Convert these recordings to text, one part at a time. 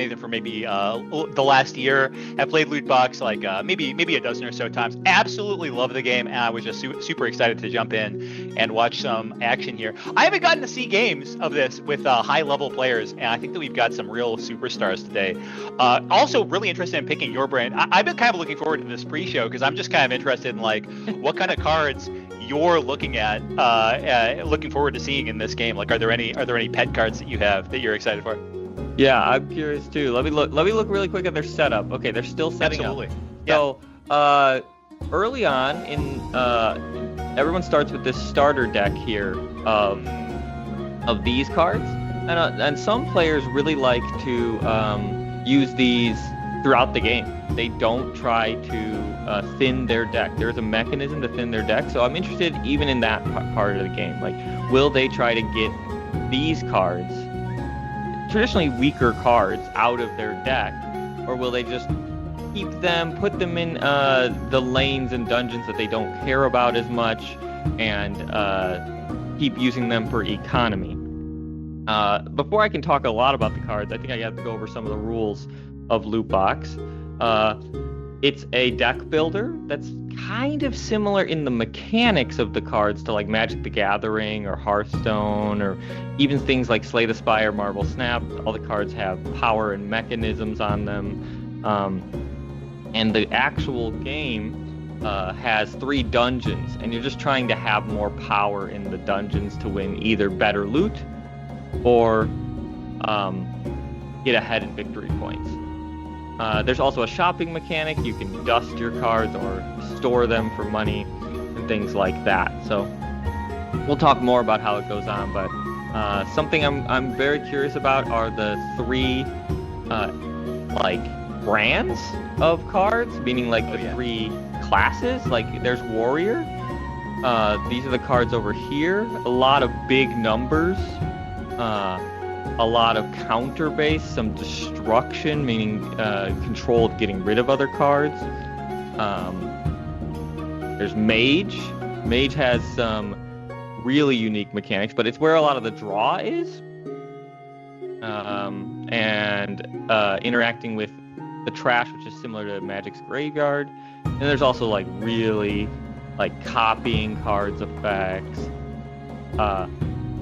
Nathan for maybe the last year. Have played Lootbox like maybe a dozen or so times. Absolutely love the game, and I was just super excited to jump in and watch some action here. I haven't gotten to see games of this with high-level players, and I think that we've got some real superstars today. Also, really interested in picking your brain. I've been kind of looking forward to this pre-show because I'm just kind of interested in like what kind of cards you're looking at, looking forward to seeing in this game. Like, are there any pet cards that you have that you're excited for? Yeah, I'm curious too. Let me look really quick at their setup. Okay, they're still setting Absolutely. up. Yeah. So, early on in everyone starts with this starter deck here of these cards, and some players really like to use these throughout the game. They don't try to thin their deck. There's a mechanism to thin their deck, so I'm interested even in that part of the game. Like, will they try to get these cards, traditionally weaker cards, out of their deck, or will they just keep them, put them in the lanes and dungeons that they don't care about as much, and keep using them for economy? Before I can talk a lot about the cards, I think I have to go over some of the rules of Lootbox. It's a deck builder that's kind of similar in the mechanics of the cards to like Magic the Gathering or Hearthstone, or even things like Slay the Spire, Marble Snap. All the cards have power and mechanisms on them. And the actual game has 3 dungeons, and you're just trying to have more power in the dungeons to win either better loot or get ahead in victory points. There's also a shopping mechanic. You can dust your cards or store them for money and things like that. So we'll talk more about how it goes on, but something I'm very curious about are the 3 like brands of cards, meaning like the 3 classes. Like, there's warrior. These are the cards over here. A lot of big numbers. A lot of counter-based, some destruction, meaning controlled getting rid of other cards. There's Mage. Mage has some really unique mechanics, but it's where a lot of the draw is. And interacting with the trash, which is similar to Magic's Graveyard. And there's also like really like copying cards effects.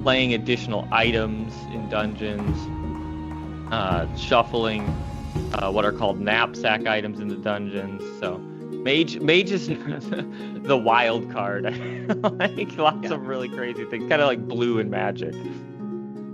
Playing additional items in dungeons, shuffling what are called knapsack items in the dungeons. So Mage is the wild card. Like, lots of really crazy things, kind of like blue in Magic.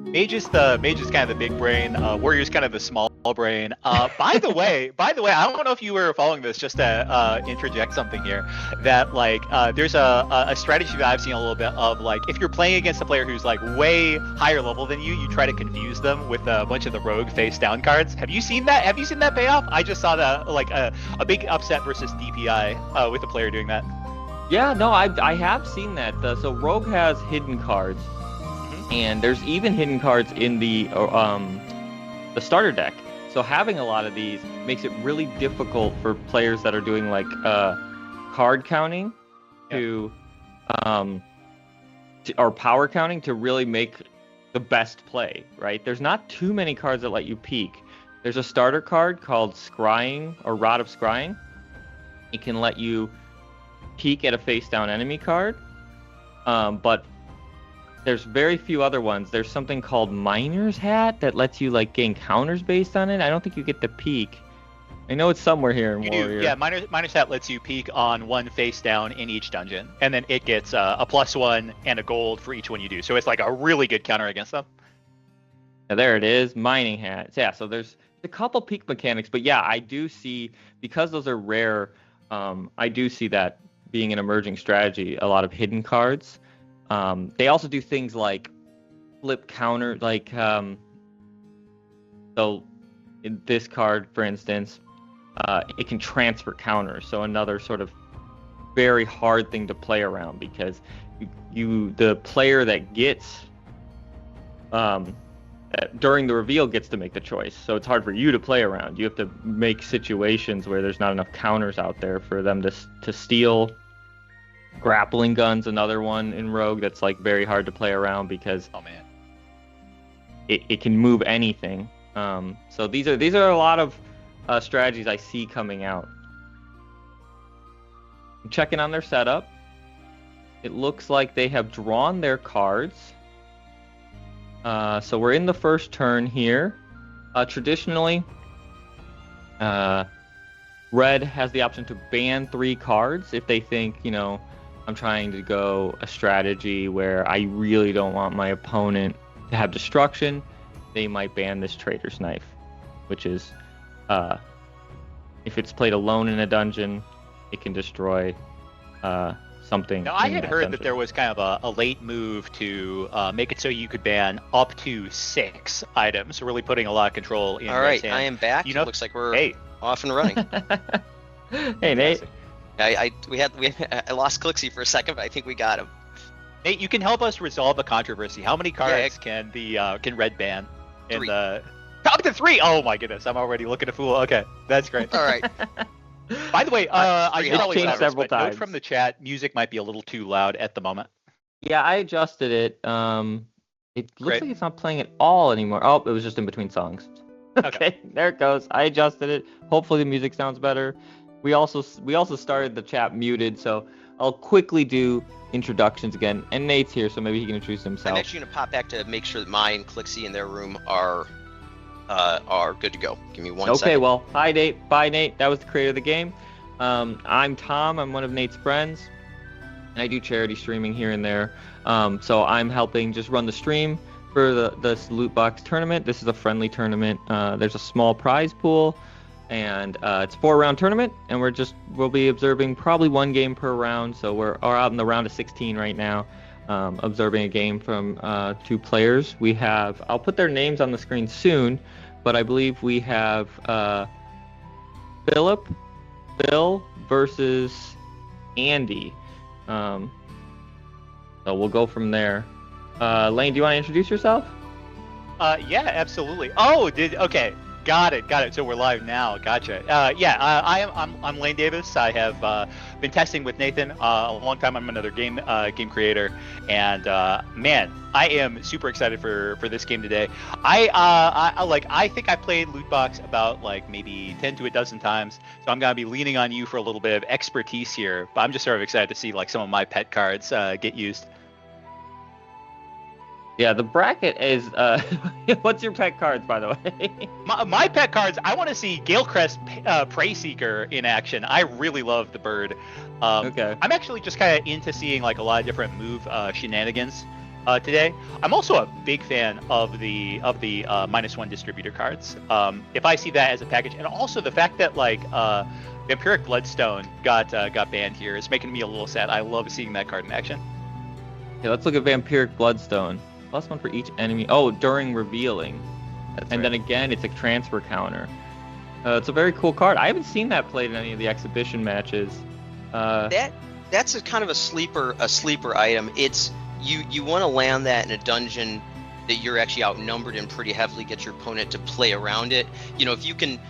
Mage is kind of the big brain. Warrior's kind of the small brain. By the way, I don't know if you were following this. Just to interject something here, that like there's a strategy that I've seen a little bit of, like, if you're playing against a player who's like way higher level than you, you try to confuse them with a bunch of the rogue face down cards. Have you seen that? Have you seen that payoff? I just saw that, like a big upset versus DPI with a player doing that. Yeah, no, I have seen that. So Rogue has hidden cards. And there's even hidden cards in the starter deck. So having a lot of these makes it really difficult for players that are doing like card counting or power counting to really make the best play, right? There's not too many cards that let you peek. There's a starter card called Scrying or Rod of Scrying. It can let you peek at a face down enemy card, but there's very few other ones. There's something called Miner's Hat that lets you like gain counters based on it. I don't think you get to peek. I know it's somewhere here in Warrior. Yeah, Miner's Hat lets you peek on one face down in each dungeon, and then it gets a +1 and a gold for each one you do. So it's like a really good counter against them. Yeah, there it is, Mining Hat. Yeah, so there's a couple peek mechanics, but yeah, I do see, because those are rare, I do see that being an emerging strategy, a lot of hidden cards. They also do things like flip counter, like so in this card, for instance, it can transfer counters. So another sort of very hard thing to play around, because the player that gets during the reveal gets to make the choice. So it's hard for you to play around. You have to make situations where there's not enough counters out there for them to steal. Grappling Gun's another one in Rogue that's like very hard to play around because it can move anything. So these are a lot of strategies I see coming out. I'm checking on their setup. It looks like they have drawn their cards. So we're in the first turn here. Traditionally, Red has the option to ban 3 cards if they think, I'm trying to go a strategy where I really don't want my opponent to have destruction. They might ban this Trader's Knife, which is, if it's played alone in a dungeon, it can destroy something. Now, I had heard dungeon. that there was kind of a late move to make it so you could ban up to 6 items, really putting a lot of control in. All right, hands. I am back. Looks like we're off and running. Hey, Nate. I lost Clixie for a second, but I think we got him. Nate, you can help us resolve a controversy. How many cards can Red ban? 3. Up to 3. Oh my goodness, I'm already looking a fool. Okay, that's great. All right. By the way, I should always changed several note times. from the chat, music might be a little too loud at the moment. Yeah, I adjusted it. It looks like it's not playing at all anymore. Oh, it was just in between songs. Okay, there it goes. I adjusted it. Hopefully the music sounds better. We also started the chat muted, so I'll quickly do introductions again. And Nate's here, so maybe he can introduce himself. I'm actually gonna pop back to make sure that mine and Clixie in their room are good to go. Give me 1 second. Okay, well, hi Nate. Bye Nate. That was the creator of the game. I'm Tom. I'm one of Nate's friends. And I do charity streaming here and there. So I'm helping just run the stream for this loot box tournament. This is a friendly tournament. There's a small prize pool, and it's a 4-round tournament, and we'll be observing probably 1 game per round. So we're out in the round of 16 right now, observing a game from 2 players. We have, I'll put their names on the screen soon, but I believe we have Bill versus Andy. So we'll go from there. Lane, do you want to introduce yourself? Yeah, absolutely. Okay. Got it. So we're live now. Gotcha. I'm Lane Davis. I have been testing with Nathan a long time. I'm another game creator, and man, I am super excited for this game today. I think I played Lootbox about maybe 10 to a dozen times, so I'm gonna be leaning on you for a little bit of expertise here. But I'm just sort of excited to see some of my pet cards get used. Yeah, the bracket is. What's your pet cards, by the way? My pet cards. I want to see Galecrest Prey Seeker in action. I really love the bird. Okay. I'm actually just kind of into seeing a lot of different move shenanigans today. I'm also a big fan of the -1 distributor cards. If I see that as a package, and also the fact that Vampiric Bloodstone got banned here is making me a little sad. I love seeing that card in action. Okay, let's look at Vampiric Bloodstone. +1 for each enemy. Oh, during revealing. Then again, it's a transfer counter. It's a very cool card. I haven't seen that played in any of the exhibition matches. That's a kind of a sleeper item. It's you want to land that in a dungeon that you're actually outnumbered in pretty heavily. Get your opponent to play around it. If you can,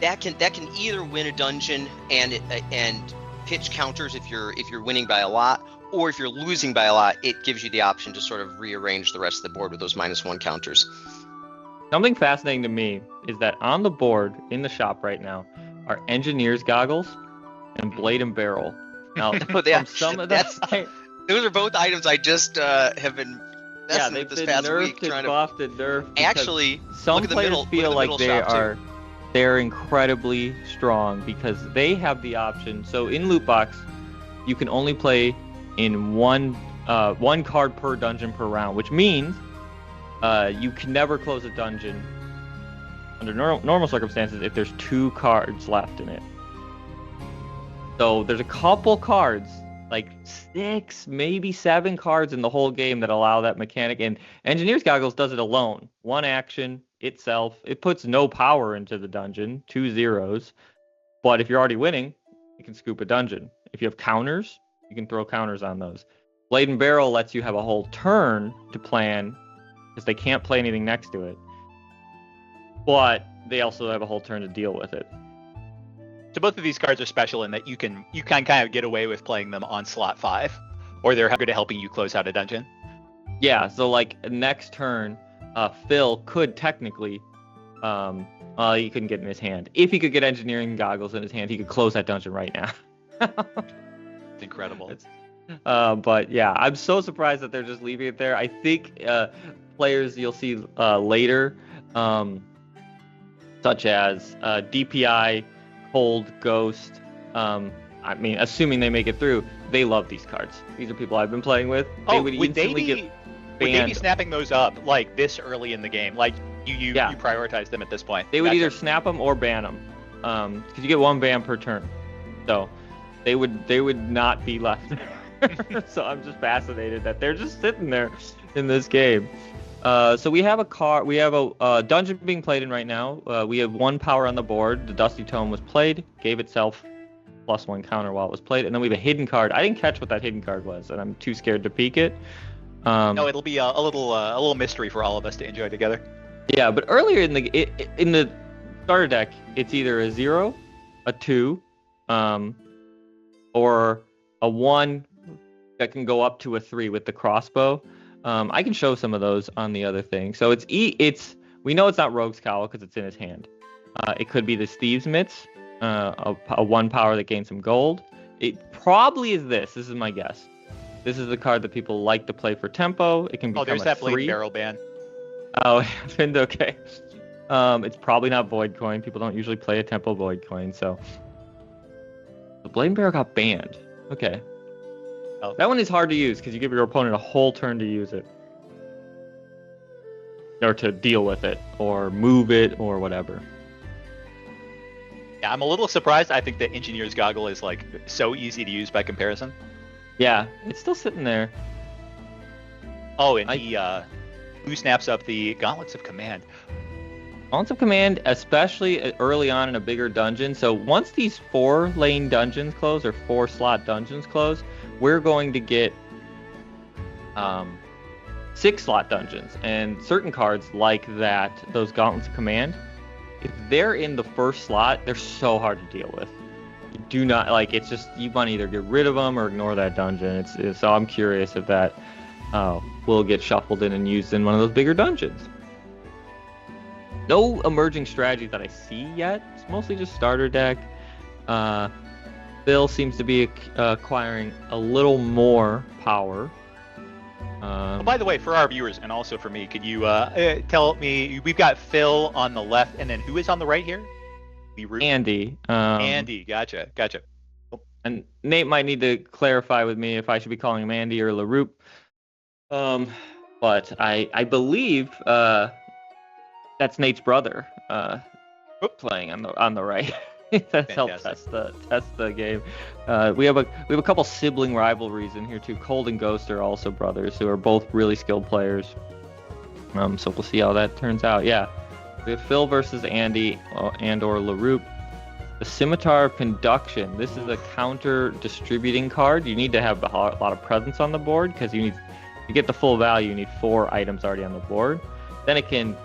that can either win a dungeon and pitch counters if you're winning by a lot. Or if you're losing by a lot, it gives you the option to sort of rearrange the rest of the board with those -1 counters. Something fascinating to me is that on the board in the shop right now are Engineer's Goggles and Blade and Barrel. Now, some of that, those are both items I just have been messing with this past week. Buffed and nerfed. Actually, some players feel like they're incredibly strong because they have the option. So in Lootbox, you can only play in one card per dungeon per round, which means you can never close a dungeon under normal circumstances if there's 2 cards left in it. So there's a couple cards, 6, maybe 7 cards in the whole game that allow that mechanic, and Engineer's Goggles does it alone. 1 action itself. It puts no power into the dungeon, 2 zeros, but if you're already winning, you can scoop a dungeon. If you have counters, you can throw counters on those. Blade and Barrel lets you have a whole turn to plan because they can't play anything next to it. But they also have a whole turn to deal with it. So both of these cards are special in that you can kind of get away with playing them on slot 5, or they're good at helping you close out a dungeon. Yeah, so next turn, Phil could technically He couldn't get in his hand. If he could get engineering goggles in his hand, he could close that dungeon right now. It's incredible. But yeah, I'm so surprised that they're just leaving it there. I think players you'll see later, such as DPI, Cold, Ghost. I mean, assuming they make it through, they love these cards. These are people I've been playing with. They would instantly get banned. Would they be snapping those up like this early in the game? Like you prioritize them at this point? They would either snap them or ban them, because you get 1 ban per turn. So they would not be left. So I'm just fascinated that they're just sitting there in this game. So we have a dungeon being played in right now. We have 1 power on the board. The Dusty Tome was played, gave itself +1 counter while it was played, and then we have a hidden card. I didn't catch what that hidden card was, and I'm too scared to peek it. No, it'll be a little mystery for all of us to enjoy together. Yeah, but earlier in the starter deck, it's either a 0, a 2, or a 1 that can go up to a 3 with the crossbow. I can show some of those on the other thing. So we know it's not Rogue's Cowl because it's in his hand. It could be the Thieves' Mitts, a 1 power that gains some gold. It probably is this. This is my guess. This is the card that people like to play for tempo. It can become there's a that 3. Blade Barrel ban. Oh, okay. It's probably not Void Coin. People don't usually play a tempo Void Coin, so the Blade Barrel got banned. Okay. Oh. That one is hard to use because you give your opponent a whole turn to use it, or to deal with it, or move it, or whatever. Yeah, I'm a little surprised. I think the Engineer's Goggle is like so easy to use by comparison. Yeah, it's still sitting there. Oh, and who snaps up the Gauntlets of Command? Gauntlets of Command, especially early on in a bigger dungeon. So once these 4-lane dungeons close, or 4-slot dungeons close, we're going to get 6-slot dungeons. And certain cards like that, those Gauntlets of Command, if they're in the first slot, they're so hard to deal with. You do not, it's just, you want to either get rid of them or ignore that dungeon. So I'm curious if that will get shuffled in and used in one of those bigger dungeons. No emerging strategies that I see yet. It's mostly just starter deck. Bill seems to be acquiring a little more power. By the way, for our viewers and also for me, could you tell me, we've got Phil on the left, and then who is on the right here? Andy. Andy, gotcha. And Nate might need to clarify with me if I should be calling him Andy or LaRoupe. But I believe that's Nate's brother playing on the right. That's helped test the game. We have a couple sibling rivalries in here too. Cold and Ghost are also brothers who are both really skilled players. So we'll see how that turns out. Yeah, we have Phil versus Andy and/or LaRoupe. The Scimitar of Conduction. This is a counter distributing card. You need to have a lot of presence on the board because to get the full value, you need 4 items already on the board. Then it can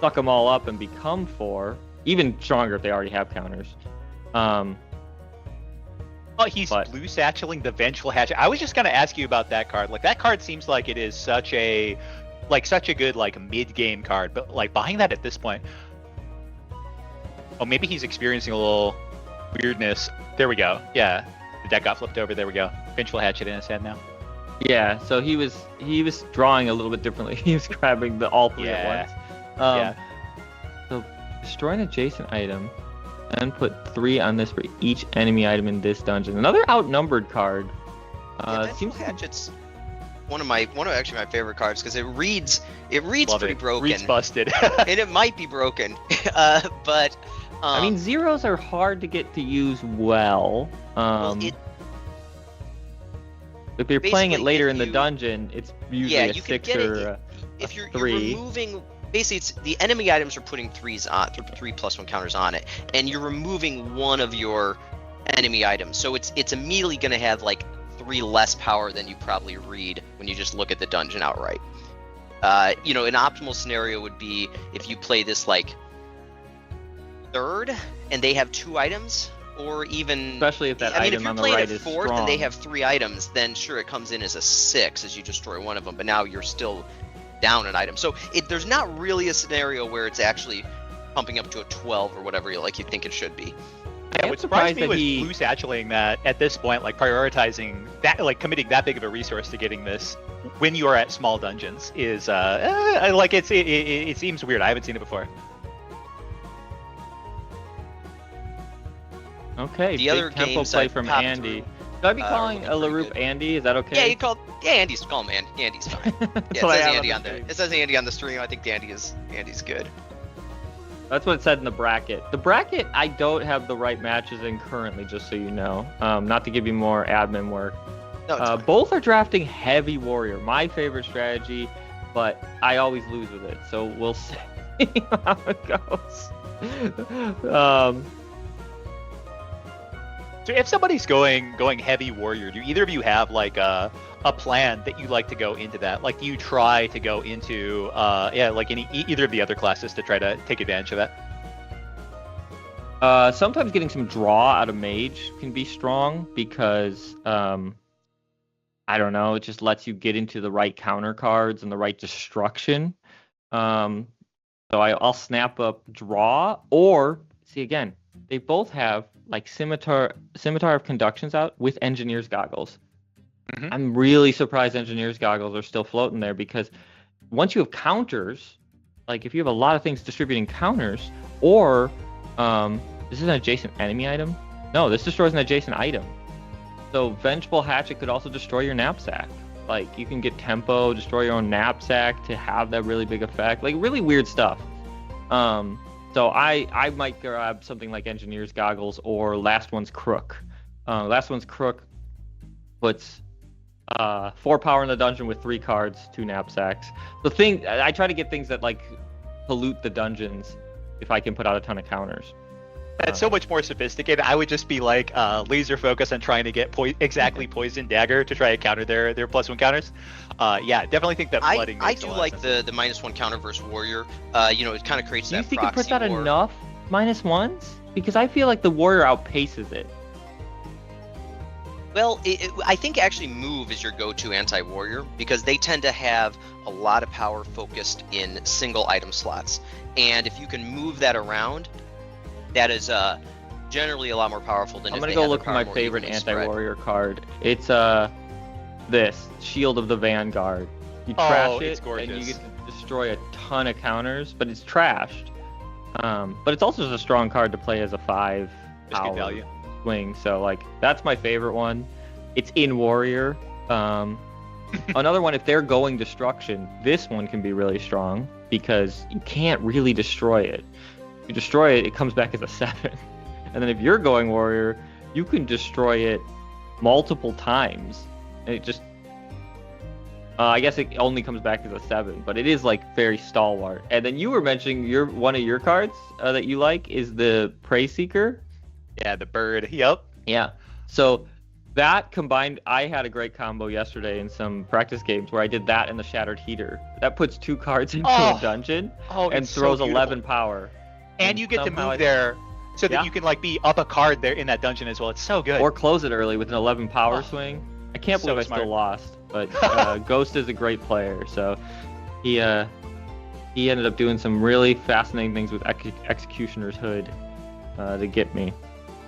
suck them all up and become 4. Even stronger if they already have counters. He's blue satcheling the Vengeful Hatchet. I was just gonna ask you about that card. Like, that card seems like it is such a good mid-game card, but buying that at this point. Oh, maybe he's experiencing a little weirdness. There we go. Yeah, the deck got flipped over. There we go. Vengeful Hatchet in his hand now. Yeah, so he was drawing a little bit differently. He was grabbing all 3 at once. So destroy an adjacent item and put 3 on this for each enemy item in this dungeon. Another outnumbered card. Seems Hatchet's one of actually my favorite cards because it reads pretty broken. Reads busted. And it might be broken. But I mean, zeros are hard to get to use well. If you're playing it later in the dungeon, it's usually a 6 or a 3. You're removing. Basically, it's the enemy items are putting 3s on 3+1 counters on it, and you're removing one of your enemy items. So it's immediately going to have 3 less power than you probably read when you just look at the dungeon outright. An optimal scenario would be if you play this 3rd and they have 2 items, or even especially if that item on the right is strong. If you're playing 4th and they have 3 items, then sure, it comes in as a 6 as you destroy one of them, but now you're still down an item. So there's not really a scenario where it's actually pumping up to a 12 or whatever you think it should be. Yeah, what surprised me was Blue satchelating that at this point, like prioritizing that, like committing that big of a resource to getting this when you are at small dungeons is like it seems weird. I haven't seen it before. Okay, the other tempo games play I from popped Andy. through, Should I be calling LaRoupe Andy? Is that okay? Yeah, Andy's call him Andy. Andy's fine. Yeah, it says Andy on the stream. I think Andy's good. That's what it said in the bracket. The bracket, I don't have the right matches in currently, just so you know. Not to give you more admin work. No, both are drafting heavy warrior, my favorite strategy, but I always lose with it. So we'll see how it goes. So if somebody's going heavy warrior, do either of you have like a plan that you like to go into that? Like, do you try to go into like either of the other classes to try to take advantage of that? Sometimes getting some draw out of mage can be strong because I don't know, it just lets you get into the right counter cards and the right destruction. So I'll snap up draw, or see again, they both have like scimitar of conductions out with engineer's goggles. Mm-hmm. I'm really surprised engineer's goggles are still floating there, because once you have counters, like if you have a lot of things distributing counters, or this is an adjacent enemy item. No, this destroys an adjacent item. So Vengeful Hatchet could also destroy your knapsack. Like you can get tempo, destroy your own knapsack to have that really big effect. Like really weird stuff. So I might grab something like Engineer's Goggles or Last One's Crook. Last One's Crook puts 4 power in the dungeon with 3 cards, 2 knapsacks. I try to get things that like pollute the dungeons if I can put out a ton of counters. That's so much more sophisticated. I would just be like laser focus on trying to get exactly Poison Dagger to try to counter their +1 counters. Yeah, definitely think that flooding. I do like the -1 counter versus warrior. It kind of creates that. Do you think it puts out enough -1s? Because I feel like the warrior outpaces it. Well, I think actually move is your go-to anti-warrior, because they tend to have a lot of power focused in single item slots, and if you can move that around, that is generally a lot more powerful than. I'm gonna go look for my favorite anti-warrior card. It's this Shield of the Vanguard. You trash it, and you get to destroy a ton of counters, but it's trashed. But it's also just a strong card to play as a 5 power value swing. So like that's my favorite one. It's in warrior. Another one, if they're going destruction, this one can be really strong because you can't really destroy it. If you destroy it, it comes back as a 7. And then if you're going warrior, you can destroy it multiple times. And it just I guess it only comes back as a 7, but it is like very stalwart. And then you were mentioning one of your cards that you like is the Prey Seeker. Yeah, the bird. Yep. Yeah. So that combined, I had a great combo yesterday in some practice games where I did that and the Shattered Heater. That puts 2 cards into a dungeon and throws 11 power. And you get to move there so that you can like be up a card there in that dungeon as well. It's so good. Or close it early with an 11 power swing. I can't believe I still lost, but Ghost is a great player, so he ended up doing some really fascinating things with Executioner's Hood to get me.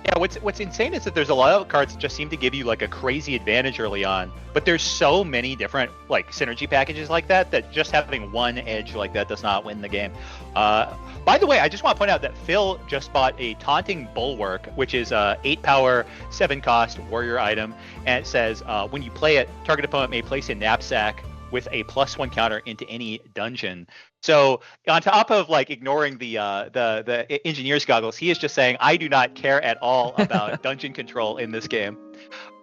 Yeah, what's insane is that there's a lot of cards that just seem to give you like a crazy advantage early on, but there's so many different like synergy packages like that just having one edge like that does not win the game. By the way, I just want to point out that Phil just bought a Taunting Bulwark, which is a 8 power, 7 cost warrior item, and it says when you play it, target opponent may place a knapsack with a +1 counter into any dungeon. So on top of like ignoring the engineer's goggles, he is just saying, I do not care at all about dungeon control in this game.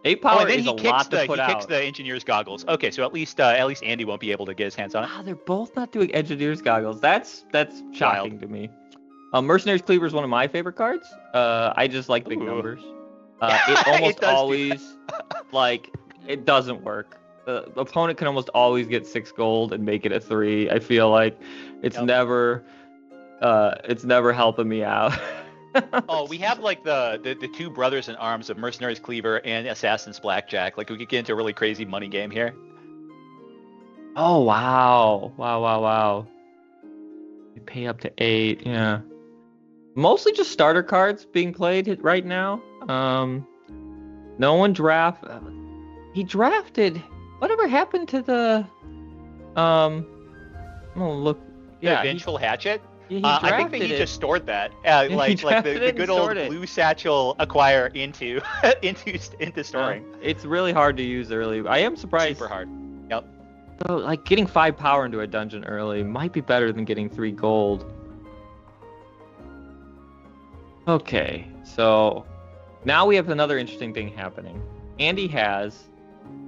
8 power is a lot to put out. He kicks the engineer's goggles. Okay, so at least Andy won't be able to get his hands on it. Wow, they're both not doing engineer's goggles. That's shocking to me. Mercenary's Cleaver is one of my favorite cards. I just like big numbers. It almost always like it doesn't work. The opponent can almost always get 6 gold and make it a 3. I feel like it's never helping me out. Oh, we have like the 2 brothers in arms of Mercenary's Cleaver and Assassin's Blackjack. Like we could get into a really crazy money game here. Oh wow. You pay up to 8, yeah. Mostly just starter cards being played right now. No one he drafted. Whatever happened to the? I'm gonna look. The Yeah, Vengeful Hatchet. he I think that drafted he it. just stored that, He like drafted the it and good old stored it. blue satchel acquire into into storing. It's really hard to use early. I am surprised. Super hard. Yep. So, like getting 5 power into a dungeon early might be better than getting 3 gold. Okay, so now we have another interesting thing happening. Andy has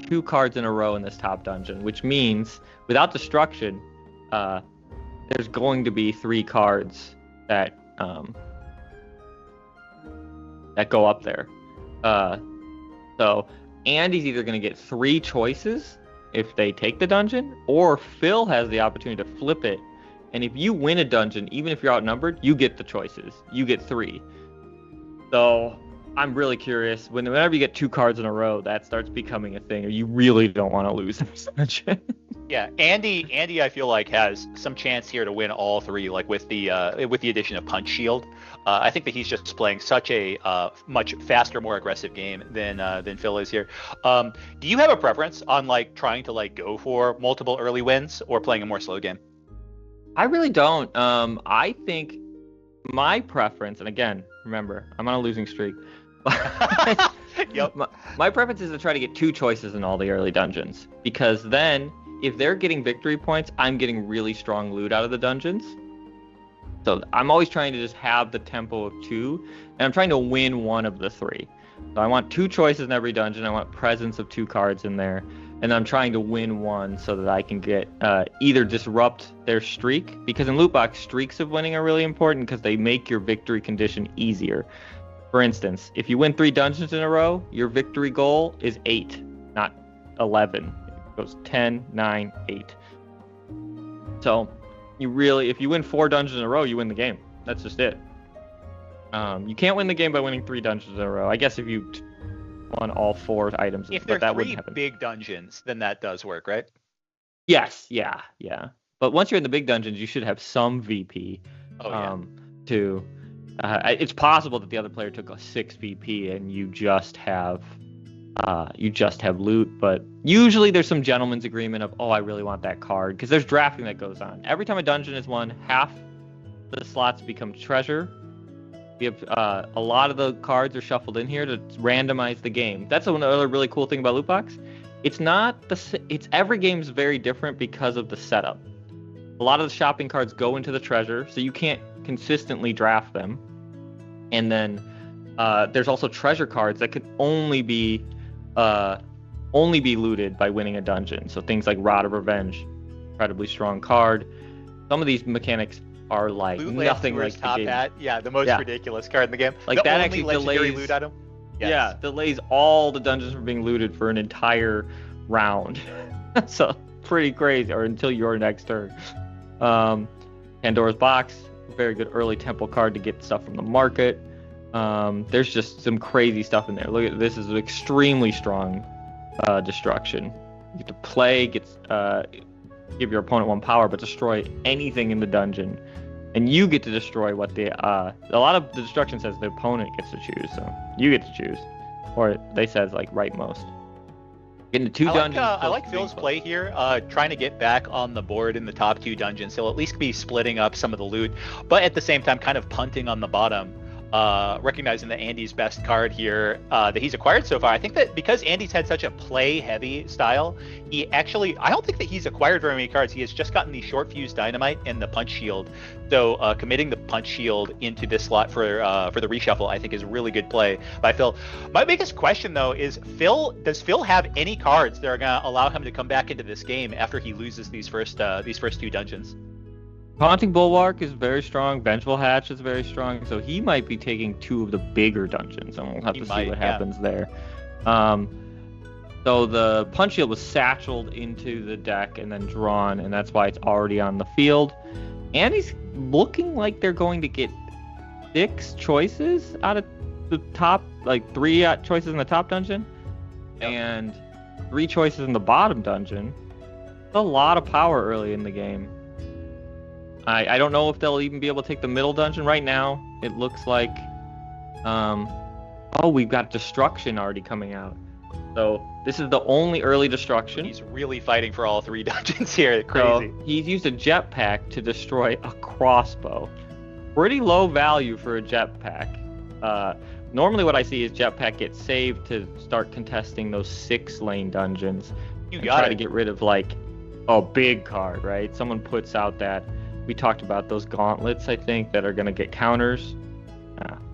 2 cards in a row in this top dungeon, which means without destruction, there's going to be 3 cards that that go up there. So Andy's either going to get 3 choices if they take the dungeon, or Phil has the opportunity to flip it. And if you win a dungeon, even if you're outnumbered, you get the choices. You get 3. So I'm really curious. Whenever you get 2 cards in a row, that starts becoming a thing, or you really don't want to lose this dungeon. Yeah, Andy, I feel like has some chance here to win all 3, like with the addition of Punch Shield. I think that he's just playing such a much faster, more aggressive game than Phil is here. Do you have a preference on like trying to like go for multiple early wins or playing a more slow game? I really don't. I think my preference, and again, remember, I'm on a losing streak. Yep. My preference is to try to get 2 choices in all the early dungeons, because then if they're getting victory points, I'm getting really strong loot out of the dungeons. So I'm always trying to just have the tempo of 2, and I'm trying to win one of the 3. So I want 2 choices in every dungeon. I want presence of 2 cards in there, and I'm trying to win one so that I can get either disrupt their streak, because in Lootbox, streaks of winning are really important because they make your victory condition easier. For instance, if you win 3 dungeons in a row, your victory goal is 8, not 11. It goes 10, 9, 8. So if you win 4 dungeons in a row, you win the game. That's just it. You can't win the game by winning 3 dungeons in a row. I guess if you won all 4 items, If but they're that 3 wouldn't happen. big dungeons, then that does work, right? Yes, yeah. But once you're in the big dungeons, you should have some VP. Oh yeah. It's possible that the other player took a 6 VP and you just have loot, but usually there's some gentleman's agreement of, I really want that card, because there's drafting that goes on. Every time a dungeon is won, half the slots become treasure. We have a lot of the cards are shuffled in here to randomize the game. That's another really cool thing about Lootbox. It's every game's very different because of the setup. A lot of the shopping cards go into the treasure, so you can't consistently draft them. And then there's also treasure cards that could only be looted by winning a dungeon. So things like Rod of Revenge, incredibly strong card. Some of these mechanics are like nothing like the top game. hat. Yeah, the most ridiculous card in the game. Like the that only actually legendary delays loot item. Yes. Yeah, delays all the dungeons from being looted for an entire round. So pretty crazy, or until your next turn. Pandora's Box, very good early temple card to get stuff from the market. There's just some crazy stuff in there. Look at this, is an extremely strong destruction. You get to play, give your opponent 1 power, but destroy anything in the dungeon. And you get to destroy what a lot of the destruction says the opponent gets to choose, so you get to choose. Or they says like rightmost. Getting to 2 dungeons. I like Phil's play here, trying to get back on the board in the top 2 dungeons. He'll at least be splitting up some of the loot, but at the same time kind of punting on the bottom. Recognizing that Andy's best card here that he's acquired so far. I think that because Andy's had such a play-heavy style, I don't think that he's acquired very many cards. He has just gotten the Short Fuse Dynamite and the Punch Shield. So committing the Punch Shield into this slot for the reshuffle, I think, is a really good play by Phil. My biggest question, though, is does Phil have any cards that are going to allow him to come back into this game after he loses these first 2 dungeons? Haunting Bulwark is very strong. Vengeful Hatch is very strong. So he might be taking 2 of the bigger dungeons, and we'll have to see what happens there. So the Punch Shield was satcheled into the deck and then drawn, and that's why it's already on the field. And he's looking like they're going to get 6 choices out of the top, like 3 choices in the top dungeon, and 3 choices in the bottom dungeon. That's a lot of power early in the game. I don't know if they'll even be able to take the middle dungeon right now. it looks like, oh, we've got destruction already coming out. So this is the only early destruction. He's really fighting for all 3 dungeons here. Crazy. So he's used a jetpack to destroy a crossbow. Pretty low value for a jetpack. Normally what I see is jetpack gets saved to start contesting those 6-lane dungeons. You and got try it. to get rid of like a big card, right? Someone puts out that, we talked about those gauntlets, I think, that are going to get counters.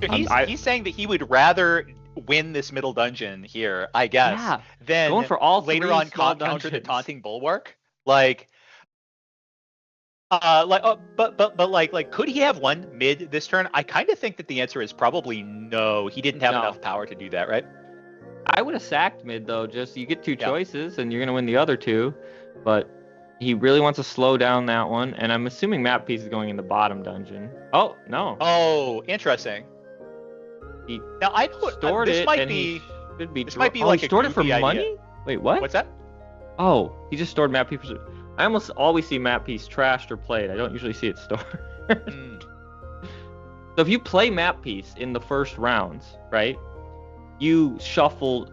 So he's saying that he would rather win this middle dungeon here, I guess, Yeah, than going for all later 3 on small counter the dungeons. taunting bulwark. Like, like, could he have won mid this turn? I kind of think that the answer is probably no. He didn't have No. enough power to do that, right? I would have sacked mid though. Just you get 2 Yeah. choices and you're gonna win the other 2, but he really wants to slow down that one. And I'm assuming map piece is going in the bottom dungeon. Oh no! Oh, interesting. He Now I put stored this it, might and be. he should be. This might be oh, like he a stored it for goofy money. idea. Wait, what? What's that? Oh, he just stored map piece. I almost always see map piece trashed or played. I don't usually see it stored. Mm. So if you play map piece in the first rounds, right, you shuffle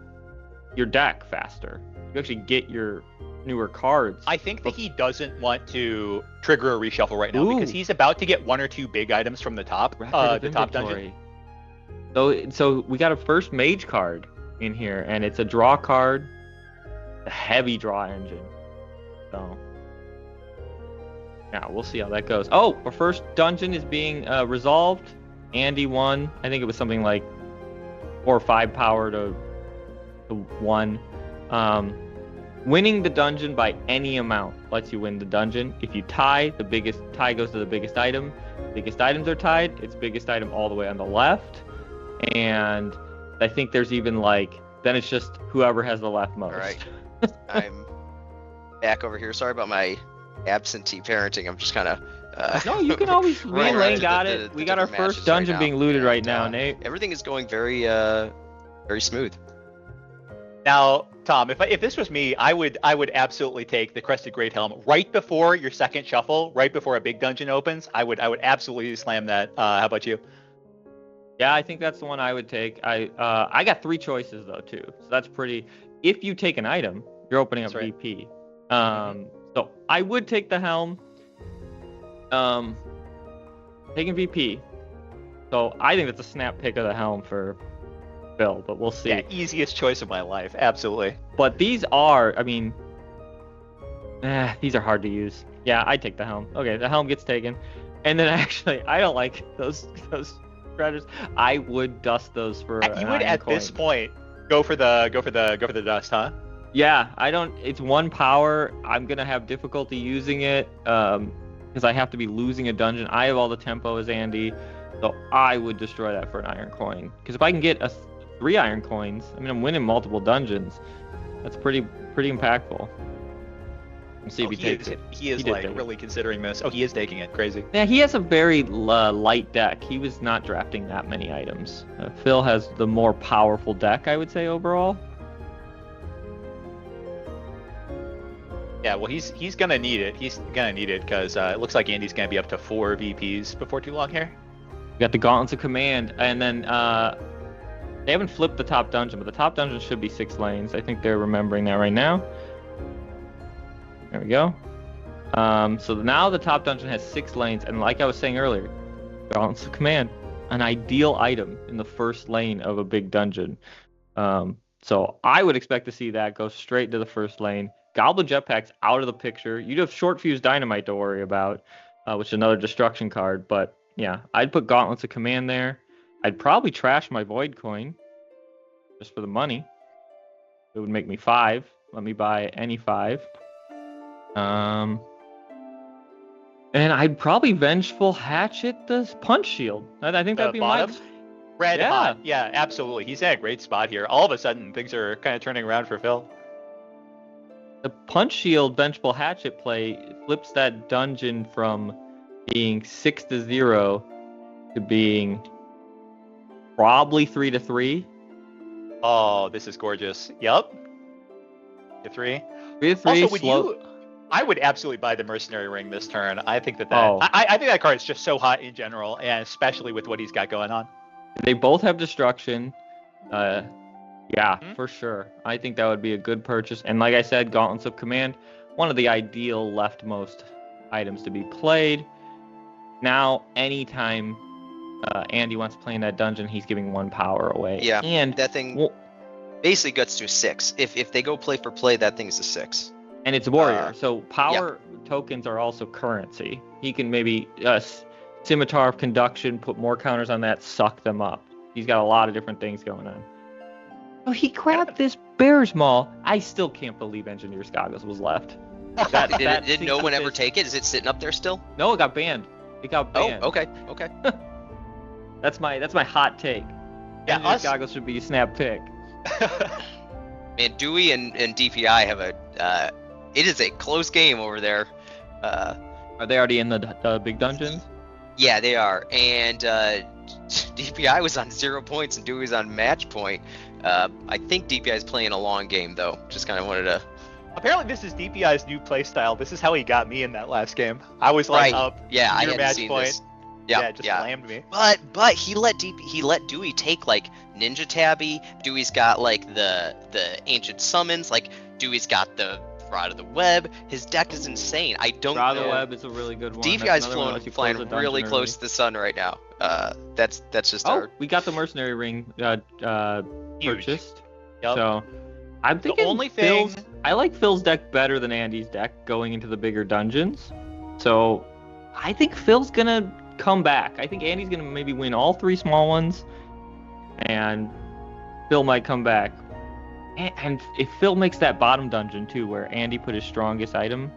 your deck faster. You actually get your newer cards. I think that he doesn't want to trigger a reshuffle right now because Ooh. he's about to get 1 or 2 big items from the top, Record of the top dungeon. inventory. So we got a first mage card in here, and it's a draw card, a heavy draw engine. So yeah, we'll see how that goes. Oh, our first dungeon is being resolved. Andy won. I think it was something like 4 or 5 power to 1. Winning the dungeon by any amount lets you win the dungeon. If you tie, the biggest tie goes to the biggest item. Biggest items are tied. It's biggest item all the way on the left. And I think there's even like, then it's just whoever has the leftmost. All right. I'm back over here. Sorry about my absentee parenting. I'm just kind of. No, you can always. Me Right, and right, Lane got it. We got our different first matches right dungeon now. being looted And, right now, Nate. Everything is going very, very smooth. Now, Tom, if this was me, I would absolutely take the Crested Great Helm right before your second shuffle, right before a big dungeon opens. I would absolutely slam that. How about you? Yeah, I think that's the one I would take. I got 3 choices though too, so that's pretty. If you take an item, you're opening up That's right. VP. So I would take the helm. Taking VP. So I think that's a snap pick of the helm for Phil, but we'll see. Yeah, easiest choice of my life, absolutely. But these are, I mean, these are hard to use. Yeah, I take the helm. Okay, the helm gets taken, and then actually, I don't like those treasures. I would dust those for. You would at this point go for the dust, huh? Yeah, I don't. It's 1 power. I'm gonna have difficulty using it because I have to be losing a dungeon. I have all the tempo as Andy, so I would destroy that for an iron coin. Because if I can get 3 iron coins, I mean, I'm winning multiple dungeons. That's pretty impactful. We'll see if he takes it. He is did like take it. really considering this. Oh, he is taking it. Crazy. Yeah, he has a very light deck. He was not drafting that many items. Phil has the more powerful deck, I would say, overall. Yeah, well, he's gonna need it. He's gonna need it because it looks like Andy's gonna be up to 4 VPs before too long here. We got the Gauntlets of Command, and then they haven't flipped the top dungeon, but the top dungeon should be 6 lanes. I think they're remembering that right now. There we go. So now the top dungeon has 6 lanes, and like I was saying earlier, Gauntlets of Command, an ideal item in the first lane of a big dungeon. So I would expect to see that go straight to the first lane. Goblin Jetpack's out of the picture. You'd have Short Fuse Dynamite to worry about, which is another destruction card. But yeah, I'd put Gauntlets of Command there. I'd probably trash my Void Coin just for the money. It would make me 5. Let me buy any 5. And I'd probably Vengeful Hatchet the Punch Shield. I think that'd be bottom? my... Red Yeah. hot. Yeah, absolutely. He's in a great spot here. All of a sudden, things are kind of turning around for Phil. The Punch Shield Vengeful Hatchet play flips that dungeon from being 6-0 to being probably 3-3. Oh, this is gorgeous. Yep. 3. 3-3. Also, would slow... you I would absolutely buy the Mercenary Ring this turn. I think that Oh. I think that card is just so hot in general, and especially with what he's got going on. They both have destruction. Yeah, Mhm. for sure. I think that would be a good purchase. And like I said, Gauntlets of Command, one of the ideal leftmost items to be played. Now, anytime Andy wants to play in that dungeon, he's giving 1 power away. Yeah, and that thing well, basically gets to a 6. If they go play for play, that thing's a 6. and it's warrior, so power tokens are also currency. He can maybe Scimitar of Conduction, put more counters on that, suck them up. He's got a lot of different things going on. Oh, he grabbed this Bear's Maul. I still can't believe Engineer's Goggles was left. Did no one ever take it? Is it sitting up there still? No, it got banned. It got banned. Oh, okay. That's my hot take. Yeah, Engineer's Goggles should be snap pick. Man, Dewey and DPI have it is a close game over there. Are they already in the big dungeons? Yeah, they are. And DPI was on 0 points and Dewey's on match point. I think DPI is playing a long game though. Just kind of wanted to. Apparently, this is DPI's new playstyle. This is how he got me in that last game. I was like up Yeah, I near hadn't match seen point. this. Yeah, just slammed me. But he let Dewey take like Ninja Tabby. Dewey's got like the ancient summons. Like Dewey's got the Fraud of the Web. His deck is insane. I don't Fraud know. of the Web is a really good one. DPI's flying really close to the sun right now. That's just our. We got the Mercenary Ring purchased. Yep. So I'm thinking only thing- I like Phil's deck better than Andy's deck going into the bigger dungeons. So I think Phil's gonna come back. I think Andy's gonna maybe win all 3 small ones, and Phil might come back. And if Phil makes that bottom dungeon too, where Andy put his strongest item,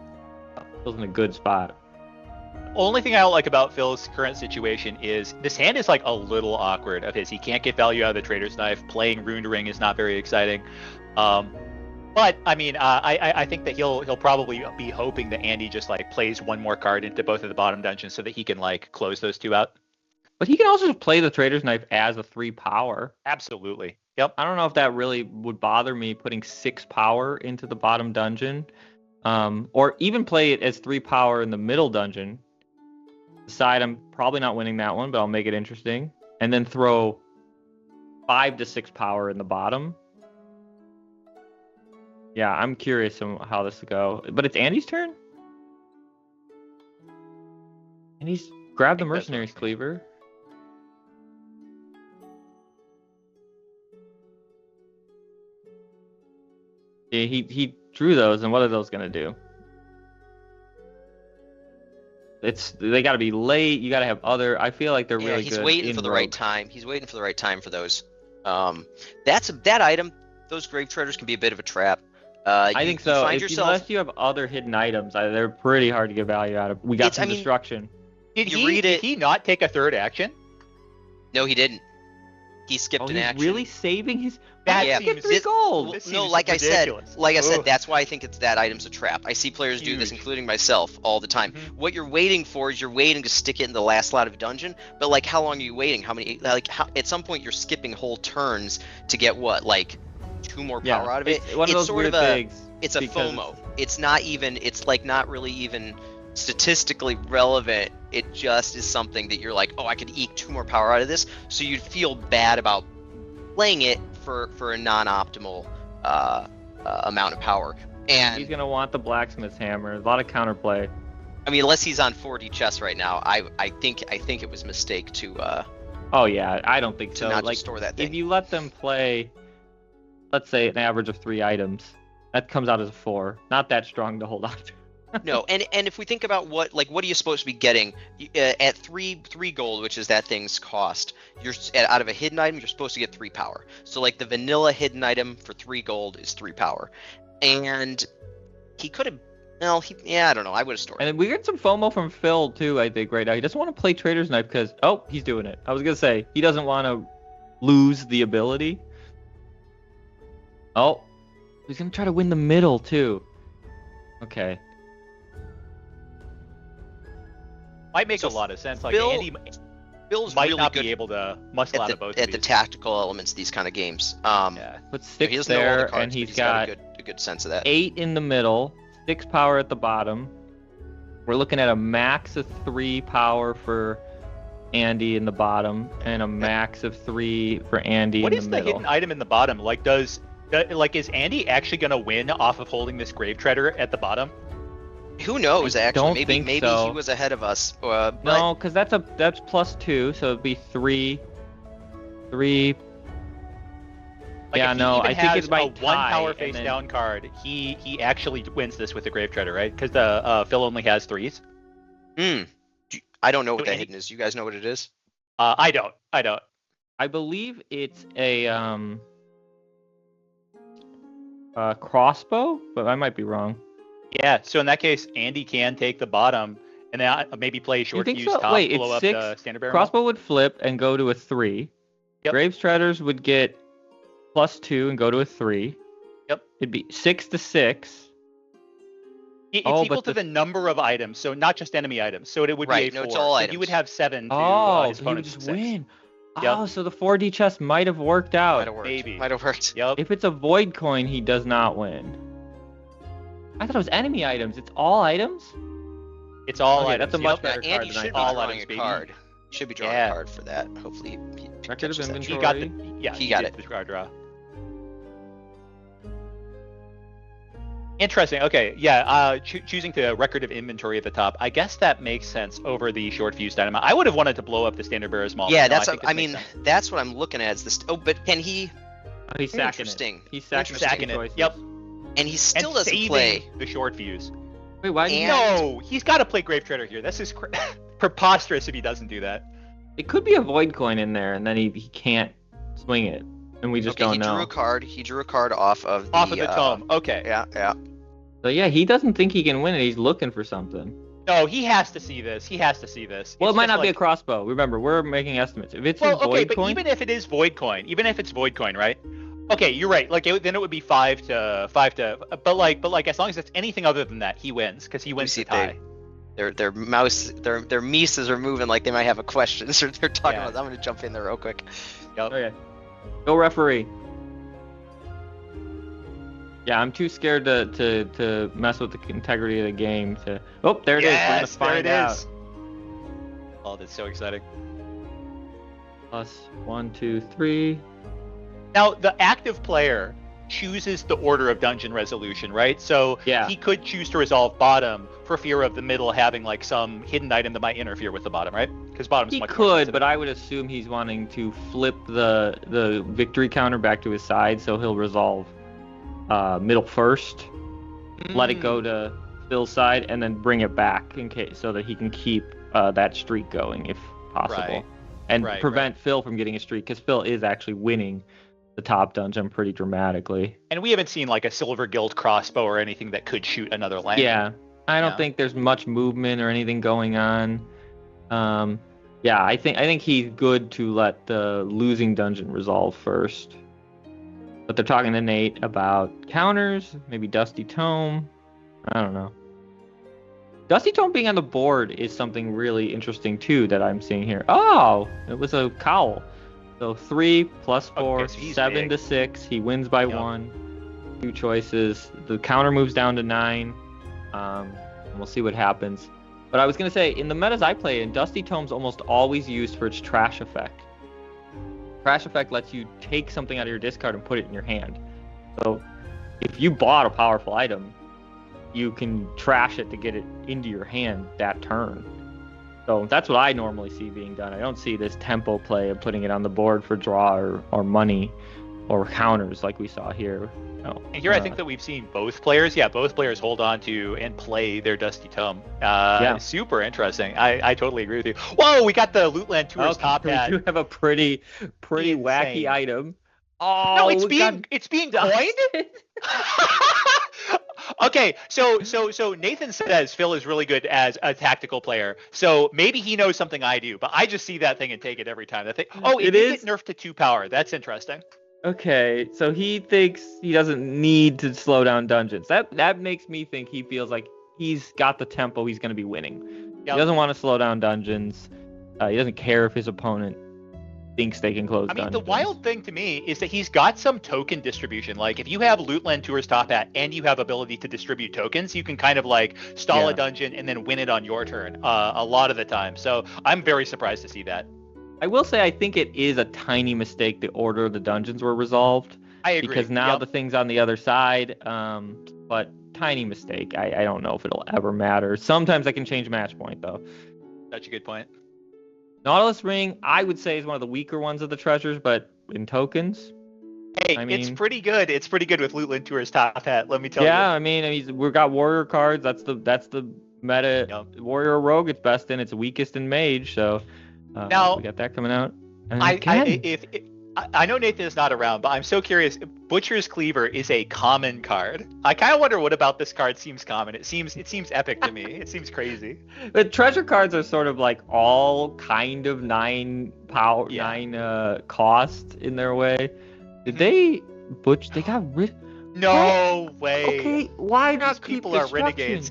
Phil's in a good spot. Only thing I don't like about Phil's current situation is this hand is like a little awkward of his. He can't get value out of the Trader's Knife. Playing Ruined Ring is not very exciting. But I mean, I think that he'll probably be hoping that Andy just like plays one more card into both of the bottom dungeons so that he can like close those 2 out. But he can also just play the Trader's Knife as a 3 power. Absolutely. Yep. I don't know if that really would bother me putting 6 power into the bottom dungeon, or even play it as 3 power in the middle dungeon. Decide I'm probably not winning that one, but I'll make it interesting, and then throw 5 to 6 power in the bottom. Yeah, I'm curious on how this will go. But it's Andy's turn, and he's grabbed the Mercenary's Cleaver. Yeah, he drew those, and what are those gonna do? They got to be late. You got to have other. I feel like they're really good. He's waiting for the right time. He's waiting for the right time for those. That item. Those Grave Treaders can be a bit of a trap. I think so. Unless you have other hidden items, they're pretty hard to get value out of. We got some destruction. Did he not take a 3rd action? No, he didn't. He skipped an action. Really saving his. That seems 3 gold. No, like I said, that's why I think that item's a trap. I see players do this, including myself, all the time. Mm-hmm. What you're waiting for is you're waiting to stick it in the last slot of a dungeon. But like, how long are you waiting? How many? At some point, you're skipping whole turns to get what, like 2 more power out of it. One of those sort weird of things. It's a FOMO. It's not even. It's like not really even statistically relevant. It just is something that you're like, oh, I could eke 2 more power out of this. So you'd feel bad about playing it for a non-optimal amount of power. And he's gonna want the blacksmith's hammer. A lot of counterplay. I mean, unless he's on 4D chess right now, I think it was a mistake to. Oh yeah, I don't think to so. not Like, just store that thing. if you let them play, let's say an average of 3 items, that comes out as a 4. Not that strong to hold on to. No, and if we think about what are you supposed to be getting at 3 gold, which is that thing's cost, you're out of a hidden item, you're supposed to get 3 power. So like the vanilla hidden item for 3 gold is 3 power, and he could have. Well, I don't know. I would have stored. And we get some FOMO from Phil too. I think right now he doesn't want to play Trader's Knife because he's doing it. I was gonna say he doesn't want to lose the ability. Oh, he's gonna try to win the middle too. Okay. Might make a lot of sense. Like Phil's might really not good be able to muscle out of both at of the these. tactical elements of these kind of games. Put 6 he doesn't know all there, the cards, and but he's got a good sense of that. 8 in the middle, 6 power at the bottom. We're looking at a max of 3 power for Andy in the bottom, and a max of 3 for Andy What in is the the middle. hidden item in the bottom? Like, is Andy actually gonna win off of holding this Grave Treader at the bottom? Who knows? I Actually, don't maybe think maybe so. he was ahead of us. But No, because that's +2, so it'd be 3. 3. Like, Yeah, if he no, even I think has it might a 1 tie, power and face then- down card, he actually wins this with the Grave Treader, right? Because the Phil only has 3s. I don't know what So that Andy- hidden is. You guys know what it is? I don't. I believe it's a crossbow, but I might be wrong. Yeah. So in that case, Andy can take the bottom and then maybe play short think fuse so? top, Wait, blow it's up 6. the standard barrel. Crossbow would flip and go to a 3. Yep. Graves Treaders would get +2 and go to a 3. Yep. It'd be 6 to 6. It's Oh, equal but to the number of items, so not just enemy items. So it would Right, be a no, 4. it's all so items. you would have 7 to Oh, his so he would opponent's just 6. win. Yep. Oh, so the 4D chest might have worked out. Might have worked. Maybe. Might have worked. Yep. If it's a void coin, he does not win. I thought it was enemy items. It's all items? It's all Okay, items. that's a much Yep. better Andy card than I should be thought. All drawing items, a baby. card. He should be drawing Yeah. a card for that. Hopefully, he Record of catches that. inventory. He got the He got did it. the card draw. Interesting. Okay, yeah. Choosing to record of inventory at the top. I guess that makes sense over the short fuse dynamite. I would have wanted to blow up the standard bearer small. Yeah, but no, that's. think this I makes mean, sense. that's what I'm looking at. Is this? Oh, but can he? Oh, he's sacking Interesting. it. He's sacking, Sacking two it. choices. Yep. And he still and doesn't saving play. the short fuse. Wait, why did he And- No, he's got to play Grave Treader here. This is preposterous if he doesn't do that. It could be a void coin in there, and then he can't swing it, and we just Okay, don't he know. drew a card. He drew a card off of the. Off of the tome. Okay. Yeah, yeah. So yeah, he doesn't think he can win it. He's looking for something. No, he has to see this. He has to see this. Well, It's it might just not be a like- crossbow. Remember, we're making estimates. If it's Well, a void okay, but coin, even if it is void coin, right? Okay, you're right. Like then it would be 5 to, but like as long as it's anything other than that, he wins because he wins see the tie. Their Mises are moving like they might have a question. So they're talking Yeah. about. I'm gonna jump in there real quick. Yep. okay, go referee. Yeah, I'm too scared to mess with the integrity of the game. Oh, there it is. We're gonna Yes, find there it out. is. Oh, that's so exciting. +1, 2, 3. Now, the active player chooses the order of dungeon resolution, right? So Yeah. he could choose to resolve bottom for fear of the middle having like some hidden item that might interfere with the bottom, right? Because bottom's He much more could, sensitive. but I would assume he's wanting to flip the victory counter back to his side, so he'll resolve middle first, let it go to Phil's side, and then bring it back in case so that he can keep that streak going if possible, Right. and Right, prevent Phil from getting a streak because Phil is actually winning the top dungeon pretty dramatically. And we haven't seen like a silver guild crossbow or anything that could shoot another lantern. Yeah, I don't Yeah. think there's much movement or anything going on. Yeah, I think he's good to let the losing dungeon resolve first. But they're talking to Nate about counters, maybe Dusty Tome. I don't know. Dusty Tome being on the board is something really interesting too that I'm seeing here. Oh, it was a cowl. So 3 + 4, Okay, so he's 7 big. to 6. He wins by Yep. 1. 2 choices. The counter moves down to 9. And we'll see what happens. But I was gonna say, in the metas I play in, Dusty Tome's almost always used for its trash effect. Trash effect lets you take something out of your discard and put it in your hand. So if you bought a powerful item, you can trash it to get it into your hand that turn. So that's what I normally see being done. I don't see this tempo play of putting it on the board for draw or money or counters like we saw here. No. And here I think that we've seen both players hold on to and play their Dusty Tome. Super interesting. I totally agree with you. Whoa, we got the Lootland Tours top hat. We do have a pretty Insane. wacky item. Oh, No, it's we being got coined. Okay, so Nathan says Phil is really good as a tactical player. So maybe he knows something I do, but I just see that thing and take it every time. That thing. Oh, it It did is? get nerfed to 2 power. That's interesting. Okay, so he thinks he doesn't need to slow down dungeons. That makes me think he feels like he's got the tempo, he's going to be winning. Yep. He doesn't want to slow down dungeons. He doesn't care if his opponent thinks they can close I mean, dungeons. the wild thing to me is that he's got some token distribution. Like, if you have Lootland Tour's Top Hat and you have ability to distribute tokens, you can kind of like stall a dungeon and then win it on your turn a lot of the time. So I'm very surprised to see that. I will say I think it is a tiny mistake the order of the dungeons were resolved. I agree. Because now the thing's on the other side, but tiny mistake. I don't know if it'll ever matter. Sometimes I can change match point, though. That's a good point. Nautilus Ring, I would say, is one of the weaker ones of the treasures, but in tokens... Hey, it's pretty good. It's pretty good with Lootland Tour's Top Hat, let me tell you. Yeah, I mean, we've got warrior cards. That's the meta. Yep. Warrior or rogue it's best in. It's weakest in mage, so now we got that coming out. I know Nathan is not around, but I'm so curious. Butcher's Cleaver is a common card. I kind of wonder what about this card seems common. It seems epic to me. It seems crazy. But treasure cards are sort of like all kind of 9 power, 9 cost in their way. Did they They got rid. No way. Okay, why not These people are renegades.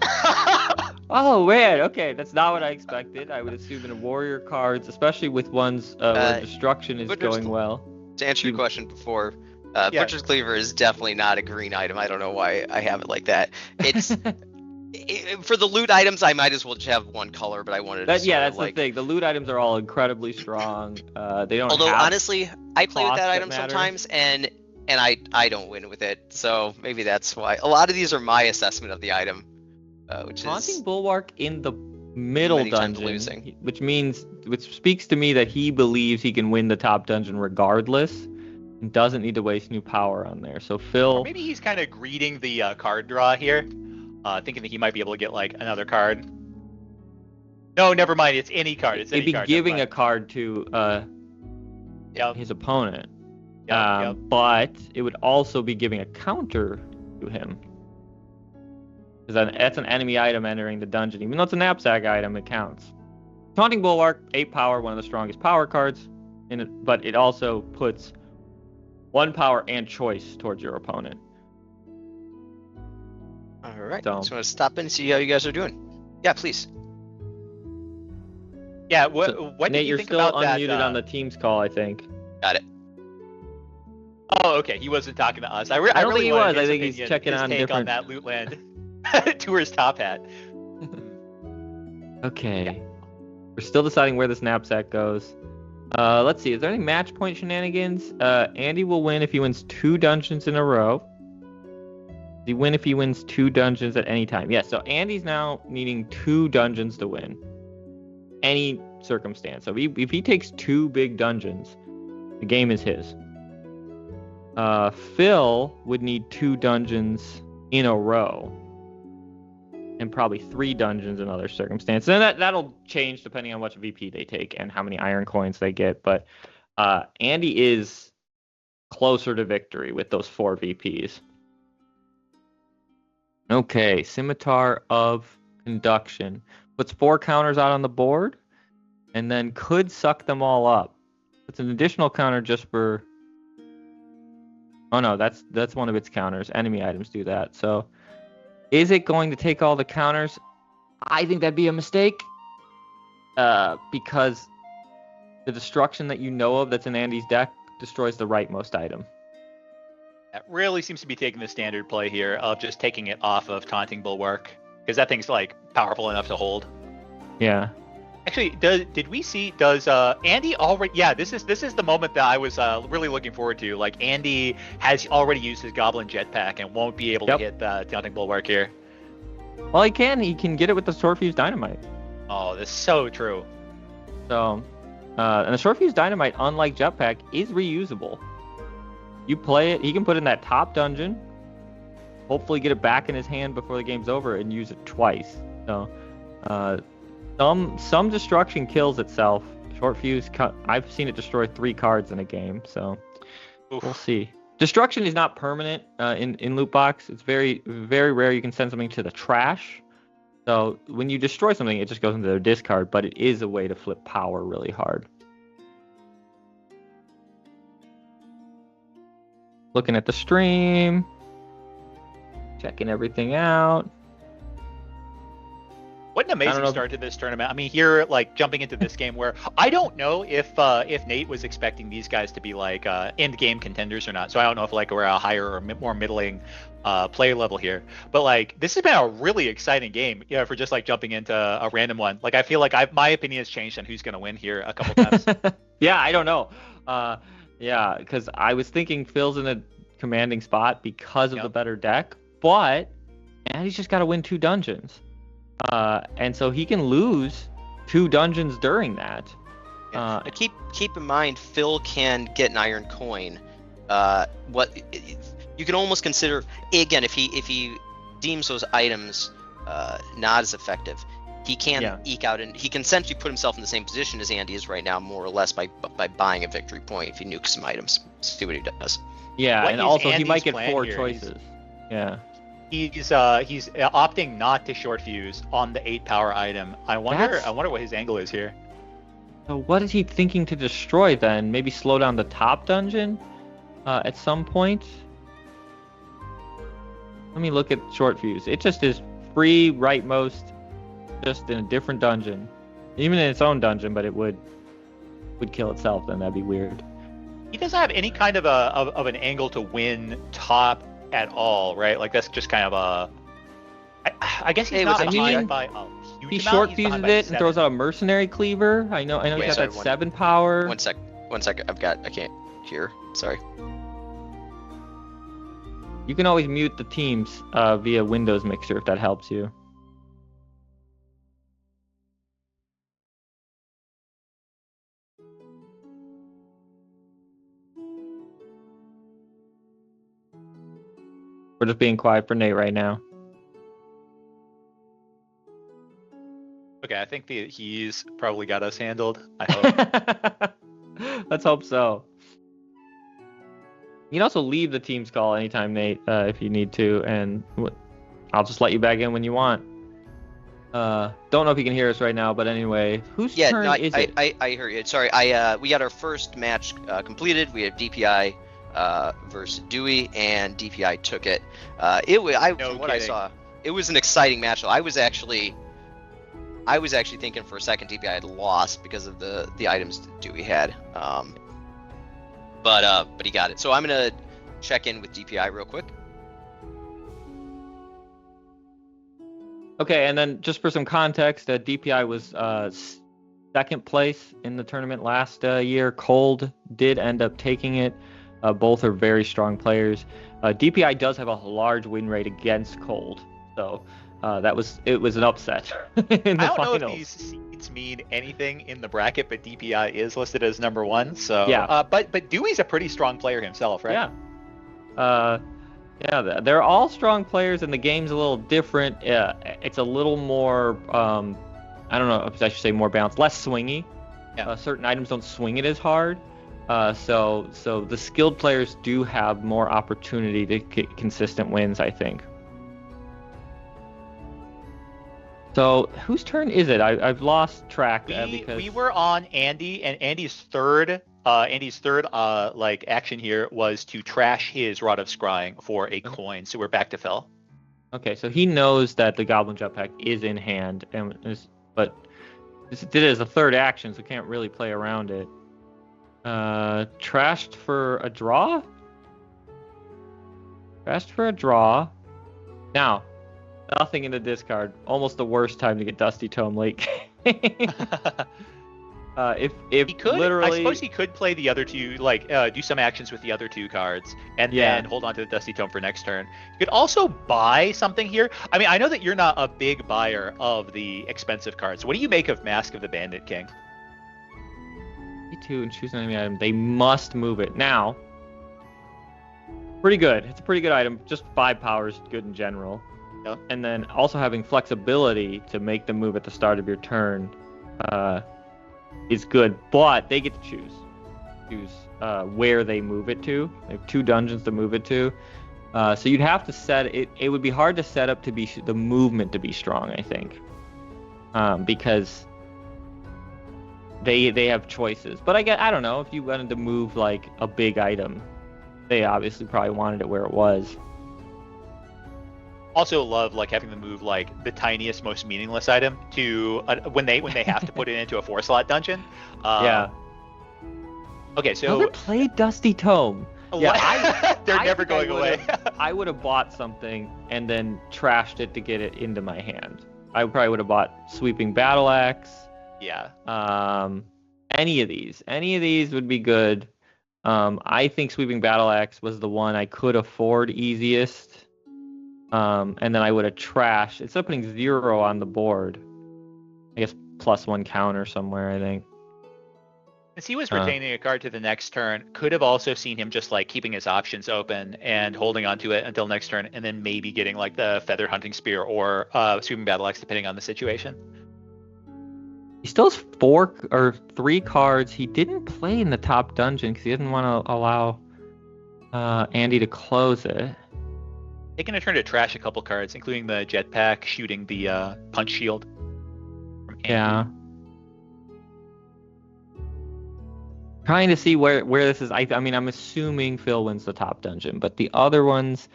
Oh man, okay, that's not what I expected. I would assume in warrior cards, especially with ones where destruction is going well. To answer your question before, Butcher's Cleaver is definitely not a green item. I don't know why I have it like that. It's for the loot items, I might as well just have one color, but I wanted to. That's the thing. The loot items are all incredibly strong. They don't. Although honestly, I play with that item sometimes, and I don't win with it. So maybe that's why. A lot of these are my assessment of the item. Which Taunting Bulwark in the middle dungeon, which speaks to me that he believes he can win the top dungeon regardless, and doesn't need to waste new power on there. So Phil, or maybe he's kind of greeting the card draw here, thinking that he might be able to get like another card. No, never mind. It's any card. It's any card. It'd be giving a card to his opponent, but it would also be giving a counter to him. That's an enemy item entering the dungeon. Even though it's a knapsack item, it counts. Taunting Bulwark, 8 power, one of the strongest power cards in it, but it also puts 1 power and choice towards your opponent. All right. So, just want to stop in and see how you guys are doing. Yeah, please. Yeah, what Nate, do you think you're about that? still unmuted on the Teams call, I think. Got it. Oh, okay. He wasn't talking to us. I don't really think he was. I think he's checking on take different. On that Lootland Tour's Top Hat. Okay. We're still deciding where this knapsack goes. Let's see. Is there any match point shenanigans? Andy will win if he wins 2 dungeons in a row. Does he win if he wins 2 dungeons at any time? Yes. So Andy's now needing 2 dungeons to win. Any circumstance. So if he takes 2 big dungeons, the game is his. Phil would need 2 dungeons in a row. And probably 3 dungeons in other circumstances. And that'll change depending on which VP they take and how many iron coins they get. But Andy is closer to victory with those 4 VPs. Okay, Scimitar of Conduction. Puts 4 counters out on the board. And then could suck them all up. It's an additional counter just for... Oh no, that's one of its counters. Enemy items do that. So... Is it going to take all the counters? I think that'd be a mistake. Because the destruction that you know of that's in Andy's deck destroys the rightmost item. That really seems to be taking the standard play here of just taking it off of Taunting Bulwark. Because that thing's like powerful enough to hold. Yeah. Actually, does Andy already... Yeah, this is the moment that I was really looking forward to. Like, Andy has already used his Goblin Jetpack and won't be able to hit the Taunting Bulwark here. Well, he can get it with the Swordfuse Dynamite. Oh, that's so true. So, and the Swordfuse Dynamite, unlike Jetpack, is reusable. You play it, he can put it in that top dungeon, hopefully get it back in his hand before the game's over, and use it twice. So, some destruction kills itself. Short fuse, I've seen it destroy 3 cards in a game, so we'll see. Destruction is not permanent in Lootbox. It's very, very rare you can send something to the trash. So when you destroy something, it just goes into their discard, but it is a way to flip power really hard. Looking at the stream, checking everything out. What an amazing start to this tournament. I mean, here, like, jumping into this game where I don't know if Nate was expecting these guys to be, like, end-game contenders or not. So I don't know if, like, we're a higher or more middling player level here. But, like, this has been a really exciting game, for just, like, jumping into a random one. Like, I feel like my opinion has changed on who's going to win here a couple times. Yeah, I don't know. Yeah, because I was thinking Phil's in a commanding spot because of the better deck. But, and he's just got to win 2 dungeons. And so he can lose 2 dungeons during that. But keep in mind, Phil can get an iron coin. You can almost consider, again, if he deems those items not as effective, he can eke out, and he can essentially put himself in the same position as Andy is right now, more or less, by buying a victory point if he nukes some items. See what he does. Yeah, What and is also he Andy's might get plan 4 here? choices. Yeah. He's opting not to short fuse on the 8 power item. I wonder what his angle is here. So what is he thinking to destroy then? Maybe slow down the top dungeon at some point? Let me look at short fuse. It just is free rightmost, just in a different dungeon. Even in its own dungeon, but it would kill itself, then that'd be weird. He doesn't have any kind of an angle to win top at all, right? Like, that's just kind of I guess he's not behind by a huge He amount. short He's fuses behind by it 7. and throws out a mercenary cleaver. I know Wait, he's got sorry, that 7 power. One sec. I can't hear. Sorry. You can always mute the teams via Windows Mixer if that helps you. We're just being quiet for Nate right now. Okay, I think he's probably got us handled. I hope. Let's hope so. You can also leave the team's call anytime, Nate, if you need to, and I'll just let you back in when you want. Don't know if you can hear us right now, but anyway, whose turn is it? I heard you. Sorry, we got our first match completed. We have DPI versus Dewey, and DPI took it. From what I saw, it was an exciting match. I was actually thinking for a second DPI had lost because of the items that Dewey had. But he got it. So I'm gonna check in with DPI real quick. Okay, and then just for some context, DPI was second place in the tournament last year. Cold did end up taking it. Both are very strong players. DPI does have a large win rate against Cold, so it was an upset in the I don't finals. know if these seeds mean anything in the bracket, but DPI is listed as number 1. So yeah. But Dewey's a pretty strong player himself, right? Yeah. Yeah, they're all strong players, and the game's a little different. It's a little more, I don't know if I should say more balanced, less swingy. Yeah. Certain items don't swing it as hard. So the skilled players do have more opportunity to get consistent wins, I think. So whose turn is it? I've lost track because we were on Andy, and Andy's third like action here was to trash his Rod of Scrying for a coin. So we're back to Phil. Okay, so he knows that the Goblin Jetpack is in hand, but this did it as a third action, so can't really play around it. Trashed for a draw? Trashed for a draw. Now, nothing in the discard. Almost the worst time to get Dusty Tome late game. If he could, literally, I suppose he could play the other two, like do some actions with the other 2 cards, and then hold on to the Dusty Tome for next turn. You could also buy something here. I mean, I know that you're not a big buyer of the expensive cards. What do you make of Mask of the Bandit King? 2 and choose an enemy item. They must move it. Now, pretty good. It's a pretty good item. Just 5 power is good in general. Yep. And then also having flexibility to make them move at the start of your turn is good. But they get to choose where they move it to. They have 2 dungeons to move it to. So you'd have to set it. It would be hard to set up to be the movement to be strong, I think, because they have choices. But I don't know if you wanted to move like a big item, they obviously probably wanted it where it was. also love like having them move like the tiniest, most meaningless item to when they have to put it into a 4-slot dungeon. Yeah. Okay, so Never played Dusty Tome. Yeah, they're I never think going away. I would have bought something and then trashed it to get it into my hand. I probably would have bought Sweeping Battle Axe. Yeah. Any of these would be good. I think Sweeping Battle Axe was the one I could afford easiest. And then I would have trashed. It's putting 0 on the board. I guess +1 counter somewhere, I think. Since he was retaining a card to the next turn, could have also seen him just like keeping his options open and holding onto it until next turn, and then maybe getting like the Feather Hunting Spear or Sweeping Battle Axe, depending on the situation. He still has 4 or 3 cards he didn't play in the top dungeon because he didn't want to allow Andy to close it. Taking a turn to trash a couple cards, including the Jetpack, shooting the Punch Shield from Andy. Yeah. Trying to see where this is. I mean, I'm assuming Phil wins the top dungeon, but the other ones,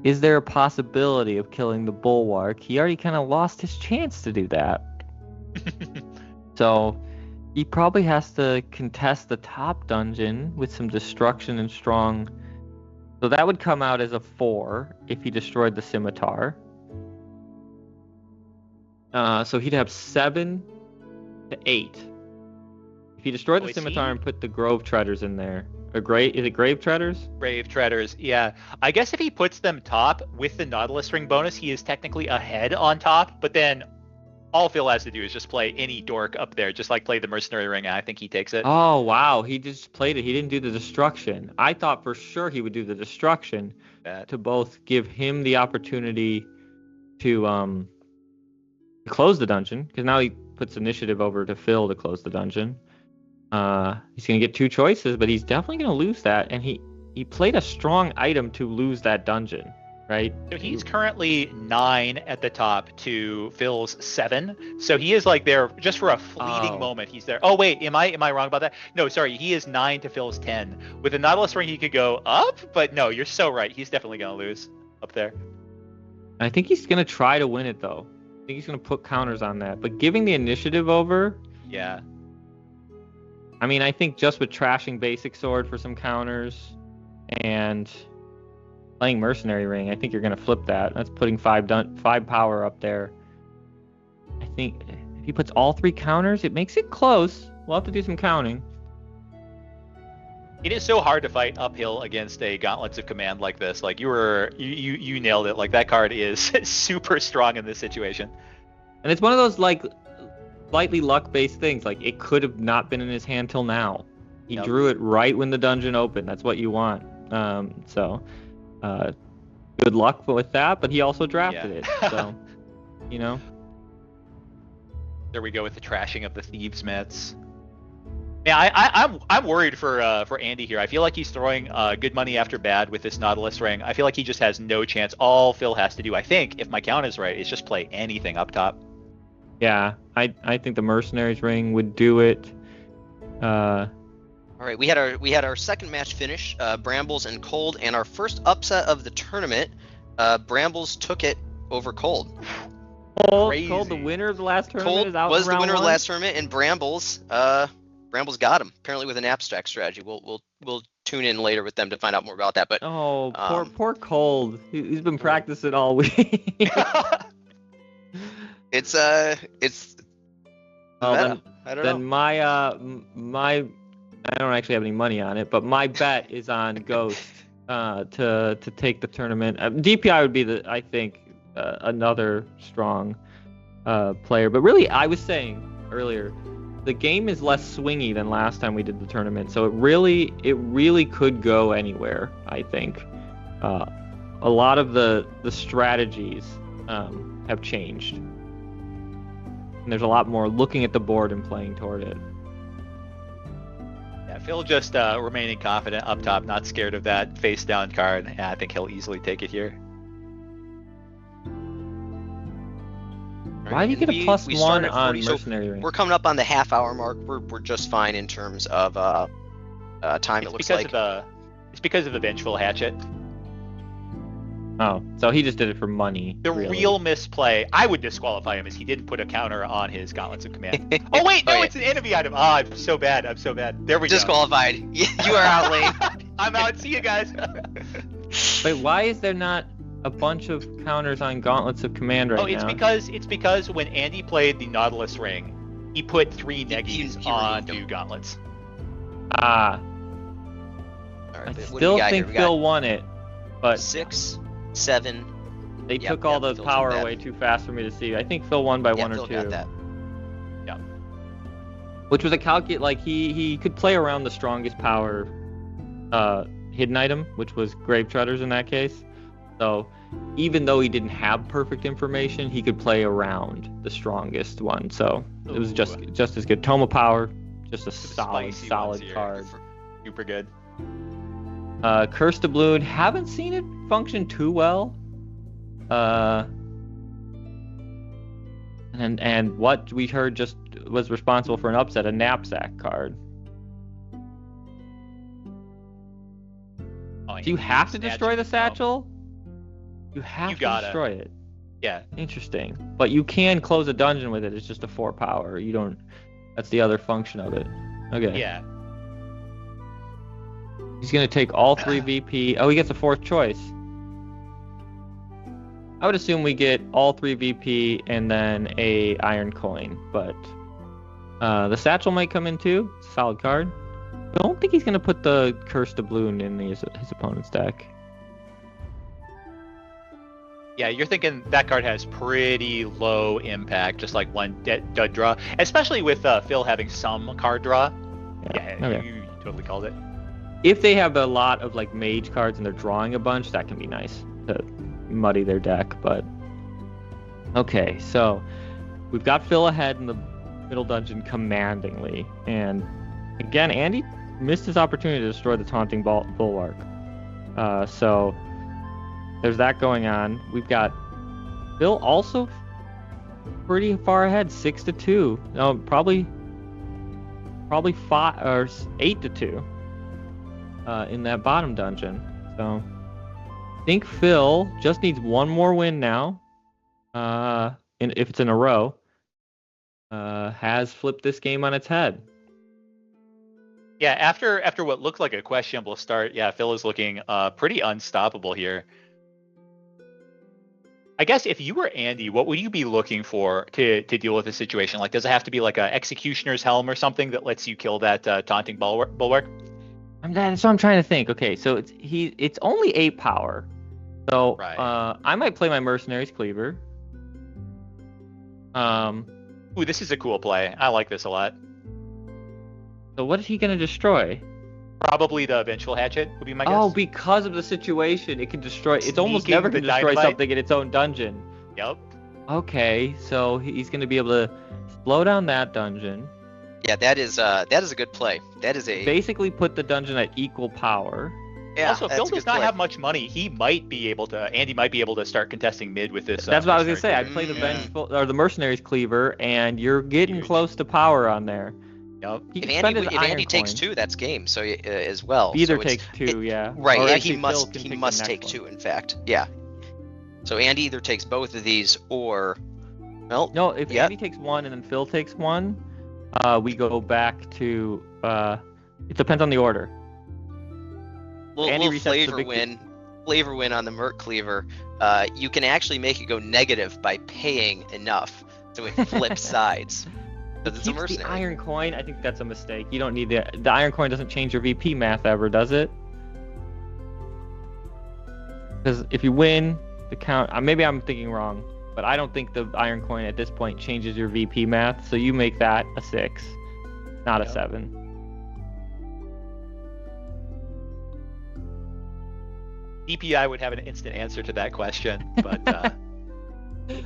is there a possibility of killing the Bulwark? He already kind of lost his chance to do that. So he probably has to contest the top dungeon with some destruction and strong. So that would come out as a 4 if he destroyed the Scimitar. So he'd have 7 to 8. If he destroyed the Scimitar and put the Grove Treaders in there. Is it Grave Treaders? Grave Treaders, yeah. I guess if he puts them top with the Nautilus Ring bonus, he is technically ahead on top, but then all Phil has to do is just play any dork up there, just like play the Mercenary Ring, and I think he takes it. Oh, wow. He just played it. He didn't do the destruction. I thought for sure he would do the destruction to both give him the opportunity to close the dungeon, because now he puts initiative over to Phil to close the dungeon. He's going to get 2 choices, but he's definitely going to lose that, and he played a strong item to lose that dungeon. Right. So he's currently 9 at the top to Phil's 7. So he is like there just for a fleeting moment. He's there. Oh wait, am I wrong about that? No, sorry. He is 9 to Phil's 10. With the Nautilus Ring, he could go up, but no, you're so right. He's definitely gonna lose up there. I think he's gonna try to win it though. I think he's gonna put counters on that. But giving the initiative over. Yeah. I mean, I think just with trashing Basic Sword for some counters and playing Mercenary Ring, I think you're going to flip that. That's putting 5 power up there. I think if he puts all 3 counters, it makes it close. We'll have to do some counting. It is so hard to fight uphill against a Gauntlets of Command like this. Like you nailed it. Like that card is super strong in this situation. And it's one of those like slightly luck-based things. Like it could have not been in his hand till now. He drew it right when the dungeon opened. That's what you want. Good luck with that, but he also drafted it, so There we go with the trashing of the Thieves Mets. Yeah, I'm worried for Andy here. I feel like he's throwing good money after bad with this Nautilus Ring. I feel like he just has no chance. All Phil has to do, I think, if my count is right, is just play anything up top. Yeah, I think the Mercenaries Ring would do it. All right, we had our second match finish, Brambles and Cold, and our first upset of the tournament. Brambles took it over Cold. Cold, the winner of the last tournament, Cold is out was in round the winner 1? of the last tournament, and Brambles got him apparently with an abstract strategy. We'll tune in later with them to find out more about that. But poor Cold. He's been practicing all week. it's well, I don't know. My I don't actually have any money on it, but my bet is on Ghost to take the tournament. DPI would be I think another strong player. But really, I was saying earlier, the game is less swingy than last time we did the tournament, so it really could go anywhere. I think a lot of the strategies have changed, and there's a lot more looking at the board and playing toward it. Phil just remaining confident up top, not scared of that face down card. Yeah, I think he'll easily take it here. Why do you get a +1 on Mercenary Ring? We're coming up on the half-hour mark. We're just fine in terms of time. It looks like it's because of the Vengeful Hatchet. Oh, so he just did it for money. The really. real misplay, I would disqualify him, is he didn't put a counter on his Gauntlets of Command. Oh wait, no, Oh, yeah. it's an enemy item. Oh, I'm so bad. There we go. Disqualified. You are out lane. I'm out. See you guys. Wait, why is there not a bunch of counters on Gauntlets of Command right it's now? because when Andy played the Nautilus Ring, he put 3 neggies he removed onto them. Gauntlets. Ah, All right, I but what do we still got think here? We Phil got won it, but 6, 7. they Yep, took all the Phil took power that. away too fast for me to see. I think Phil won by Yeah, one or Phil two. got that. Which was a calculate, like he could play around the strongest power hidden item, which was Grave Treaders in that case. So even though he didn't have perfect information, he could play around the strongest one. So it was just as good. Toma Power, just a solid Spicy ones here. card. Super good. Curse Doubloon, haven't seen it function too well. And what we heard just was responsible for an upset, a knapsack card. Oh, Do you have to destroy the satchel? You have You to gotta. destroy it. Yeah. Interesting. But you can close a dungeon with it. It's just a 4 power. You don't. That's the other function of it. Okay. Yeah. He's gonna take all 3 VP. Oh, he gets a 4th choice. I would assume we get all 3 VP and then a iron coin, but the satchel might come in too. It's a solid card. I don't think he's gonna put the Cursed Doubloon in his opponent's deck. Yeah, you're thinking that card has pretty low impact, just like one dud draw, especially with Phil having some card draw. Yeah, Okay. you totally called it. If they have a lot of like mage cards and they're drawing a bunch, that can be nice to muddy their deck. But okay, so we've got Phil ahead in the middle dungeon commandingly, and again, Andy missed his opportunity to destroy the taunting bulwark. So there's that going on. We've got Phil also pretty far ahead, 6-2. No, probably 5 or 8-2 in that bottom dungeon. So I think Phil just needs one more win now. And if it's in a row, has flipped this game on its head. Yeah, after what looked like a questionable start, yeah, Phil is looking pretty unstoppable here. I guess if you were Andy, what would you be looking for to deal with a situation? Like, does it have to be like a Executioner's Helm or something that lets you kill that taunting bulwark? That's what I'm trying to think. Okay, so it's only 8 power. So Right. I might play my Mercenaries Cleaver. Ooh, this is a cool play. I like this a lot. So what is he gonna destroy? Probably the Vengeful Hatchet would be my guess. Oh, because of the situation, it can destroy. It's almost Sneaking never the gonna destroy dynamite? something in its own dungeon. Yep. Okay, so he's gonna be able to slow down that dungeon. Yeah, that is a good play. That is a Basically, put the dungeon at equal power. yeah. Also, that's Phil a good does not play. have much money. Andy might be able to start contesting mid with this. That's what I was gonna say. Mercenary I'd play the Yeah. Vengeful or the Mercenaries Cleaver, and you're getting Huge. close to power on there. Yep. He If can spend Andy, his if iron Andy takes coin. 2, that's game. So as well. Either so it's- takes 2, yeah. Right, Or and actually, he Phil must can he take the must next take one. 2. In fact, yeah. So Andy either takes both of these, or well, No, if yeah. Andy takes 1 and then Phil takes 1, we go back to. It depends on the order. Andy little resets the flavor victory. win on the Merc Cleaver. You can actually make it go negative by paying enough, so it flips sides. Because it's a Keeps the mercenary. iron coin. I think that's a mistake. You don't need the iron coin. Doesn't change your VP math ever, does it? Because if you win, the count. Maybe I'm thinking wrong, but I don't think the iron coin at this point changes your VP math. So you make that a 6, not a Yep. 7. DPI would have an instant answer to that question, but we'll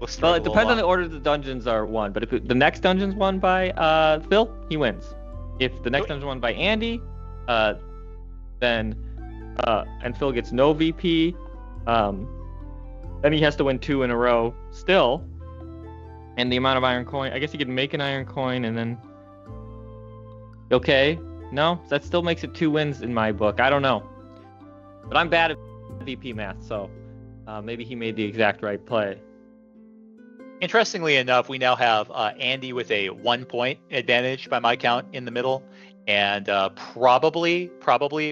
Well, struggle it depends on the along. order the dungeons are won. But if the next dungeon's won by Phil, he wins. If the next dungeon's won by Andy, then and Phil gets no VP, then he has to win 2 in a row still. And the amount of iron coin, I guess he could make an iron coin and then. Okay, no, that still makes it 2 wins in my book. I don't know, but I'm bad at VP math, so maybe he made the exact right play. Interestingly enough, we now have Andy with a 1-point advantage by my count in the middle, and probably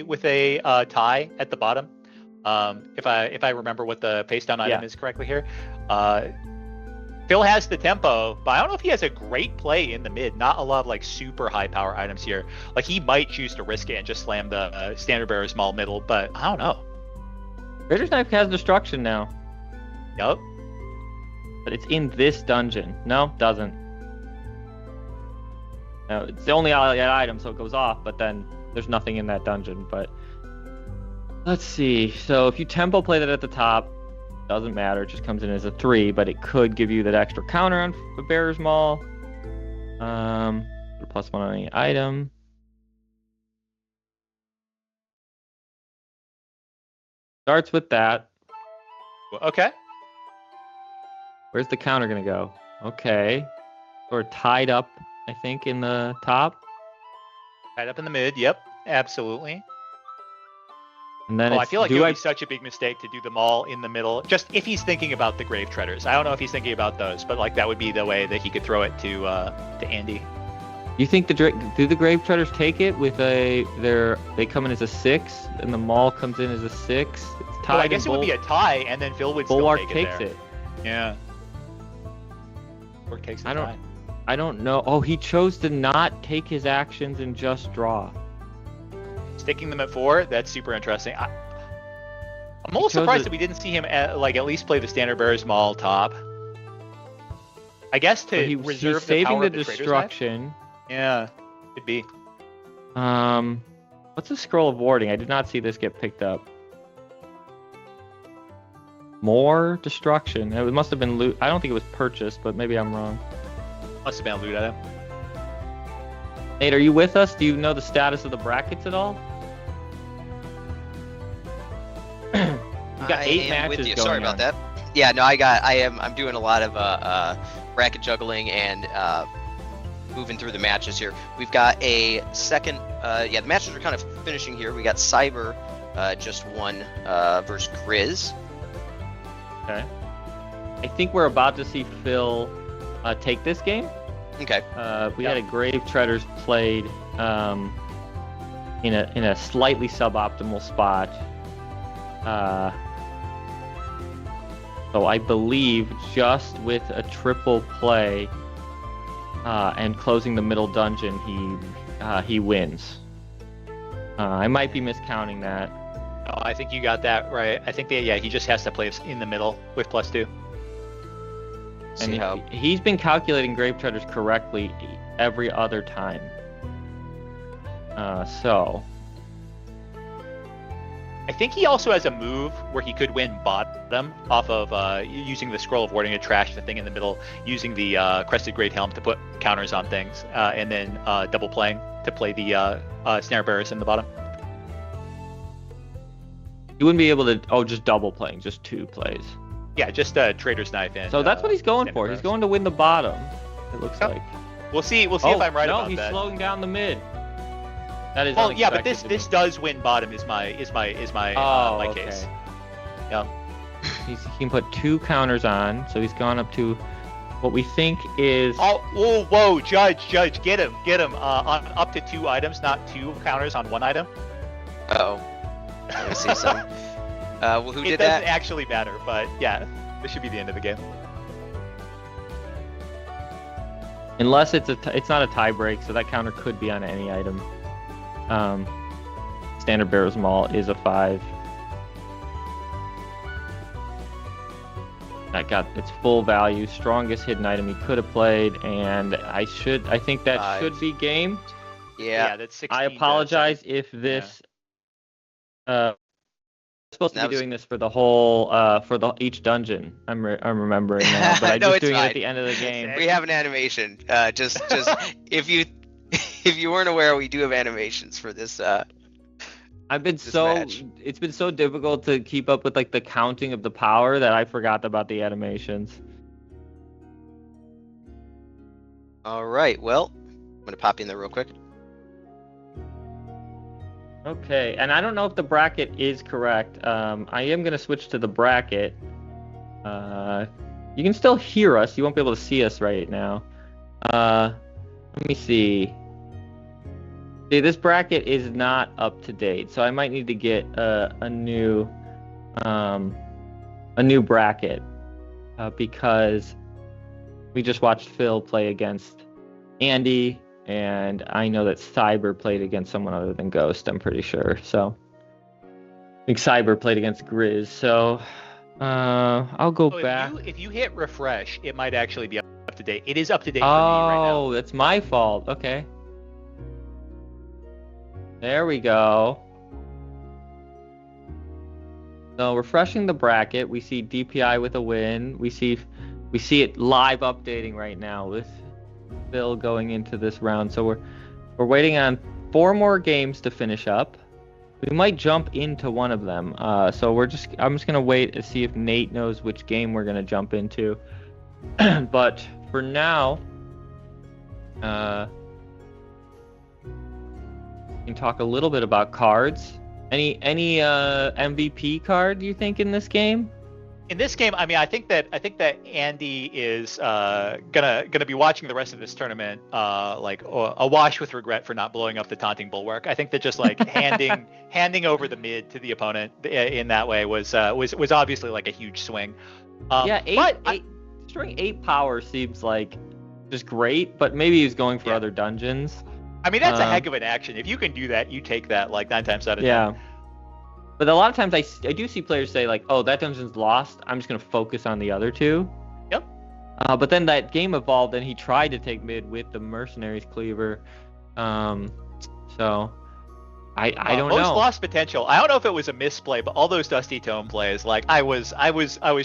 with a tie at the bottom. If I remember what the face down item is correctly here. Phil has the tempo, but I don't know if he has a great play in the mid. Not a lot of like super high power items here. Like he might choose to risk it and just slam the standard bearer small middle, but I don't know. Raider's Knife has destruction now. Yup. But it's in this dungeon. No, doesn't. No, it's the only item, so it goes off, but then there's nothing in that dungeon. But let's see. So if you tempo play that at the top, doesn't matter. It just comes in as a 3, but it could give you that extra counter on the Bearer's Maul. +1 on any item. Starts with that. Okay. Where's the counter gonna go? Okay. Or tied up, I think, in the top. Tied up in the mid. Yep. Absolutely. And then I feel like it would be such a big mistake to do them all in the middle. Just if he's thinking about the Grave Treaders. I don't know if he's thinking about those, but like that would be the way that he could throw it to Andy. You think do the Grave Treaders take it with they come in as a 6 and the Maul comes in as a 6? It's tied. Well, I guess it would be a tie, and then Phil would Bulwark still take takes it. it. Yeah. Or takes the tie. I don't know. Oh, he chose to not take his actions and just draw. Sticking them at 4, that's super interesting. I'm a little surprised that we didn't see him at least play the standard bearer's maul top. I guess to reserve the saving power the of the destruction. Yeah, could be. What's the scroll of warding? I did not see this get picked up. More destruction. It must have been loot. I don't think it was purchased, but maybe I'm wrong. Must have been a loot item. Nate, are you with us? Do you know the status of the brackets at all? We've got 8 matches with you. going Sorry about that. Yeah, no, I'm doing a lot of bracket juggling and moving through the matches here. We've got a second. The matches are kind of finishing here. We got Cyber just won versus Grizz. Okay. I think we're about to see Phil take this game. Okay. We had a Grave Treaders played in a slightly suboptimal spot. So I believe just with a triple play and closing the middle dungeon, he wins. I might be miscounting that. No, I think you got that right. I think he just has to play in the middle with +2. And he's been calculating Grave Treaders correctly every other time. So I think he also has a move where he could win bottom off of using the Scroll of Warding to trash the thing in the middle, using the Crested Great Helm to put counters on things, and then double playing to play the Snare Bearers in the bottom. You wouldn't be able to, just double playing, just 2 plays. Yeah, just Trader's Knife and. So that's what he's going for. He's going to win the bottom, it looks like. We'll see if I'm right about that. No, he's slowing down the mid. That is yeah, but this does win bottom is my case. Yeah. He can put 2 counters on, so he's gone up to what we think is. Oh, whoa, Judge, get him. On up to 2 items, not 2 counters on 1 item. Oh. Let me see some. Well, who did that? It doesn't actually matter, but yeah, this should be the end of the game. Unless it's not a tie break, so that counter could be on any item. Standard Bearer's Maul is a 5. That got its full value, strongest hidden item he could have played, and I think that 5. should be game. Yeah, that's 16. I apologize if this. Supposed to be doing this for the whole each dungeon. I'm remembering now, but I'm just doing it at the end of the game. We have an animation. Just if you weren't aware, we do have animations for this. It's been so difficult to keep up with the counting of the power that I forgot about the animations. All right, well, I'm gonna pop in there real quick. Okay, and I don't know if the bracket is correct. I am going to switch to the bracket. You can still hear us. You won't be able to see us right now. Let me see. See, this bracket is not up to date, so I might need to get a new bracket because we just watched Phil play against Andy, and I know that Cyber played against someone other than Ghost, I'm pretty sure. So I think Cyber played against Grizz. So I'll go back. If you hit refresh, it might actually be up to date. It is up to date for me right now. Oh, that's my fault. Okay. There we go. So refreshing the bracket, we see DPI with a win. We see it live updating right now with Phil going into this round. So we're waiting on 4 more games to finish up. We might jump into one of them. So I'm just gonna wait to see if Nate knows which game we're gonna jump into. But for now, we can talk a little bit about cards. Any MVP card you think in this game? In this game, I mean, I think that Andy is gonna be watching the rest of this tournament like awash with regret for not blowing up the taunting bulwark. I think that just like handing over the mid to the opponent in that way was obviously like a huge swing. Destroying 8 power seems like just great, but maybe he's going for other dungeons. I mean, that's a heck of an action. If you can do that, you take that like 9 times out of 10. Yeah. But a lot of times I do see players say like, oh, that dungeon's lost. I'm just going to focus on the other 2. Yep. But then that game evolved and he tried to take mid with the Mercenaries Cleaver. So I don't know. Most lost potential. I don't know if it was a misplay, but all those Dusty Tome plays, like I was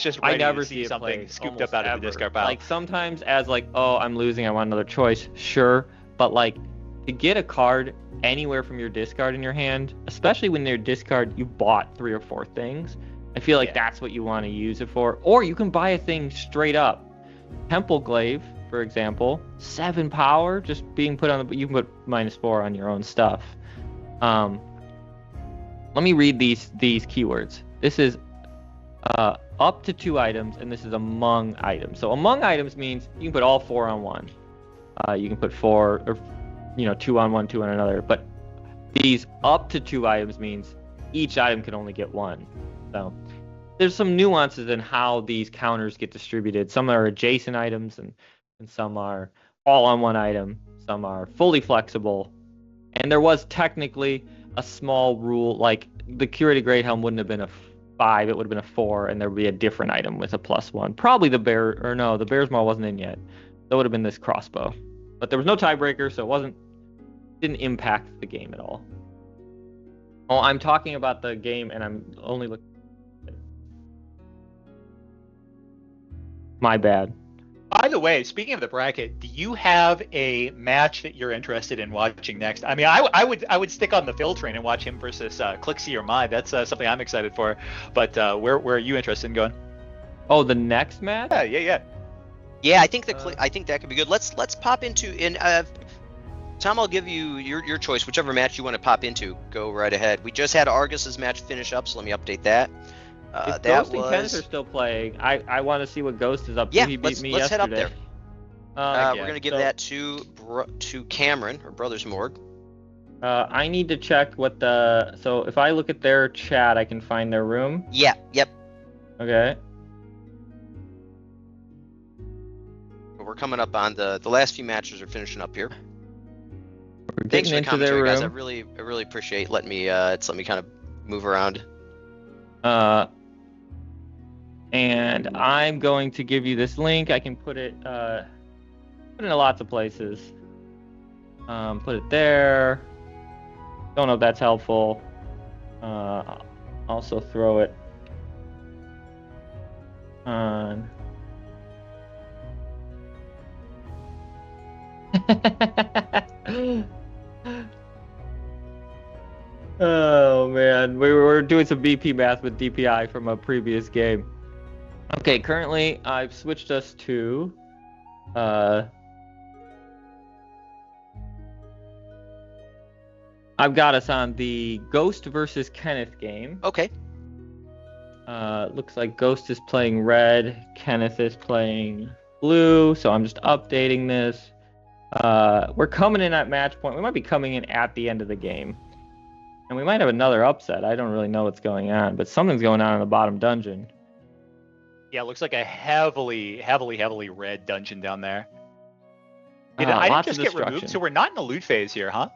just ready to see something scooped up out of the discard pile. Like sometimes as like, oh, I'm losing, I want another choice. Sure. But like to get a card anywhere from your discard in your hand, especially when your discard you bought 3 or 4 things, I feel like that's what you want to use it for. Or you can buy a thing straight up. Temple Glaive, for example, 7 power, just being put on the. You can put -4 on your own stuff. Let me read these keywords. This is up to 2 items, and this is among items. So among items means you can put all 4 on one. You can put 4 or 2 on one, 2 on another. But these up to 2 items means each item can only get 1. So there's some nuances in how these counters get distributed. Some are adjacent items, and some are all on one item. Some are fully flexible. And there was technically a small rule, like the Curated Great Helm wouldn't have been a 5, it would have been a 4, and there would be a different item with a +1. Probably the Bear's Maul wasn't in yet. That would have been this crossbow. But there was no tiebreaker, so it didn't impact the game at all. Oh, I'm talking about the game, and I'm only looking. My bad. By the way, speaking of the bracket, do you have a match that you're interested in watching next? I mean, I would stick on the Phil train and watch him versus Clixie or Mai. That's something I'm excited for. But where are you interested in going? Oh, the next match? Yeah. Yeah, I think that could be good. Let's pop into Tom, I'll give you your choice, whichever match you want to pop into. Go right ahead. We just had Argus's match finish up, so let me update that. If Ghost and Kenneth are still playing, I want to see what Ghost is up to. Yeah, he beat me let's yesterday. head up there. We're going to give that to Cameron, or Brothers Morgue. I need to check so if I look at their chat, I can find their room. Yeah, yep. Okay. We're coming up on the last few matches are finishing up here. We're Thanks getting for the into their commentary, room. guys. I really appreciate letting me kind of move around. And I'm going to give you this link. I can put it in lots of places. Put it there. Don't know if that's helpful. Also throw it on. Oh man, we were doing some BP math with DPI from a previous game. Okay, currently I've switched us to I've got us on the Ghost versus Kenneth game. Okay. Looks like Ghost is playing red, Kenneth is playing blue, so I'm just updating this. We're coming in at match point. We might be coming in at the end of the game. And we might have another upset. I don't really know what's going on, but something's going on in the bottom dungeon. Yeah, it looks like a heavily red dungeon down there. Did I Lots just of get removed? destruction. So we're not in the loot phase here, huh?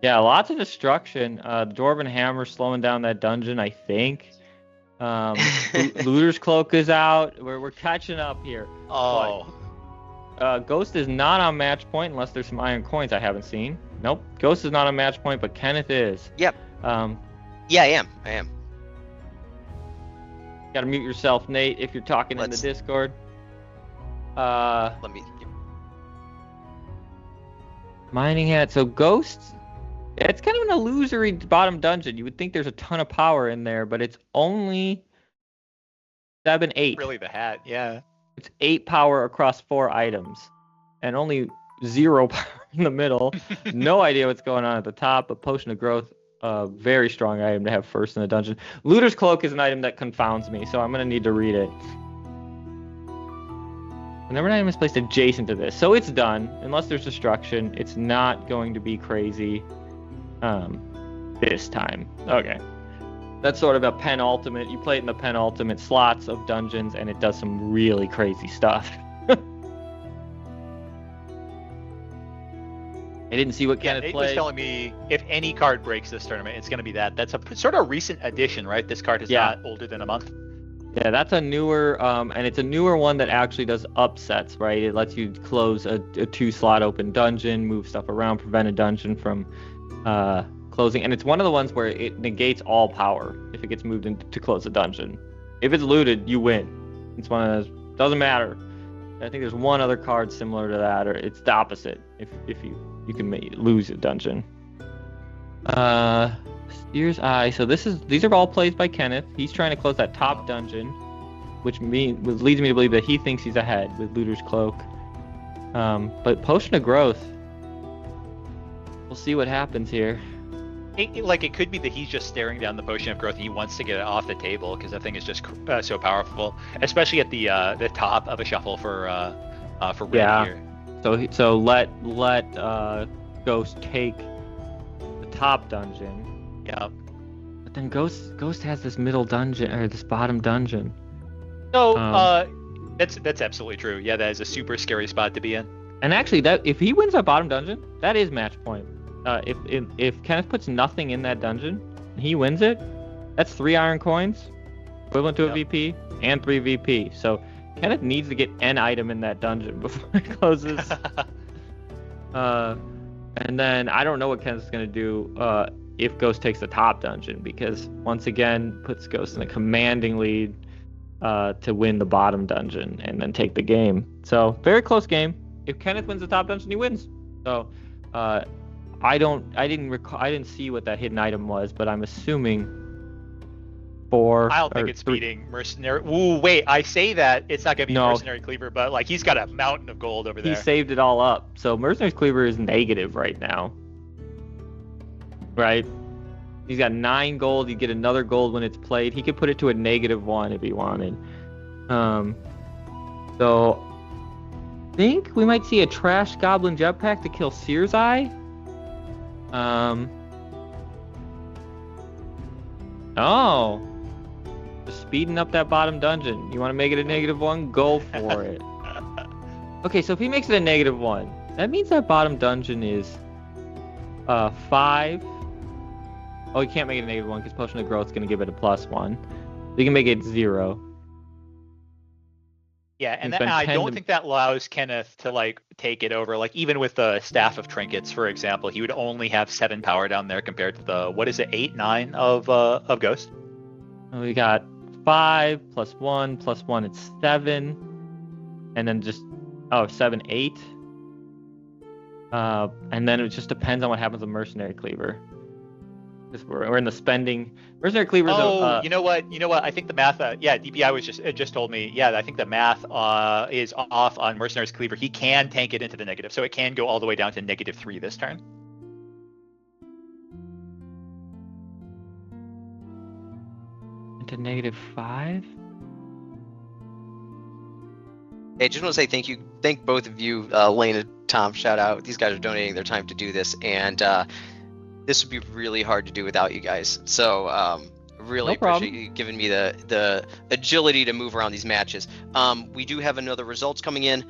Yeah, lots of destruction. The Dwarven Hammer slowing down that dungeon, I think. Looter's Cloak is out. We're catching up here. Oh. Ghost is not on match point unless there's some iron coins I haven't seen. Nope. Ghost is not on match point, but Kenneth is. Yep. Yeah, I am. Gotta mute yourself, Nate, if you're talking in the Discord. Let me. Mining hat. So Ghost, it's kind of an illusory bottom dungeon. You would think there's a ton of power in there, but it's only 7, 8. Really the hat, yeah. It's 8 power across 4 items, and only 0 power in the middle. No idea what's going on at the top, but Potion of Growth, a very strong item to have first in the dungeon. Looter's Cloak is an item that confounds me, so I'm going to need to read it. Whenever an item is placed adjacent to this, so it's done. Unless there's destruction, it's not going to be crazy this time. Okay. That's sort of a penultimate. You play it in the penultimate slots of dungeons, and it does some really crazy stuff. I didn't see what Kenneth Nate played. was telling me if any card breaks this tournament, it's going to be that. That's a sort of recent addition, right? This card is not older than a month. Yeah, that's a newer, and it's a newer one that actually does upsets, right? It lets you close a 2-slot open dungeon, move stuff around, prevent a dungeon from closing. And it's one of the ones where it negates all power if it gets moved in to close a dungeon. If it's looted, you win. It's one of those, doesn't matter. I think there's one other card similar to that, or it's the opposite. If you can lose a dungeon. Steer's Eye. So these are all plays by Kenneth. He's trying to close that top dungeon, which leads me to believe that he thinks he's ahead with Looter's Cloak. But Potion of Growth. We'll see what happens here. It could be that he's just staring down the Potion of Growth and he wants to get it off the table because the thing is just so powerful, especially at the top of a shuffle for red here. So let Ghost take the top dungeon. Yeah. But then Ghost has this middle dungeon or this bottom dungeon. So that's absolutely true. Yeah, that is a super scary spot to be in. And actually, that if he wins that bottom dungeon, that is match point. If Kenneth puts nothing in that dungeon, and he wins it, that's 3 iron coins, equivalent to a VP, and 3 VP. So Kenneth needs to get an item in that dungeon before it closes. And then I don't know what Kenneth's going to do if Ghost takes the top dungeon, because once again puts Ghost in a commanding lead to win the bottom dungeon and then take the game. So very close game. If Kenneth wins the top dungeon, he wins. So I didn't see what that hidden item was, but I'm assuming 4. I don't think it's beating Mercenary. Ooh, wait, I say that it's not gonna be Mercenary Cleaver, but like he's got a mountain of gold over there. He saved it all up. So Mercenary Cleaver is negative right now. Right? He's got 9 gold. You get another gold when it's played. He could put it to a -1 if he wanted. So I think we might see a Trash Goblin Jetpack to kill Seer's Eye. Oh. Just speeding up that bottom dungeon. You want to make it a -1? Go for it. Okay, so if he makes it a -1, that means that bottom dungeon is 5. Oh, he can't make it a -1 because Potion of Growth is going to give it a +1. So he can make it 0. Yeah, and I don't think that allows Kenneth to take it over. Like even with the Staff of Trinkets, for example, he would only have 7 power down there compared to the 8, 9 of Ghost. We got 5 + 1 + 1. It's 7, and then just 7, 8. And then it just depends on what happens with Mercenary Cleaver. Because we're in the spending. Mercenary Cleaver. You know what? I think the math. DPI was just told me. Yeah, I think the math is off on Mercenary's Cleaver. He can tank it into the negative, so it can go all the way down to -3 this turn. down to -5. Hey, I just want to say thank both of you, Lane and Tom. Shout out. These guys are donating their time to do this, and this would be really hard to do without you guys. So really No problem. appreciate you giving me the agility to move around these matches. We do have another results coming in.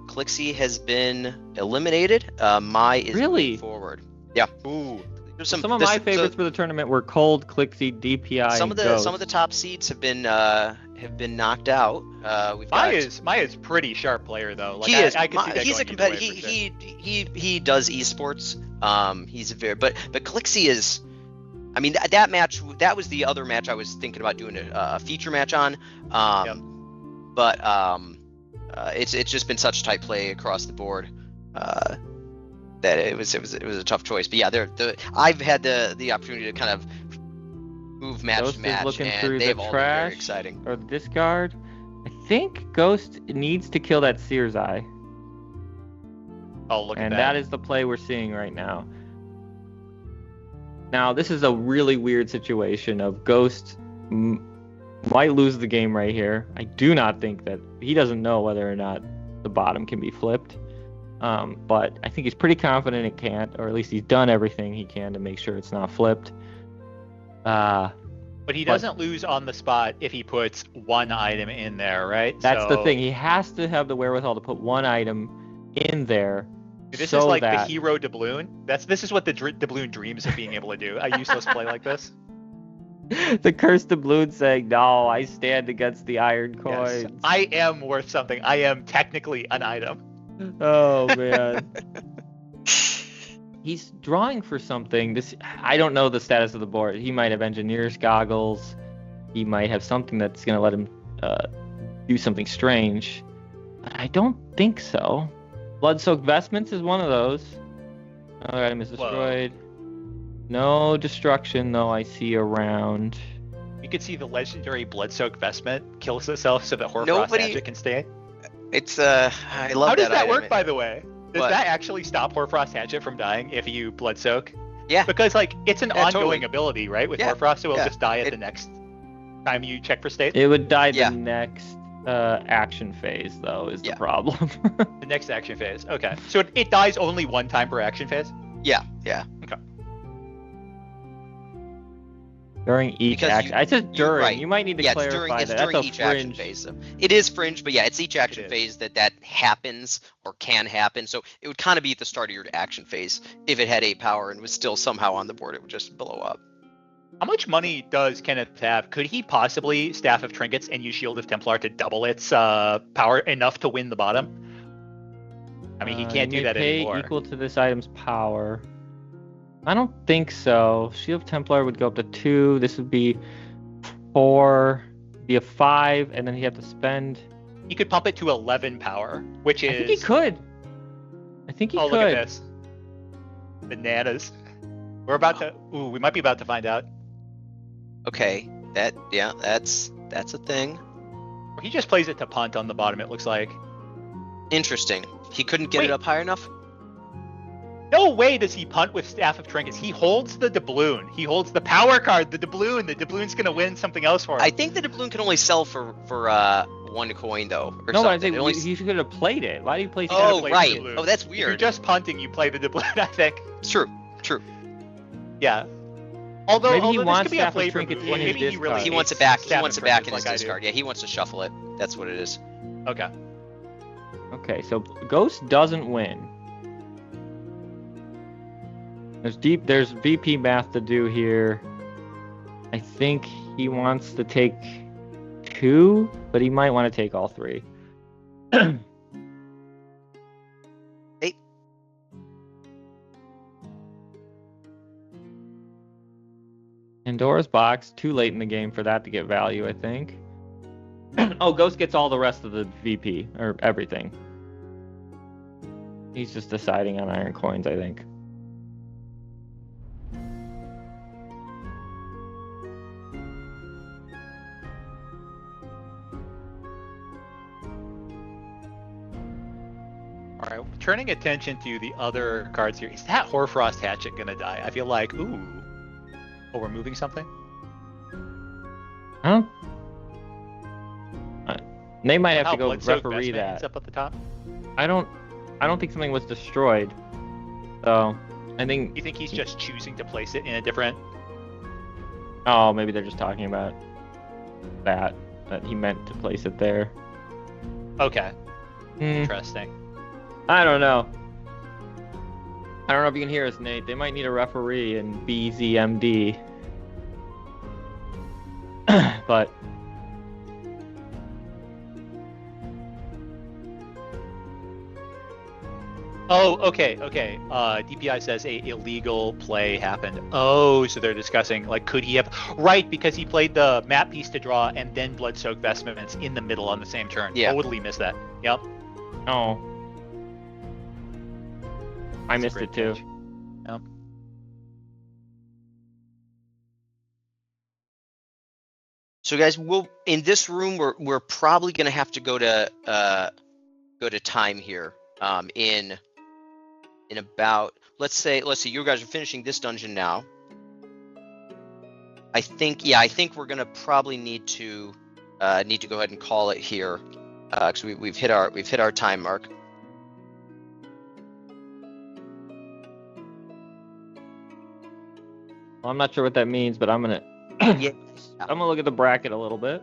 Clixie has been eliminated. Mai is Really? moving forward. Yeah. Ooh. There's Some of my favorites for the tournament were Cold, Clixie, DPI, some and of Ghost. the top seeds have been knocked out. We've got Maya's pretty sharp player though. Like, he is. I can see that He's a going either way competitor. for sure. He does esports. He's a very but Clixie is. I mean that match, that was the other match I was thinking about doing a feature match on. But it's just been such tight play across the board that it was a tough choice. But yeah, I've had the opportunity to kind of move match Ghost to match, is looking and through they've the all been very trash exciting. or the discard. I think Ghost needs to kill that Seer's Eye, Oh, look at and that. that is the play we're seeing right now. Now, this is a really weird situation of Ghost might lose the game right here. I do not think that he doesn't know whether or not the bottom can be flipped. But I think he's pretty confident it can't, or at least he's done everything he can to make sure it's not flipped. But he doesn't lose on the spot if he puts one item in there, right? That's the thing. He has to have the wherewithal to put one item in there. This so is like that... the hero doubloon. This is what the doubloon dreams of being able to do. A useless play like this. The cursed doubloon saying, "No, I stand against the iron coins." Yes, I am worth something. I am technically an item. Oh man. He's drawing for something. I don't know the status of the board. He might have engineer's goggles. He might have something that's gonna let him do something strange. But I don't think so. Blood-soaked vestments is one of those. Another item is destroyed. No destruction though I see around. You could see the legendary blood-soaked vestment kills itself so that Hoarfrost Hatchet can stay. It's I love How does that item. work, by the way? Does What? that actually stop Hoarfrost Hatchet from dying if you blood soak? Yeah. Because like it's an Yeah, ongoing totally. ability, right? With Yeah, Hoarfrost, so it'll yeah. just die at the next time you check for state. It would die Yeah. the next action phase though is Yeah. the problem. The next action phase. Okay. So it dies only one time per action phase? Yeah. Okay. During each Because action. I said during. right. You might need to It's clarify during, it's that. during That's a each action fringe. phase. So it is fringe, but yeah, it's each action It is. phase that happens or can happen. So it would kind of be at the start of your action phase. If it had 8 power and was still somehow on the board, it would just blow up. How much money does Kenneth have? Could he possibly Staff of Trinkets and use Shield of Templar to double its power enough to win the bottom? I mean, he can't You do may that pay anymore. equal to this item's power. I don't think so. Shield of Templar would go up to 2. This would be 4, be a 5, and then he'd have to spend. He could pump it to 11 power, which is. I think he could. I think he Oh, could. look at this. Bananas. We're about to. Ooh, we might be about to find out. Okay, that's a thing. He just plays it to punt on the bottom, it looks like. Interesting. He couldn't get Wait. it up high enough. No way does he punt with Staff of Trinkets. He holds the doubloon. He holds the power card, the doubloon. The doubloon's going to win something else for him. I think the doubloon can only sell for 1 coin though. Or No, but I something. think It only... he should have played it. Why do you play? gotta Oh play the right. doubloon. Oh, that's If you're weird. just punting, you play the doubloon, I think. It's true. True. Yeah. Although, Maybe he this wants could be a Staff of flavor Trinkets move. in his Maybe he discard. really He wants it hates back. He Staff wants of it back in Trinkets his like I do. discard. Yeah, he wants to shuffle it. That's what it is. Okay. Okay, so Ghost doesn't win. There's VP math to do here. I think he wants to take 2, but he might want to take all 3. Hey. Pandora's box, too late in the game for that to get value, I think. Oh, Ghost gets all the rest of the VP, or everything. He's just deciding on iron coins, I think. All right. Turning attention to the other cards here. Is that Hoarfrost Hatchet going to die? I feel like, ooh. Oh, we're moving something? Huh? They might have How to go Blood-Soaked referee Vestment ends that. up at the top. I don't think something was destroyed. So I think. You think he's just choosing to place it in a different? Oh, maybe they're just talking about that he meant to place it there. Okay. Hmm. Interesting. I don't know. I don't know if you can hear us, Nate. They might need a referee in BZMD. But Oh, okay. DPI says a illegal play happened. Oh, so they're discussing like could he have right because he played the map piece to draw and then Blood-Soaked Vestments in the middle on the same turn. Yeah. Totally missed that. Yep. oh, I That's a missed great it too. pitch. Yep. So guys, we'll in this room we're probably gonna have to go to time here. In about let's see, you guys are finishing this dungeon now. I think we're gonna probably need to go ahead and call it here, because we've hit our time mark. Well, I'm not sure what that means, but I'm gonna Yeah. I'm gonna look at the bracket a little bit.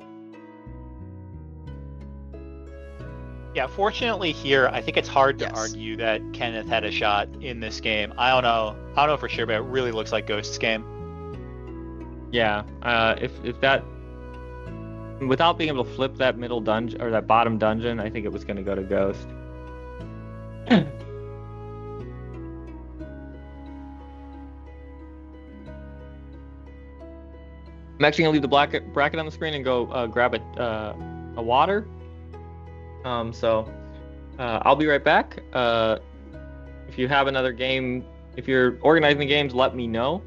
Yeah, fortunately here, I think it's hard to Yes. argue that Kenneth had a shot in this game. I don't know for sure, but it really looks like Ghost's game. Yeah. If that without being able to flip that middle dungeon or that bottom dungeon, I think it was gonna go to Ghost. I'm actually gonna leave the bracket on the screen and go grab a water. So I'll be right back. If you have another game, if you're organizing games, let me know.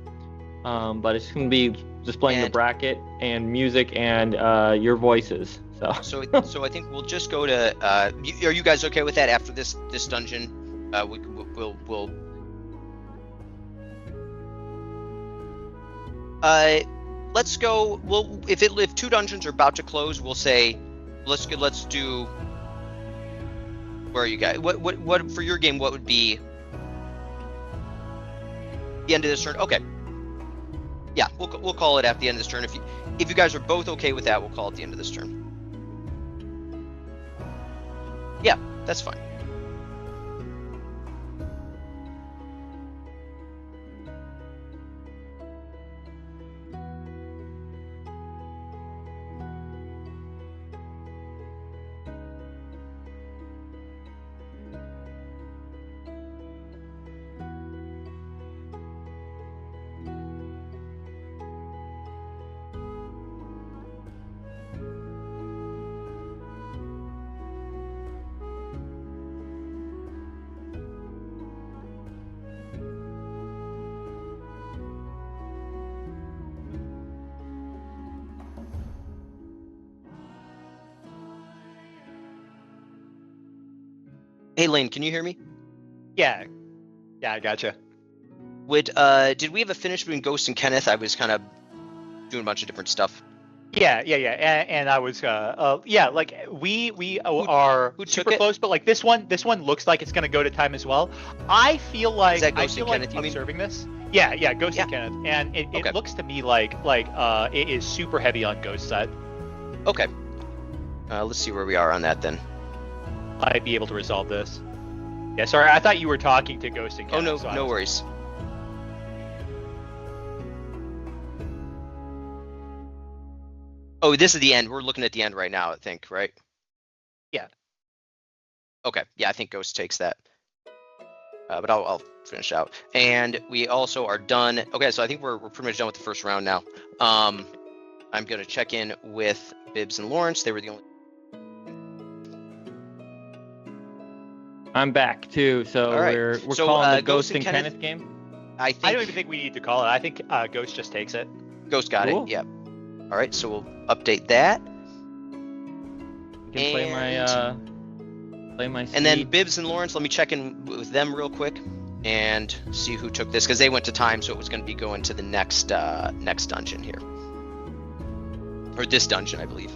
But it's gonna be displaying the bracket and music and your voices. So I think we'll just go to. Are you guys okay with that? After this dungeon, we'll. Let's go. Well, if two dungeons are about to close, we'll say, let's do. Where are you guys? What for your game? What would be the end of this turn? Okay. Yeah, we'll call it at the end of this turn. If you guys are both okay with that, we'll call it the end of this turn. Yeah, that's fine. Hey Lane, can you hear me? Yeah, I gotcha. Did we have a finish between Ghost and Kenneth? I was kind of doing a bunch of different stuff. Yeah, and I was like we are who took super it? close, but like this one looks like it's gonna go to time as well. I feel like Is that Ghost and Kenneth, you mean? observing this. Yeah, Ghost Yeah. and Kenneth, and it Okay. looks to me like it is super heavy on Ghost side. Okay. Let's see where we are on that then. I'd be able to resolve this. Yeah, sorry, I thought you were talking to Ghost and Oh Kenneth. no, so I no was- worries. Oh, this is the end. We're looking at the end right now, I think, right? Yeah. Okay. Yeah, I think Ghost takes that. But I'll finish out. And we also are done. Okay, so I think we're pretty much done with the first round now. I'm gonna check in with Bibbs and Lawrence. They were the only. I'm back too. So All right. we're So, calling the Ghost Ghost and and Kenneth- Kenneth game. I think I don't even think we need to call it. I think Ghost just takes it. Ghost got Cool. it. Yep. All right, so we'll update that. You can play my And then seed. Bibbs and Lawrence, let me check in with them real quick and see who took this, because they went to time, so it was going to be going to the next dungeon here. or this dungeon, I believe.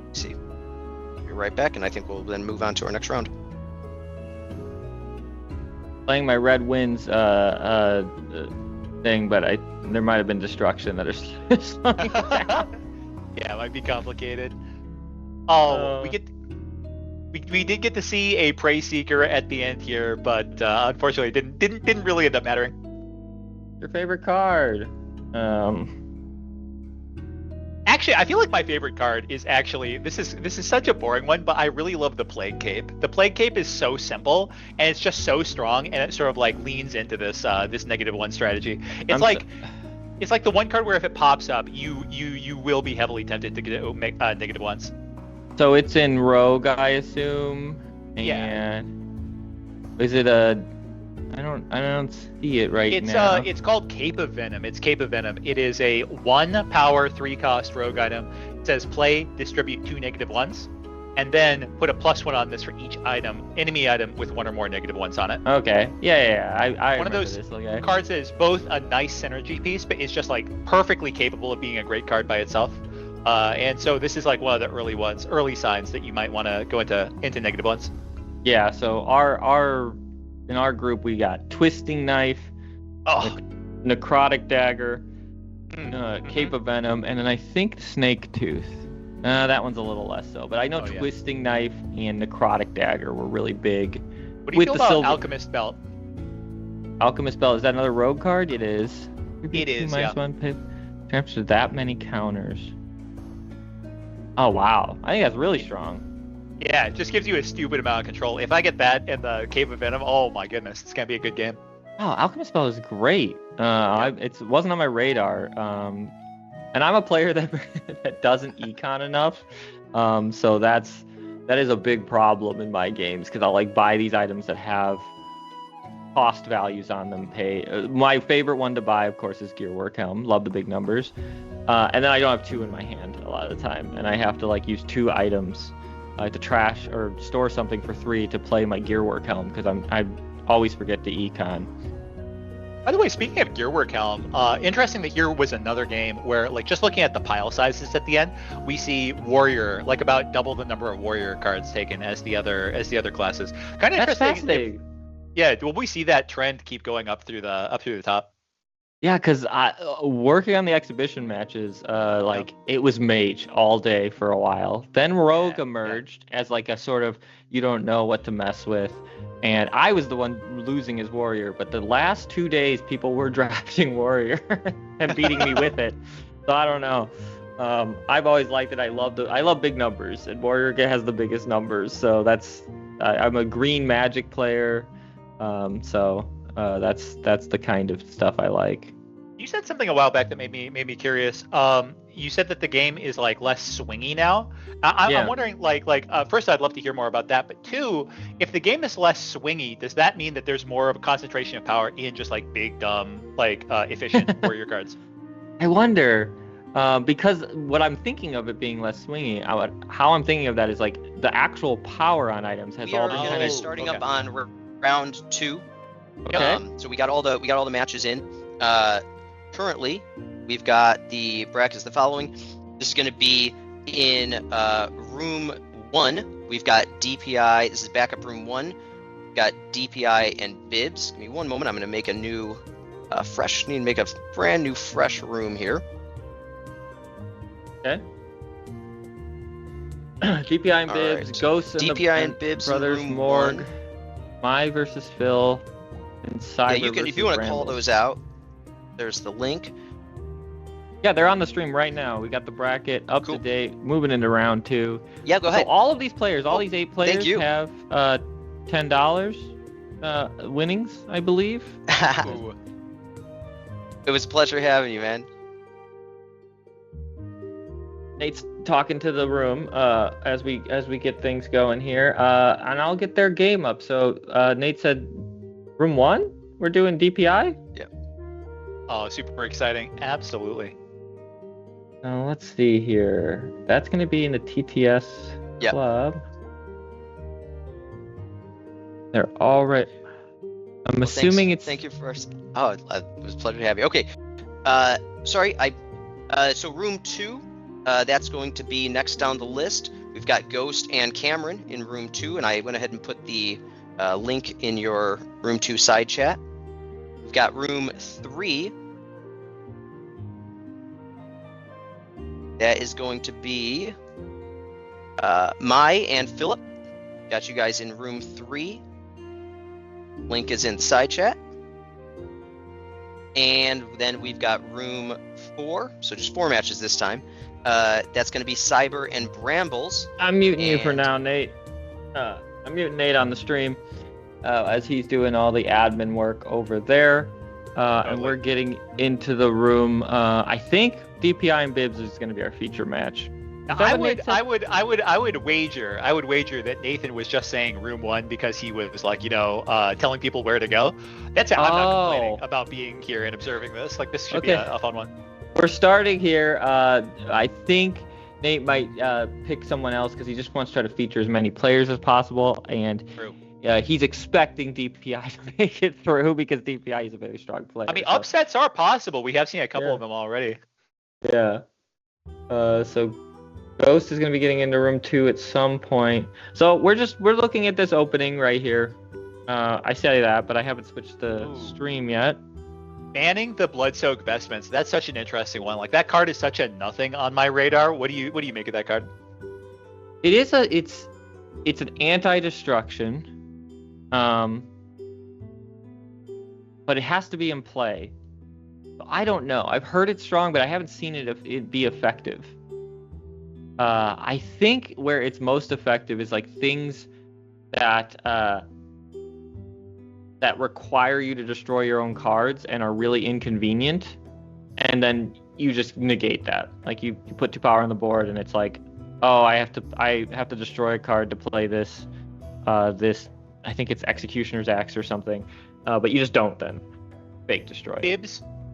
Let's see, be right back, and I think we'll then move on to our next round. Playing my Red Winds thing, but there might have been destruction that are slowing down. Yeah, it might be complicated. Oh, we did get to see a Prey Seeker at the end here, but unfortunately didn't really end up mattering. Your favorite card? Actually, I feel like my favorite card is actually this is such a boring one, but I really love the Plague Cape. The Plague Cape is so simple and it's just so strong, and it sort of like leans into this this -1 strategy. It's like the one card where if it pops up, you will be heavily tempted to get make -1s. So it's in Rogue, I assume. And Yeah. Is it a? I don't see it right now. It's called Cape of Venom. It's Cape of Venom. It is a 1 power 3 cost rogue item. It says play, distribute 2 -1s, and then put a +1 on this for each enemy item with 1 or more -1s on it. Okay. Yeah. I One of remember those this. Okay. cards that is both a nice synergy piece, but it's just like perfectly capable of being a great card by itself. And so this is like one of the early signs that you might want to go into -1s. Yeah. So in our group we got Twisting Knife, Oh, Necrotic Dagger, mhm. Cape of Venom, and then I think Snake Tooth. That one's a little less so, but I know Oh, yeah. Twisting Knife and Necrotic Dagger were really big. What do you with feel the about silver- Alchemist Belt? Alchemist Belt, is that another rogue card? It is. It is, Minus yeah. 1 pip. Capture that many counters. Oh wow, I think that's really strong. Yeah, it just gives you a stupid amount of control. If I get that and the Cave of Venom, oh my goodness, it's gonna be a good game. Oh, Alchemist Spell is great. It wasn't on my radar. And I'm a player that that doesn't econ enough. So that is a big problem in my games because I'll like buy these items that have cost values on them. My favorite one to buy, of course, is Gearwork Helm. Love the big numbers. And then I don't have 2 in my hand a lot of the time, and I have to like use 2 items to trash or store something for 3 to play my Gearwork Helm because I always forget to econ. By the way, speaking of Gearwork Helm, interesting that here was another game where, like, just looking at the pile sizes at the end, we see Warrior, like about double the number of Warrior cards taken as the other classes. Kind of That's interesting. fascinating. Yeah, will we see that trend keep going up through the top? Yeah, because working on the exhibition matches, it was Mage all day for a while. Then Rogue emerged as like a sort of you don't know what to mess with, and I was the one losing as Warrior. But the last 2 days, people were drafting Warrior and beating me with it. So I don't know. I've always liked it. I love big numbers, and Warrior has the biggest numbers. So I'm a green Magic player. That's the kind of stuff I like. You said something a while back that made me curious. You said that the game is like less swingy now. I'm wondering, first, I'd love to hear more about that. But 2, if the game is less swingy, does that mean that there's more of a concentration of power in just like big, dumb, efficient warrior cards? I wonder, because what I'm thinking of it being less swingy, how I'm thinking of that is like the actual power on items has We all are been going to kind be of starting up on round 2. okay. So we got all the matches in. Currently, we've got the brackets the following. This is going to be in room 1. We've got DPI. This is backup room 1. We've got DPI and Bibs. Give me one moment. I'm going to make a new need to make a brand new fresh room here. Okay. DPI and Bibs, right. Ghosts and DPI and Bibs in Brothers room Morgue, 1. My versus Phil, and Cyber Yeah, if you want to call those out, there's the link. Yeah, they're on the stream right now. We got the bracket up Cool. to date, moving into round 2. Yeah, go ahead. So all of these players, all these 8 players you. have $10 winnings, I believe. Ooh. It was a pleasure having you, man. Nate's talking to the room as we get things going here, and I'll get their game up. So Nate said, room 1, we're doing DPI. Oh, super exciting! Absolutely. Let's see here. That's going to be in the TTS Yep. club. They're all right. I'm assuming it's. Thank you first. Oh, it was a pleasure to have you. Okay. Sorry. So room 2 That's going to be next down the list. We've got Ghost and Cameron in room 2, and I went ahead and put the link in your room 2 side chat. We've got room 3. That is going to be Mai and Philip. Got you guys in room 3. Link is in side chat. And then we've got room 4, so just 4 matches this time. That's going to be Cyber and Brambles. I'm muting you for now, Nate. I'm muting Nate on the stream as he's doing all the admin work over there. And we're getting into the room. I think DPI and Bibbs is going to be our feature match. I would wager that Nathan was just saying room 1 because he was like, telling people where to go. I'm not complaining about being here and observing this. Like, this should be a fun one. We're starting here. I think Nate might pick someone else because he just wants to try to feature as many players as possible, and he's expecting DPI to make it through because DPI is a very strong player. I mean, upsets are possible. We have seen a couple of them already. Yeah. So Ghost is going to be getting into room 2 at some point. So we're looking at this opening right here. I say that, but I haven't switched the stream yet. Banning the Bloodsoaked Vestments. That's such an interesting one. Like, that card is such a nothing on my radar. What do you make of that card? It is it's an anti-destruction, but it has to be in play. I don't know. I've heard it's strong, but I haven't seen it be effective. I think where it's most effective is like things that require you to destroy your own cards and are really inconvenient, and then you just negate that. Like you put 2 power on the board, and it's like, oh, I have to destroy a card to play this. This, I think it's Executioner's Axe or something, but you just don't then. Fake destroy.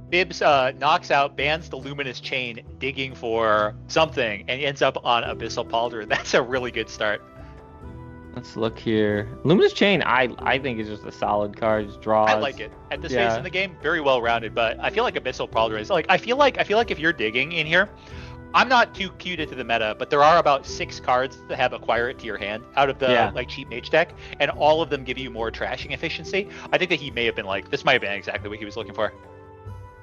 Bibbs knocks out, bans the Luminous Chain, digging for something, and ends up on Abyssal Pauldron. That's a really good start. Let's look here. Luminous Chain, I think is just a solid card. Just draws. I like it. At this phase in the game, very well rounded. But I feel like Abyssal Pauldron is like, I feel like if you're digging in here, I'm not too cued into the meta, but there are about 6 cards that have Acquire It to your hand out of the cheap mage deck, and all of them give you more trashing efficiency. I think that he may have been like, this might have been exactly what he was looking for.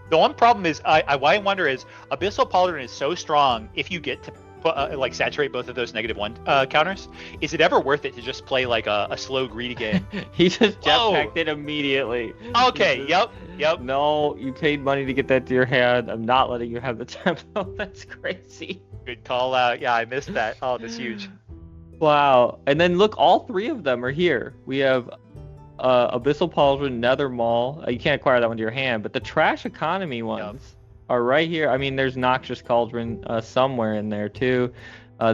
The one problem is, why I wonder is, Abyssal Pauldron is so strong if you get to saturate both of those -1 counters. Is it ever worth it to just play like a slow greedy game? He just jetpacked it immediately. Okay, yep. No, you paid money to get that to your hand. I'm not letting you have the tempo. That's crazy. Good call out. Yeah, I missed that. Oh, that's huge. Wow. And then look, all 3 of them are here. We have Abyssal Pauldron, Nether Maul. You can't acquire that one to your hand, but the trash economy ones are right here. I mean, there's Noxious Cauldron somewhere in there too.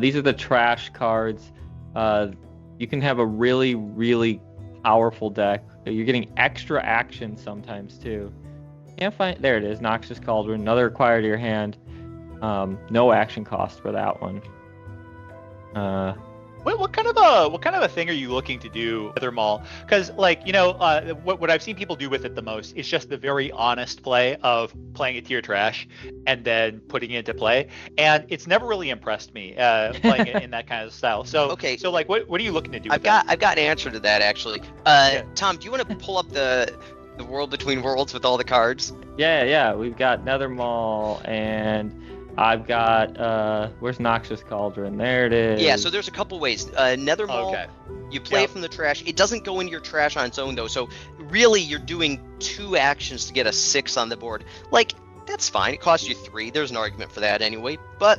These are the trash cards. You can have a really, really powerful deck. You're getting extra action sometimes too. Can't find. There it is. Noxious Cauldron. Another acquire to your hand. No action cost for that one. What kind of a thing are you looking to do, Nether Maul? Because what I've seen people do with it the most is just the very honest play of playing it to your trash and then putting it into play, and it's never really impressed me playing it in that kind of style. So so like what are you looking to do? I've got an answer to that actually. Tom, do you want to pull up the World Between Worlds with all the cards? Yeah. We've got Nether Maul and I've got where's Noxious Cauldron? There it is. Yeah, so there's a couple ways. Nether Maul, you play it from the trash. It doesn't go into your trash on its own though, so really you're doing 2 actions to get a 6 on the board. Like, that's fine. It costs you 3. There's an argument for that anyway. But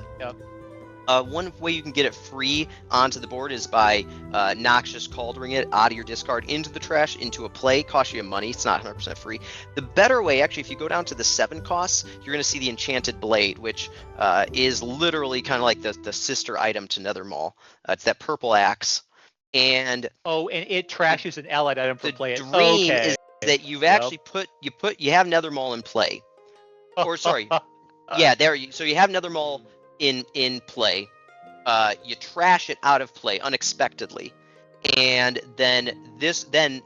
one way you can get it free onto the board is by Noxious Cauldron it out of your discard into the trash, into a play. Costs you money. It's not 100% free. The better way, actually, if you go down to the 7 costs, you're going to see the Enchanted Blade, which is literally kind of like the sister item to Nether Maul. It's that purple axe. And it trashes an allied item for play. The dream is that you've actually you have Nether Maul in play. Or sorry. So you have Nether Maul in play. You trash it out of play unexpectedly, and then Nether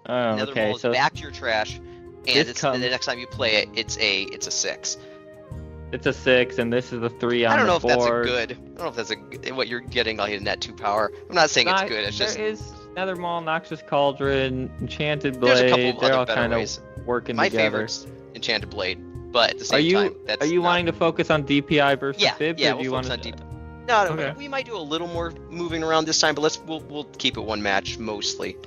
Maul is back to your trash, and the next time you play it, it's a 6. it's a 6, and this is a 3 on I don't know the if board. that's a good. I don't know if that's what you're getting on net 2 power. I'm not saying it's good. It's just there is Nether Maul, Noxious Cauldron, Enchanted there's Blade. a couple of They're other all better kind ways. of working My together. favorite's Enchanted Blade, but at the Are same time, you that's wanting to focus on DPI versus Bibs, yeah, or do you we'll want focus to? on deep. No, Okay. we might do a little more moving around this time, but we'll keep it one match mostly.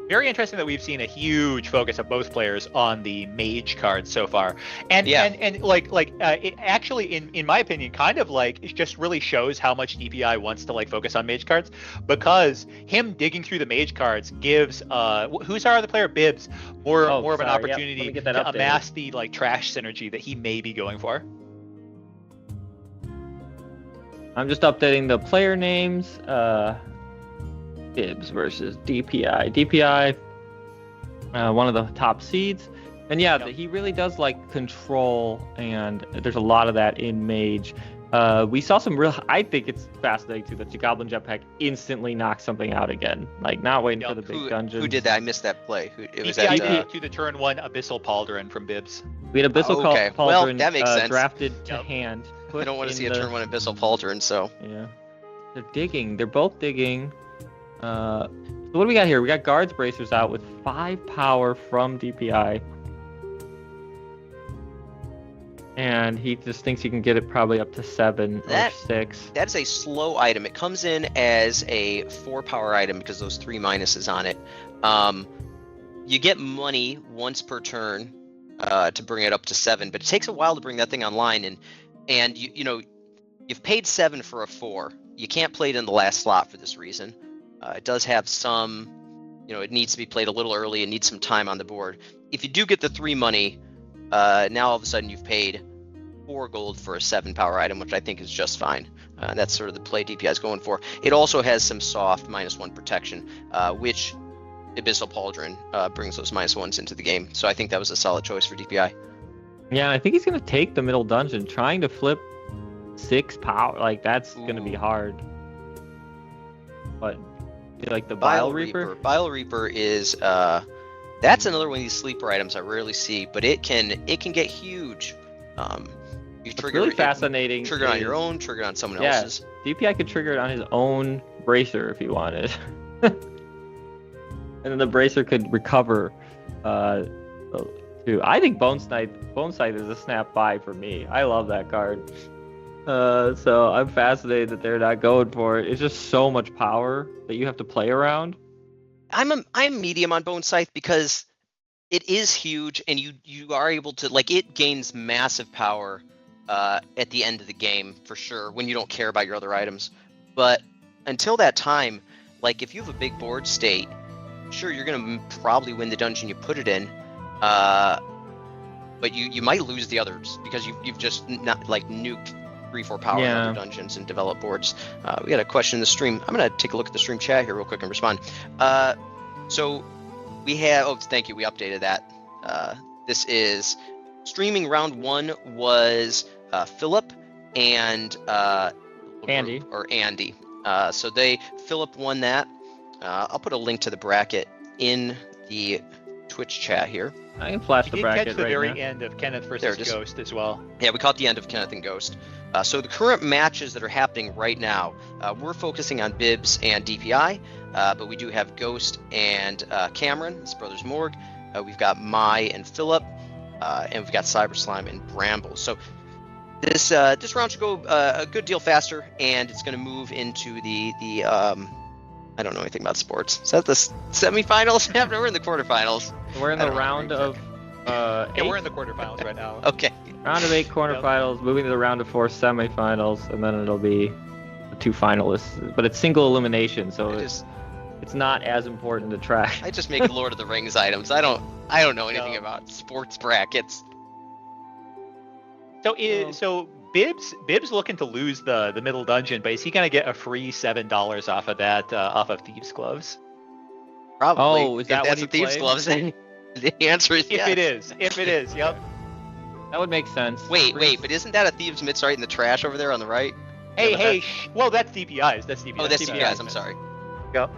Very interesting that we've seen a huge focus of both players on the mage cards so far, and it actually, in my opinion, kind of like it just really shows how much DPI wants to like focus on mage cards, because him digging through the mage cards gives who's our other player, Bibs, more of an opportunity to amass the like trash synergy that he may be going for. I'm just updating the player names. Bibs versus DPI. DPI, one of the top seeds. And yeah, he really does like control, and there's a lot of that in Mage. We saw some real. I think it's fascinating too that the Goblin Jetpack instantly knocks something out again. Like not waiting for the big dungeon. Who did that? I missed that play. It was DPI to the turn 1 Abyssal Pauldron from Bibs. We had Abyssal Pauldron well, that makes sense. drafted to hand. I don't want to see a turn 1 Abyssal Pauldron, so. Yeah. They're digging. They're both digging. So what do we got here? We got Guards Bracers out with 5 power from DPI. And he just thinks he can get it probably up to 7 or 6. That is a slow item. It comes in as a 4 power item because those 3 minuses on it. You get money once per turn to bring it up to 7, but it takes a while to bring that thing online. And you've paid 7 for a 4. You can't play it in the last slot for this reason. It does have some, it needs to be played a little early. It needs some time on the board. If you do get the 3 money, now all of a sudden you've paid 4 gold for a 7 power item, which I think is just fine. That's sort of the play DPI is going for. It also has some soft -1 protection, which Abyssal Pauldron brings those -1s into the game. So I think that was a solid choice for DPI. Yeah, I think he's going to take the middle dungeon. Trying to flip 6 power, like that's going to be hard. But like the Bile Reaper? Bile Reaper is that's another one of these sleeper items I rarely see, but it can get huge. You trigger really fascinating. Trigger it on your own, trigger it on someone else's. DPI could trigger it on his own bracer if he wanted. And then the bracer could recover too. I think Bone Scythe is a snap buy for me. I love that card. So I'm fascinated that they're not going for it. It's just so much power that you have to play around. I'm medium on Bone Scythe because it is huge, and you are able to it gains massive power at the end of the game for sure when you don't care about your other items. But until that time, if you have a big board state, sure you're gonna probably win the dungeon you put it in, but you might lose the others because you've just not nuked 3-4 power in other dungeons and develop boards. We got a question in the stream. I'm gonna take a look at the stream chat here real quick and respond. So we have. Thank you. We updated that. This is streaming round 1 was Philip and Andy. So Philip won that. I'll put a link to the bracket in the Twitch chat here. I can flash the bracket catch the right very now. end of Kenneth versus Ghost as well. Yeah, we caught the end of Kenneth and Ghost. So the current matches that are happening right now, we're focusing on Bibs and DPI, but we do have Ghost and Cameron, his brothers Morg. We've got Mai and Philip, and we've got Cyber Slime and Bramble. So this round should go a good deal faster, and it's going to move into the I don't know anything about sports. Is that the semifinals? We're in the quarterfinals. We're in the round of yeah, we're in the quarterfinals right now. Okay. Round of 8 quarterfinals, moving to the round of 4 semifinals, and then it'll be the 2 finalists. But it's single elimination, so it's not as important to track. I just make Lord of the Rings items. I don't know anything about sports brackets. So Bib's looking to lose the middle dungeon, but is he gonna get a free $7 off of that off of Thieves' Gloves? Probably. Oh, is that that's what Thieves' played? Gloves? Then the answer is yes. If it is, yep. That would make sense. Wait, but isn't that a Thieves' Mitts right in the trash over there on the right? Hey, well, that's DPI's. That's DPI's. Oh, that's DPI's. I'm sorry. Yep.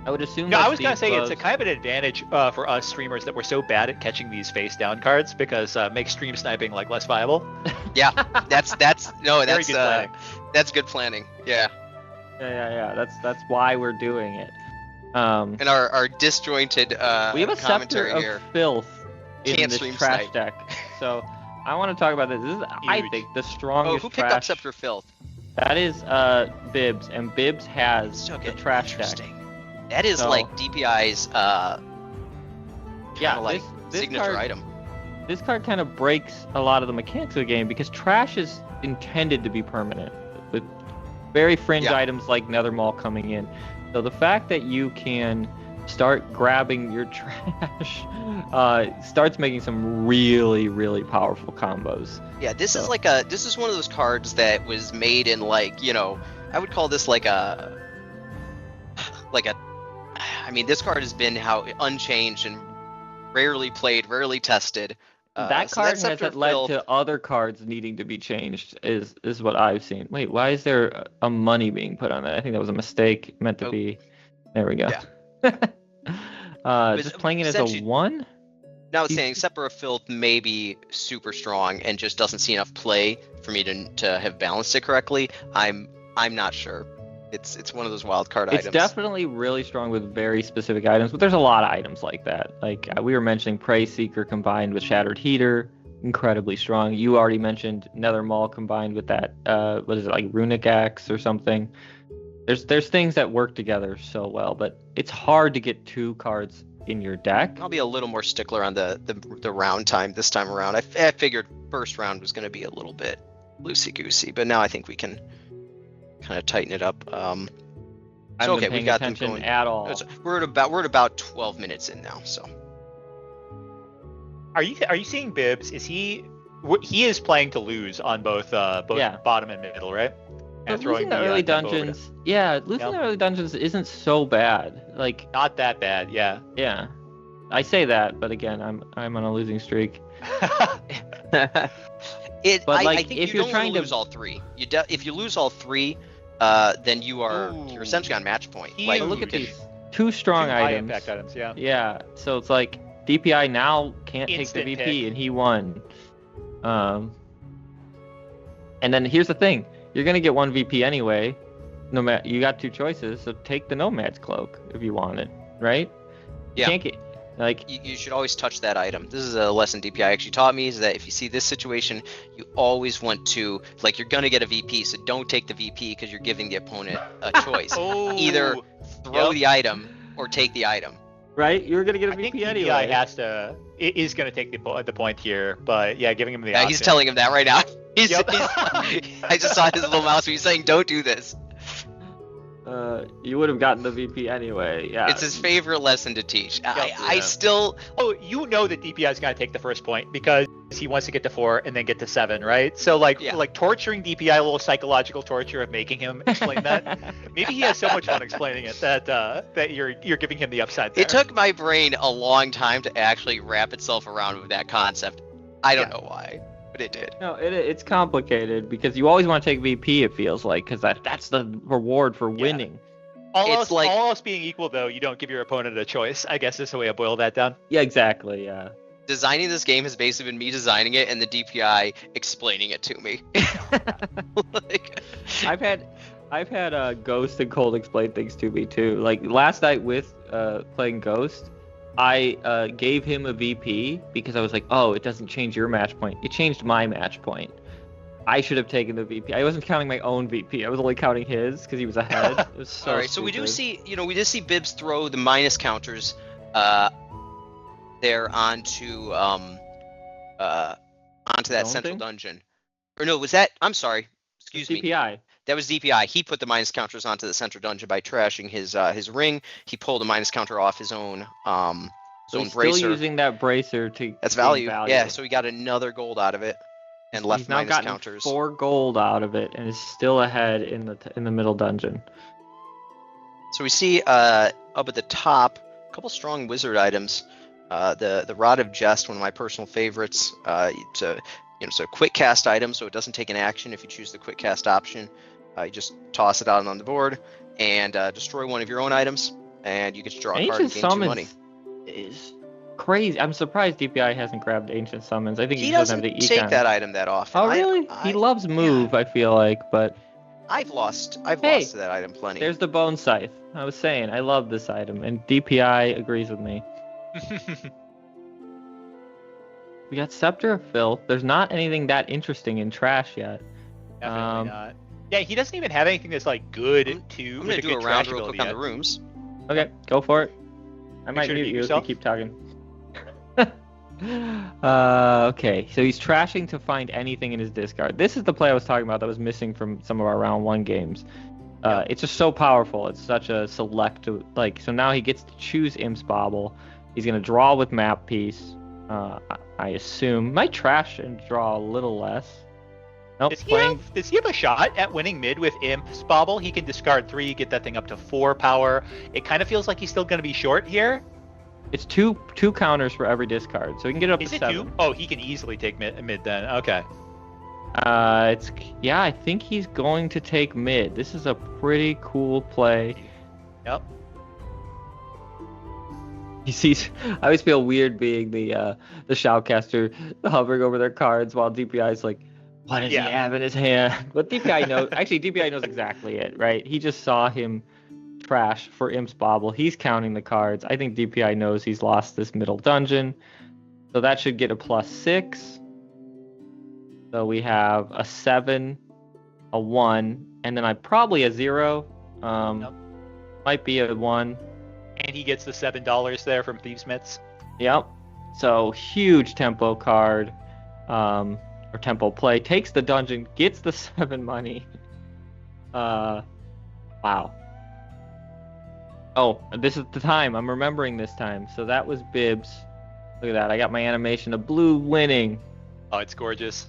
I would assume. No, that I was gonna Steve say it's a gloves- kind of an advantage for us streamers that we're so bad at catching these face down cards because makes stream sniping like less viable. Yeah, that's Very good planning. that's good planning. Yeah, Yeah. That's why we're doing it. and our disjointed We have a scepter commentary of here. filth in Can't this stream trash snipe. deck. So I want to talk about this. This is, I Huge. think, the Oh, strongest who picked trash. up Scepter Filth? That is Bibbs, and Bibbs has Okay, the trash deck. interesting. That is So- like DPI's Yeah, like this signature card, item. This card kind of breaks a lot of the mechanics of the game because trash is intended to be permanent, with very fringe Yeah. items like Nether Maul coming in. So the fact that you can start grabbing your trash starts making some really, really powerful combos. Yeah, this So- is one of those cards that was made in like, I would call this like a I mean, this card has been unchanged and rarely played, rarely tested. That so card has Scepter led Filth- to other cards needing to be changed, is what I've seen. Wait, why is there a money being put on that? I think that was a mistake, meant to Oh. be. There we go. But Just playing it as a essentially- 1? Now it's He's- saying Scepter of Filth may be super strong and just doesn't see enough play for me to have balanced it correctly. I'm not sure. It's one of those wild card It's items. definitely really strong with very specific items, but there's a lot of items like that. Like we were mentioning Prey Seeker combined with Shattered Heater, incredibly strong. You already mentioned Nether Maul combined with that, what is it, like Runic Axe or something. There's things that work together so well, but it's hard to get 2 cards in your deck. I'll be a little more stickler on the round time this time around. I figured first round was going to be a little bit loosey goosey, but now I think we can kind of tighten it up. I haven't okay, been we paying got them attention going. at all. We're at about 12 minutes in now, so Are you seeing Bibbs? He is playing to lose on both Yeah. bottom and middle, right? But losing the early tempo over to- dungeons, losing the early dungeons isn't so bad. Like, Not that bad, yeah. yeah, I say that, but again, I'm on a losing streak. But, I like, think if you you're don't trying want to- to lose all three. If you lose all three, then you're Ooh. essentially on match point. Huge. Like, But look you at can- these 2 strong Two high items. impact items, yeah. Yeah, so it's like DPI now can't Instant take the VP, pick. and he won. And then here's the thing: you're gonna get 1 VP anyway. No matter, you got 2 choices, so take the Nomad's Cloak if you want it, right? You Yeah. can't get like you should always touch that item. This is a lesson DPI actually taught me, is that if you see this situation, you always want to, like, you're gonna get a VP, so don't take the VP because you're giving the opponent a choice. Oh, Either throw Yep. the item or take the item. right. You're gonna get a I think VP DPI anyway. is going to take the point here, but yeah, giving him the Yeah, option. he's telling him that right now. Yep. I just saw his little mouse. He's saying, "Don't do this." You would have gotten the VP anyway. Yeah. It's his favorite lesson to teach. I Yeah. still, Oh, you know that DPI is going to take the first point because he wants to get to 4 and then get to 7, right? So like torturing DPI, a little psychological torture of making him explain that. Maybe he has so much fun explaining it that you're giving him the upside there. it took my brain a long time to actually wrap itself around with that concept. I don't know why, but it did. No, it's complicated because you always want to take VP. It feels like because that's the reward for winning. all it's else, like- all else being equal, though, you don't give your opponent a choice. I guess is the way I boil that down. Yeah, exactly. Yeah. Designing this game has basically been me designing it and the DPI explaining it to me. Like, I've had Ghost and Cold explain things to me too. Like last night with playing Ghost, I gave him a VP because I was like, oh, it doesn't change your match point. It changed my match point. I should have taken the VP. I wasn't counting my own VP. I was only counting his because he was ahead. It was so all right, so we do stupid. see, we did see Bibbs throw the minus counters there onto that Zone central thing? dungeon. Or no, was that? I'm sorry. Excuse me. DPI. That was DPI. He put the minus counters onto the central dungeon by trashing his ring. He pulled a minus counter off his own So he's bracer. still using that bracer to That's gain value. Yeah, so he got another gold out of it, and left he's now minus gotten counters. 4 gold out of it and is still ahead in the middle dungeon. So we see up at the top a couple strong wizard items. The Rod of Jest, one of my personal favorites. It's a quick cast item, so it doesn't take an action if you choose the quick cast option. You just toss it out on the board and destroy one of your own items. and you get to draw a card Ancient and gain 2 money. Summons is crazy. I'm surprised DPI hasn't grabbed Ancient Summons. I think He he doesn't doesn't have the take econ. that item that often. Oh, really? He loves move, I feel like, but... I've lost Hey, to that item plenty. There's the Bone Scythe. I was saying, I love this item, and DPI agrees with me. We got Scepter of Filth. There's not anything that interesting in trash yet. Definitely not. Yeah, he doesn't even have anything that's like good to. I'm gonna do a round real quick on the rooms. Okay, go for it. I might sure to mute mute you yourself. if you keep talking. Okay, so he's trashing to find anything in his discard. This is the play I was talking about that was missing from some of our round 1 games. It's just so powerful. It's such a select, like, so now he gets to choose Imp's Bauble. He's going to draw with Map Piece, I assume. Might trash and draw a little less. Nope, Does he have a shot at winning mid with Imp's Bauble? He can discard 3, get that thing up to 4 power. It kind of feels like he's still going to be short here. It's two counters for every discard, so he can get it up Is to it 7. 2? Oh, he can easily take mid then. Okay. I think he's going to take mid. This is a pretty cool play. Yep. He sees. I always feel weird being the shoutcaster hovering over their cards while DPI is like, what does he have in his hand? But DPI knows. Actually, DPI knows exactly it, right? He just saw him trash for Imp's Bauble. He's counting the cards. I think DPI knows he's lost this middle dungeon, so that should get a +6. So we have a 7, a 1, and then probably a 0. Might be a 1. And he gets the $7 there from Thievesmiths. Yep. So huge tempo card, or tempo play. Takes the dungeon, gets the 7 money. Wow. Oh, this is the time. I'm remembering this time. So that was Bibs. Look at that. I got my animation of blue winning. Oh, it's gorgeous.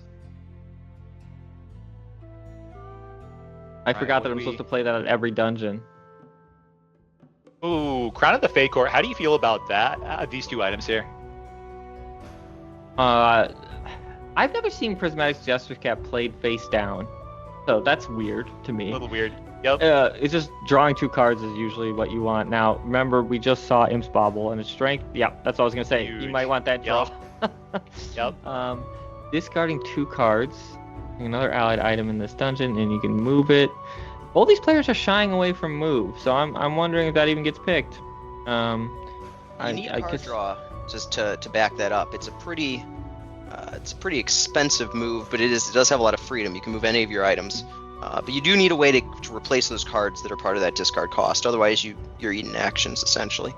I forgot that I'm supposed to play that at every dungeon. Ooh, Crown of the Fey Court. How do you feel about that? These 2 items here. I've never seen Prismatic Jester's Cap played face down, so that's weird to me. A little weird. Yep. It's just drawing 2 cards is usually what you want. Now, remember, we just saw Imp's Bauble and its strength. Yeah, that's what I was gonna say. Huge. You might want that draw. Yep. Discarding 2 cards, another allied item in this dungeon, and you can move it. All these players are shying away from move, so I'm wondering if that even gets picked. You need a card draw just to back that up. It's a pretty expensive move, but it does have a lot of freedom. You can move any of your items, but you do need a way to replace those cards that are part of that discard cost. Otherwise, you're eating actions essentially.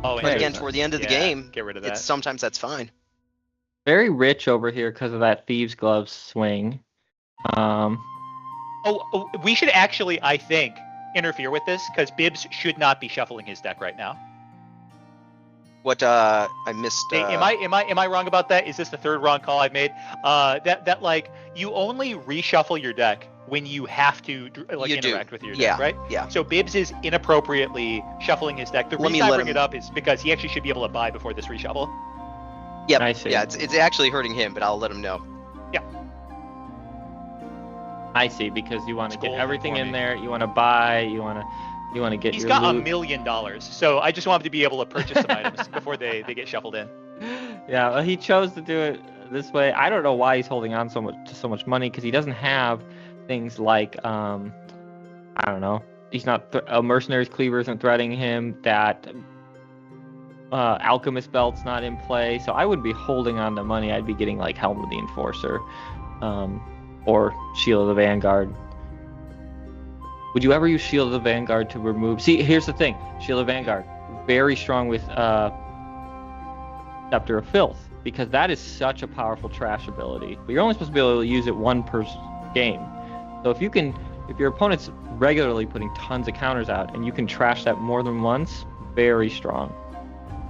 Oh, but again, toward the end of the game, get rid of that. Sometimes that's fine. Very rich over here because of that Thieves' Glove swing. Oh, we should actually, I think, interfere with this because Bibbs should not be shuffling his deck right now. What I missed. Am I wrong about that? Is this the 3rd wrong call I've made? That like you only reshuffle your deck when you have to interact with your deck, right? Yeah. So Bibbs is inappropriately shuffling his deck. The reason I bring it up is because he actually should be able to buy before this reshuffle. Yep. I see. Yeah, it's actually hurting him, but I'll let him know. Yeah. I see, because you want to get golden everything for in me. there. You want to buy. You want to get. He's your got loot. $1 million, so I just want him to be able to purchase some items before they get shuffled in. Yeah, well, he chose to do it this way. I don't know why he's holding on so much money, because he doesn't have things like I don't know. He's not a mercenary's cleaver isn't threatening him. That alchemist belt's not in play, so I would be holding on to money. I'd be getting like Helm of the Enforcer, or Shield of the Vanguard. Would you ever use Shield of the Vanguard to remove? See, here's the thing: Shield of Vanguard, very strong with Scepter of Filth, because that is such a powerful trash ability. But you're only supposed to be able to use it 1 per game. So if your opponent's regularly putting tons of counters out, and you can trash that more than once, very strong.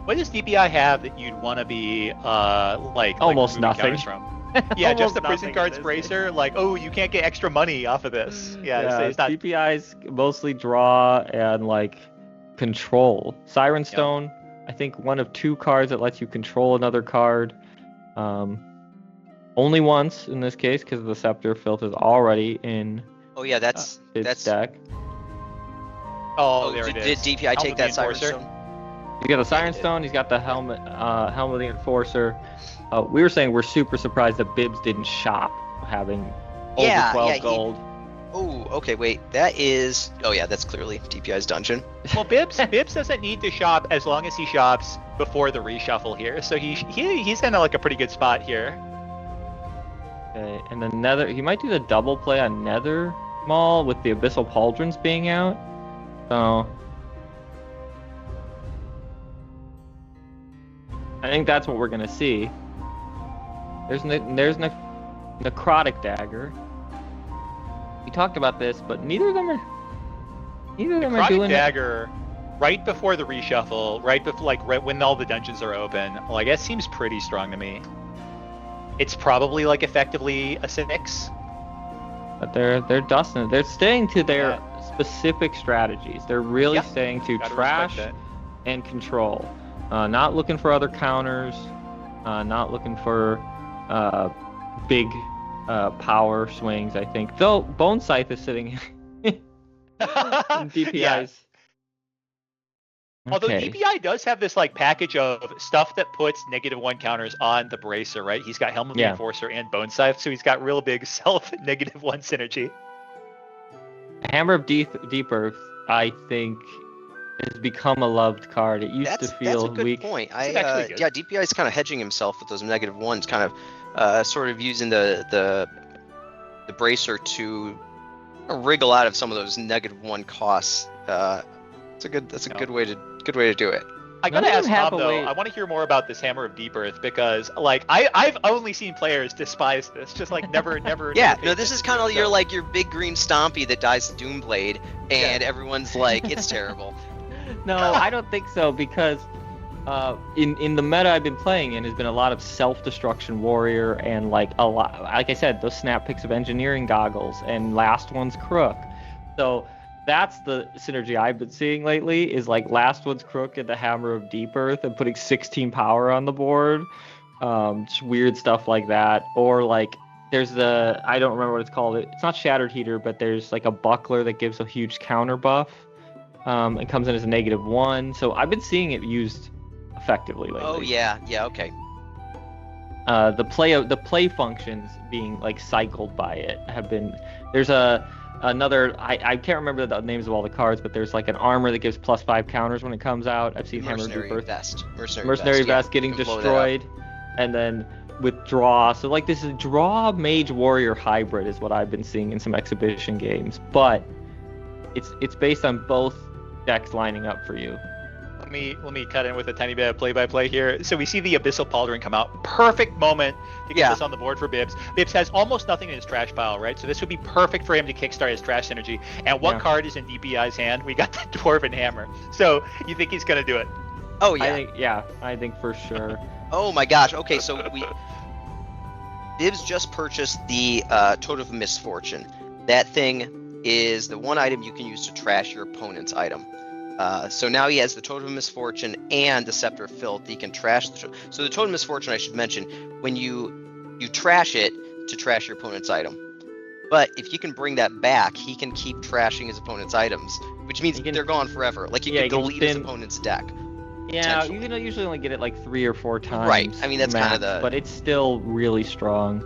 What does DPI have that you'd want to be almost removing nothing counters from? Yeah, just the prison nothing cards in this bracer. Like, oh, you can't get extra money off of this. Yeah, it's not. DPI's mostly draw and like control. Siren Stone, I think 1 of 2 cards that lets you control another card. Only once in this case, because the Scepter of Filth is already in. Oh yeah, that's deck. Oh, there it did is. DPI Helmet take of the that Siren Enforcer. Stone? He's got the Siren did. Stone. He's got the helmet of the Enforcer. We were saying we're super surprised that Bibbs didn't shop, having over 12 gold. Oh, okay, wait. That is. Oh yeah, that's clearly DPI's dungeon. Well, Bibbs doesn't need to shop as long as he shops before the reshuffle here, so he's in like a pretty good spot here. Okay, and then Nether. He might do the double play on Nether Mall with the Abyssal Pauldrons being out. So I think that's what we're gonna see. There's Necrotic Dagger. We talked about this, but neither of them are Necrotic doing it. Dagger, right before the reshuffle, right when all the dungeons are open. Well, I guess seems pretty strong to me. It's probably like effectively a 6. But they're dusting it. They're staying to their specific strategies. They're really staying to Gotta trash respect and control. Not looking for other counters. Not looking for big power swings, I think. Though Bone Scythe is sitting in DPI's. Yeah. Although Okay. DPI does have this like package of stuff that puts -1 counters on the Bracer, right? He's got Helmet of the Enforcer and Bone Scythe, so he's got real big self -1 synergy. Hammer of Deep Earth, I think, has become a loved card. It used to feel that's a good weak. point. Good. Yeah, DPI is kind of hedging himself with those -1s, kind of sort of using the Bracer to wriggle out of some of those -1 costs. That's a good way to do it. I gotta ask Tom though. I want to hear more about this Hammer of Deep Earth because, like, I've only seen players despise this, just like never. Yeah, no, this is kind of your big green Stompy that dies to Doomblade, and everyone's like, it's terrible. No, I don't think so, because in the meta I've been playing in has been a lot of self-destruction warrior and like I said, those snap picks of engineering goggles and last one's crook. So that's the synergy I've been seeing lately, is like last one's crook and the Hammer of Deep Earth and putting 16 power on the board. Just weird stuff like that. Or like there's I don't remember what it's called. It's not Shattered Heater, but there's like a buckler that gives a huge counter buff. It comes in as a -1. So I've been seeing it used effectively lately. Oh yeah, okay. The play functions being like cycled by it have been. There's another. I can't remember the names of all the cards, but there's like an armor that gives +5 counters when it comes out. I've seen Mercenary Hammer of Deep Vest. Mercenary Vest getting destroyed, and then withdraw. So like this is draw Mage Warrior hybrid is what I've been seeing in some exhibition games, but it's based on both decks lining up for you. Let me cut in with a tiny bit of play-by-play here. So we see the Abyssal Pauldron come out. Perfect moment to get this on the board for Bibbs. Bibbs has almost nothing in his trash pile, right? So this would be perfect for him to kickstart his trash synergy. And what card is in DPI's hand? We got the Dwarven Hammer. So you think he's going to do it? Oh, yeah. I think for sure. Oh, my gosh. Okay, so Bibbs just purchased the Totem of Misfortune. That thing is the one item you can use to trash your opponent's item. So now he has the Totem of Misfortune and the Scepter of Filth. He can trash so the Totem of Misfortune, I should mention, when you trash it to trash your opponent's item. But if you can bring that back, he can keep trashing his opponent's items, which means they're gone forever. Like you can delete his opponent's deck. Yeah, you can usually only get it like 3 or 4 times. Right. I mean, that's kind of the. But it's still really strong.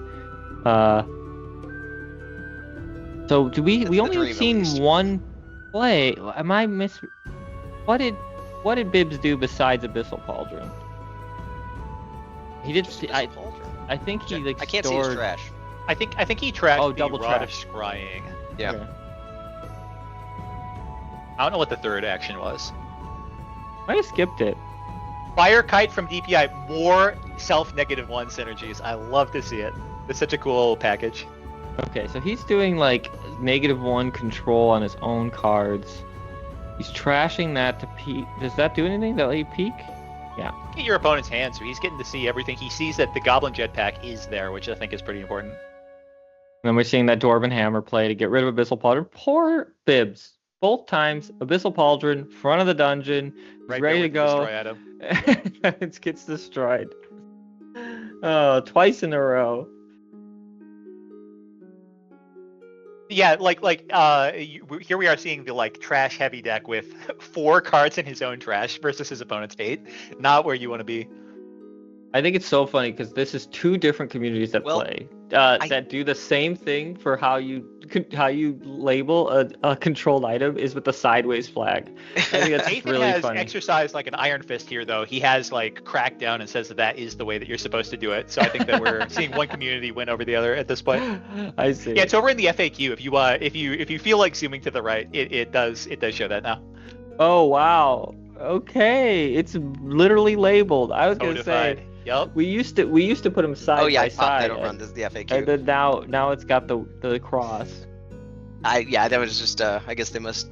So do we only seen one play? Am I What did Bibbs do besides Abyssal Pauldron? He did. I think he like. I can't stored... see his trash. I think he trashed the double Rod of trash. Scrying. Yeah. Okay. I don't know what the third action was. I just skipped it. Fire Kite from DPI, more self-1 synergies. I love to see it. It's such a cool package. Okay, so he's doing like -1 control on his own cards. He's trashing that to peek. Does that do anything? That let you peek? Yeah. Get your opponent's hand, so he's getting to see everything. He sees that the Goblin Jetpack is there, which I think is pretty important. And then we're seeing that Dwarven Hammer play to get rid of Abyssal Pauldron. Poor Bibbs. Both times, Abyssal Pauldron, front of the dungeon, Right ready to go. Destroy item. It gets destroyed. Oh, twice in a row. Yeah, here we are seeing the like trash heavy deck with 4 cards in his own trash versus his opponent's 8. Not where you want to be. I think it's so funny because this is 2 different communities that Well, play I that do the same thing for how you label a controlled item is with the sideways flag. I think that's Nathan really has funny. exercised like an iron fist here, though. He has like cracked down and says that that is the way that you're supposed to do it. So I think that we're seeing one community win over the other at this point. I see. Yeah, it's over in the FAQ. If you feel like zooming to the right, it does show that now. Oh wow. Okay, it's literally labeled. I was gonna say Codified. Yep. we used to put them side oh yeah, by I popped side, that over on the and FAQ. then now it's got the cross. That was just I guess they must.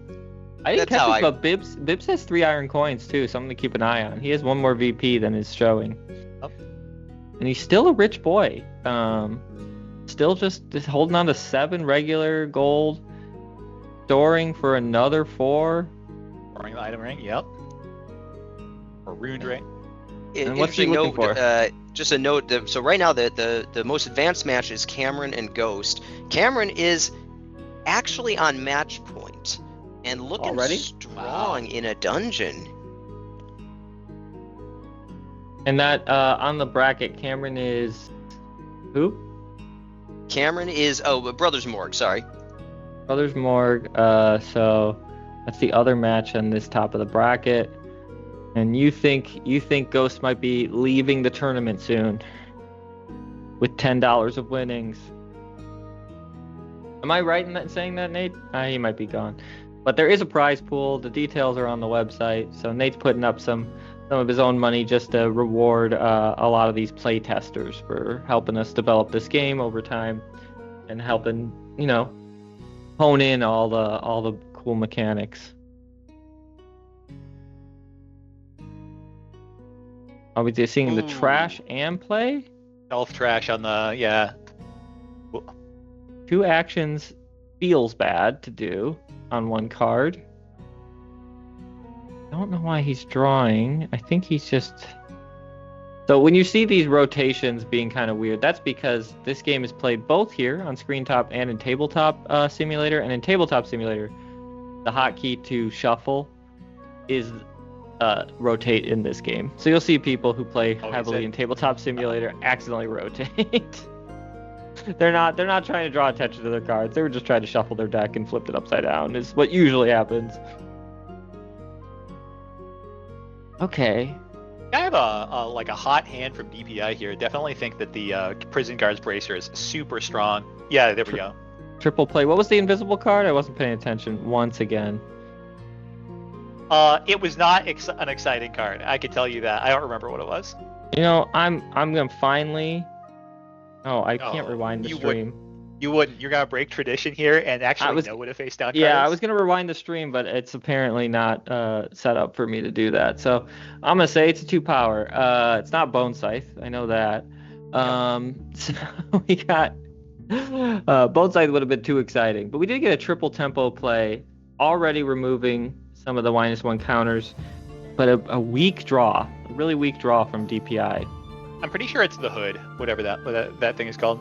I didn't That's how catch this, but Bibbs has 3 iron coins too, something to keep an eye on. He has 1 more VP than is showing. Oh. And he's still a rich boy. Still just holding on to 7 regular gold, storing for another 4. Storing the item ring. Yep. Or ruined ring. And what's he Interesting looking note, for? just a note. So right now the most advanced match is Cameron and Ghost. Cameron is actually on match point and looking Already? strong in a dungeon. And that on the bracket, Cameron is who? Cameron is Brothers Morgue. Sorry. Brothers Morgue. So that's the other match on this top of the bracket. And you think Ghost might be leaving the tournament soon with $10 of winnings? Am I right in that saying that, Nate? He might be gone. But there is a prize pool. The details are on the website. So Nate's putting up some of his own money just to reward a lot of these play testers for helping us develop this game over time and helping, hone in all the cool mechanics. Are we just seeing the trash and play? Elf trash on the, yeah. 2 actions feels bad to do on 1 card. I don't know why he's drawing. I think he's just... So when you see these rotations being kind of weird, that's because this game is played both here on Screen Top and in Tabletop Simulator. And in Tabletop Simulator, the hotkey to shuffle is rotate in this game. So you'll see people who play heavily in Tabletop Simulator accidentally rotate. They're not trying to draw attention to their cards. They were just trying to shuffle their deck and flipped it upside down. Is what usually happens. Okay. I have a hot hand from DPI here. Definitely think that the Prison Guard's Bracer is super strong. Yeah, there we go. Triple play. What was the invisible card? I wasn't paying attention once again. It was not an exciting card. I could tell you that. I don't remember what it was. I'm gonna finally. Oh, I can't rewind the stream. You wouldn't. You're gonna break tradition here and actually know what a face down card Yeah, is? I was gonna rewind the stream, but it's apparently not set up for me to do that. So I'm gonna say it's a 2 power. It's not Bone Scythe. I know that. So we got Bone Scythe would have been too exciting, but we did get a triple tempo play, already removing some of the -1 counters, but a weak draw, a really weak draw from DPI. I'm pretty sure it's the Hood, whatever that thing is called.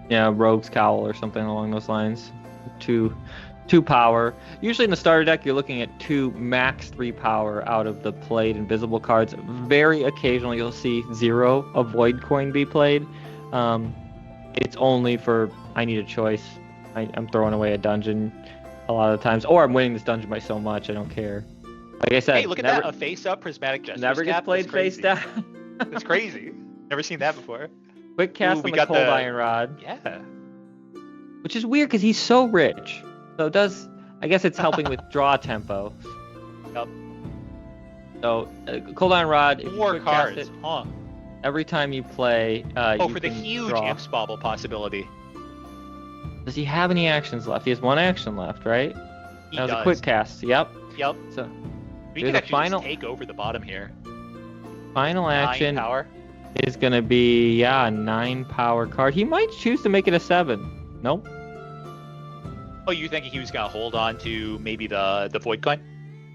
Yeah, Rogue's Cowl or something along those lines. 2 power. Usually in the starter deck, you're looking at 2 max 3 power out of the played invisible cards. Very occasionally, you'll see 0 a Void Coin be played. It's only for I need a choice. I'm throwing away a dungeon a lot of the times, or I'm winning this dungeon by so much I don't care. Like I said, Hey, look at that! A face-up Prismatic Jester's never gets Cap. played face down. It's crazy. Never seen that before. Quick cast on the Cold Iron Rod. Yeah. Which is weird because he's so rich. So I guess it's helping with draw tempo. Yep. So Cold Iron Rod. If 4 you quick cast cards, it, huh? every time you play, Oh, you for the can huge draw. Imps Bauble possibility. Does he have any actions left? He has 1 action left, right? He That was does. a quick cast. Yep. Yep. So We there's can a actually final just take over the bottom here. final 9 action power. is gonna be a 9 power card. He might choose to make it a 7. Nope. Oh, you think he was gonna hold on to maybe the Void Coin?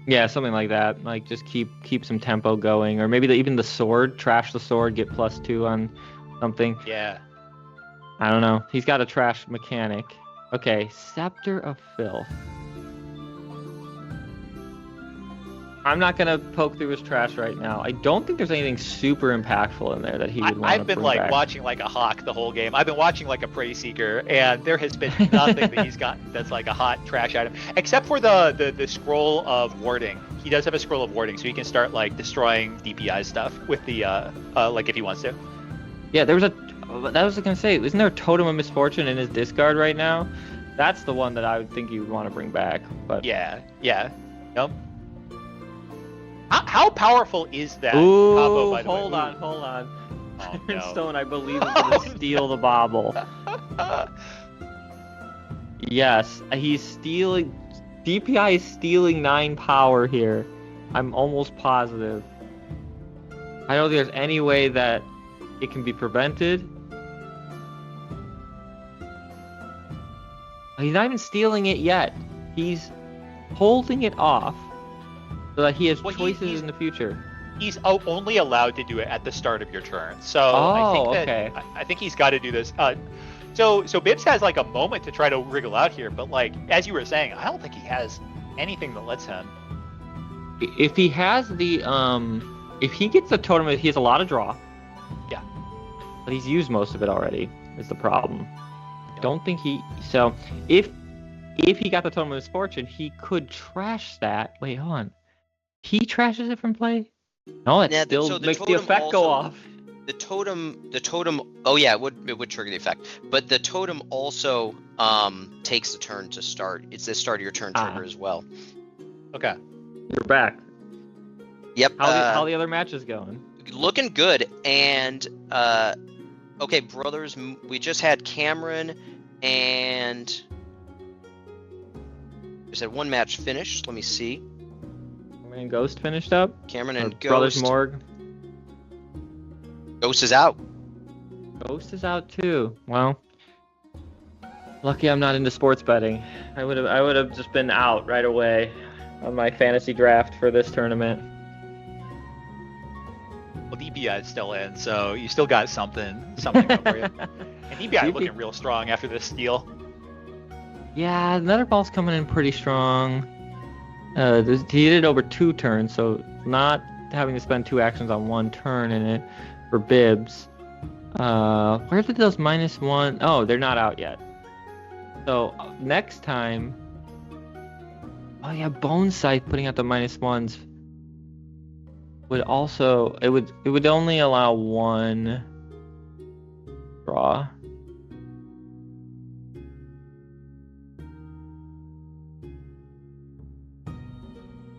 Yeah, something like that. Like just keep some tempo going, or maybe even the sword. Trash the sword, get +2 on something. Yeah. I don't know. He's got a trash mechanic. Okay, Scepter of Filth. I'm not gonna poke through his trash right now. I don't think there's anything super impactful in there that he would want to I've been bring like back. watching like a hawk the whole game. I've been watching like a prey seeker, and there has been nothing that he's gotten that's like a hot trash item, except for the scroll of warding. He does have a scroll of warding, so he can start like destroying DPI stuff with the like if he wants to. Yeah, there was a. That was gonna say. Isn't there a Totem of Misfortune in his discard right now? That's the one that I would think you would want to bring back. But Yeah, Nope. How powerful is that ooh, combo? By the hold way, on. Oh, Iron no. Stone, I believe, is gonna steal the bauble. Yes, he's stealing. DPI is stealing 9 power here. I'm almost positive. I don't think there's any way that it can be prevented. He's not even stealing it yet. He's holding it off so that he has Well, choices in the future. He's only allowed to do it at the start of your turn. So I think that okay. I think he's got to do this. So Bibbs has like a moment to try to wriggle out here, but like as you were saying, I don't think he has anything that lets him. If he has the if he gets the totem, he has a lot of draw. Yeah. But he's used most of it already. Is the problem. Don't think he. So if he got the Totem of Misfortune, he could trash that. Wait, hold on. He trashes it from play? No, it still makes the effect go off. The totem. Oh yeah, it would trigger the effect. But the totem also takes the turn to start. It's the start of your turn trigger as well. Okay. You're back. Yep. How the other matches going? Looking good. And okay, brothers, we just had Cameron and we just had one match finished. Let me see. Cameron and Ghost finished up. Cameron and Ghost. Brothers Morg. Ghost is out. Ghost is out too. Well, lucky I'm not into sports betting. I would have just been out right away on my fantasy draft for this tournament. Well, DPI is still in, so you still got something going for you. And DPI looking real strong after this steal. Yeah, Netherball's coming in pretty strong. He did it over 2 turns, so not having to spend 2 actions on 1 turn in it for Bibbs. Where did those -1? Oh, they're not out yet. So next time. Oh yeah, Bone Scythe putting out the -1s would also it would only allow 1 draw.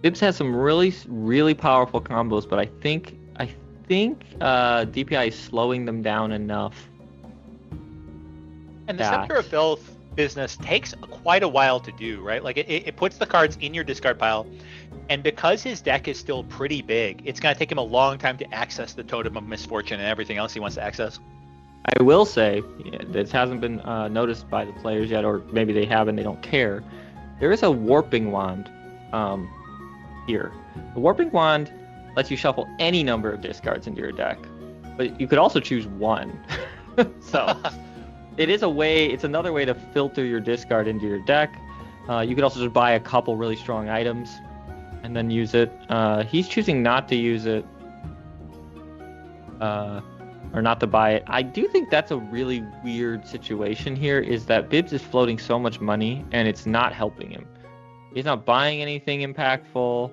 Bibbs has some really powerful combos, but I think DPI is slowing them down enough. And the Scepter of Filth business takes quite a while to do, right? Like it puts the cards in your discard pile, and because his deck is still pretty big, it's going to take him a long time to access the Totem of Misfortune and everything else he wants to access. I will say, this hasn't been noticed by the players yet, or maybe they have and they don't care. There is a Warping Wand here. The Warping Wand lets you shuffle any number of discards into your deck, but you could also choose 1. So it is a way. It's another way to filter your discard into your deck. You could also just buy a couple really strong items and then use it. He's choosing not to use it, or not to buy it. I do think that's a really weird situation here, is that Bibbs is floating so much money and it's not helping him. He's not buying anything impactful.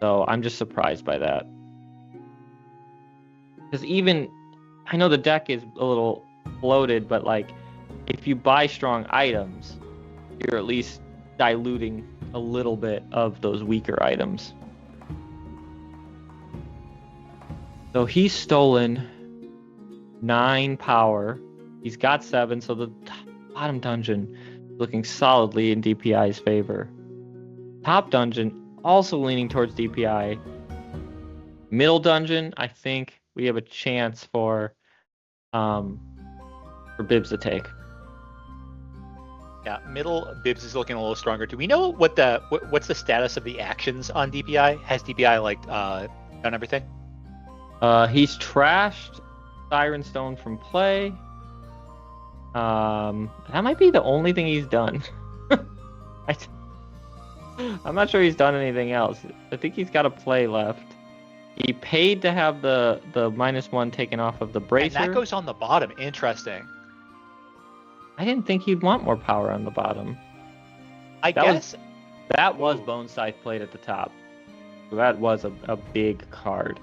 So I'm just surprised by that. Because even, I know the deck is a little bloated, but like, if you buy strong items, you're at least diluting a little bit of those weaker items. So he's stolen 9 power. He's got 7, so the bottom dungeon is looking solidly in DPI's favor. Top dungeon also leaning towards DPI. Middle dungeon, I think we have a chance for Bibbs to take. Yeah, middle Bibbs is looking a little stronger. Do we know what's the status of the actions on DPI? Has DPI done everything? He's trashed Siren Stone from play. That might be the only thing he's done. I, I'm not sure he's done anything else. I think he's got a play left. He paid to have the -1 taken off of the bracer. And that goes on the bottom. Interesting. I didn't think he'd want more power on the bottom. I guess That was Ooh. Bone Scythe played at the top. So that was a big card.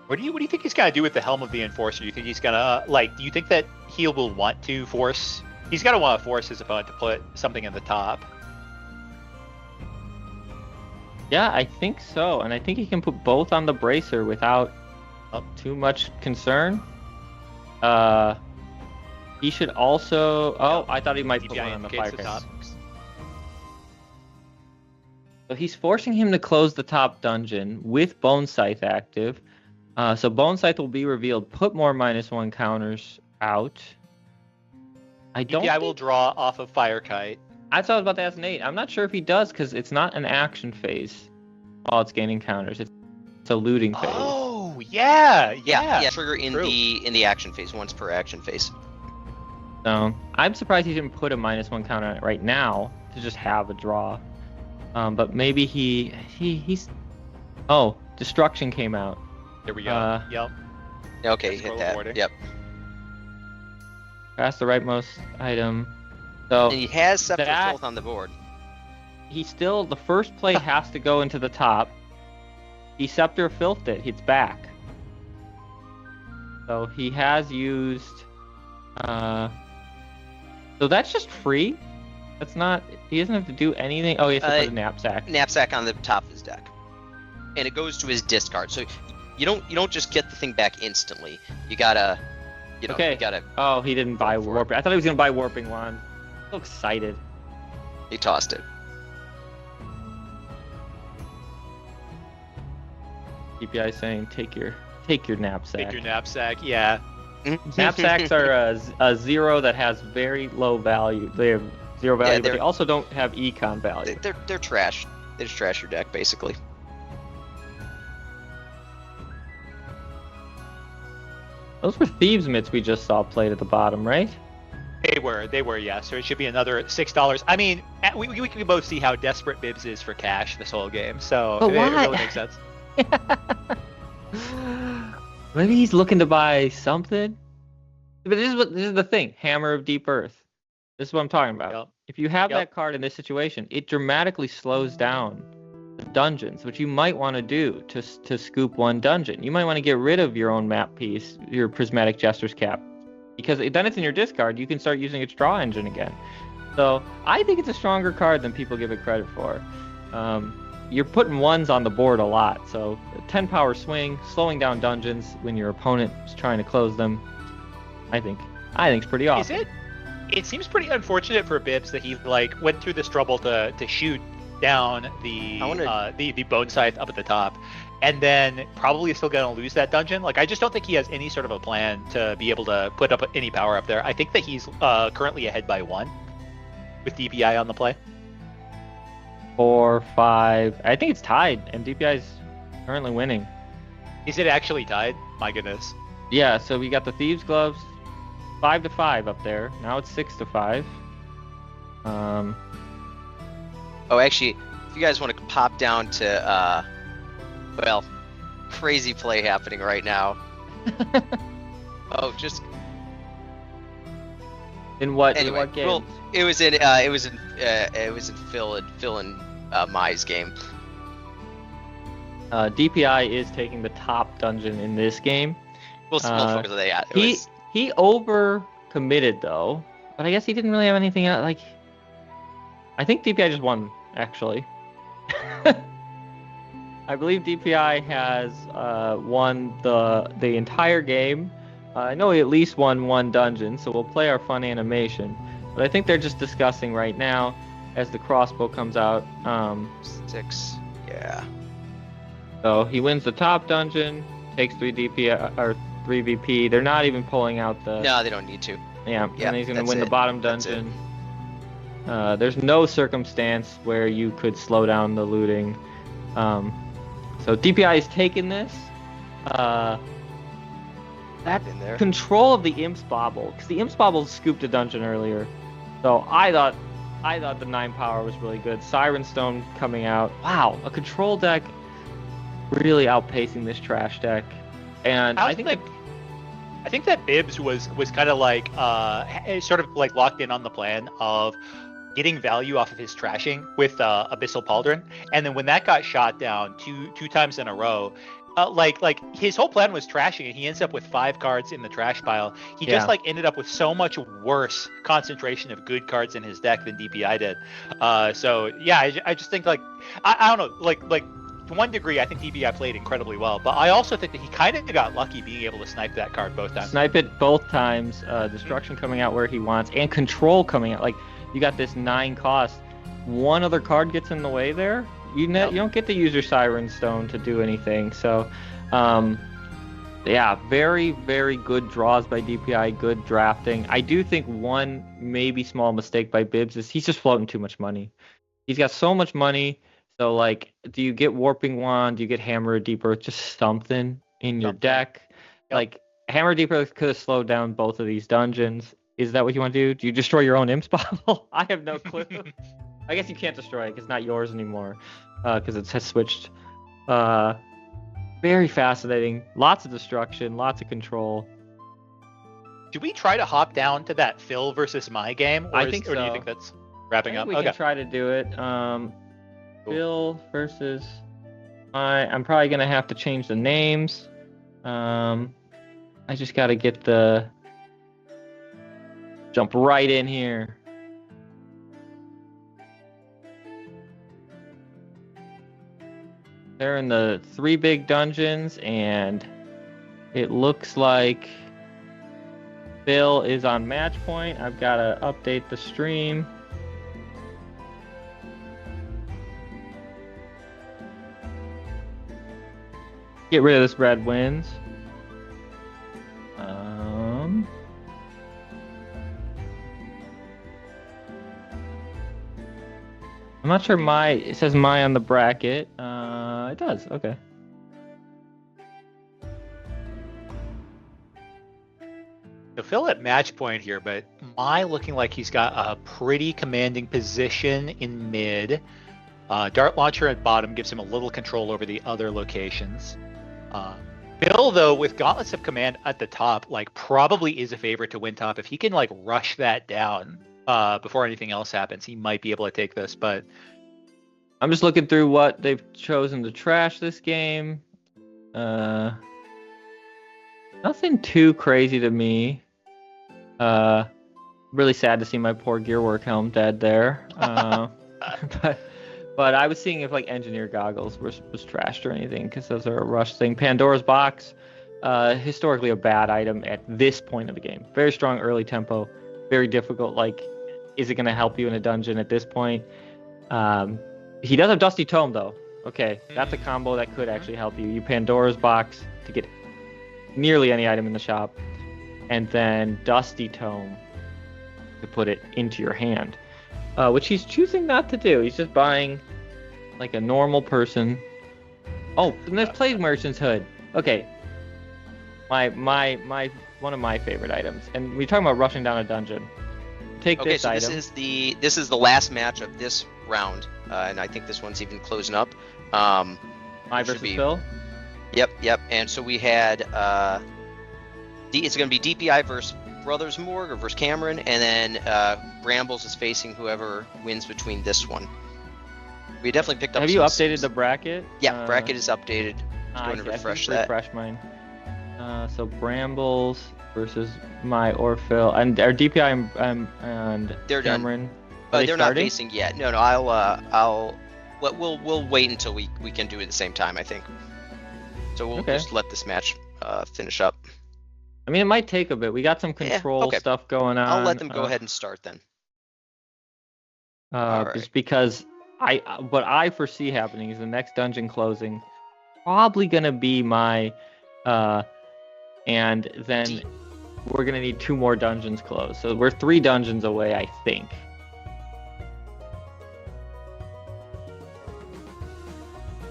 What do you think he's gonna do with the Helm of the Enforcer? Do you think he's gonna do you think that he will want to force? He's gonna want to force his opponent to put something in the top. Yeah, I think so, and I think he can put both on the bracer without too much concern. He should also. Oh, I thought he might put DPI one on the indicates the firecracker. top. So he's forcing him to close the top dungeon with Bone Scythe active. So Bone Scythe will be revealed. Put more -1 counters out. I don't. DPI will draw off of Fire Kite. That's what I was about to ask Nate. I'm not sure if he does because it's not an action phase while it's gaining counters. It's a looting phase. Oh yeah. Trigger in True. the action phase, once per action phase. So I'm surprised he didn't put a -1 counter on it right now to just have a draw. But maybe he's. Oh, Destruction came out. There we go. Yep. Okay, That's hit scroll that. avoiding. Yep. That's the rightmost item. So And he has Scepter that- Filth on the board. he still, the first play has to go into the top. He Scepter Filthed it. It's back. So he has used. So that's just free. That's not. He doesn't have to do anything. Oh, he has to put a knapsack. Knapsack on the top of his deck, and it goes to his discard. So you don't just get the thing back instantly. You gotta, Okay. you gotta. Oh, he didn't buy Go for it. warping. I thought he was gonna buy warping wand. So excited. He tossed it. DPI saying take your knapsack. Take your knapsack. Yeah. Knapsacks are a 0 that has very low value. They have 0 value, but they're- they also don't have econ value. They're trash. They just trash your deck basically. Those were Thieves' Mitts we just saw played at the bottom, right? They were, yeah. So it should be another $6. I mean, we can both see how desperate Bibbs is for cash this whole game. So But it why? really makes sense. Maybe he's looking to buy something. But this is the thing. Hammer of Deep Earth. This is what I'm talking about. Yep. If you have Yep. that card in this situation, it dramatically slows down the dungeons, which you might want to do to scoop one dungeon. You might want to get rid of your own map piece, your Prismatic Jester's Cap, because then it's in your discard. You can start using its draw engine again. So I think it's a stronger card than people give it credit for. You're putting ones on the board a lot, so 10 power swing, slowing down dungeons when your opponent is trying to close them. I think it's pretty awesome. Is it? It seems pretty unfortunate for Bibbs that he went through this trouble to shoot down the bone scythe up at the top, and then probably is still going to lose that dungeon. I just don't think he has any sort of a plan to be able to put up any power up there. I think that he's currently ahead by 1 with DPI on the play. 4, 5. I think it's tied, and DPI is currently winning. Is it actually tied? My goodness. Yeah, so we got the Thieves' Gloves, 5-5 up there. Now it's 6-5. Oh, actually, if you guys want to pop down to, crazy play happening right now. Oh, just In what anyway. game? It was in Phil and Mai's game. DPI is taking the top dungeon in this game. We'll focus on that. He over committed though, but I guess he didn't really have anything else. I think DPI just won actually. I believe DPI has won the entire game. I know he at least won 1 dungeon, so we'll play our fun animation. But I think they're just discussing right now as the crossbow comes out. 6. Yeah. So he wins the top dungeon, takes 3 DPI or 3 VP. They're not even pulling out the. No, they don't need to. Yeah, Yeah, and he's going to that's win the it. bottom That's it. dungeon. There's no circumstance where you could slow down the looting. So DPI is taking this. that in there. control of the Imp's Bobble, because the Imp's Bobble scooped a dungeon earlier. So I thought the 9 power was really good. Siren Stone coming out. Wow, a control deck really outpacing this trash deck. And I think that Bibbs was kind of like sort of like locked in on the plan of getting value off of his trashing with Abyssal Pauldron, and then when that got shot down two times in a row, like his whole plan was trashing, and he ends up with 5 cards in the trash pile. He just like ended up with so much worse concentration of good cards in his deck than DPI did. So yeah, I just think like I don't know, like to one degree, I think DPI played incredibly well, but I also think that he kind of got lucky being able to snipe that card both times. Snipe it both times, destruction coming out where he wants, and control coming out. Like, you got this 9 cost. One other card gets in the way there. You don't get to use your Siren Stone to do anything. So, yeah, very, very good draws by DPI, good drafting. I do think one maybe small mistake by Bibbs is he's just floating too much money. He's got so much money. So, like, do you get Warping Wand? Do you get Hammer Deeper? Just something in your deck. Yep. Like, Hammer Deeper could have slowed down both of these dungeons. Is that what you want to do? Do you destroy your own Imp's Bobble? I have no clue. I guess you can't destroy it. It's not yours anymore because it has switched. Very fascinating. Lots of destruction. Lots of control. Do we try to hop down to that Phil versus my game? I think so. Or do you think that's wrapping up? We can try to do it. Cool. Phil versus my. I'm probably going to have to change the names. I just got to get the... Jump right in here. They're in the 3 big dungeons, and it looks like Phil is on match point. I've got to update the stream. Get rid of this red wins. I'm not sure it says my on the bracket. It does, okay. So Phil at match point here, but my looking like he's got a pretty commanding position in mid. Dart Launcher at bottom gives him a little control over the other locations. Phil, though, with Gauntlets of Command at the top, like probably is a favorite to win top. If he can like rush that down before anything else happens, he might be able to take this. But I'm just looking through what they've chosen to trash this game. Nothing too crazy to me. Really sad to see my poor Gearwork helm dead there. But I was seeing if like Engineer Goggles was trashed or anything, because those are a rush thing. Pandora's Box, historically a bad item at this point of the game. Very strong early tempo, very difficult. Like, is it going to help you in a dungeon at this point? He does have Dusty Tome, though. Okay, that's a combo that could actually help you. You Pandora's Box to get nearly any item in the shop, and then Dusty Tome to put it into your hand, which he's choosing not to do. He's just buying like a normal person. Oh, and there's Plague Merchant's Hood. Okay, my one of my favorite items. And we're talking about rushing down a dungeon. Take this item. Okay, so this is the last match of this round, and I think this one's even closing up. My versus Phil. Yep. And so we had it's going to be DPI versus Brothers Morg or versus Cameron, and then Brambles is facing whoever wins between this one. We definitely picked up. Have you updated the bracket? Yeah, bracket is updated. I'm going to refresh that. Refresh mine. So Brambles versus my or Phil, and our DPI and they're Cameron. Done. But they're not facing yet. No. We'll wait until we can do it at the same time, I think. So we'll just let this match finish up. I mean, it might take a bit. We got some control stuff going on. I'll let them go ahead and start then. Just because what I foresee happening is the next dungeon closing probably gonna be my and then we're gonna need 2 more dungeons closed. So we're 3 dungeons away, I think.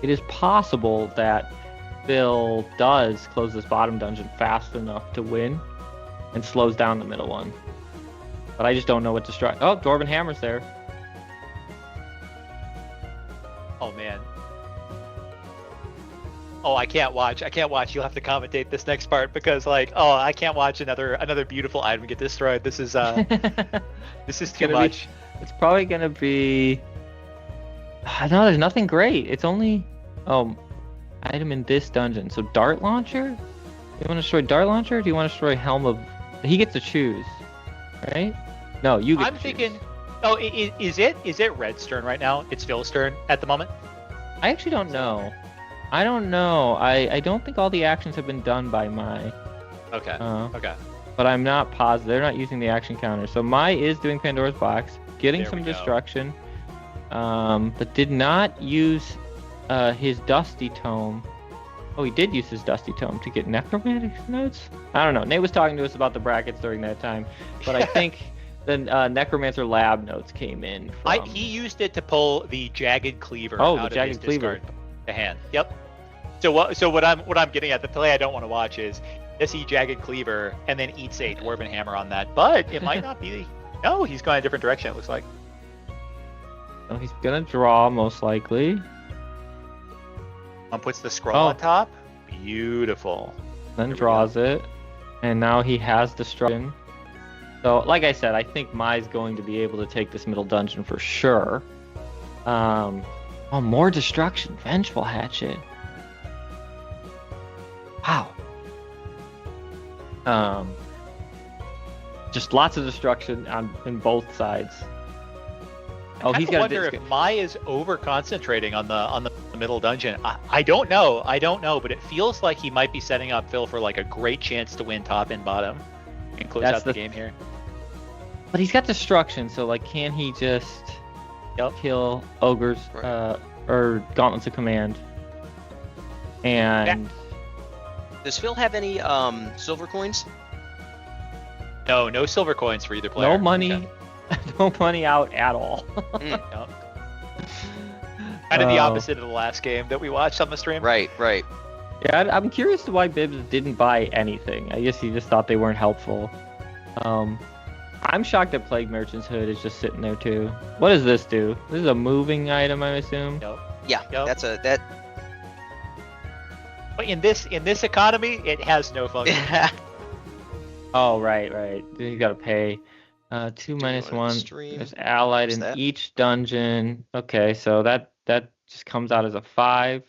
It is possible that Phil does close this bottom dungeon fast enough to win and slows down the middle one. But I just don't know what to strike. Oh, Dwarven Hammer's there. Oh man. Oh, I can't watch. You'll have to commentate this next part because like, oh, I can't watch another beautiful item get destroyed. This is this is too much. It's probably gonna be. No, there's nothing great. It's only item in this dungeon. So dart launcher. You want to destroy dart launcher? Or do you want to destroy helm of? He gets to choose, right? No, you get. I'm thinking. Oh, is it Red's turn right now? It's Phil's turn at the moment. I actually don't know. I don't know. I don't think all the actions have been done by Mai. Okay. Okay. But I'm not positive. They're not using the action counter. So Mai is doing Pandora's Box, getting some destruction, but did not use his Dusty Tome. Oh, he did use his Dusty Tome to get Necromantic notes? I don't know. Nate was talking to us about the brackets during that time, but I think the Necromancer Lab notes came in. He used it to pull the Jagged Cleaver out of the Jagged his Cleaver discard to hand. Yep. So what I'm getting at, the play I don't want to watch is does he Jagged Cleaver and then eats a Dwarven Hammer on that? But it might not be. No, he's going a different direction. It looks like. So he's gonna draw most likely. Puts the scroll on top. Beautiful. Then draws it, and now he has destruction. So, like I said, I think Mai's going to be able to take this middle dungeon for sure. More destruction. Vengeful Hatchet. Wow. Just lots of destruction in both sides. Oh, he's got to wonder if Mai is over concentrating on the middle dungeon. I don't know, but it feels like he might be setting up Phil for like a great chance to win top and bottom and close out the game here. But he's got destruction, so like, can he just kill ogres or gauntlets of command? And does Phil have any silver coins? No silver coins for either player. No money. Okay. No money out at all. Kind of the opposite of the last game that we watched on the stream. Right. Yeah, I'm curious to why Bibbs didn't buy anything. I guess he just thought they weren't helpful. I'm shocked that Plague Merchant's Hood is just sitting there too. What does this do? This is a moving item, I assume. Yep. Yeah, yep. That. But in this economy, it has no function. Oh, right. You gotta pay. 2 minus 1. There's allied in each dungeon. Okay, so that just comes out as a 5.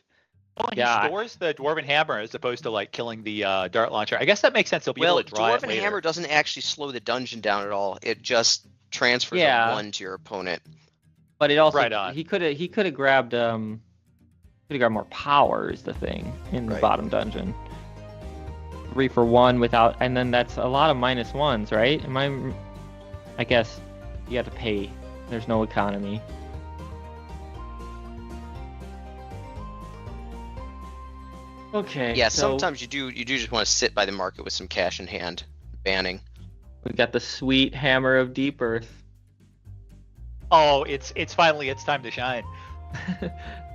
Oh, he stores the Dwarven Hammer as opposed to like killing the dart launcher. I guess that makes sense. He'll be able to draw it later. Dwarven Hammer doesn't actually slow the dungeon down at all. It just transfers a 1 to your opponent. But it also he could have grabbed more power is the thing in the bottom dungeon. 3 for 1 without, and then that's a lot of -1s, right? I guess you have to pay. There's no economy. Okay. Yeah, so sometimes you do just want to sit by the market with some cash in hand, banning. We got the sweet Hammer of Deep Earth. Oh, it's finally time to shine.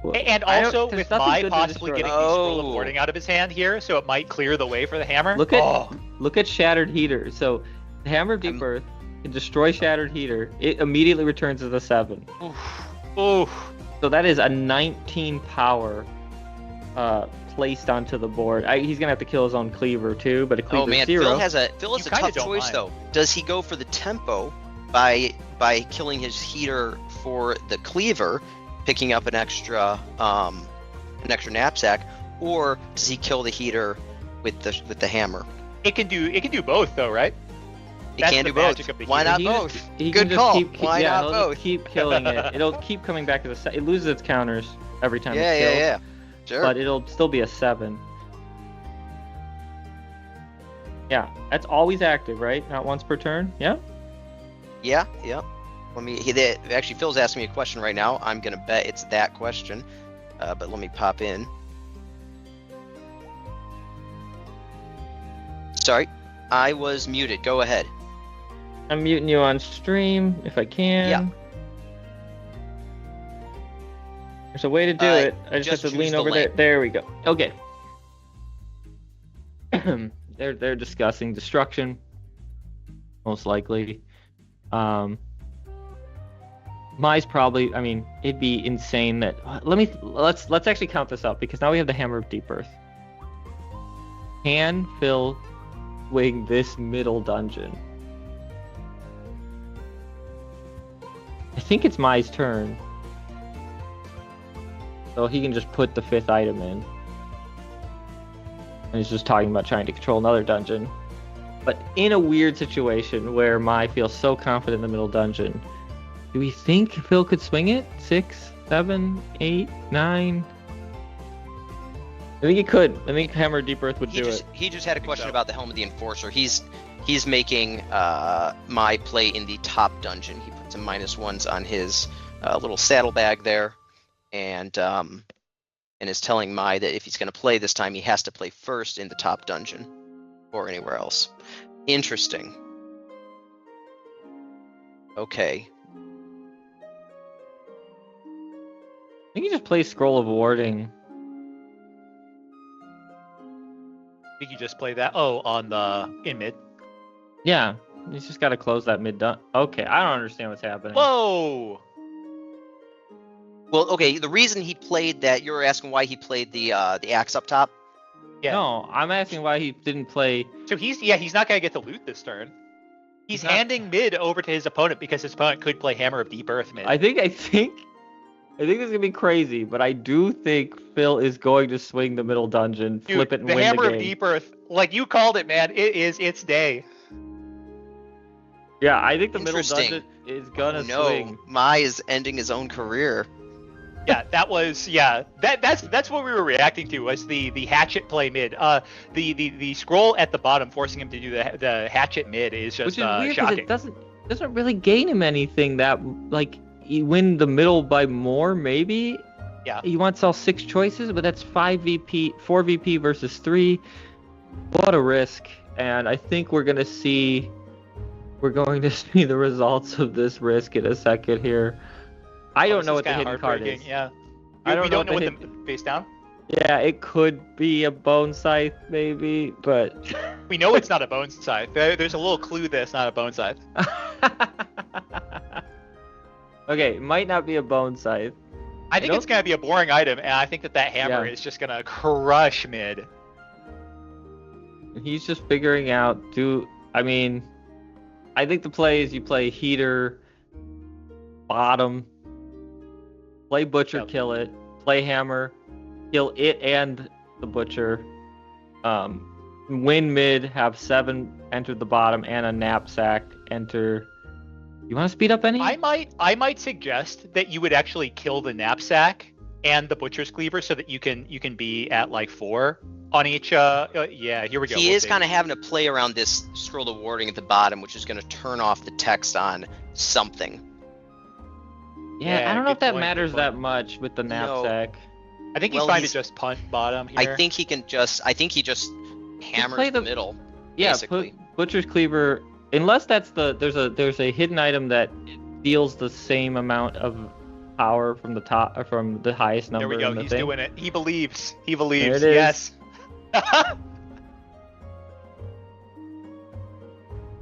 Well, and also with Mai possibly getting the scroll of warding out of his hand here, so it might clear the way for the hammer. Look at Shattered Heater. So the Hammer of Deep Earth can destroy Shattered Heater. It immediately returns as a 7. Oof. So that is a 19 power placed onto the board. He's gonna have to kill his own cleaver too, but a cleaver 0. Phil has a tough choice though. Does he go for the tempo by killing his heater for the cleaver, picking up an extra knapsack, or does he kill the heater with the hammer? It can do both though, right? It can do both. Why not both? Good call. Why not both? Just keep killing it. It'll keep coming back to the. It loses its counters every time it's killed. Yeah. Sure. But it'll still be a 7. Yeah, that's always active, right? Not once per turn. Yeah. Yeah. Actually, Phil's asking me a question right now. I'm gonna bet it's that question, but let me pop in. Sorry, I was muted. Go ahead. I'm muting you on stream if I can. Yeah. There's a way to do it. I just have to lean over there. There we go. Okay. they're discussing destruction, most likely. Mai's probably. I mean, it'd be insane that. Let's actually count this up because now we have the Hammer of Deep Earth. Can Phil swing this middle dungeon? I think it's Mai's turn. So he can just put the 5th item in. And he's just talking about trying to control another dungeon. But in a weird situation where Mai feels so confident in the middle dungeon, do we think Phil could swing it? 6, 7, 8, 9? I think he could. I think Hammer of Deep Earth would do it. He just had a question about the Helm of the Enforcer. He's making Mai play in the top dungeon. He put some -1s on his little saddlebag there, and is telling Mai that if he's going to play this time, he has to play first in the top dungeon or anywhere else. Interesting. Okay. I think he just plays Scroll of Warding. I think you just play that. Oh, on the in mid. Yeah, he's just got to close that mid dun. Okay, I don't understand what's happening. Whoa! Well, okay. The reason he played that, you're asking why he played the axe up top. Yeah. No, I'm asking why he didn't play. So he's not gonna get to loot this turn. He's handing mid over to his opponent because his opponent could play Hammer of Deep Earth mid. I think this is gonna be crazy, but I do think Phil is going to swing the middle dungeon, Dude, flip it, and the win Hammer the game. of Deep Earth, like you called it, man. It is its day. Yeah, I think the middle Interesting. dungeon is gonna no, swing. Mai is ending his own career. Yeah, that's what we were reacting to was the hatchet play mid. The scroll at the bottom forcing him to do the hatchet mid is just Which is weird because shocking. it doesn't really gain him anything. That like you win the middle by more, maybe. Yeah. You want to sell 6 choices, but that's 4 VP versus 3. What a risk! And I think we're going to see the results of this risk in a second here. I don't know what the hidden card is. Yeah. I don't we know don't know what what the face down. Yeah, it could be a bone scythe, maybe, but We know it's not a bone scythe. There's a little clue that it's not a bone scythe. Okay, it might not be a bone scythe. I think it's gonna be a boring item, and I think that hammer Yeah. is just gonna crush mid. He's just figuring out. I think the play is you play heater, bottom, play butcher, Yep. kill it, play hammer, kill it and the butcher, win mid, have 7 enter the bottom, and a knapsack enter. You want to speed up any? I might suggest that you would actually kill the knapsack and the butcher's cleaver so that you can be at like 4 on each. Yeah, here we go. He We'll is see. kind of having to play around this scroll of warding at the bottom, which is going to turn off the text on something. Yeah, Yeah, I don't know good if that point, matters good point. that much with the No. knapsack. I think he's Well, trying he's- to just punt bottom here. I think he just hammers play the the- middle. Yeah, basically. put butcher's cleaver. Unless that's there's a hidden item that deals the same amount of power from the top or from the highest number. There we go. in the He's thing. doing it. He believes. He believes. There it is. Yes.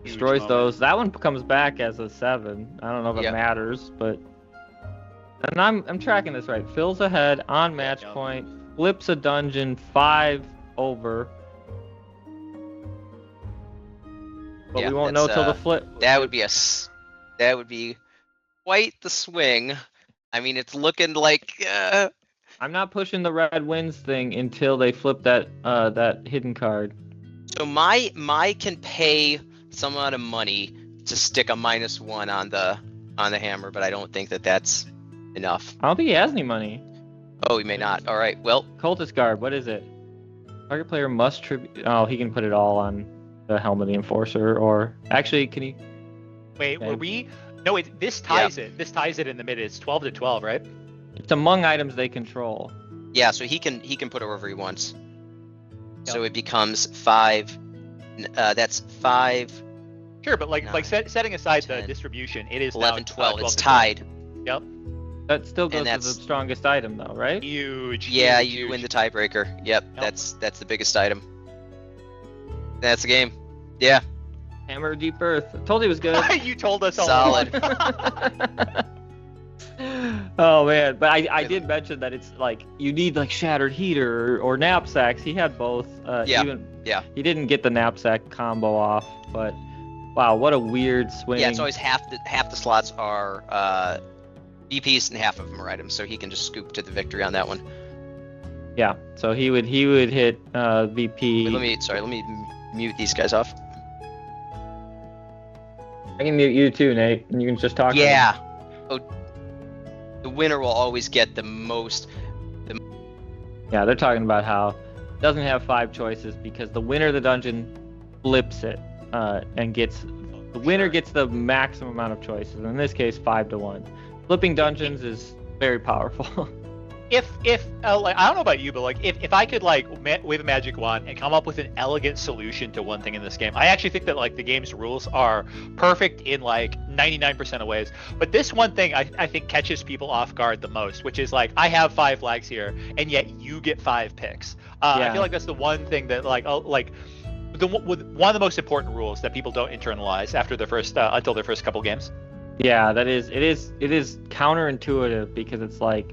Destroys Huge those. That one comes back as a 7. I don't know if Yep. it matters, but. And I'm tracking this right. Phil's ahead on match Yep. point. Flips a dungeon 5 over. But Yeah, we won't know that's, till the flip. That would be quite the swing. I mean, it's looking like I'm not pushing the red wins thing until they flip that hidden card. so my can pay some amount of money to stick a -1 on the hammer, but I don't think that's enough. I don't think he has any money. Oh, he may not. All right. Well, Cultist Garb, what is it? Target player must tribute. Oh, he can put it all on the Helm of the Enforcer, or actually, can he? Wait, Okay. were we? No, this ties it. This ties it in the mid. It's 12 to 12, right? It's among items they control. yeah. So he can put it wherever he wants. So it becomes 5. That's 5, Sure, but like 9, setting aside 10, the distribution, it is 11, now, 12. 12 It's to 12. tied. Yep. That still goes to the that's- strongest item, though, right? Huge. Yeah, huge, you huge. win the tiebreaker. Yep. Yep. That's the biggest item. That's the game. Yeah. Hammer Deep Earth. I told you it was good. You told us all. Solid. Oh man, but I did mention that it's like you need like shattered heater or knapsacks. He had both. Yeah. He didn't get the knapsack combo off, but wow, what a weird swing. Yeah, it's always half the slots are VPs and half of them are items, so he can just scoop to the victory on that one. Yeah, so he would hit VP. Wait, let me mute these guys off. I can mute you too, Nate, and you can just talk. Yeah. Oh, the winner will always get the most. Yeah, they're talking about how it doesn't have 5 choices because the winner of the dungeon flips it and gets the winner gets the maximum amount of choices. In this case, 5-1. Flipping dungeons is very powerful. If like, I don't know about you, but like if I could like wave a magic wand and come up with an elegant solution to one thing in this game, I actually think that like the game's rules are perfect in like 99% of ways. But this one thing I think catches people off guard the most, which is like I have 5 flags here, and yet you get 5 picks. I feel like that's the one thing that like one of the most important rules that people don't internalize after their first until their first couple games. Yeah, it is counterintuitive because it's like.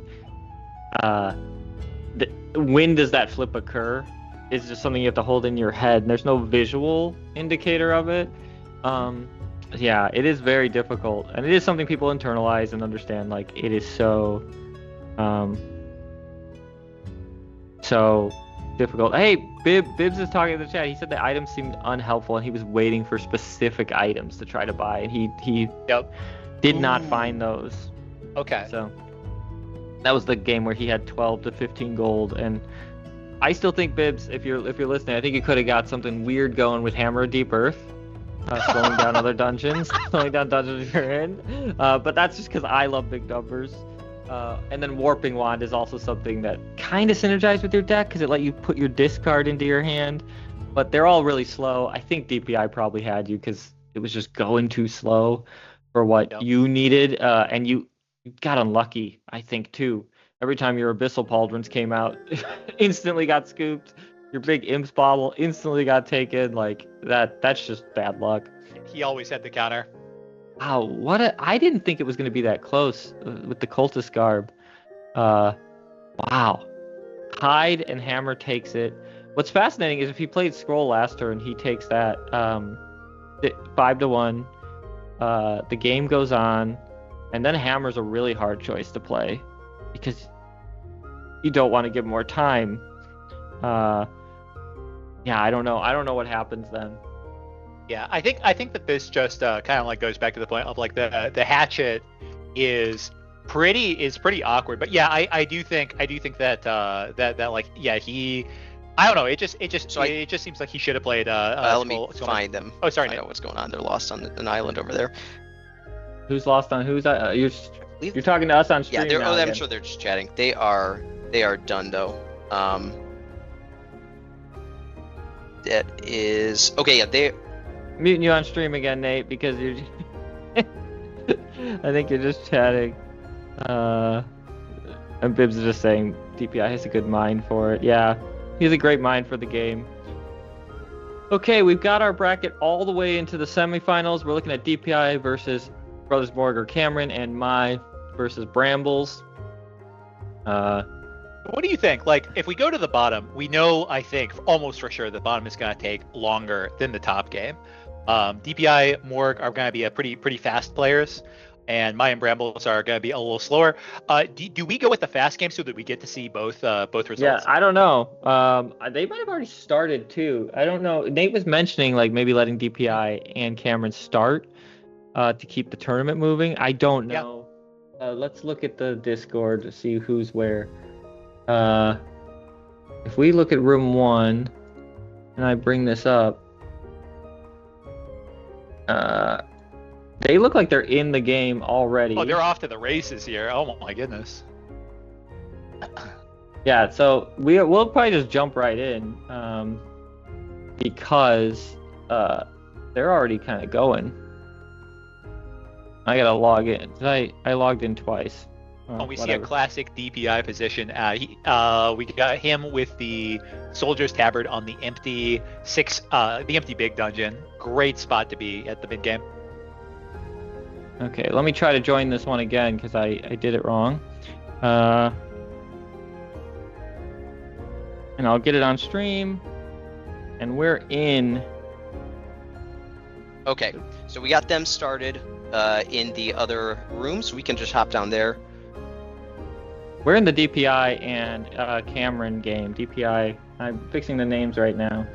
When does that flip occur? It's just something you have to hold in your head, and there's no visual indicator of it. Yeah, it is very difficult, and it is something people internalize and understand. Like it is so difficult. Hey, Bibbs is talking in the chat. He said the items seemed unhelpful, and he was waiting for specific items to try to buy, and he did not find those. Okay. So. That was the game where he had 12 to 15 gold, and I still think Bibbs, if you're listening, I think you could have got something weird going with Hammer of Deep Earth, slowing down other dungeons, slowing down dungeons you're in. But that's just because I love big numbers. And then Warping Wand is also something that kind of synergized with your deck because it let you put your discard into your hand. But they're all really slow. I think DPI probably had you because it was just going too slow for what you needed, and you got unlucky, I think, too. Every time your Abyssal Pauldrons came out, instantly got scooped. Your big Imps bottle instantly got taken. Like, that's just bad luck. He always had the counter. Wow, I didn't think it was going to be that close with the Cultist Garb. Wow. Hide and Hammer takes it. What's fascinating is if he played Scroll last turn, he takes that 5-1. The game goes on. And then Hammer's a really hard choice to play because you don't want to give more time. Yeah, I don't know. I don't know what happens then. Yeah, I think that this just kind of like goes back to the point of like the hatchet is pretty awkward. But yeah, I do think that like yeah I don't know. It just seems like he should have played. Let me find them. Oh, sorry. I know what's going on. They're lost on an island over there. Who's lost on who's? You're talking to us on stream. Yeah, now I'm again. sure they're just chatting. They are done though. That is okay. Yeah, they muting you on stream again, Nate, because you're. I think you're just chatting. And Bibbs is just saying DPI has a good mind for it. Yeah, he has a great mind for the game. Okay, we've got our bracket all the way into the semifinals. We're looking at DPI versus Brothers Morg or Cameron, and Mai versus Brambles. What do you think? Like, if we go to the bottom, we know, I think, almost for sure, the bottom is going to take longer than the top game. DPI, Morg are going to be pretty fast players, and Mai and Brambles are going to be a little slower. Do we go with the fast game so that we get to see both results? Yeah, I don't know. They might have already started too. I don't know. Nate was mentioning like maybe letting DPI and Cameron start to keep the tournament moving. I don't know. Yeah. Let's look at the Discord to see who's where. If we look at room 1 and I bring this up, they look like they're in the game already. Oh, they're off to the races here. Oh my goodness. Yeah, so we'll probably just jump right in because they're already kind of going. I gotta log in. I logged in twice. And we see a whatever. classic DPI position. We got him with the Soldier's Tabard on the empty the empty big dungeon. Great spot to be at the mid game. Okay, let me try to join this one again because I did it wrong. And I'll get it on stream. And we're in. Okay, so we got them started in the other room, so we can just hop down there. We're in the DPI and Cameron game. DPI. I'm fixing the names right now.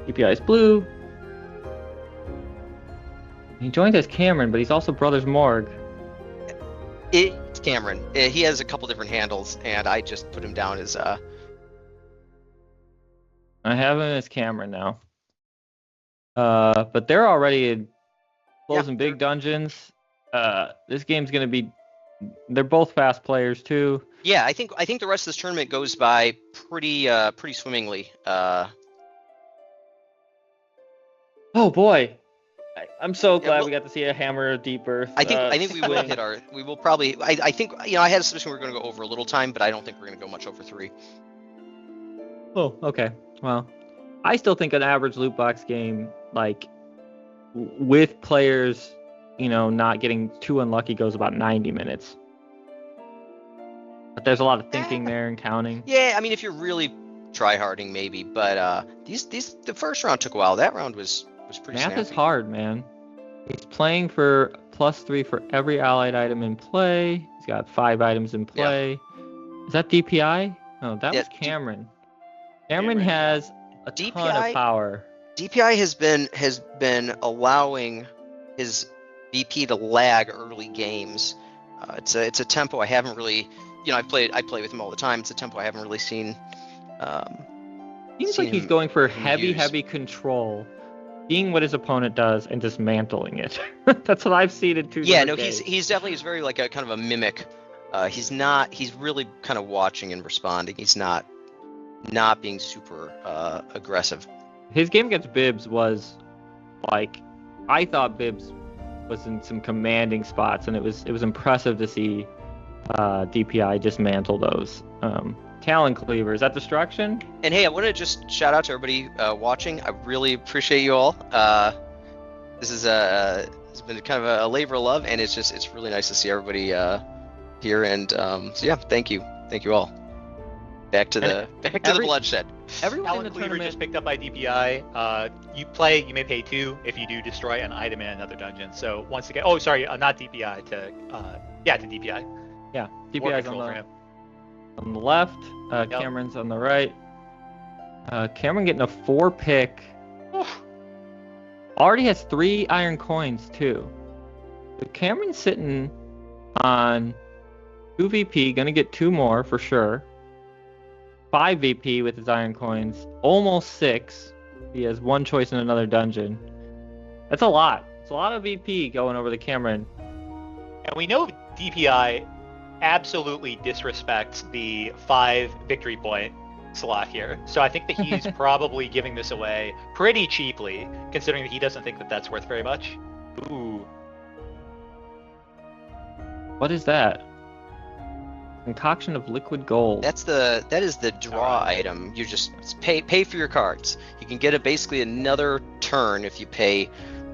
DPI is blue. He joined as Cameron, but he's also Brothers Morg. It's Cameron. He has a couple different handles, and I just put him down as I have him as Cameron now. But they're already closing big dungeons. This game's gonna be. They're both fast players too. Yeah, I think the rest of this tournament goes by pretty swimmingly. Oh boy, I'm so glad well- we got to see a Hammer of Deep Earth. I think we will swing. hit our. We will probably. I think I had a suspicion we were going to go over a little time, but I don't think we're going to go much over 3. Oh, okay. Well, I still think an average loot box game, like with players, not getting too unlucky, goes about 90 minutes. But there's a lot of thinking there and counting. Yeah, I mean, if you're really try-harding, maybe, but the first round took a while. That round was pretty Math snappy. is hard, man. He's playing for +3 for every allied item in play. He's got 5 items in play. Is that DPI? No, that was Cameron. Cameron has a ton of power. DPI has been allowing his VP to lag early games. It's a tempo I haven't really, I play with him all the time. It's a tempo I haven't really seen. Seems like he's going for heavy control, seeing what his opponent does and dismantling it. That's what I've seen in 2 Yeah, no, days. he's very like a kind of a mimic. He's really kind of watching and responding. He's not being super aggressive. His game against Bibbs was like, I thought Bibbs was in some commanding spots, and it was impressive to see DPI dismantle those. Talon Cleaver, is that destruction? And hey, I want to just shout out to everybody watching. I really appreciate you all. This is it's been kind of a labor of love, and it's really nice to see everybody here. And so yeah, thank you all. Back to the bloodshed. Everyone in Talon the Cleaver tournament just picked up by DPI. You may pay 2 if you do destroy an item in another dungeon. So once again, not DPI to DPI. Yeah, More DPI's control for him. on the left. Cameron's on the right. Cameron getting a 4 pick. Already has 3 iron coins too. So Cameron's sitting on 2 VP, gonna get 2 more for sure. 5 VP with his iron coins, almost 6. He has 1 choice in another dungeon. That's a lot. It's a lot of VP going over the Cameron. And we know DPI absolutely disrespects the 5 victory point slot here. So I think that he's probably giving this away pretty cheaply, considering that he doesn't think that that's worth very much. Ooh. What is that? Concoction of liquid gold. That is the draw item. You just pay for your cards. You can get basically another turn if you pay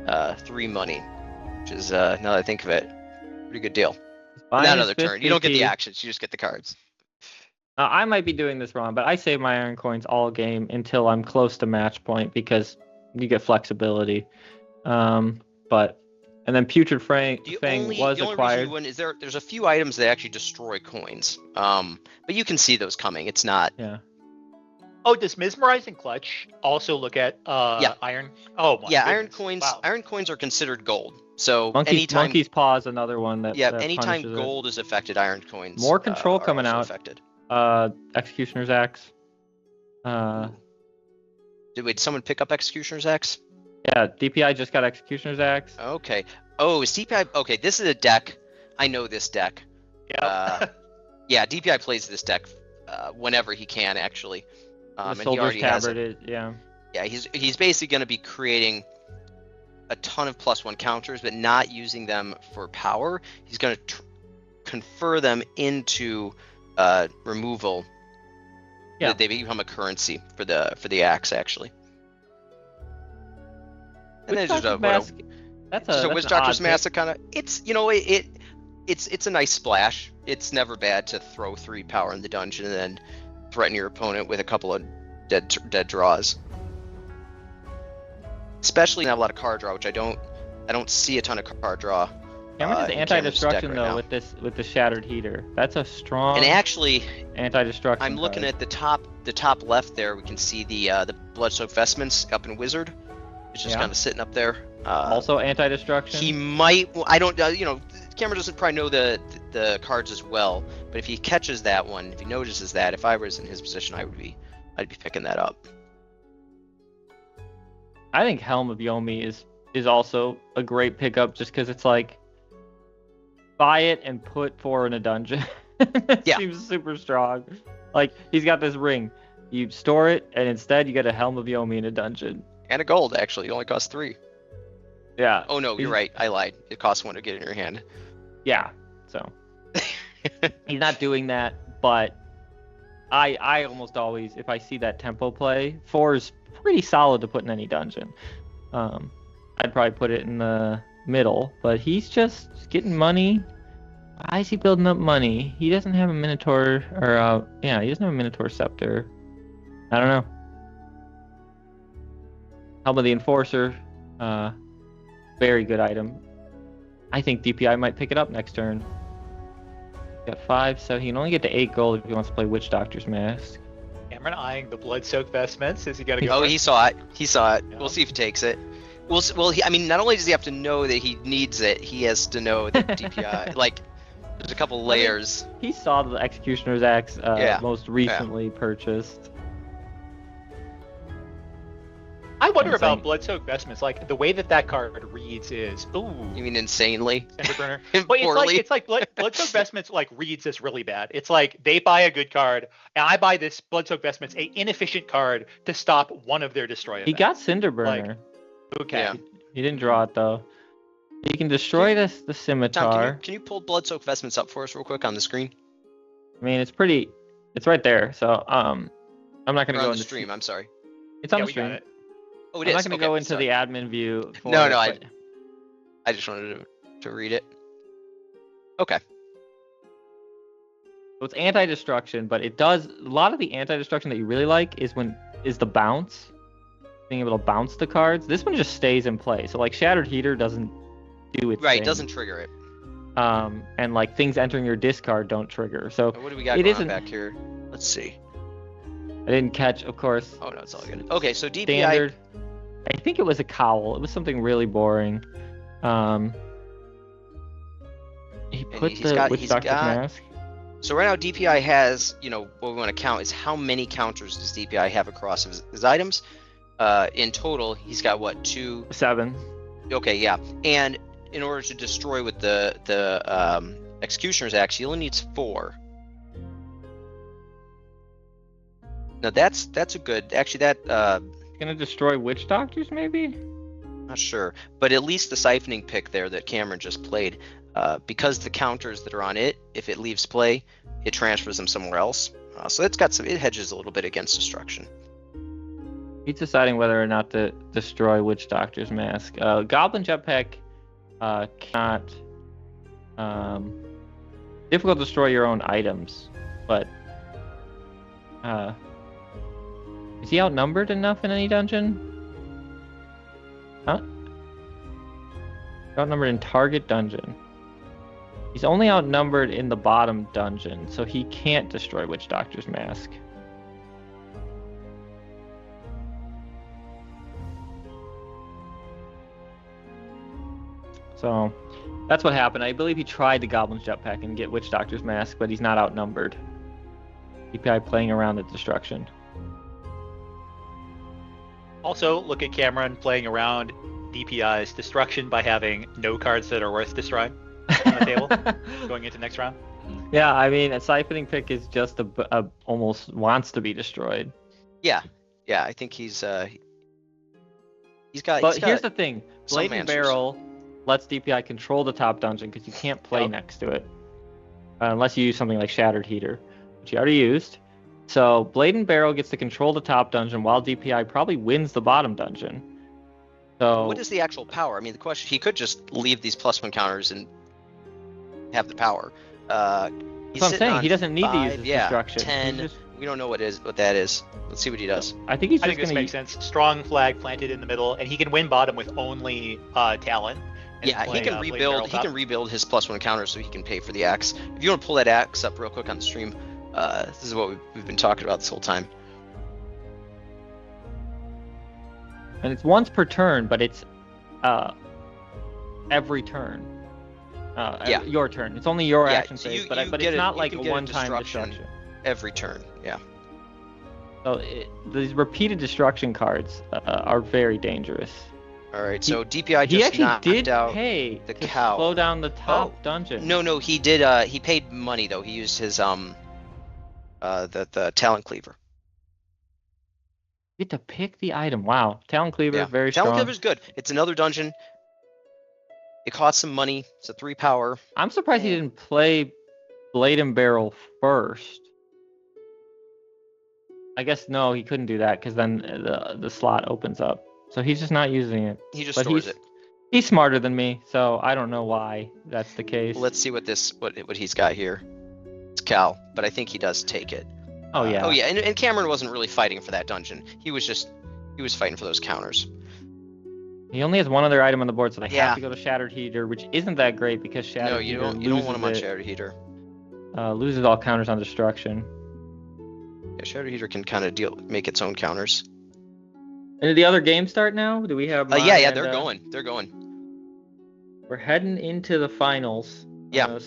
3 money, which is now that I think of it, pretty good deal. Not another turn. You don't get the actions. You just get the cards. I might be doing this wrong, but I save my iron coins all game until I'm close to match point because you get flexibility. And then Putrid Fang was acquired. There's a few items that actually destroy coins, but you can see those coming. It's not. Yeah. Oh, does Mesmerizing Clutch also look at iron? Oh my Yeah, goodness. iron coins. Wow. Iron coins are considered gold. So Monkey's Paw is another one that. Yeah, that anytime punishes gold is affected, iron coins. More control are coming also out. Affected. Executioner's Axe. Did someone pick up Executioner's Axe? Yeah, DPI just got Executioner's Axe. Okay. Oh, is DPI? Okay, this is a deck. I know this deck. Yeah. Yeah, DPI plays this deck whenever he can, actually. The And he Soldier's already has Tabard it. is, yeah. Yeah, he's basically going to be creating a ton of +1 counters, but not using them for power. He's going to confer them into removal. Yeah. They become a currency for the axe, actually. And then just a Witch Doctor's Mask. Kind of, it's it's a nice splash. It's never bad to throw 3 power in the dungeon and then threaten your opponent with a couple of dead draws. Especially when you have a lot of card draw, which I don't see a ton of card draw. Cameron has anti-destruction right though now. with the Shattered Heater. That's a strong. And actually, anti-destruction. I'm looking at the top left there. We can see the Bloodsoaked Vestments up in Wizard. It's just kind of sitting up there. Also anti-destruction. He might. I don't. Cameron doesn't probably know the cards as well. But if he catches that one, if he notices that, if I was in his position, I'd be picking that up. I think Helm of Yomi is also a great pickup just because it's like buy it and put 4 in a dungeon. It seems super strong. Like he's got this ring, you store it, and instead you get a Helm of Yomi in a dungeon. And a gold, actually. It only costs 3. Yeah. Oh no, you're right. I lied. It costs 1 to get in your hand. Yeah. So he's not doing that, but I almost always, if I see that tempo play, 4 is pretty solid to put in any dungeon. I'd probably put it in the middle, but he's just getting money. Why is he building up money? He doesn't have a Minotaur, or he doesn't have a Minotaur Scepter. I don't know. Helm of the Enforcer, very good item. I think DPI might pick it up next turn. Got 5, so he can only get to 8 gold if he wants to play Witch Doctor's Mask. Cameron eyeing the Blood-Soaked Vestments. Is he gonna go? Oh, he saw it. Yeah. We'll see if he takes it. Well, not only does he have to know that he needs it, he has to know that DPI. Like, there's a couple layers. He saw the Executioner's Axe most recently purchased. I wonder about Blood-Soaked Vestments. Like the way that card reads is, ooh. You mean insanely? Cinderburner. But it's like Blood-Soaked Vestments like reads this really bad. It's like they buy a good card, and I buy this Blood-Soaked Vestments, a inefficient card to stop one of their destroy events. He got Cinderburner. Like, okay. Yeah. He didn't draw it though. He can destroy the Scimitar. Tom, can you pull Blood-Soaked Vestments up for us real quick on the screen? I mean, it's right there. So I'm not gonna go on the stream. I'm sorry. It's on the stream. Got it. Oh, it I'm is. not going to go into the admin view. I just wanted to read it. Okay. So it's anti-destruction, but it does a lot of the anti-destruction that you really like is the bounce, being able to bounce the cards. This one just stays in play. So like Shattered Heater doesn't do its thing. Doesn't trigger it. And like things entering your discard don't trigger. So what do we got going on back here? Let's see. I didn't catch, of course. Oh no, it's all good. Okay, so DPI. Standard. I think it was a cowl. It was something really boring. He put the Witch Doctor's Mask. So right now DPI has, what we want to count is how many counters does DPI have across his items. In total, he's got what, 2? 7. Okay, yeah. And in order to destroy with the Executioner's Axe, he only needs 4. Now that's a good. Actually, that gonna destroy Witch Doctors, maybe? Not sure, but at least the siphoning pick there that Cameron just played, because the counters that are on it, if it leaves play, it transfers them somewhere else. So it hedges a little bit against destruction. He's deciding whether or not to destroy Witch Doctor's Mask. Goblin Jetpack cannot. Difficult to destroy your own items, but is he outnumbered enough in any dungeon? Huh? Outnumbered in target dungeon. He's only outnumbered in the bottom dungeon, so he can't destroy Witch Doctor's Mask. So that's what happened. I believe he tried the Goblin's Jetpack and get Witch Doctor's Mask, but he's not outnumbered. DPI playing around at destruction. Also, look at Cameron playing around DPI's destruction by having no cards that are worth destroying on the table going into next round. Yeah, I mean, a siphoning pick is just almost wants to be destroyed. Yeah, I think he's got. But here's the thing: Blade and masters. Barrel lets DPI control the top dungeon because you can't play next to it unless you use something like Shattered Heater, which you already used. So Blade and Barrel gets to control the top dungeon while DPI probably wins the bottom dungeon. So what is the actual power? I mean, the question, he could just leave these +1 counters and have the power. He's that's what I'm saying. He doesn't need to use his destruction. 10. We don't know what that is. Let's see what he does. I think he's I just think this makes sense. Strong flag planted in the middle, and he can win bottom with only Talon. Yeah, he can rebuild. He can rebuild his +1 counter so he can pay for the axe. If you want to pull that axe up real quick on the stream, this is what we've been talking about this whole time. And it's once per turn, but it's every turn. Your turn. It's only your action so phase, but it's not like a one-time destruction. Every turn, yeah. So these repeated destruction cards are very dangerous. All right, so DPI just he actually knocked did out pay the to cow. slow down the top dungeon. No, he did. He paid money though. He used his the Talent Cleaver. You get to pick the item. Wow, Talon Cleaver, very strong. Talent Cleaver's good. It's another dungeon. It costs some money. It's a 3 power. I'm surprised he didn't play Blade and Barrel first. I guess no, he couldn't do that because then the slot opens up. So he's just not using it. He just stores it. He's smarter than me, so I don't know why that's the case. Let's see what he's got here. It's Cal, but I think he does take it. Oh yeah. And Cameron wasn't really fighting for that dungeon. He was fighting for those counters. He only has one other item on the board, so they have to go to Shattered Heater, which isn't that great because Shattered Heater you don't want him on Shattered Heater. Loses all counters on destruction. Yeah, Shattered Heater can kind of make its own counters. And did the other game start now? Do we have? Yeah, they're going. They're going. We're heading into the finals. Yeah.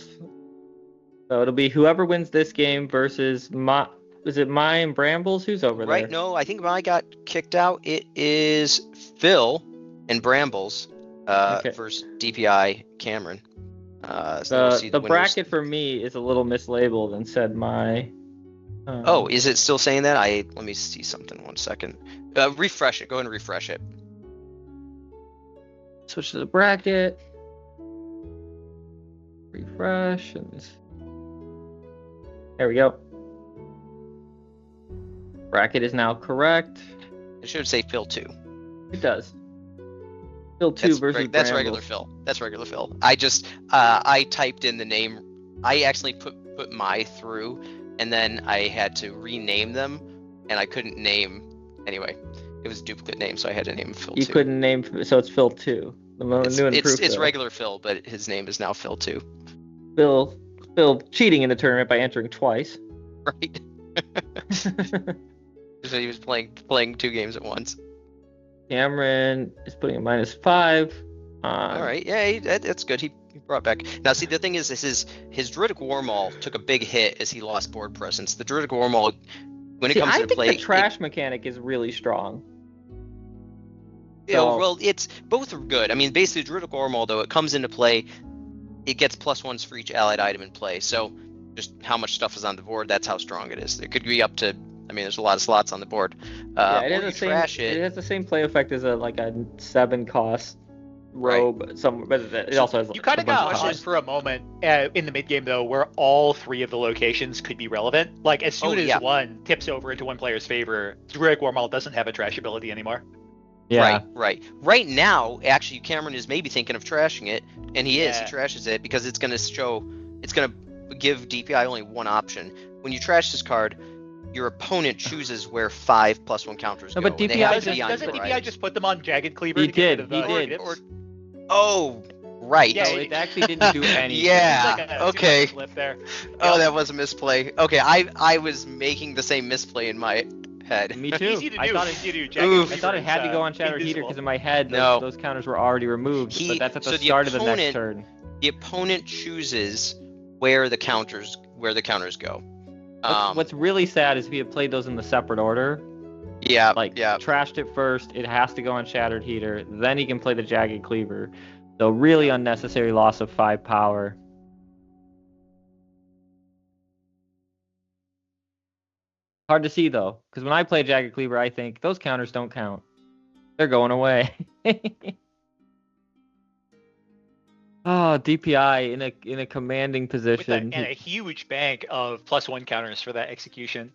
So it'll be whoever wins this game versus is it Mai and Brambles? Who's over there? Right. No, I think Mai got kicked out. It is Phil and Brambles versus DPI Cameron. So the bracket for me is a little mislabeled and said Mai. Is it still saying that? Let me see something. 1 second. Refresh it. Go ahead and refresh it. Switch to the bracket. Refresh. There we go. Bracket is now correct. It should say Phil 2. It does. Phil 2 versus That's Brambles. regular Phil. That's regular Phil. I just I typed in the name. I actually put Mai through, and then I had to rename them, and I couldn't name. Anyway, it was a duplicate name, so I had to name Phil 2. You couldn't name, so it's Phil 2. It's regular Phil, but his name is now Phil 2. Phil cheating in the tournament by entering twice. Right. So he was playing 2 games at once. Cameron is putting a -5. All right, yeah, that's good. He brought back. Now, see, the thing is, his Druidic Warmaul took a big hit as he lost board presence. The Druidic Warmaul, when it comes into play, I think the trash mechanic is really strong. Yeah, well, it's both are good. I mean, basically, Druidic Warmaul, though, it comes into play, it gets +1s for each allied item in play. So, just how much stuff is on the board, that's how strong it is. It could be up to. I mean, there's a lot of slots on the board. It has the same play effect as a 7 cost robe, but it also has. You kind of got questioned for a moment in the mid game though, where all 3 of the locations could be relevant. Like as soon as one tips over into one player's favor, Druidic Warmaul doesn't have a trash ability anymore. Yeah. Right. Right now, actually, Cameron is maybe thinking of trashing it, and he is. He trashes it because it's going to give DPI only one option. When you trash this card, your opponent chooses where 5 +1 counters go. But DPI doesn't DPI just put them on Jagged Cleaver? He did. Oh, right. No, it actually didn't do anything. Yeah. Okay. There. Oh, that was a misplay. Okay, I was making the same misplay in my head. Me too. Easy to do. I thought it had to go on Shattered Heater because in my head those counters were already removed. But that's at the start of the next turn. The opponent chooses where the counters go. What's really sad is if he had played those in the separate order. Trashed it first, it has to go on Shattered Heater, then he can play the Jagged Cleaver. So really unnecessary loss of 5 power. Hard to see though, because when I play Jagged Cleaver, I think those counters don't count. They're going away. Oh, DPI in a commanding with position. and a huge bank of +1 counters for that execution.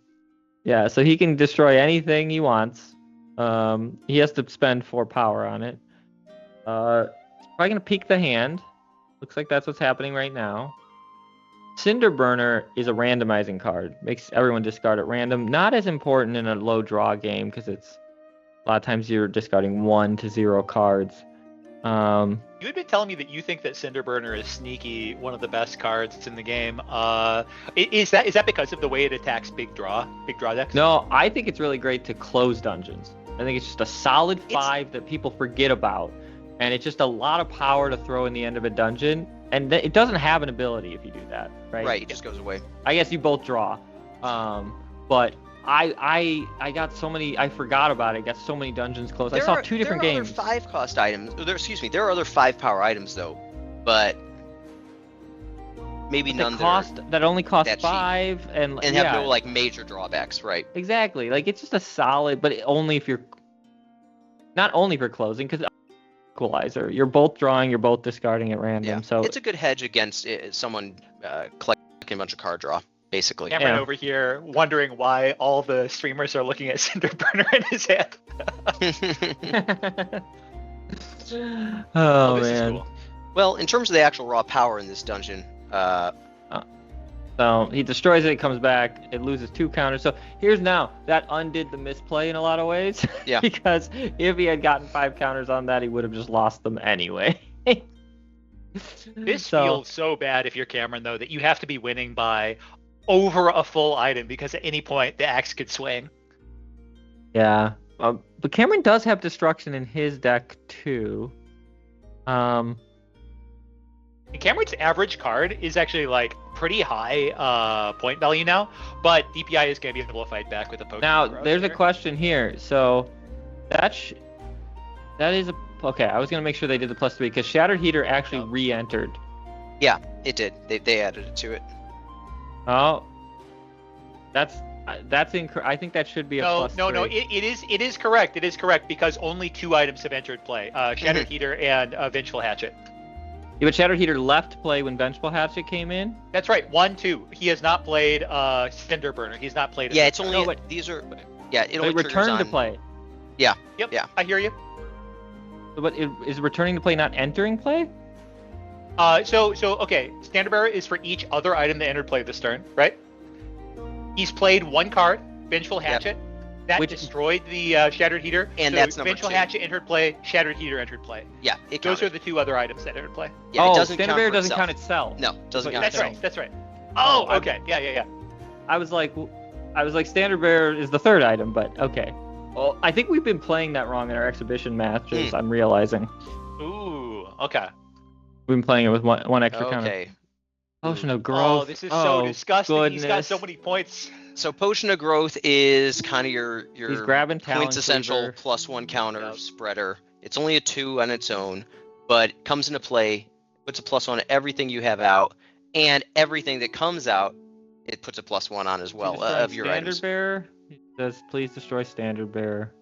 Yeah, so he can destroy anything he wants. He has to spend 4 power on it. He's probably gonna peek the hand. Looks like that's what's happening right now. Cinder Burner is a randomizing card. Makes everyone discard at random. Not as important in a low draw game because it's a lot of times you're discarding 1 to 0 cards. You had been telling me that you think that Cinderburner is sneaky, one of the best cards in the game. Is that because of the way it attacks big draw decks? No, I think it's really great to close dungeons. I think it's just a solid 5 that people forget about, and it's just a lot of power to throw in the end of a dungeon. And it doesn't have an ability if you do that, right? Right, it just goes away. I guess you both draw, but I got so many. I forgot about it. I got so many dungeons closed. I saw 2 different games. There are other 5-cost items. There are other 5-power items though, but maybe none that only cost that 5 and have no like major drawbacks, right? Exactly. Like it's just a solid, but only if you're not only for closing because equalizer. You're both drawing. You're both discarding at random. Yeah. So it's a good hedge against someone collecting a bunch of card draw. Basically. Cameron over here wondering why all the streamers are looking at Cinderburner in his hand. Oh this man. is cool. Well, in terms of the actual raw power in this dungeon, so he destroys it, it comes back, it loses 2 counters. So here's now that undid the misplay in a lot of ways. Yeah. Because if he had gotten 5 counters on that, he would have just lost them anyway. This feels so bad if you're Cameron though that you have to be winning by over a full item because at any point the axe could swing. Yeah, but Cameron does have destruction in his deck too. And Cameron's average card is actually like pretty high point value now, but DPI is going to be able to fight back with a potion. Now there's a question here. So that is a okay. I was gonna make sure they did the +3 because Shattered Heater actually re-entered. Yeah, it did. They added it to it. Oh, that's incorrect. I think that should be a +3. No. It is correct. It is correct because only 2 items have entered play: Shattered Heater and Vengeful Hatchet. Yeah, but Shattered Heater left play when Vengeful Hatchet came in. That's right. 1, 2. He has not played Cinderburner. He's not played. Yeah, it's only these are. Yeah, it only returned to play. Yeah. Yep. Yeah. I hear you. But is returning to play not entering play? So okay, Standard Bearer is for each other item that entered play this turn, right? He's played 1 card, Vengeful Hatchet. That destroyed the Shattered Heater. And so that's number Vengeful 2. Hatchet entered play, Shattered Heater entered play. Yeah, Those are the 2 other items that entered play. Yeah, it doesn't Standard count Bearer for doesn't itself. count itself. No, doesn't count That's itself. right. That's right. Oh, okay. Yeah. I was like Standard Bearer is the 3rd item, but okay. Well, I think we've been playing that wrong in our exhibition matches. I'm realizing. Ooh, okay. We've been playing it with one extra counter. Okay. Potion of Growth. Oh, this is so disgusting. Goodness. He's got so many points. So Potion of Growth is kind of your He's grabbing points essential Cleaver. +1 counter spreader. It's only a 2 on its own, but it comes into play, puts a +1 on everything you have out, and everything that comes out, it puts a +1 on as well of your Standard items. Bearer. He says, please destroy Standard Bearer.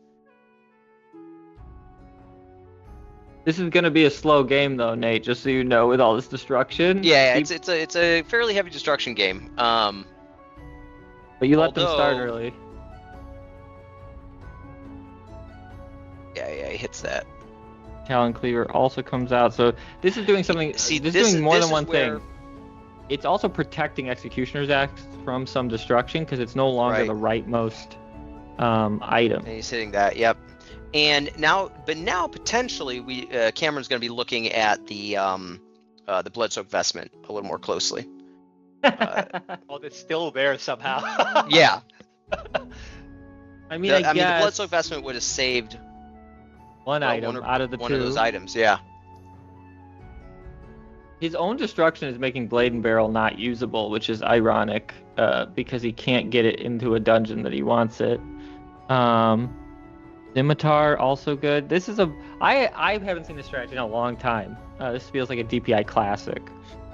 This is gonna be a slow game though, Nate. Just so you know, with all this destruction. Yeah, it's a fairly heavy destruction game. But you let them start early. Yeah, he hits that. Talon Cleaver also comes out, so this is doing something. See, this is doing more than one where... thing. It's also protecting Executioner's Axe from some destruction because it's no longer the rightmost item. And he's hitting that. Yep. And now potentially Cameron's going to be looking at the Bloodsoaked Vestment a little more closely. Oh, it's still there somehow. Yeah. I mean, I guess the Bloodsoaked Vestment would have saved one item out of the 2. One of those items, yeah. His own destruction is making Blade and Barrel not usable, which is ironic because he can't get it into a dungeon that he wants it. Scimitar also good. This is I haven't seen this strategy in a long time. This feels like a DPI classic.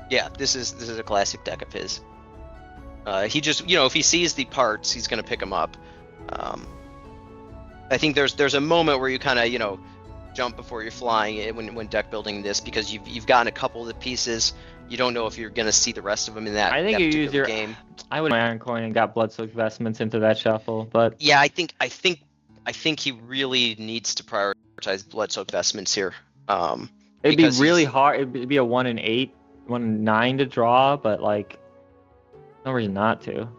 Yeah, this is a classic deck of his. He just, if he sees the parts, he's going to pick them up. I think there's a moment where you kind of, jump before you're flying when deck building this, because you've gotten a couple of the pieces. You don't know if you're going to see the rest of them in that. I think that you use particular your game. I would Iron Coin and got Bloodsoaked Vestments into that shuffle, but Yeah, I think he really needs to prioritize Bloodsoaked Vestments here. it'd be because really he's- hard. It'd be a 1 in 8, 1 in 9 to draw, but like no reason not to.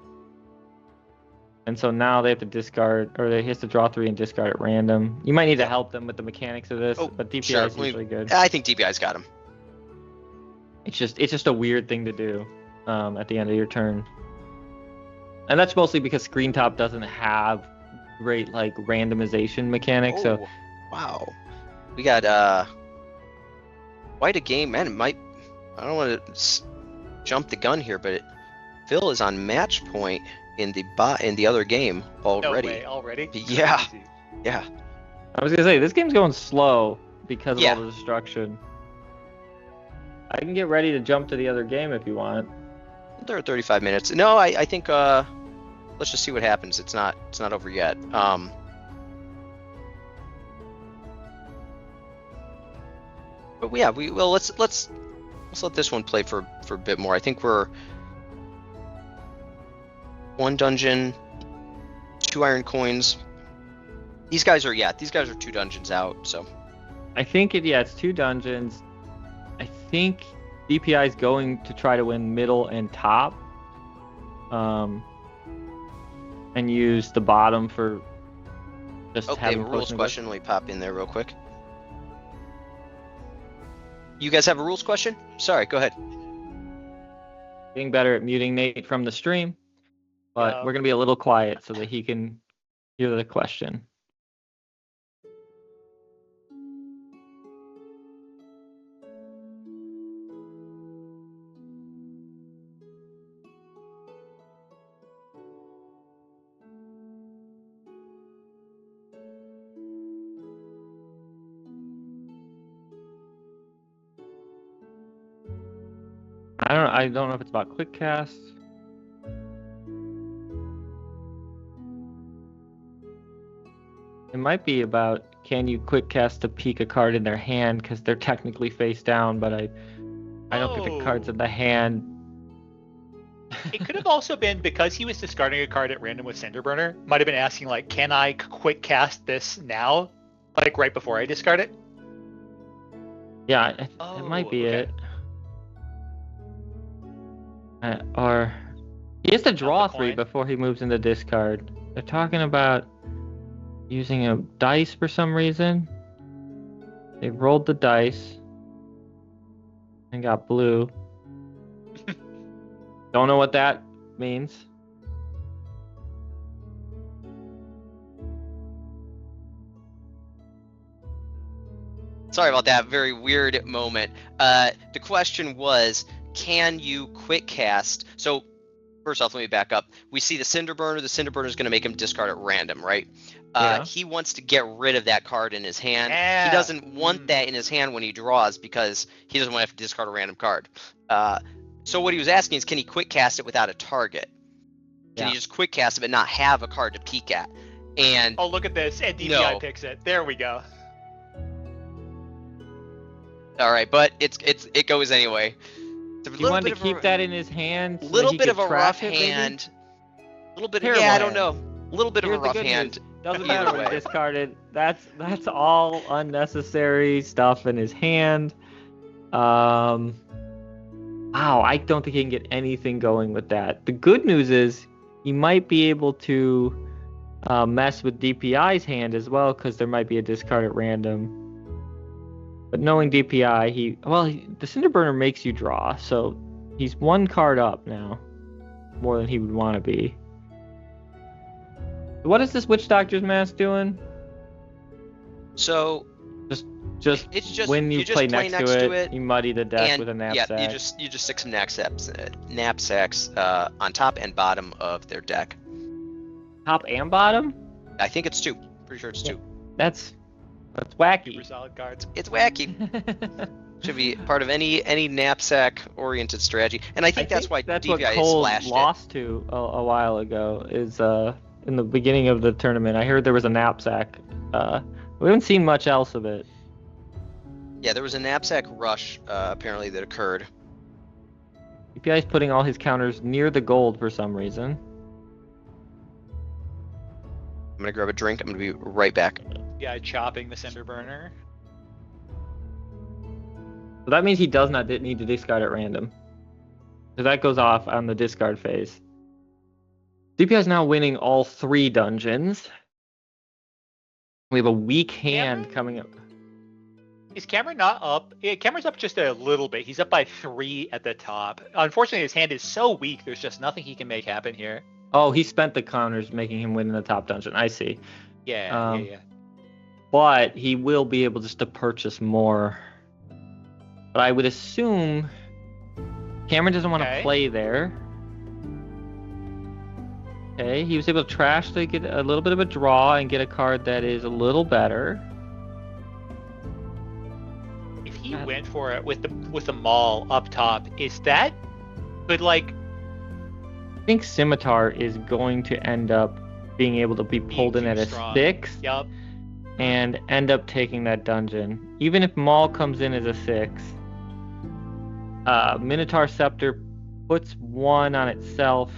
And so now they have to discard, or he has to draw 3 and discard at random. You might need to help them with the mechanics of this, Oh, but DPI sure. is usually good. I think DPI's got him. It's just a weird thing to do at the end of your turn. And that's mostly because Screen Top doesn't have great like randomization mechanics. So Wow. We got quite a game, man. It might. I don't want to jump the gun here, but Phil is on match point in the other game already. No way, already? Yeah. Crazy. Yeah. I was gonna say this game's going slow because of Yeah. all the destruction. I can get ready to jump to the other game if you want. There are 35 minutes. No, I think let's just see what happens. It's not over yet. But yeah, let's let this one play for a bit more. I think we're 1 dungeon, 2 iron coins. These guys are 2 dungeons out, so I think it's 2 dungeons. I think DPI is going to try to win middle and top, and use the bottom for just okay, having a rules potion question. Let me pop in there real quick. You guys have a rules question? Sorry, go ahead. getting better at muting Nate from the stream, but Yeah. we're gonna be a little quiet so that he can hear the question. I don't know if it's about quick cast. It might be about can you quick cast to peek a card in their hand because they're technically face down, but I don't think the card's in the hand. It could have also been because he was discarding a card at random with Cinderburner. Might have been asking like, can I quick cast this now, like right before I discard it? Yeah, it might be okay. it. Or he has to draw the 3 coin. before he moves into discard. They're talking about using a dice for some reason. They rolled the dice and got blue. Don't know what that means. Sorry about that very weird moment. The question was, can you quick cast? So first off, let me back up. We see the Cinderburner. The Cinderburner is going to make him discard at random, right? Yeah. He wants to get rid of that card in his hand. Yeah. He doesn't want that in his hand when he draws because he doesn't want to have to discard a random card. So what he was asking is, can he quick cast it without a target? Can Yeah. he just quick cast it but not have a card to peek at? And Oh, look at this. And DPI No. picks it. There we go. all right, but it goes anyway. It's a He wanted to keep that in his hand. So little that he bit could of a trash rough it, maybe? hand. A little bit. Terrible Yeah, I don't hand. know. A little bit Here's of a the rough good hand. news. Doesn't Either matter when way. discarded. That's all unnecessary stuff in his hand. Wow, I don't think he can get anything going with that. The good news is he might be able to mess with DPI's hand as well, because there might be a discard at random. But knowing DPI, the Cinderburner makes you draw, so he's 1 card up now, more than he would want to be. What is this Witch Doctor's Mask doing? So Just it's just when you just play next to it, you muddy the deck and with a knapsack. yeah, you just stick some knapsacks on top and bottom of their deck. Top and bottom? I think it's 2. Pretty sure it's 2. That's wacky. Super solid cards. It's wacky. Should be part of any knapsack oriented strategy, and I think that's why that's DPI what Cole splashed it. lost to a while ago. Is in the beginning of the tournament, I heard there was a knapsack. We haven't seen much else of it. Yeah, there was a knapsack rush apparently that occurred. DPI is putting all his counters near the gold for some reason. I'm gonna grab a drink. I'm gonna be right back. Yeah, chopping the cinder burner. So that means he does not need to discard at random. So that goes off on the discard phase. DPI is now winning all 3 dungeons. We have a weak hand coming up. Is Cameron not up? Yeah, Cameron's up just a little bit. He's up by 3 at the top. Unfortunately, his hand is so weak. There's just nothing he can make happen here. Oh, he spent the counters, making him win in the top dungeon. I see. Yeah. But he will be able just to purchase more. But I would assume Cameron doesn't want to play there. Okay, he was able to trash to get a little bit of a draw and get a card that is a little better. If he went for it with the maul up top, is that good? Like, I think Scimitar is going to end up being able to be pulled in at a 6. Yep. And end up taking that dungeon. Even if Maul comes in as a 6. Minotaur Scepter puts 1 on itself.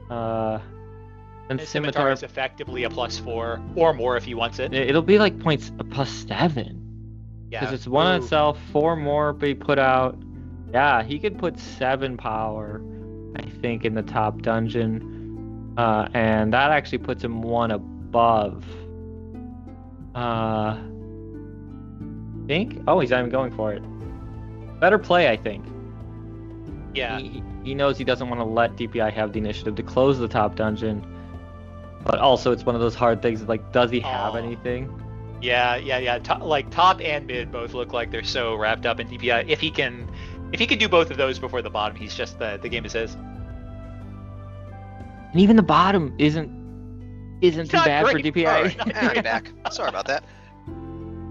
And Scimitar is effectively a +4 or more if he wants it. It'll be like points a +7. Yeah. Because it's 1 on itself, 4 more be put out. Yeah, he could put 7 power, I think, in the top dungeon. And that actually puts him 1 above. Think? Oh, he's not even going for it. Better play, I think. Yeah. He knows he doesn't want to let DPI have the initiative to close the top dungeon. But also, it's one of those hard things. Like, does he have anything? Yeah. Top and mid both look like they're so wrapped up in DPI. If he can do both of those before the bottom, he's just the game is his. And even the bottom isn't too bad for DPI. Right. I'm back. Sorry about that.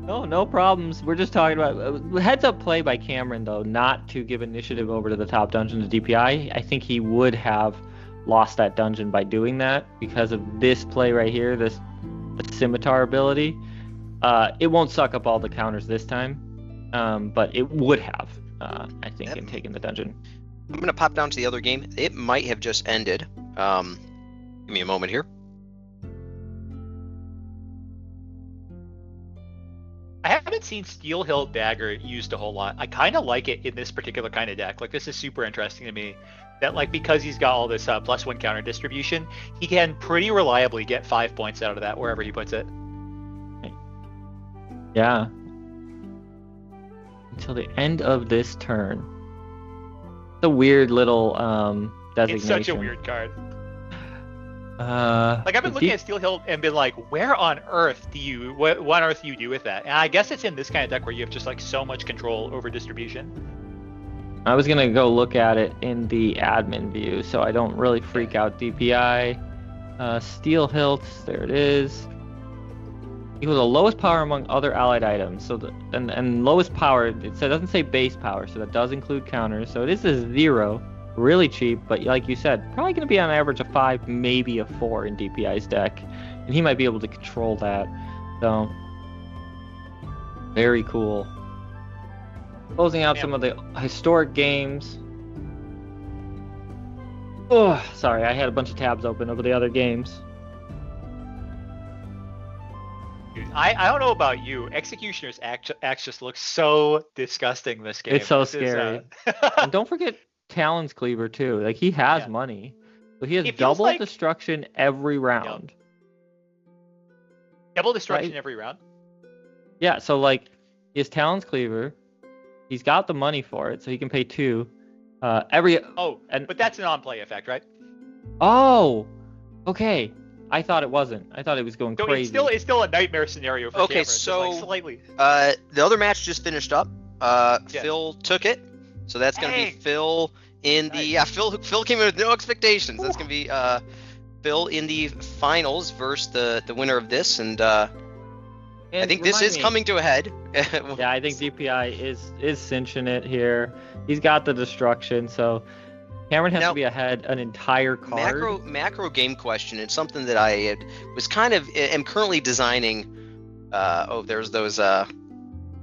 No problems. We're just talking about heads up play by Cameron, though, not to give initiative over to the top dungeon to DPI. I think he would have lost that dungeon by doing that because of this play right here, the Scimitar ability. It won't suck up all the counters this time, but it would have, I think, in taking the dungeon. I'm going to pop down to the other game. It might have just ended. Give me a moment here. I haven't seen Steel Hill Dagger used a whole lot. I kind of like it in this particular kind of deck. Like, this is super interesting to me. That, like, because he's got all this +1 counter distribution, he can pretty reliably get 5 points out of that wherever he puts it. Yeah. Until the end of this turn. It's a weird little designation. It's such a weird card. Like, I've been looking at Steel Hill and been like, where on earth do you what on earth do you do with that? And I guess it's in this kind of deck where you have just like so much control over distribution. I was gonna go look at it in the admin view, so I don't really freak out DPI. Steel Hilts, there it is. Equals the lowest power among other allied items. So and lowest power, it doesn't say base power, so that does include counters. So it is a 0. Really cheap, but like you said, probably going to be on average a 5, maybe a 4 in DPI's deck. And he might be able to control that. So, very cool. Closing out some of the historic games. Oh, sorry, I had a bunch of tabs open over the other games. Dude, I don't know about you. Executioner's Axe just looks so disgusting this game. It's so scary. And don't forget Talon's Cleaver too. Like, he has money. So he has double destruction every round. Yep. Double destruction every round? Yeah, so like he has Talon's Cleaver. He's got the money for it, so he can pay 2. But that's an on-play effect, right? Oh, okay. I thought it wasn't. I thought it was going crazy. It's still a nightmare scenario for Cameron. So slightly. The other match just finished up. Phil took it. So that's going to be Phil in the Phil came in with no expectations. That's going to be Phil in the finals versus the winner of this, and I think this is coming to a head. Yeah, I think DPI is cinching it here. He's got the destruction, so Cameron has to be ahead an entire card. Macro game question. It's something that I am currently designing. There's those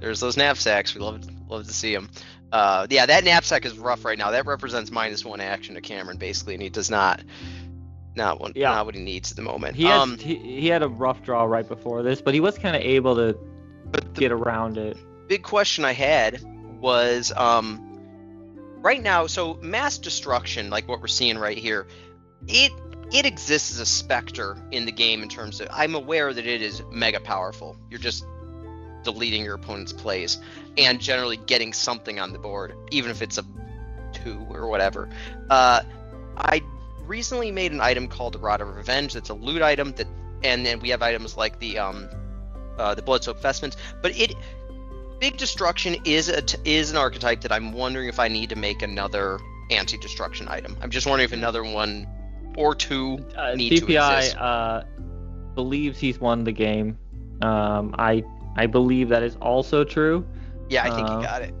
There's those knapsacks. We love to see them. Yeah, that knapsack is rough right now. That represents -1 action to Cameron basically, and he does not what he needs at the moment. He had a rough draw right before this, but he was kind of able to get around it. Big question I had was right now. So mass destruction, like what we're seeing right here, it exists as a specter in the game in terms of, I'm aware that it is mega powerful. You're just deleting your opponent's plays and generally getting something on the board, even if it's a 2 or whatever. I recently made an item called the Rod of Revenge. That's a loot item and then we have items like the Blood-Soaked Vestments. But big destruction is an archetype that I'm wondering if I need to make another anti-destruction item. I'm just wondering if another one or 2 need to exist. DPI believes he's won the game. I believe that is also true. Yeah, I think he got it.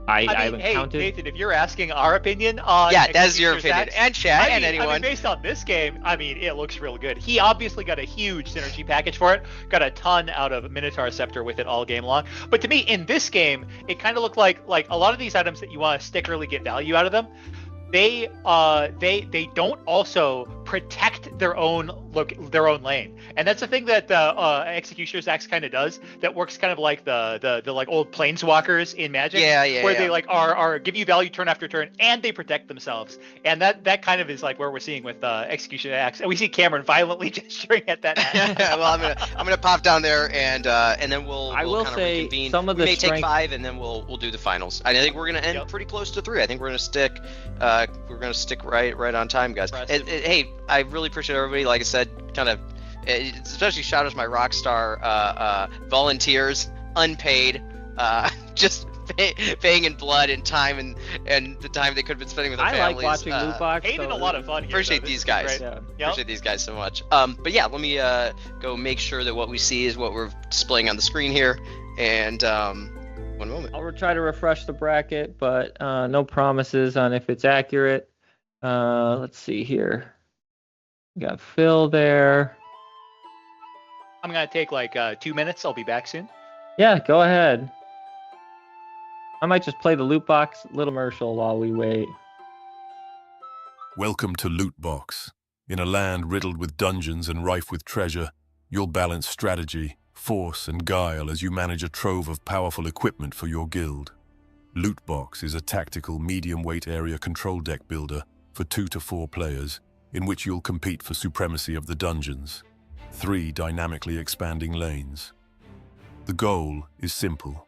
I haven't counted. Nathan, if you're asking our opinion on that's your opinion, and chat, and anyone. Based on this game, it looks real good. He obviously got a huge synergy package for it. Got a ton out of Minotaur Scepter with it all game long. But to me, in this game, it kind of looked like a lot of these items that you want to stick really get value out of them. They don't also protect their own lane, and that's the thing that Executioner's Axe kind of does. That works kind of like the like old Planeswalkers in Magic, where they like are give you value turn after turn, and they protect themselves. And that kind of is like where we're seeing with Executioner's Axe, and we see Cameron violently gesturing at that. Well, I'm gonna pop down there and then we'll kind of reconvene. Some of the we may take 5 and then we'll do the finals. I think we're gonna end pretty close to 3. I think we're gonna stick right on time, guys. Hey, I really appreciate everybody. Like I said, kind of, especially shout out to my Rockstar volunteers, unpaid, just paying in blood and time and the time they could have been spending with their families. I like watching Lootbox. Having a lot of fun here. Appreciate these guys. Appreciate these guys so much. But yeah, let me go make sure that what we see is what we're displaying on the screen here. And one moment. I'll try to refresh the bracket, but no promises on if it's accurate. Let's see here. We got Phil there. I'm gonna take like 2 minutes. I'll be back soon. Yeah, go ahead. I might just play the Lootbox little commercial while we wait. Welcome to Lootbox. In a land riddled with dungeons and rife with treasure, you'll balance strategy, force, and guile as you manage a trove of powerful equipment for your guild. Lootbox is a tactical medium-weight area control deck builder for 2 to 4 players, in which you'll compete for supremacy of the dungeons. 3 dynamically expanding lanes. The goal is simple.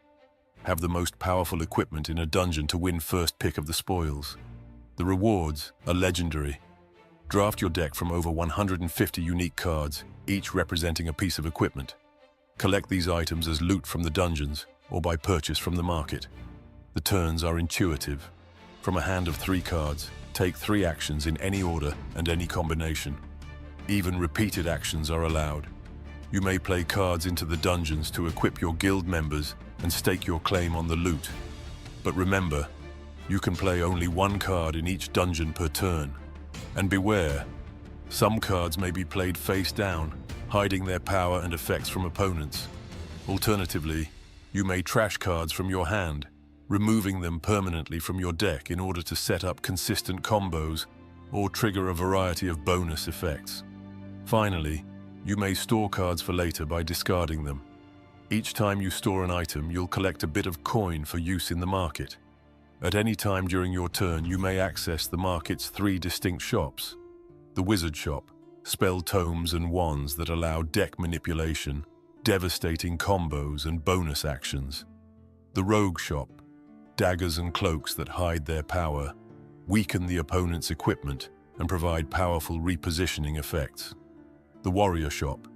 Have the most powerful equipment in a dungeon to win first pick of the spoils. The rewards are legendary. Draft your deck from over 150 unique cards, each representing a piece of equipment. Collect these items as loot from the dungeons or by purchase from the market. The turns are intuitive. From a hand of 3 cards, take 3 actions in any order and any combination. Even repeated actions are allowed. You may play cards into the dungeons to equip your guild members and stake your claim on the loot. But remember, you can play only 1 card in each dungeon per turn. And beware, some cards may be played face down, hiding their power and effects from opponents. Alternatively, you may trash cards from your hand, removing them permanently from your deck in order to set up consistent combos or trigger a variety of bonus effects. Finally, you may store cards for later by discarding them. Each time you store an item, you'll collect a bit of coin for use in the market. At any time during your turn, you may access the market's 3 distinct shops. The Wizard Shop, spell tomes and wands that allow deck manipulation, devastating combos and bonus actions. The Rogue Shop, daggers and cloaks that hide their power, weaken the opponent's equipment, and provide powerful repositioning effects. The Warrior Shop,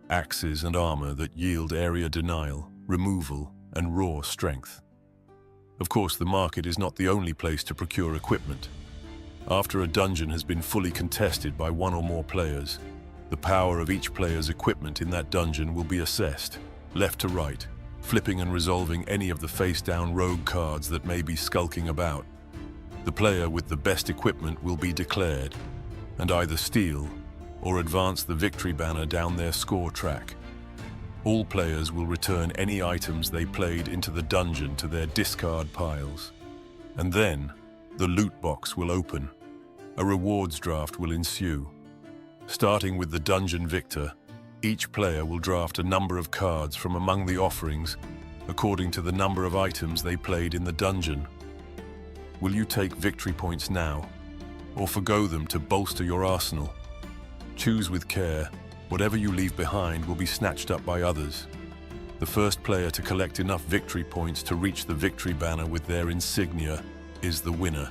axes and armor that yield area denial, removal, and raw strength. Of course, the market is not the only place to procure equipment. After a dungeon has been fully contested by 1 or more players, the power of each player's equipment in that dungeon will be assessed, left to right, flipping and resolving any of the face-down rogue cards that may be skulking about. The player with the best equipment will be declared, and either steal or advance the victory banner down their score track. All players will return any items they played into the dungeon to their discard piles. And then, the loot box will open. A rewards draft will ensue. Starting with the dungeon victor, each player will draft a number of cards from among the offerings according to the number of items they played in the dungeon. Will you take victory points now, or forgo them to bolster your arsenal? Choose with care. Whatever you leave behind will be snatched up by others. The first player to collect enough victory points to reach the victory banner with their insignia is the winner.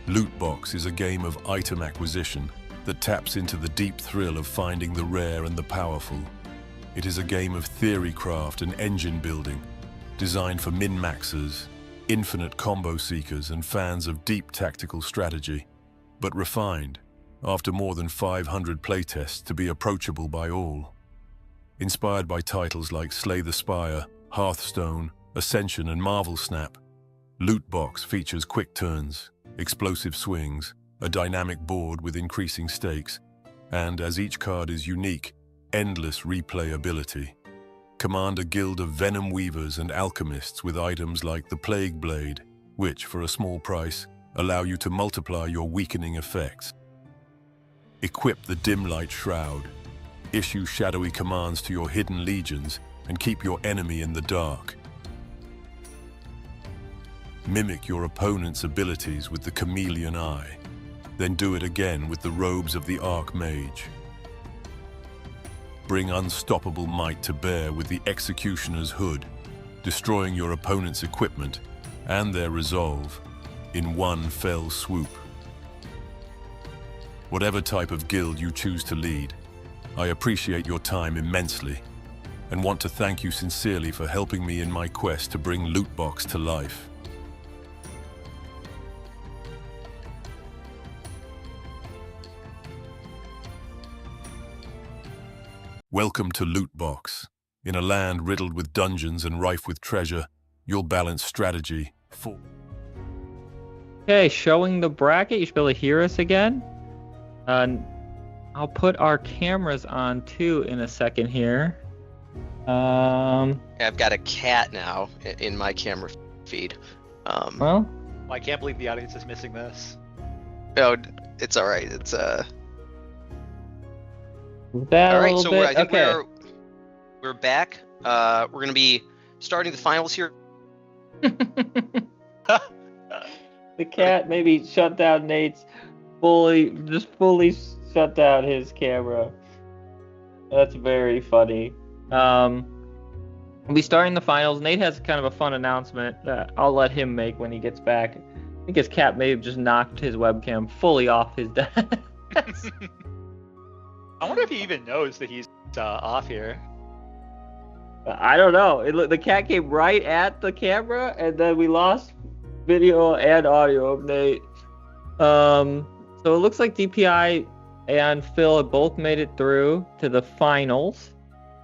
Lootbox is a game of item acquisition that taps into the deep thrill of finding the rare and the powerful. It is a game of theory craft and engine building, designed for min-maxers, infinite combo seekers, and fans of deep tactical strategy, but refined, after more than 500 playtests, to be approachable by all. Inspired by titles like Slay the Spire, Hearthstone, Ascension, and Marvel Snap, Lootbox features quick turns, explosive swings, a dynamic board with increasing stakes, and, as each card is unique, endless replayability. Command a guild of venom weavers and alchemists with items like the Plague Blade, which, for a small price, allow you to multiply your weakening effects. Equip the Dim Light Shroud, issue shadowy commands to your hidden legions, and keep your enemy in the dark. Mimic your opponent's abilities with the Chameleon Eye, then do it again with the robes of the Archmage. Bring unstoppable might to bear with the Executioner's Hood, destroying your opponent's equipment and their resolve in one fell swoop. Whatever type of guild you choose to lead, I appreciate your time immensely and want to thank you sincerely for helping me in my quest to bring Lootbox to life. Welcome to Lootbox. In a land riddled with dungeons and rife with treasure, you'll balance strategy for... Okay, showing the bracket. You should be able to hear us again. I'll put our cameras on too in a second here. I've got a cat now in my camera feed. Well, I can't believe the audience is missing this. Oh, it's all right. It's that all right. a So little I bit. think Okay. we're back. We're gonna be starting the finals here. The cat maybe shut down Nate's fully shut down his camera. That's very funny. We'll be starting the finals. Nate has kind of a fun announcement that I'll let him make when he gets back. I think his cat may have just knocked his webcam fully off his desk. I wonder if he even knows that he's off here. I don't know. The cat came right at the camera, and then we lost video and audio of Nate. So it looks like DPI and Phil have both made it through to the finals.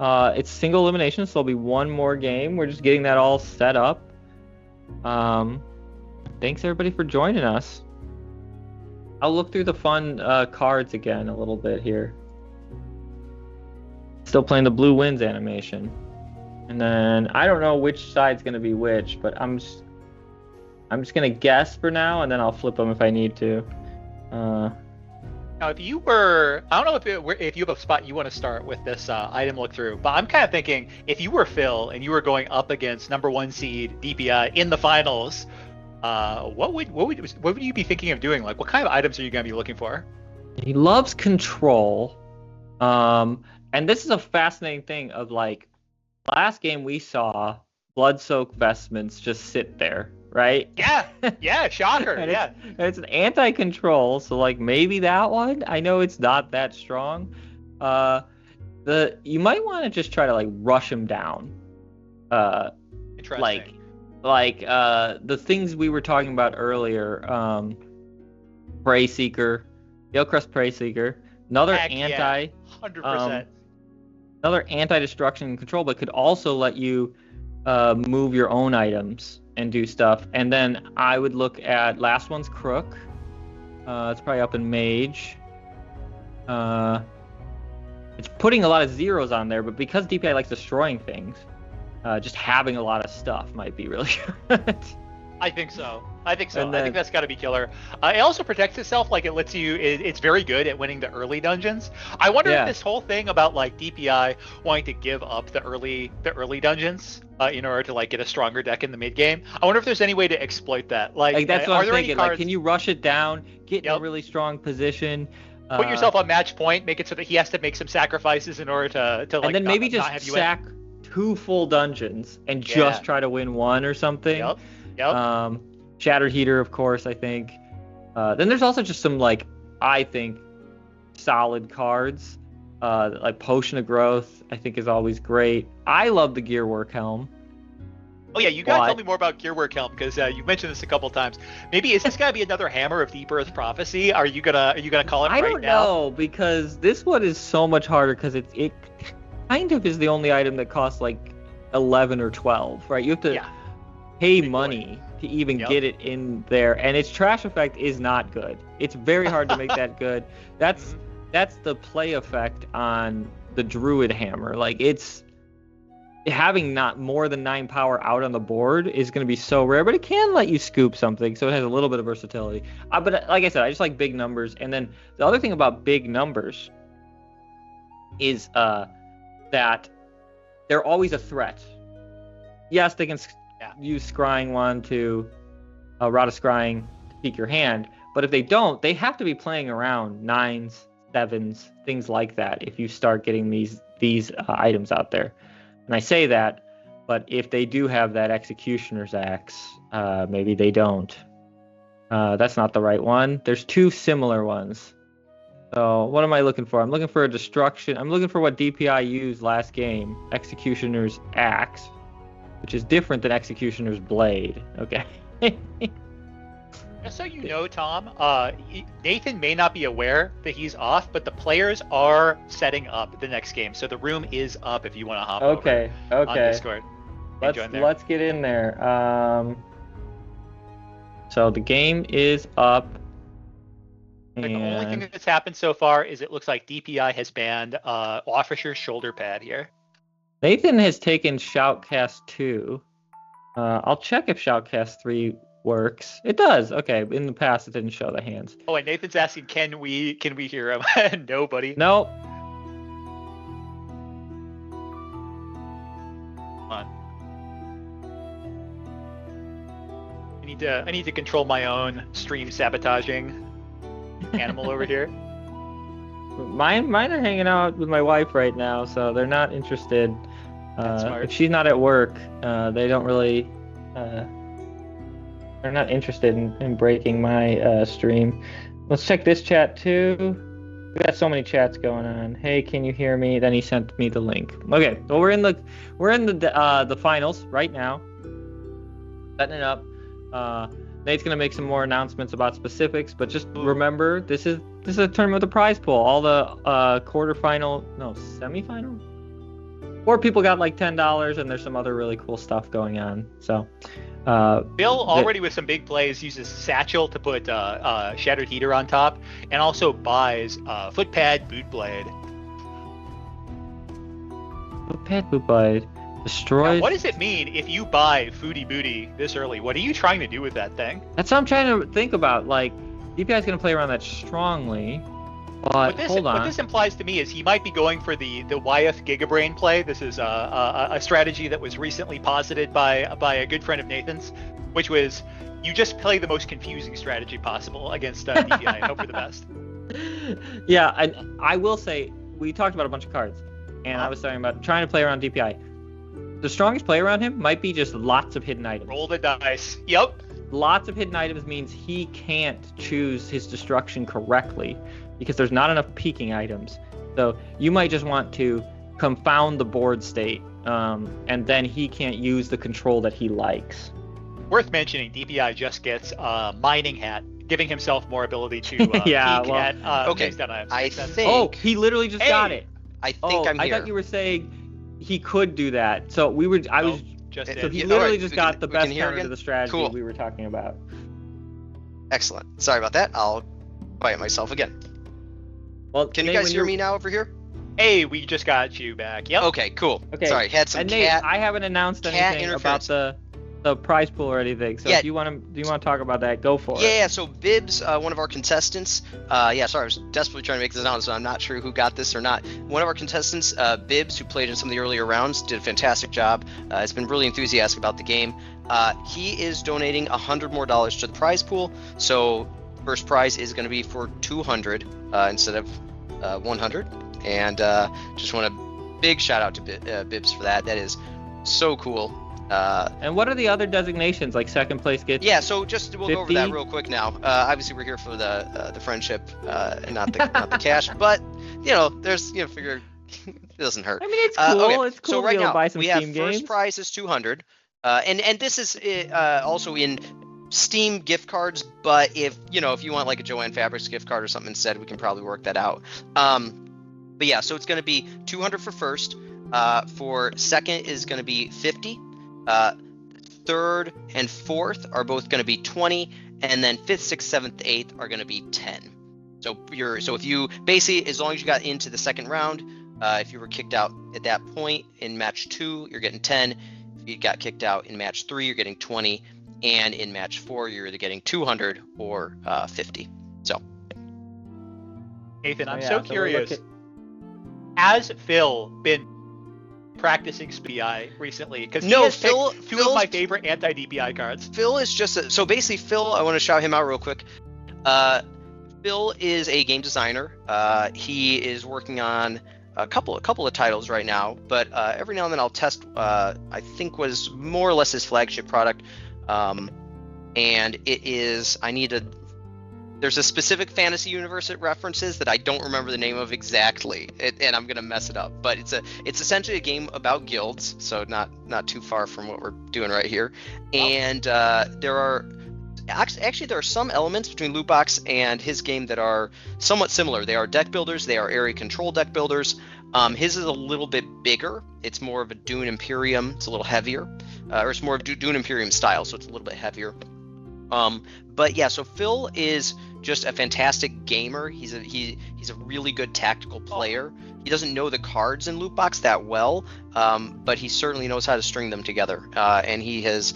It's single elimination, so there'll be one more game. We're just getting that all set up. Thanks everybody for joining us. I'll look through the fun cards again a little bit here. Still playing the Blue Winds animation. And then I don't know which side's going to be which, but I'm just going to guess for now, and then I'll flip them if I need to. Now, if you were, I don't know if you have a spot you want to start with this item look through, but I'm kind of thinking if you were Phil and you were going up against number 1 seed DPI in the finals, what would you be thinking of doing? Like, what kind of items are you going to be looking for? He loves control. And this is a fascinating thing of, like, last game we saw blood-soaked vestments just sit there, right? Yeah, shocker. And Yeah. it's an anti-control, so, like, maybe that one. I know it's not that strong. You might want to just try to, like, rush him down. Interesting. Like the things we were talking about earlier. Prey Seeker, Galencrest Prey Seeker, another Heck yeah. 100%. Another anti-destruction control, but could also let you move your own items and do stuff. And then I would look at last one's Crook. It's probably up in Mage. it's putting a lot of zeros on there, but because DPI likes destroying things, just having a lot of stuff might be really good. I think so. I think so. And I then- think that's got to be killer. It also protects itself. Like it lets you. It's very good at winning the early dungeons. I wonder Yeah. if this whole thing about like DPI wanting to give up the early dungeons in order to like get a stronger deck in the mid game. I wonder if there's any way to exploit that. Like That's what are I'm there any thinking. Like, cards? can you rush it down, get in a Yep. really strong position, Put yourself on match point, make it so that he has to make some sacrifices in order to like. and then maybe not just have you win. sack 2 full dungeons and just Yeah. try to win 1 or something. Yep. Yep. Shattered Heater, of course, I think. Then there's also just some, like, I think, solid cards. Like Potion of Growth, I think, is always great. I love the Gearwork Helm. Oh yeah, you gotta Why? tell me more about Gearwork Helm because you mentioned this a couple times. Maybe is this gonna be another Hammer of Deep Earth Prophecy? Are you gonna call it I right don't now? know, because this one is so much harder because it kind of is the only item that costs like 11 or 12, right? You have to Yeah. pay Big boy. money to even Yep. get it in there, and its trash effect is not good. It's very hard to make that good. That's the play effect on the Druid Hammer. Like, it's having not more than 9 power out on the board is going to be so rare, but it can let you scoop something, so it has a little bit of versatility. But like I said, I just like big numbers. And then the other thing about big numbers is that they're always a threat. Yes, they can use Scrying 1 to Rod of Scrying to peek your hand, but if they don't, they have to be playing around 9s, 7s, things like that if you start getting these items out there. And I say that, but if they do have that Executioner's Axe, maybe they don't. That's not the right one. There's 2 similar ones. So what am I looking for? I'm looking for a Destruction. I'm looking for what DPI used last game, Executioner's Axe, which is different than Executioner's Blade. Okay. Just so you know, Tom, Nathan may not be aware that he's off, but the players are setting up the next game, so the room is up if you want to hop Okay. over on Discord. and join there. Let's get in there. So the game is up. Like, the only thing And that's happened so far is it looks like DPI has banned Officer's shoulder pad here. Nathan has taken Shoutcast 2. I'll check if Shoutcast 3 works. It does. Okay. In the past, it didn't show the hands. Oh, and Nathan's asking, can we hear him? Nobody. Nope. Come on. I need to control my own stream sabotaging animal over here. Mine are hanging out with my wife right now, so they're not interested. That's smart. If she's not at work, they don't really. They're not interested in breaking my stream. Let's check this chat too. We got so many chats going on. Hey, can you hear me? Then he sent me the link. Okay, well we're in the finals right now. Setting it up. Nate's gonna make some more announcements about specifics, but just remember this is a tournament with a prize pool. All the semifinal. 4 people got like $10, and there's some other really cool stuff going on. So. Bill already with some big plays uses Satchel to put Shattered Heater on top, and also buys Footpad Boot Blade. Footpad Boot Blade destroyed. Now, what does it mean if you buy Foodie Booty this early? What are you trying to do with that thing? That's what I'm trying to think about. Like, DPI is gonna play around that strongly, but hold on. What this implies to me is he might be going for the Wyeth Gigabrain play. This is a strategy that was recently posited by a good friend of Nathan's, which was you just play the most confusing strategy possible against DPI and hope for the best. Yeah, I will say we talked about a bunch of cards, and I was talking about trying to play around DPI. The strongest play around him might be just lots of hidden items. Roll the dice. Yep. Lots of hidden items means he can't choose his destruction correctly because there's not enough peeking items. So you might just want to confound the board state, and then he can't use the control that he likes. Worth mentioning, DPI just gets Mining Hat, giving himself more ability to Yeah, peek well, at okay, face down items. I Makes sense. think Oh, he literally just got it. I think I'm I here. thought you were saying he could do that. So Just So So did. he Yeah, literally alright, just we got can- the we can best hear counter to again? the strategy Cool. we were talking about. Excellent. Sorry about that. I'll quiet myself again. Well, Can you Nate, guys when hear you're- me now over here? Hey, we just got you back. Yep. Okay, cool. Okay. Sorry, had some And Nate, cat. I haven't announced cat anything about interference. the prize pool or anything. So Yeah. if you want to, do you want to talk about that? Go for it. Yeah, so Bibbs, one of our contestants, sorry, I was desperately trying to make this out, so I'm not sure who got this or not. One of our contestants, Bibbs, who played in some of the earlier rounds, did a fantastic job. Has been really enthusiastic about the game. He is donating $100 more to the prize pool, so first prize is going to be for 200 instead of 100. And just want a big shout out to Bibbs for that. That is so cool. And what are the other designations? Like second place gets. Yeah, so we'll go over that 50? real quick now. Obviously, we're here for the friendship and not the cash, but there's figure it doesn't hurt. I mean, it's cool. Okay, It's cool so to right be able now to buy some we Steam have games. first prize is 200, and this is also in Steam gift cards. But if you want like a Joanne Fabrics gift card or something instead, we can probably work that out. But yeah, so it's going to be 200 for first. For second is going to be 50. Third and fourth are both going to be 20, and then fifth, sixth, seventh, eighth are going to be 10. So if you basically, as long as you got into the second round, if you were kicked out at that point in match 2, you're getting 10. If you got kicked out in match 3, you're getting 20, and in match 4, you're either getting 200 or 50. So, Nathan, I'm yeah, so so curious. Has Phil been practicing DPI recently? Because No, he has Phil- picked two Phil's- of my favorite anti-DPI cards. Phil is just so basically Phil. I want to shout him out real quick. Phil is a game designer. He is working on a couple of titles right now, but every now and then I'll test. I think was more or less his flagship product, and it is. There's a specific fantasy universe it references that I don't remember the name of exactly, and I'm gonna mess it up. But it's essentially a game about guilds, so not too far from what we're doing right here. And there are some elements between Lootbox and his game that are somewhat similar. They are deck builders. They are area control deck builders. His is a little bit bigger. It's more of a Dune Imperium. It's a little heavier, or it's more of Dune Imperium style, so it's a little bit heavier. But yeah, so Phil is just a fantastic gamer. He's a really good tactical player. He doesn't know the cards in Lootbox that well, but he certainly knows how to string them together. And he has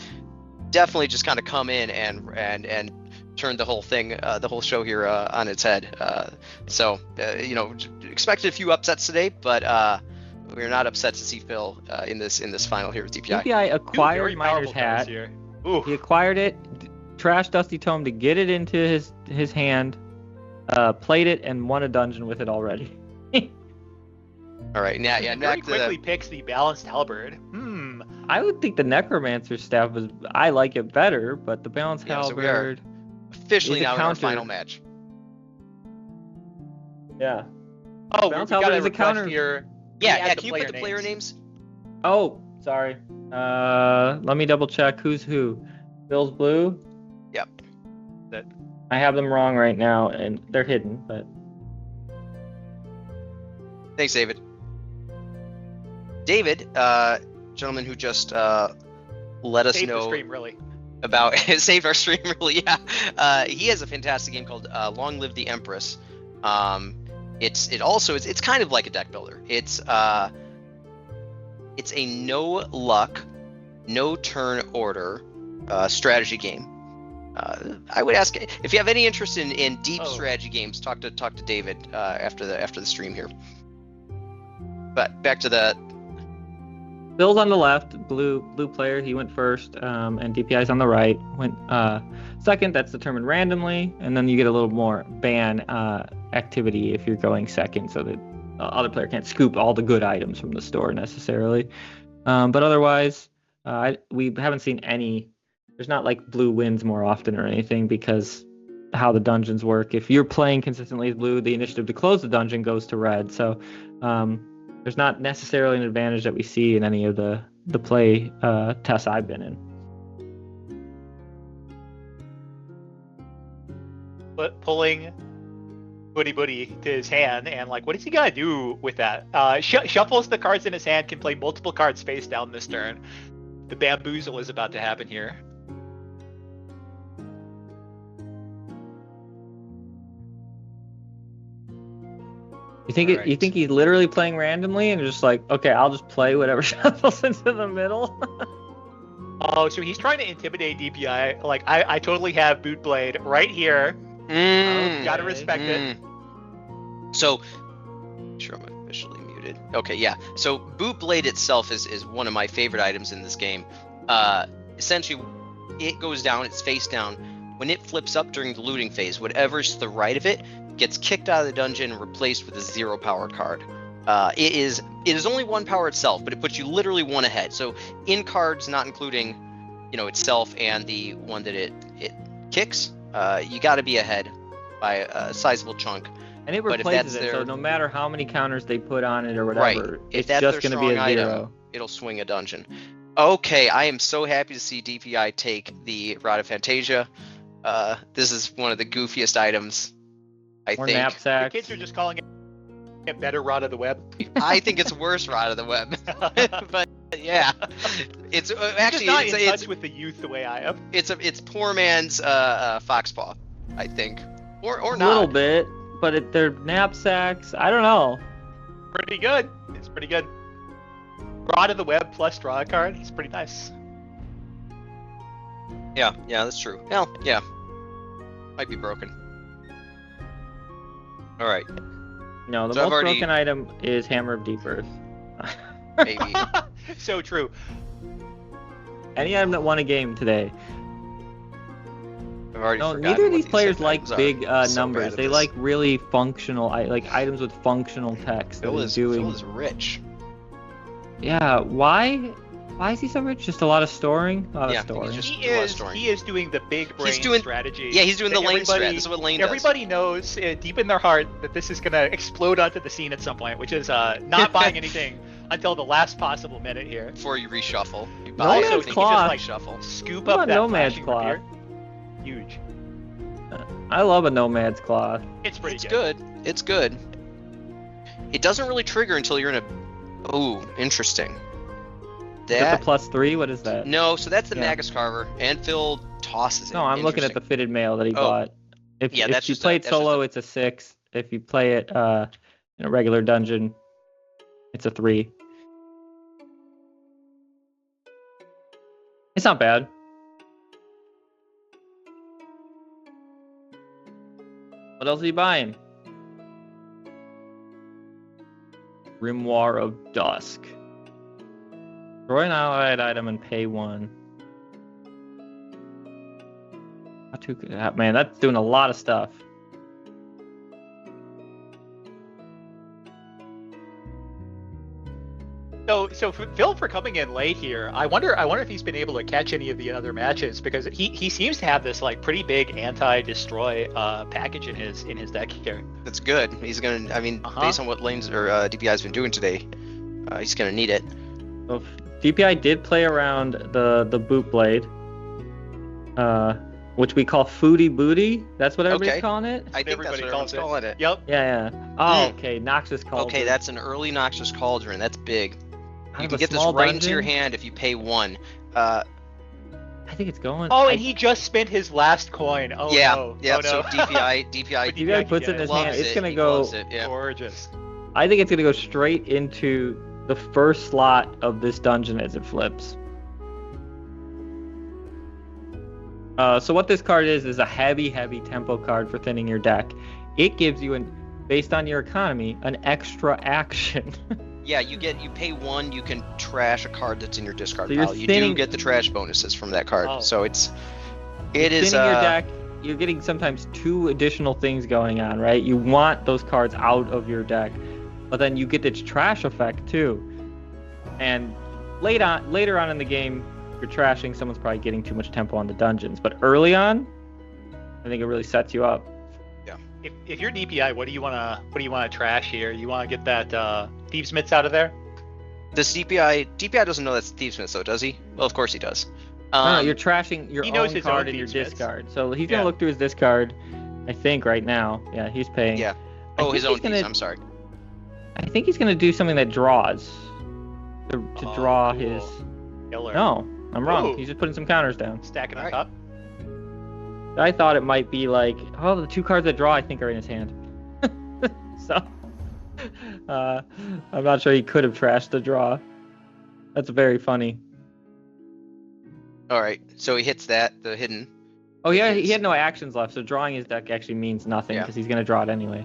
definitely just kind of come in and turned the whole thing, the whole show here on its head. So expected a few upsets today, but we're not upset to see Phil in this final here with DPI. DPI Two acquired very Miner's powerful cards Hat. here. Ooh. He acquired it, trashed Dusty Tome to get it into his hand, played it, and won a dungeon with it already. All right, now Very back to quickly picks the balanced halberd. I would think the Necromancer staff I like it better, but the balanced Yeah, so we are halberd. officially is a now in our counter. final match. Yeah. Oh, we Balance got halberd a is a request counter. here. Yeah, can you put the player names? Oh, sorry. Let me double check who's who. Bill's blue. Yep. I have them wrong right now, and they're hidden. But Thanks, David. David, gentleman who just let us Saved the know stream, really. about saved our stream. Really, yeah. He has a fantastic game called Long Live the Empress. It's kind of like a deck builder. It's a no luck, no turn order strategy game. I would ask if you have any interest in deep strategy games. Talk to David after the stream here. But back to the Bill's on the left, blue player. He went first, and DPI's on the right. Went second. That's determined randomly, and then you get a little more ban activity if you're going second, so that the other player can't scoop all the good items from the store necessarily. But otherwise, we haven't seen any. There's not like blue wins more often or anything because how the dungeons work. If you're playing consistently as blue, the initiative to close the dungeon goes to red. So there's not necessarily an advantage that we see in any of the play tests I've been in. But pulling Booty to his hand, and like, what is he gonna do with that? Shuffles the cards in his hand, can play multiple cards face down this turn. The bamboozle is about to happen here. You think he's literally playing randomly and just like, okay, I'll just play whatever shuffles into the middle? Oh, so he's trying to intimidate DPI. Like, I totally have Boot Blade right here. Gotta respect it. So, sure, I'm officially muted. Okay, yeah. So Boot Blade itself is one of my favorite items in this game. Essentially, it goes down, it's face down. When it flips up during the looting phase, whatever's to the right of it gets kicked out of the dungeon and replaced with a 0 power card. It is only 1 power itself, but it puts you literally 1 ahead. So in cards, not including, itself and the one that it kicks, you got to be ahead by a sizable chunk. And it replaces it, so no matter how many counters they put on it or whatever, right. it's just going to be a 0. Item, it'll swing a dungeon. Okay, I am so happy to see DPI take the Rod of Fantasia. This is one of the goofiest items, I think. Knapsacks. The kids are just calling it better Rod of the Web. I think it's worse Rod of the Web. But yeah, it's actually not in touch with the youth the way I am. It's poor man's Foxpaw, I think, or not. A little bit, but they're knapsacks. I don't know. Pretty good. It's pretty good. Rod of the Web plus draw a card. It's pretty nice. Yeah, that's true. Well, yeah, might be broken. All right. No, the most broken item is Hammer of Deep Earth. Maybe. So true. Any item that won a game today. I've already forgotten neither of these what players like big so numbers. They like really functional, like items with functional text. Phil is rich. Yeah, why? Why is he so rich? Just a lot of storing? A lot of storing. He is doing the big brain strategy. Yeah, he's doing the lane strat. This is what lane does. Everybody knows deep in their heart that this is going to explode onto the scene at some point, which is not buying anything until the last possible minute here. Before you reshuffle. You buy Nomad's it, Cloth. you just shuffle. Scoop up that Nomad's flashing Cloth. rapier. Huge. I love a Nomad's Cloth. It's pretty good. It's good. It doesn't really trigger until you're in a... Ooh, interesting. That's a +3? What is that? No, so that's the Magus Carver, and Phil tosses it. No, I'm looking at the fitted mail that he bought. If you play it solo, it's a 6. If you play it in a regular dungeon, it's a 3. It's not bad. What else are you buying? Grimoire of Dusk. Destroy an allied item and pay 1. Not too good. Man, that's doing a lot of stuff. So for Phil, for coming in late here, I wonder if he's been able to catch any of the other matches, because he seems to have this like pretty big anti-destroy package in his deck here. That's good. He's gonna. I mean, based on what lanes or DPI's been doing today, he's gonna need it. So DPI did play around the Boot Blade, which we call Foodie Booty. That's what everybody's calling it? I think that's what everyone's calling it. Yep. Yeah. Oh, okay. Noxious Cauldron. Okay, that's an early Noxious Cauldron. That's big. You can get this right right into your hand if you pay 1. I think it's going. Oh, and he just spent his last coin. Oh, yeah, no. Yeah, oh, no. so DPI puts it in his hand. It's going to go... Gorgeous. I think it's going to go straight into the first slot of this dungeon as it flips. So what this card is a heavy tempo card for thinning your deck. It gives you, based on your economy, an extra action. Yeah, you pay 1, you can trash a card that's in your discard pile. You do get the trash bonuses from that card. Oh. So it is thinning your deck. You're getting sometimes 2 additional things going on, right? You want those cards out of your deck, but then you get this trash effect too. And later on in the game, if you're trashing, someone's probably getting too much tempo on the dungeons. But early on, I think it really sets you up. If you're DPI, what do you want to trash here? You want to get that Thieves Mitts out of there? Does DPI doesn't know that's Thieves Mitts, though, does he? Well, of course he does. No, you're trashing your own card in your discard. So he's gonna look through his discard, I think, right now. Yeah, he's paying. Yeah. Oh, his own Thieves. I'm sorry. I think he's gonna do something that draws to draw cool. his. Killer. No, I'm wrong. Ooh. He's just putting some counters down. Stacking on top. I thought it might be like, the 2 cards that draw, I think, are in his hand. So I'm not sure he could have trashed the draw. That's very funny. All right, so he hits that, the hidden. Oh yeah, he his- had no actions left, so drawing his deck actually means nothing Yeah. because he's gonna draw it anyway.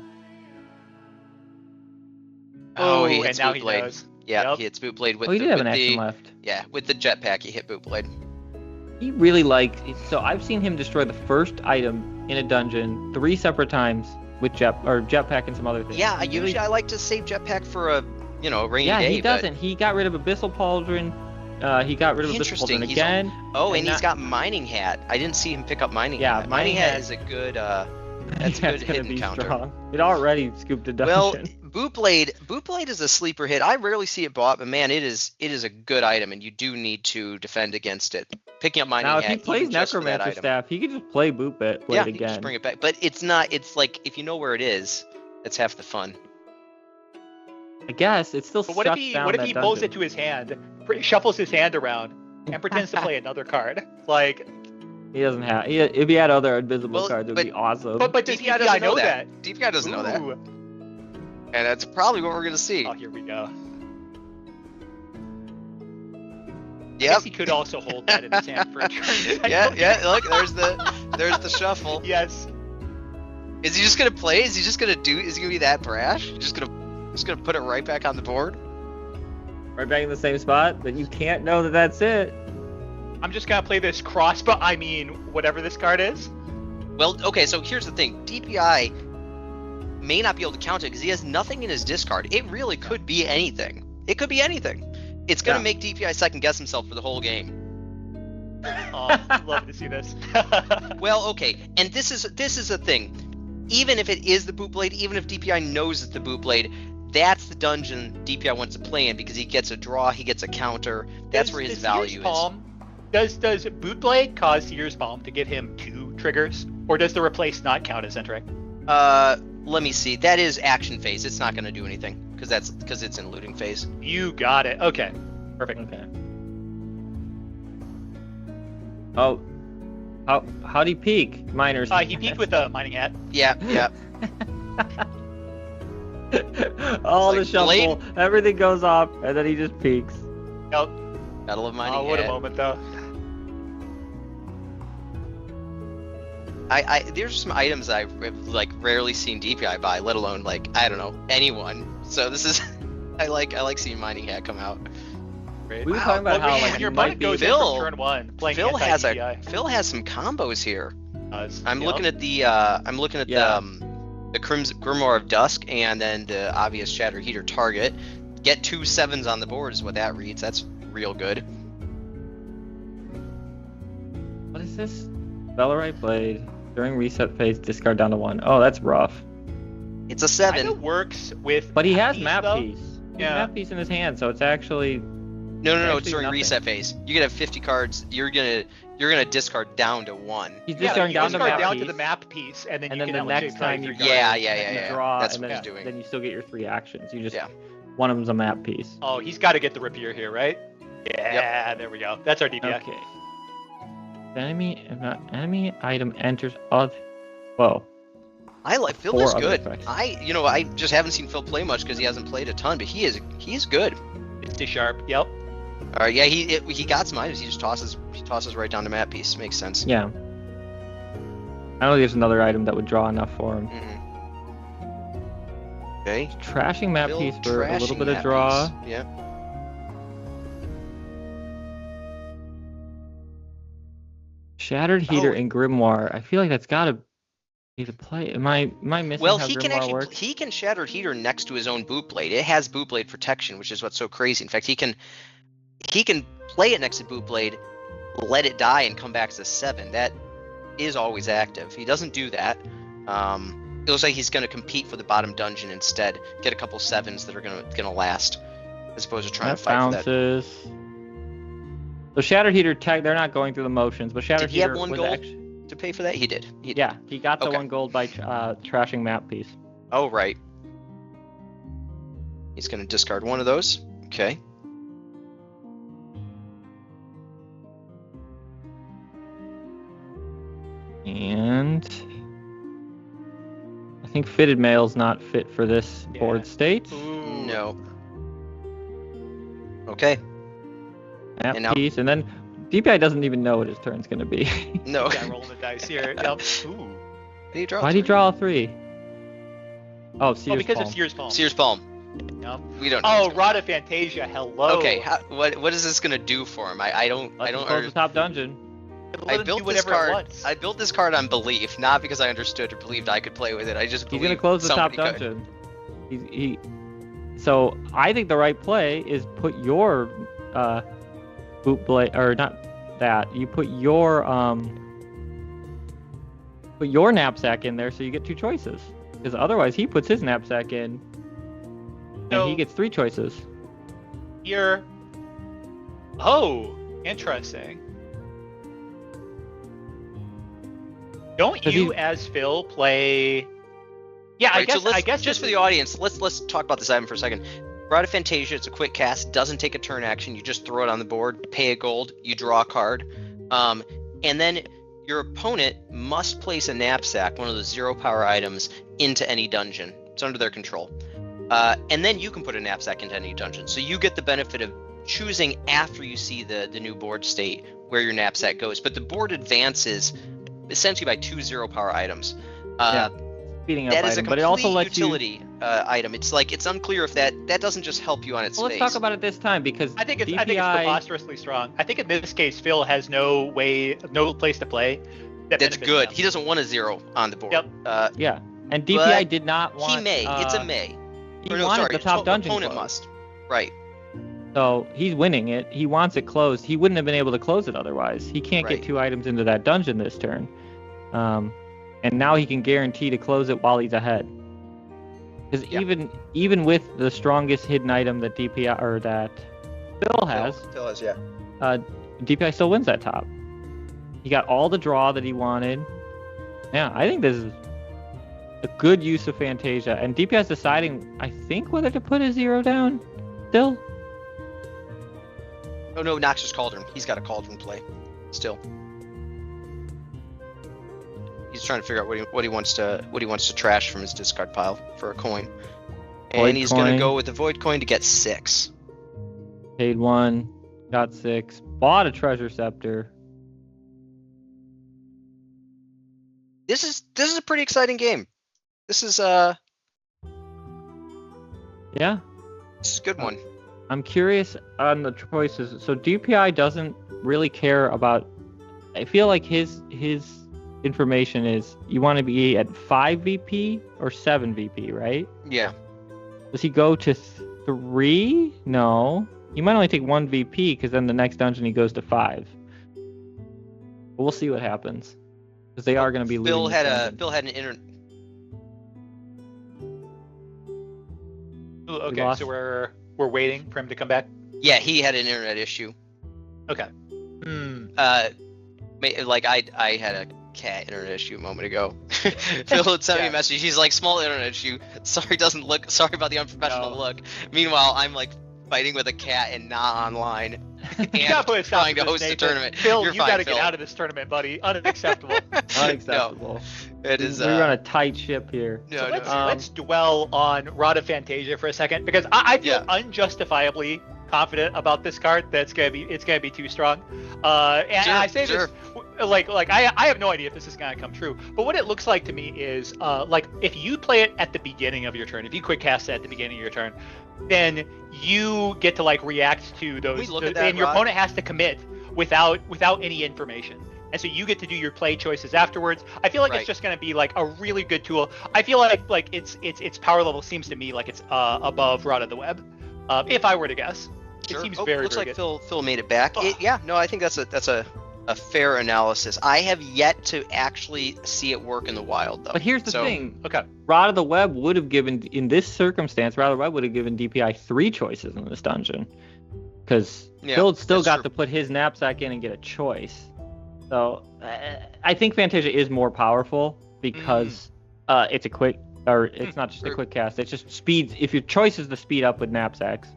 Oh, he and hits now Boot he Blade. knows. Yeah, Yep. he hits Boot Blade with Oh, he the did have with an action the left. yeah with the jetpack. He hit Boot Blade. He really liked. So I've seen him destroy the first item in a dungeon 3 separate times with jetpack and some other things. Yeah, He really- usually I like to save jetpack for a rainy yeah, day. he doesn't. He got rid of Abyssal Pauldron. He got rid of Abyssal Interesting. Pauldron He's again. Oh, and he's not- got Mining Hat. I didn't see him pick up Mining Yeah, Hat. Mining Hat Hat- is a good That's a gonna good hidden be counter. strong. It already scooped a Well, dungeon. Boot Blade is a sleeper hit. I rarely see it bought, but man, it is a good item, and you do need to defend against it. Picking up Mining Now, Hat, if he plays even just for that Necromancer item. Staff, he could just play Boot Blade Yeah, you can again. just bring it back. But it's not. It's like if you know where it is, that's half the fun. I guess it still But what if shuts he down what if that he pulls dungeon. it to his hand, shuffles his hand around, and pretends to play another card? Like, He doesn't have. If he had other invisible Well, cards, it would but- be awesome. but does DPI DPI doesn't know that? DPI doesn't know that, Ooh. and that's probably what we're gonna see. Oh, here we go. I Yep. guess he could also hold that in his hand for a turn. Yeah. Look, there's the shuffle. Yes. Is he just gonna play? Is he just gonna do? Is he gonna be that brash? Just gonna put it right back on the board? Right back in the same spot, but you can't know that that's it. I'm just gonna play this crossbow. I mean, whatever this card is. Well, okay. So here's the thing: DPI may not be able to count it because he has nothing in his discard. It really could be anything. It could be anything. It's gonna Yeah. make DPI second guess himself for the whole game. Oh, I'd love to see this. Well, okay, and this is the thing. Even if it is the Boot Blade, even if DPI knows it's the Boot Blade, that's the dungeon DPI wants to play in because he gets a draw, he gets a counter. That's where his Does value Seer's is. Palm, does Bootblade cause Seer's Palm to give him 2 triggers, or does the replace not count as entering? Let me see. That is action phase. It's not going to do anything because it's in looting phase. You got it. Okay, perfect. Okay. Oh, how'd he peak? Miners. He peaked with a mining hat. Yeah. All the like shuffle, Blade. everything goes off, and then he just peaks. Yep. Gotta love mining Oh, what a hat. moment, though. There's some items I've like rarely seen DPI buy, let alone like I don't know anyone. So this is I like seeing mining hat come out. Great. We were talking about Well, how man, like your you might opponent be. goes in Phil- from turn 1 playing Phil anti-DPI. Phil has some combos here. I'm Yep. looking at the Yeah. the Grimoire of Dusk and then the obvious Shattered Heater target. Get 2 7s on the board is what that reads. That's real good. What is this? Bellerite Blade. During reset phase, discard down to 1. Oh, that's rough. It's a Kinda 7. works with. But he has piece, map though. piece. He has Yeah. map piece in his hand, so it's actually. No, it's actually during nothing. reset phase. You can have 50 cards. You're gonna discard down to 1. He's Yeah, discarding you down to discard map down piece. to the map piece, and then And you then can the have next legit play time you three Yeah, cards. you draw, That's and what then, he's doing. then you still get your 3 actions. You just Yeah. one of them's a map piece. Oh, he's got to get the rapier here, right? Yeah, there we go. That's our DPI. Okay. The enemy item enters. Whoa. Phil 4 is other good. effects. I just haven't seen Phil play much because he hasn't played a ton, but he's good. It's too sharp. Yep. All right, yeah, he got some items. He just tosses right down to map piece. Makes sense. Yeah. I don't think there's another item that would draw enough for him. Okay. Trashing map Phil piece for a little trashing bit of map draw. piece. Yeah. Shattered Heater Oh. and Grimoire. I feel like that's gotta be the play. Am I missing Well, how he can Grimoire actually works? he can Shattered Heater next to his own Boot Blade. It has Boot Blade protection, which is what's so crazy. In fact, he can play it next to Boot Blade, let it die, and come back as a 7. That is always active. He doesn't do that. It looks like he's going to compete for the bottom dungeon instead. Get a couple 7s that are gonna last, as opposed to trying That to fight for that. bounces. So Shattered Heater tech, they're not going through the motions, but Shattered Did he have Heater 1 was gold actually, to pay for that? He did. yeah, he got the Okay. 1 gold by trashing map piece. Oh, right. He's going to discard 1 of those. Okay. And I think fitted mail's not fit for this Yeah. board state. Ooh. No. Okay. Nap And now- piece, and then DPI doesn't even know what his turn's gonna be. No. Yeah, rolling the dice here. Yep. Ooh. Did he draw? Why'd he three? draw a 3? Oh, Oh, Sears because Palm. of Sears Palm. Sears Palm. Yep. We don't know. Oh, what's going on. Rod of Fantasia. Hello. Okay. What is this gonna do for him? I don't. Let's I don't. close the top dungeon. Let I him do built this whatever it card. wants. I built this card on belief, not because I understood or believed I could play with it. I just He's believed gonna close the top somebody could. dungeon. So I think the right play is put your boot blade, or not that. You put your knapsack in there, so you get 2 choices. Because otherwise, he puts his knapsack in, and So- he gets 3 choices. Here. Oh, interesting. Don't 'Cause you, he- as Phil, play? Yeah, Right, so I guess just this for the is- audience, let's talk about this item for a second. Rod of Fantasia, it's a quick cast, doesn't take a turn action. You just throw it on the board, pay a gold, you draw a card, and then your opponent must place a knapsack, one of the 0 power items, into any dungeon. It's under their control, and then you can put a knapsack into any dungeon. So you get the benefit of choosing after you see the new board state where your knapsack goes. But the board advances essentially by 2 0 power items. Yeah. Speeding up That is a item, but complete it also lets you. utility item. It's like it's unclear if that doesn't just help you on its Well, let's face. talk about it this time because I think it's DPI. preposterously strong. I think in this case, Phil has no place to play. That's benefits good. him. He doesn't want a 0 on the board. Yep. Yeah, and DPI But did not want. He may. It's a may. He Or no, wanted sorry. the top dungeon opponent closed. must. Right. So he's winning it. He wants it closed. He wouldn't have been able to close it otherwise. He can't Right. get 2 items into that dungeon this turn. And now he can guarantee to close it while he's ahead. Because Yeah. even with the strongest hidden item that DPI or that Phil has, Phil has, yeah. DPI still wins that top. He got all the draw that he wanted. Yeah, I think this is a good use of Fantasia. And DPI is deciding, I think, whether to put a 0 down still. Oh no, Noxious Cauldron. He's got a Cauldron play. Still. He's trying to figure out what he wants to trash from his discard pile for a coin. And Void he's coin. gonna go with the Void Coin to get 6. Paid 1, got 6, bought a Treasure Scepter. This is a pretty exciting game. This is Yeah, a good one. I'm curious on the choices. So DPI doesn't really care about. I feel like his information is you want to be at 5 VP or 7 VP, right? Yeah. Does he go to 3? No. He might only take 1 VP because then the next dungeon he goes to 5. But we'll see what happens because they are going to be losing. Phil had an inter. Okay, lost. so we're waiting for him to come back. Yeah, he had an internet issue. Okay. Hmm. Like I had a cat internet issue a moment ago. Phil had sent me a Yeah. message. He's like, small internet issue. Sorry, doesn't look. Sorry about the unprofessional No. look. Meanwhile, I'm like fighting with a cat and not online. You And gotta put a stop trying to this, host a Nathan. tournament. Phil, You're you fine, gotta Phil. get out of this tournament, buddy. Unacceptable. Unacceptable. It is. We run a tight ship here. No, So no, let's, no. let's dwell on Rod of Fantasia for a second because I feel Yeah. unjustifiably confident about this card. It's gonna be too strong. And Sure, I say sure. this like I have no idea if this is gonna come true. But what it looks like to me is like if you play it at the beginning of your turn, if you quick cast it at the beginning of your turn, then you get to like react to those, we look at that, and your Rod? opponent has to commit without any information. And so you get to do your play choices afterwards. I feel like Right. it's just going to be like a really good tool. I feel like its power level seems to me like it's above Rod of the Web. If I were to guess, Sure. it seems Oh, very looks very like good. Phil made it back. Ugh. Yeah, no, I think that's a fair analysis. I have yet to actually see it work in the wild though. But here's the So- thing. Okay. Rod of the Web would have given, in this circumstance, Rod of the Web would have given DPI 3 choices in this dungeon. Because Yeah, Phil still that's got true. to put his knapsack in and get a choice. So I think Fantasia is more powerful because it's a quick, or it's not just a quick cast. It just speeds. If your choice is to speed up with knapsacks,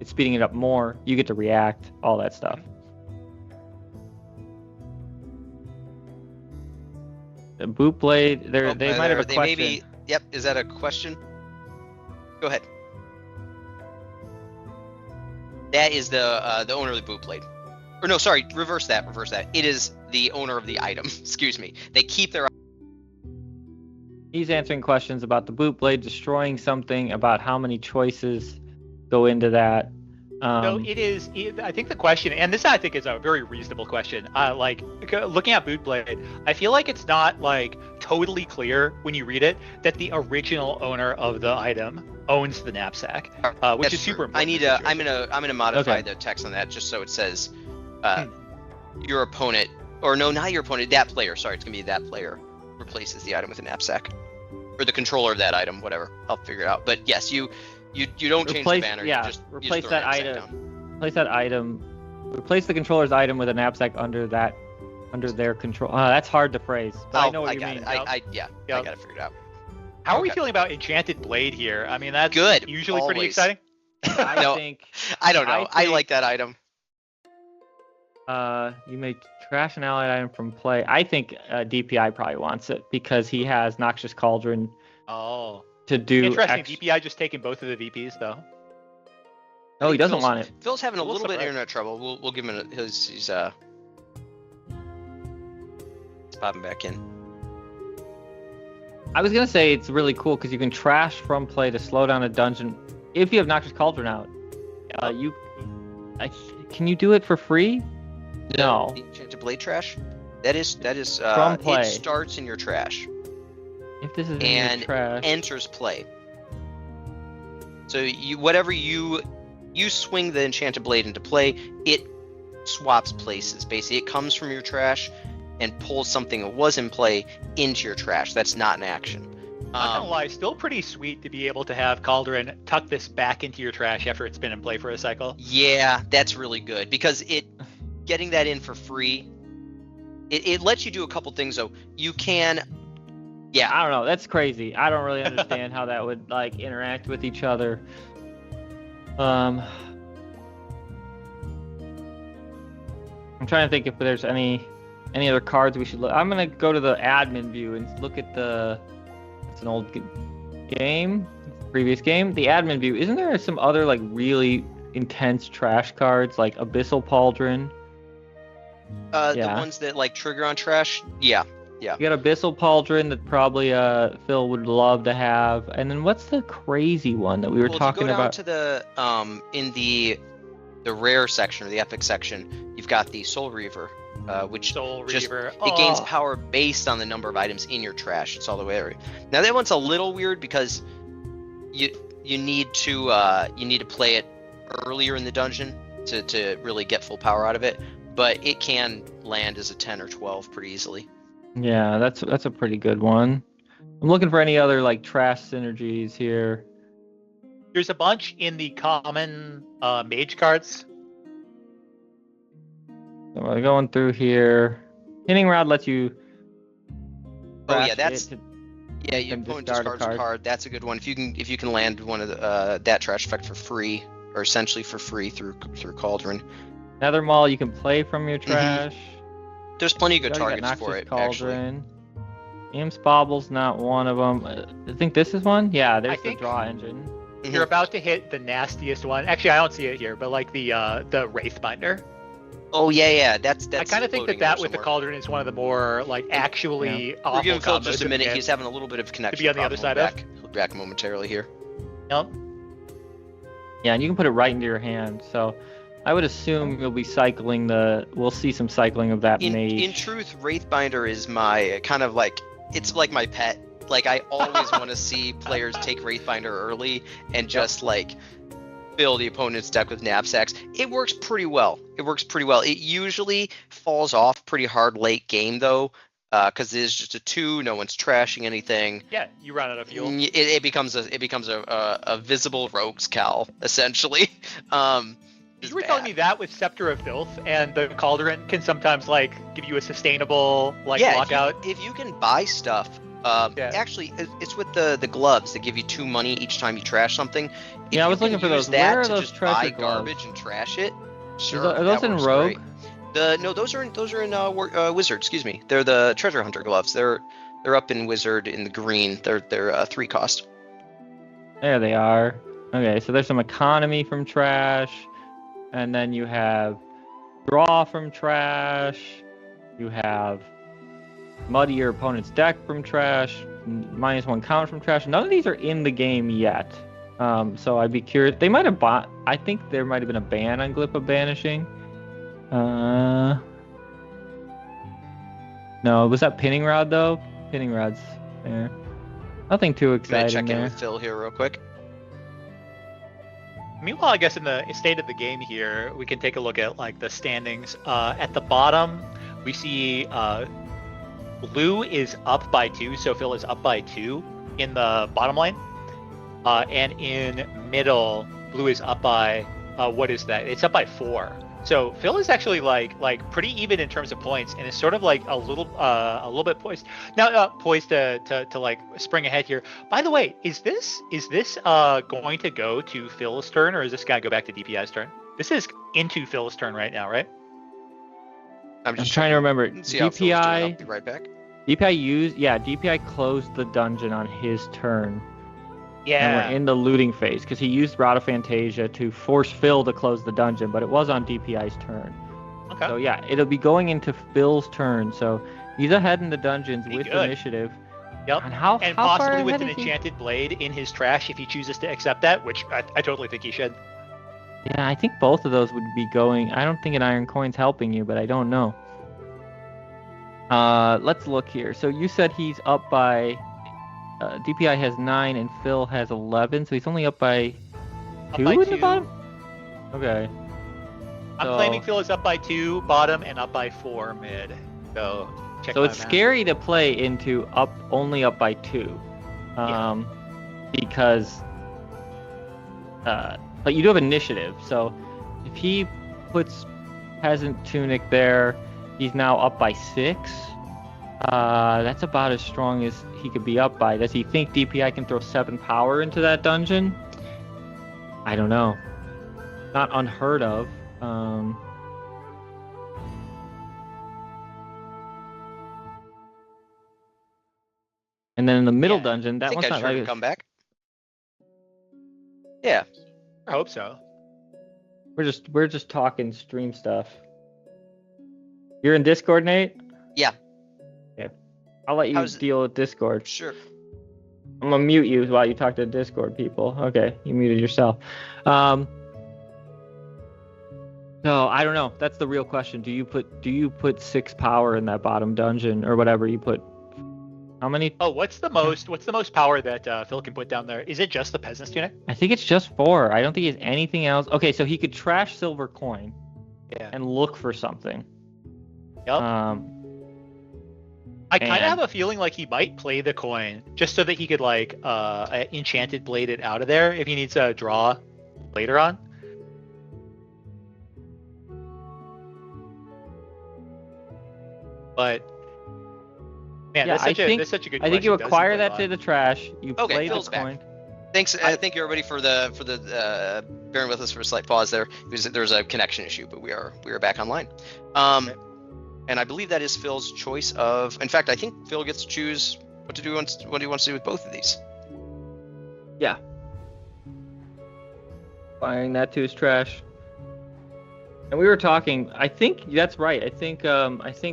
it's speeding it up more. You get to react, all that stuff. The boot blade, Oh, they might have a they question. may be Yep. Is that a question? Go ahead. That is the owner of the boot blade. Or no, sorry, reverse that. It is the owner of the item. Excuse me. They keep their. He's answering questions about the boot blade destroying something, about how many choices go into that. So I think the question, and this I think is a very reasonable question. Like looking at boot blade, I feel like it's not like totally clear when you read it that the original owner of the item owns the knapsack, which is super important. I need to. I'm gonna modify the text on that just so it says, your opponent, or no, not your opponent, that player. Sorry, it's gonna be that player replaces the item with a knapsack, or the controller of that item, whatever. I'll figure it out. But yes, you don't change the banner. Yeah, replace that item. Replace that item. Replace the controller's item with a knapsack under their control. That's hard to phrase, but I know what you mean. I got it figured out. How are we feeling about Enchanted Blade here? I mean, that's good. Usually Always. pretty exciting. I don't know. I like that item. You may trash an allied item from play. I think DPI probably wants it because he has Noxious Cauldron. Oh. To do interesting. DPI just taking both of the VPs though. No, he doesn't want it. Phil's having a little bit of internet trouble. We'll give him he's popping back in. I was gonna say it's really cool because you can trash from play to slow down a dungeon if you have Noxious Cauldron out. Can you do it for free? No. To blade trash. That is from play. It starts in your trash. If this is in your trash. Enters play. So you swing the enchanted blade into play, it swaps places. Basically, it comes from your trash and pulls something that was in play into your trash. That's not an action. Not gonna lie, still pretty sweet to be able to have Cauldron tuck this back into your trash after it's been in play for a cycle. Yeah, that's really good because getting that in for free, it lets you do a couple things though. You can. Yeah, I don't know. That's crazy. I don't really understand how that would like interact with each other. I'm trying to think if there's any other cards we should look. I'm gonna go to the admin view and look at it's an old game, previous game. The admin view. Isn't there some other like really intense trash cards like Abyssal Pauldron? The ones that like trigger on trash. Yeah. You got Abyssal Pauldron that probably Phil would love to have. And then what's the crazy one that we were talking about? To the in the rare section or the epic section, you've got the Soul Reaver, which it gains power based on the number of items in your trash. It's all the way over. Now that one's a little weird because you need to play it earlier in the dungeon to really get full power out of it, but it can land as a 10 or 12 pretty easily. Yeah, that's a pretty good one. I'm looking for any other like trash synergies here. There's a bunch in the common mage cards. So we're going through here. Hitting Rod lets you. Oh yeah, your opponent discards a card. That's a good one. If you can land one of that trash effect for free, or essentially for free through Cauldron. Nether Maul you can play from your trash. There's plenty of good targets for it, Cauldron. Imps Bobble's not one of them. I think this is one. Yeah, there's the draw engine. You're about to hit the nastiest one. Actually, I don't see it here, but like the Wraithbinder. Oh yeah. That's. I kind of think that with the Cauldron is one of the more like actually awful. We're giving Phil just a minute. He's having a little bit of connection. To be on the other side of. He'll be back momentarily here. Yep. Yeah, and you can put it right into your hand. So I would assume you'll be cycling we'll see some cycling of that mage. In truth, Wraithbinder is my kind of like, it's like my pet. Like I always want to see players take Wraithbinder early and just like fill the opponent's deck with knapsacks. It works pretty well. It usually falls off pretty hard late game though, because it is just a 2. No one's trashing anything. Yeah, you run out of fuel. It becomes a visible rogue's cowl essentially. You were telling me that with Scepter of Filth and the Cauldron can sometimes like give you a sustainable lockout. If you can buy stuff. Actually, it's with the gloves that give you 2 money each time you trash something. I was looking for those. Where are those treasure gloves? Garbage and trash it. Sure. Are those in Rogue? No, those are in Wizard. Excuse me. They're the treasure hunter gloves. They're They're up in Wizard in the green. They're 3 cost. There they are. Okay, so there's some economy from trash, and then you have draw from trash. You have muddy your opponent's deck from trash. -1 count from trash. None of these are in the game yet. So I'd be curious. They might have bought. I think there might have been a ban on Glip of Banishing. No, was that Pinning Rod though? Pinning Rod's there. Nothing too I'm gonna exciting check in there. with Phil here real quick. Meanwhile, I guess in the state of the game here, we can take a look at like the standings. At the bottom, we see blue is up by 2, so Phil is up by 2 in the bottom lane. And in middle, blue is up by what is that? It's up by 4. So Phil is actually like pretty even in terms of points, and is sort of like a little bit poised now, poised to like spring ahead here. By the way, is this going to go to Phil's turn, or is this going to go back to DPI's turn? This is into Phil's turn right now, right? I'm trying to remember. See how Phil's doing. I'll be right back. DPI closed the dungeon on his turn. Yeah. And we're in the looting phase because he used Rod of Fantasia to force Phil to close the dungeon, but it was on DPI's turn. Okay. So yeah, it'll be going into Phil's turn. So he's ahead in the dungeons with initiative. Yep. And how possibly far with ahead an is he? enchanted blade in his trash if he chooses to accept that, which I totally think he should. Yeah, I think both of those would be going. I don't think an Iron Coin's helping you, but I don't know. Let's look here. So you said he's up by. DPI has 9 and Phil has 11, so he's only up by 2 in the bottom? Okay. I'm claiming Phil is up by 2 bottom and up by 4 mid. So check So my it's math. scary to play into only up by 2. Because but you do have initiative. So if he puts Peasant Tunic there, he's now up by 6. That's about as strong as he could be up by. Does he think DPI can throw 7 power into that dungeon? I don't know. Not unheard of. And then in the middle dungeon, that I think one's I not tried like to come back. Yeah. I hope so. we're just talking stream stuff. You're in Discord, Nate? Yeah. Okay. I'll let you deal with Discord. Sure. I'm gonna mute you while you talk to Discord people. Okay, you muted yourself. No, I don't know. That's the real question. Do you put 6 power in that bottom dungeon or whatever you put? How many? Oh, what's the most power that Phil can put down there? Is it just the Peasant's Tunic? I think it's just 4. I don't think he has anything else. Okay, so he could trash Silver Coin. Yeah. And look for something. Yep. I kind of have a feeling like he might play the coin just so that he could like enchanted blade it out of there if he needs a draw later on. But man, that's such a good question. I think you Does he acquire play that bot? to the trash. You play the Phil's back. coin. Thanks. Thank you everybody for the bearing with us for a slight pause there. There was a connection issue, but we are back online. And I believe that is Phil's choice of. In fact, I think Phil gets to choose what he wants to do with both of these. Yeah. Firing that to his trash. And we were talking. I think that's right. I think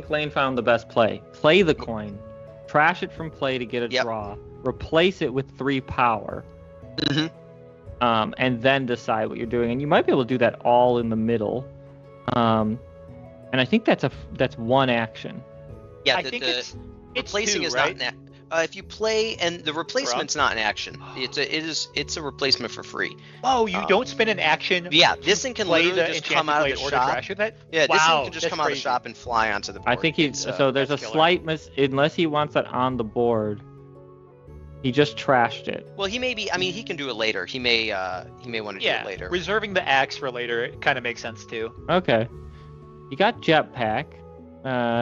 Lane found the best play. Play the coin, trash it from play to get a draw, replace it with 3 power, and then decide what you're doing. And you might be able to do that all in the middle. And I think that's one action. Yeah, I think it's replacing 2, is right? not if you play and the replacement's not an action. It's a replacement for free. Oh, you don't spend an action. Yeah, this thing can play literally the just come out of the order shop. trash with it? Yeah, this Wow, thing can just come out of the shop and fly onto the board. I think so there's a slight unless he wants that on the board. He just trashed it. Well, he may be. I mean, he can do it later. He may want to do it later. Reserving the axe for later kind of makes sense too. Okay. He got Jetpack.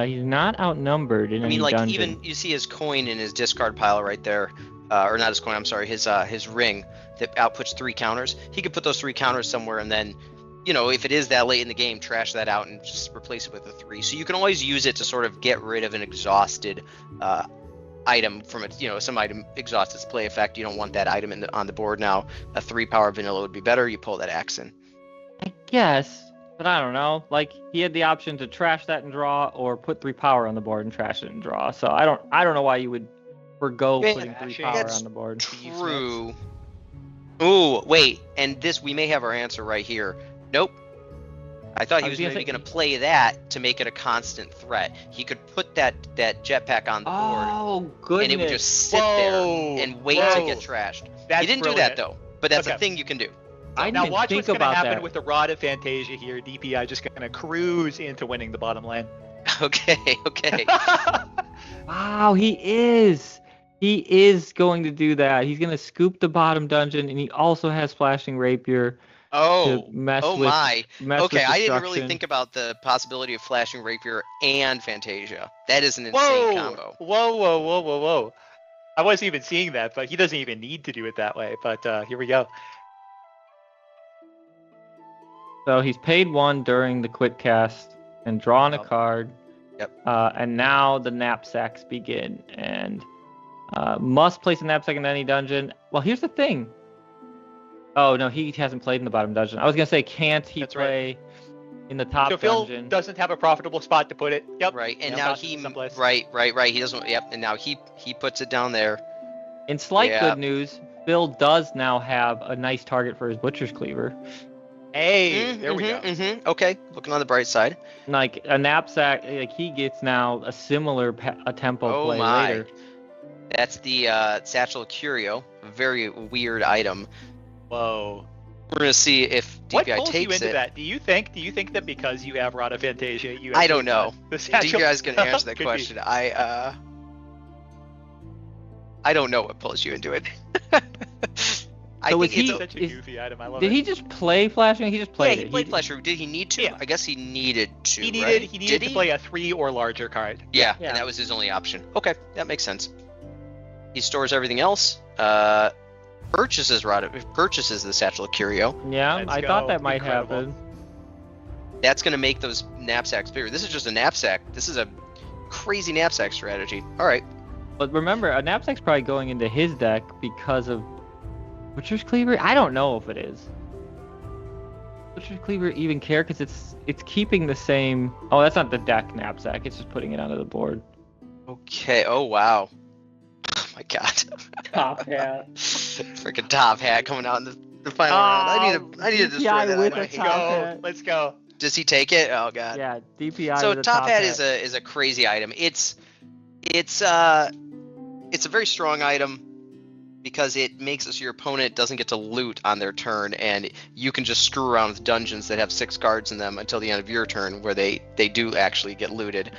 He's not outnumbered in any dungeon. Even you see his coin in his discard pile right there, or not his coin. I'm sorry, his ring that outputs 3 counters. He could put those 3 counters somewhere, and then, if it is that late in the game, trash that out and just replace it with a 3. So you can always use it to sort of get rid of an exhausted item from it. Some item exhausts its play effect. You don't want that item on the board now. A 3-power vanilla would be better. You pull that axe in. I guess, but I don't know. Like he had the option to trash that and draw, or put 3 power on the board and trash it and draw. So I don't know why you would forgo Yeah, putting 3 trashing. power That's on the board. True. Ooh, wait, and we may have our answer right here. Nope. I thought he I was was gonna maybe say- going to play that to make it a constant threat. He could put that jetpack on the board, Oh goodness! and it would just sit Whoa, there and wait to whoa. get trashed. That's He didn't brilliant. do that though, but that's a Okay. thing you can do. I didn't Now even watch think what's going to about happen that. with the Rod of Fantasia here. DPI just going to cruise into winning the bottom lane. Okay. Wow, he is. He is going to do that. He's going to scoop the bottom dungeon, and he also has Flashing Rapier Oh. to mess Oh with. my. Mess Okay, with I didn't really destruction. think about the possibility of Flashing Rapier and Fantasia. That is an insane Whoa! combo. Whoa. I wasn't even seeing that, but he doesn't even need to do it that way. But here we go. So he's paid 1 during the quick cast and drawn a Yep. card. Yep. And now the knapsacks begin, and must place a knapsack in any dungeon. Well, here's the thing. Oh no, he hasn't played in the bottom dungeon. I was gonna say, can't he That's right. play in the top So Phil dungeon? doesn't have a profitable spot to put it. Yep. Right, and Yeah, now not he someplace. right. He doesn't. Yep, and now he puts it down there. In slight Yeah. good news, Phil does now have a nice target for his butcher's cleaver. Hey, there we go. Okay, looking on the bright side. Like a knapsack, like he gets now a similar a tempo Oh play my. later. That's the Satchel Curio, a very weird item. Whoa. We're gonna see if What DPI pulls you takes into it. that? Do you think that because you have Rod of Fantasia, you? I actually don't know. want the satchel? DPI's gonna answer that Could be. question. I don't know what pulls you into it. I So think is he- it's Such a is- goofy item. I love Did it. he just play flashing? He just yeah, played he it. played Flasher. Did he need to? Yeah. I guess he needed to. He needed. right? He needed Did to play a 3 or larger card. Yeah, Yeah. and that was his only option. Okay, that makes sense. He stores everything else. Purchases the Satchel Curio. Yeah, Let's I go. thought that might Incredible. happen. That's gonna make those knapsacks bigger. This is just a knapsack. This is a crazy knapsack strategy. All right. But remember, a knapsack's probably going into his deck because of Butcher's Cleaver. I don't know if it is. Butcher's Cleaver even care because it's keeping the same. Oh, that's not the deck knapsack. It's just putting it onto the board. Okay. Oh wow. Oh my god. Top hat. Freaking top hat coming out in the final round. I need to destroy DPI that. with item. I a hate top it. hat. Let's go. Does he take it? Oh god. Yeah, DPI. So with a top hat is a crazy item. It's a very strong item because it makes it so your opponent doesn't get to loot on their turn, and you can just screw around with dungeons that have 6 cards in them until the end of your turn, where they do actually get looted.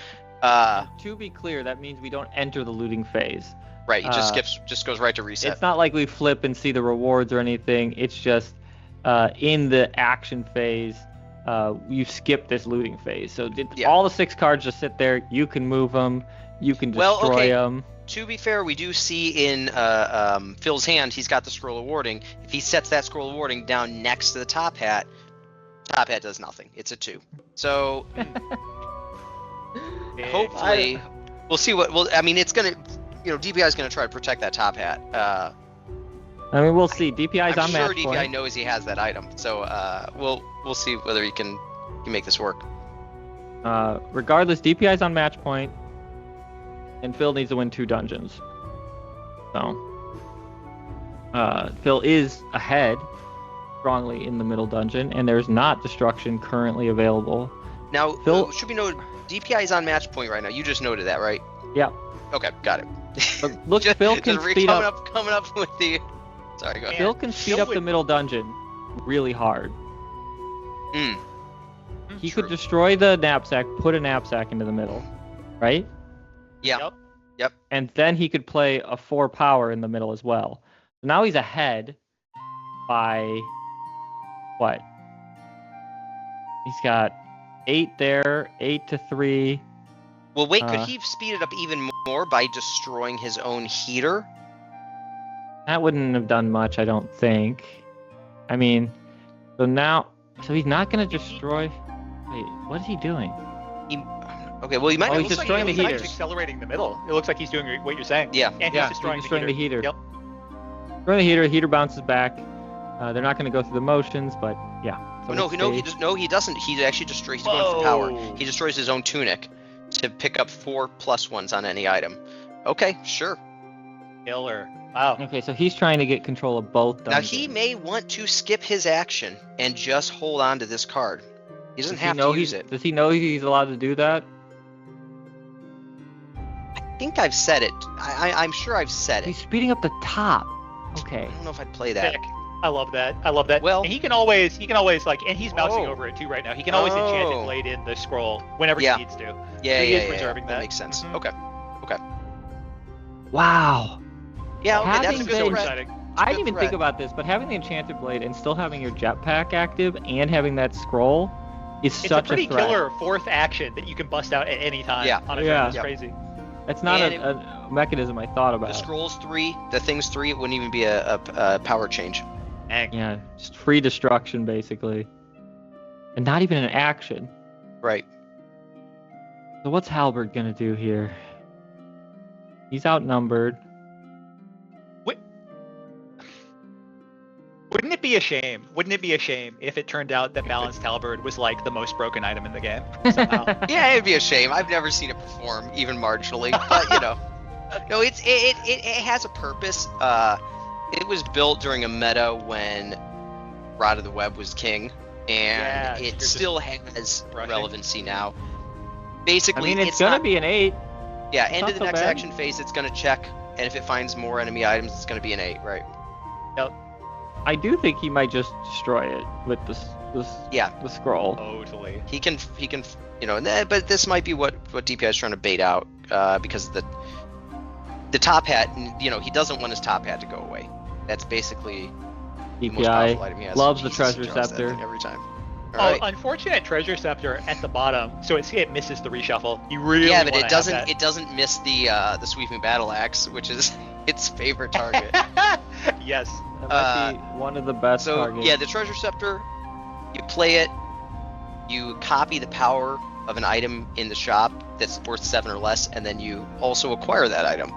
To be clear, that means we don't enter the looting phase. Right, it just goes right to reset. It's not like we flip and see the rewards or anything. It's just in the action phase, you skip this looting phase. So Yeah. all the 6 cards just sit there. You can move them. You can Well, destroy okay. them. To be fair, we do see in Phil's hand, he's got the scroll of warding. If he sets that scroll of warding down next to the top hat does nothing. It's a 2. So hopefully, we'll see what. Well, I mean, it's gonna, DPI is gonna try to protect that top hat. I mean, we'll see. DPI's I'm on sure match DPI point. knows he has that item. So we'll see whether he can make this work. Regardless, DPI's on match point, and Phil needs to win 2 dungeons. So Phil is ahead strongly in the middle dungeon, and there's not destruction currently available. Now, Phil- should be noted, DPI is on match point right now. You just noted that, right? Yeah. Okay, got it. But look, Just- Phil just can re- speed coming up. coming up with the. Sorry, go ahead. Phil can speed Phil up the would- middle dungeon really hard. Mm. He True. could destroy the knapsack, put a knapsack into the middle, right? Yeah. Yep. And then he could play a 4 power in the middle as well. So now he's ahead by what? He's got 8 there, 8 to 3. Well, wait, could Uh, he speed it up even more by destroying his own heater? That wouldn't have done much, I don't think. I mean, so he's not gonna destroy. Wait, what is he doing? Okay, well, he might. Oh, it he's looks like destroying he- the He's heaters. accelerating the middle. It looks like he's doing what you're saying. Yeah. And Yeah, he's destroying, he's destroying the heater. Yep. Destroying the heater. The heater bounces back. They're not going to go through the motions, but yeah. So No, it's no, he staged. he doesn't. He actually destroys. He's going for power. Whoa. He destroys his own tunic to pick up 4 +1s on any item. Okay, sure. Killer. Wow. Okay, so he's trying to get control of both Now dungeons. he may want to skip his action and just hold on to this card. He doesn't Does he have know to use it. Does he know he's allowed to do that? I think I've said it. I'm sure I've said He's it. speeding up the top. I Okay. don't know if I'd play that. Sick. I love that. I love that. Well- and he can always like, and he's mousing Oh. over it too right now. He can always enchant Oh. and blade in the scroll whenever Yeah. he needs to. Yeah, He yeah, is yeah, preserving that that. makes sense. Mhm. Okay. Wow. Yeah, okay, that's Having a been- good So threat. exciting. I didn't good even think threat. about this, but having the enchanted blade and still having your jetpack active and having that scroll is It's a such pretty threat. killer fourth action that you can bust out at any time. Yeah. On a Yeah. turn. It's Yep. crazy. That's not And a mechanism I thought The about. scroll's 3, the thing's 3. It wouldn't even be a power change. Dang. Yeah, just free destruction basically, and not even an action. Right. So what's Halberd gonna do here? He's outnumbered. Wouldn't it be a shame? Wouldn't it be a shame if it turned out that Balanced Halberd was like the most broken item in the game somehow? Yeah, it'd be a shame. I've never seen it perform even marginally, but no, it has a purpose. It was built during a meta when Rod of the Web was king, Yeah, and you're it just still has brushing. relevancy now. I Basically, mean, it's gonna not, be an 8. yeah. it's End not of the so next bad. action phase, it's gonna check, and if it finds more enemy items, it's gonna be an 8, right? I do think he might just destroy it with this Yeah. the scroll. Totally. He can, but this might be what DPI is trying to bait out, because the top hat, he doesn't want his top hat to go away. That's basically the most powerful item he DPI has. loves the Jesus, treasure he draws that scepter. thing every time. Oh, All right. unfortunate treasure scepter at the bottom, so it misses the reshuffle. You really Yeah, but wanna it doesn't. have It doesn't miss the sweeping battle axe, which is its favorite target. that. Yes. That might be one of the best So targets. yeah, the treasure scepter, you play it, you copy the power of an item in the shop that's worth 7 or less, and then you also acquire that item.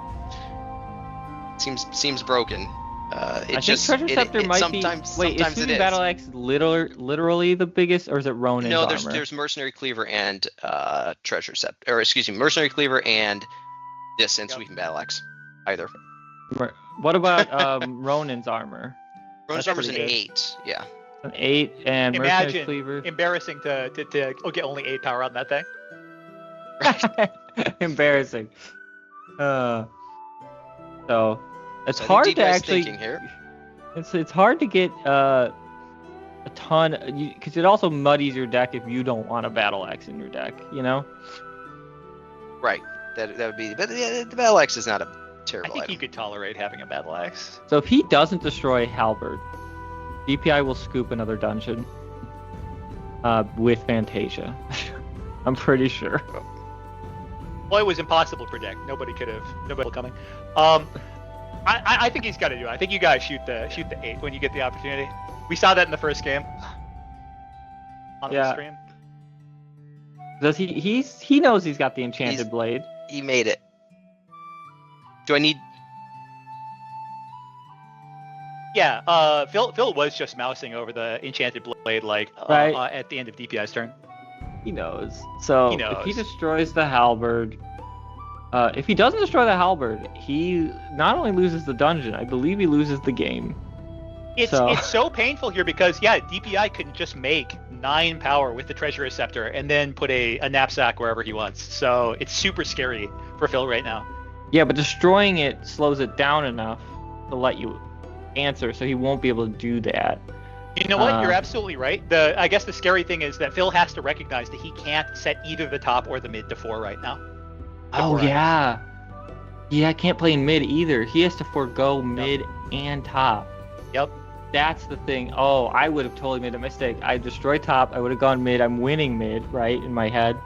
Seems broken. I think treasure scepter might sometimes, be. Wait, is sometimes it sweeping is. battle axe literally the biggest, or is it Ronin's No, armor? there's mercenary cleaver and treasure scepter, or excuse me, mercenary cleaver and this and Yep. sweeping battle axe. Either. What about Ronin's armor? Ronin's That's armor's an pretty good. 8. Yeah. An 8 and mercenary Imagine cleaver. embarrassing to get only 8 power on that thing. Embarrassing. So it's So I think hard to DPI's actually. thinking here. It's hard to get a ton because it also muddies your deck if you don't want a battle axe in your deck. Right. That would be. But yeah, the battle axe is not a I terrible think item. you could tolerate having a battle axe. So if he doesn't destroy Halberd, DPI will scoop another dungeon with Fantasia. I'm pretty sure. Well, it was impossible to predict. Nobody was coming. I think he's got to do it. I think you guys shoot the 8 when you get the opportunity. We saw that in the first game. On Yeah. the stream. Does he knows he's got the enchanted He's- blade. He made it. Do I need? Yeah, Phil was just mousing over the enchanted blade Right. at the end of DPI's turn. He knows. So He if he knows. destroys the halberd, if he doesn't destroy the halberd, he not only loses the dungeon, I believe he loses the game. It's So- so painful here because DPI can just make 9 power with the treasure scepter and then put a knapsack wherever he wants. So it's super scary for Phil right now. Yeah, but destroying it slows it down enough to let you answer, so he won't be able to do that. You know what? You're Um, absolutely right. I guess the scary thing is that Phil has to recognize that he can't set either the top or the mid to 4 right now. The Oh 4 items. yeah. Yeah, I can't play in mid either. He has to forego mid and top. Yep. That's the thing. Oh, I would have totally made a mistake. I destroyed top. I would have gone mid. I'm winning mid, right, in my head.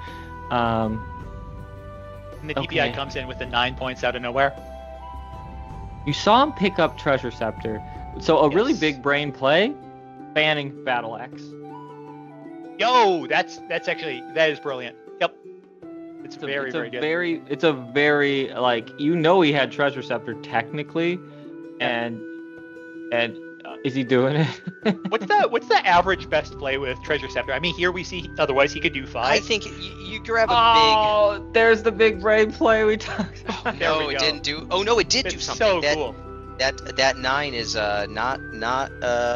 And the DPI Okay. comes in with the 9 points out of nowhere. You saw him pick up treasure scepter. So a really Yes. big brain play, banning battle axe. Yo, that is brilliant. Yep. It's very, very good. It's a very like he had Treasure Scepter technically, Yeah. and is he doing it? What's the average best play with Treasure Scepter? I mean, here we see otherwise he could do 5. I think you grab a Oh, there's the big brain play we talked about. big. there No, we it go. didn't do. Oh no, it did do It's something. so that cool. that 9 is not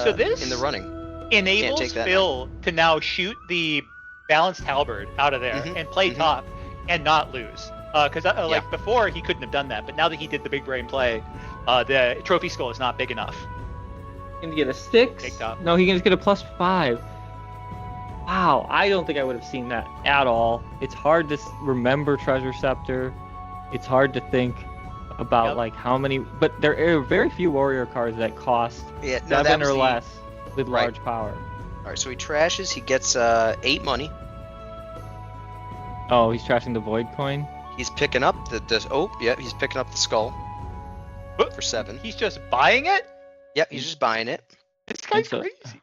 So this in the running. Enables take that Phil to now shoot the balanced halberd out of there Mhm, and play mhm. top and not lose. Because Yeah. like before he couldn't have done that, but now that he did the big brain play, the trophy skull is not big enough. Can he get a 6? Take top. No, he can just get a +5. Wow, I don't think I would have seen that at all. It's hard to remember Treasure Scepter. It's hard to think about Yep. like how many, but there are very few warrior cards that cost Yeah, no, that 7 was or the- less with right. large power. All right, so he trashes. He gets 8 money. Oh, he's trashing the void coin. He's picking up he's picking up the skull for 7. He's just buying it? Yep, he's just buying it. This guy's so- crazy.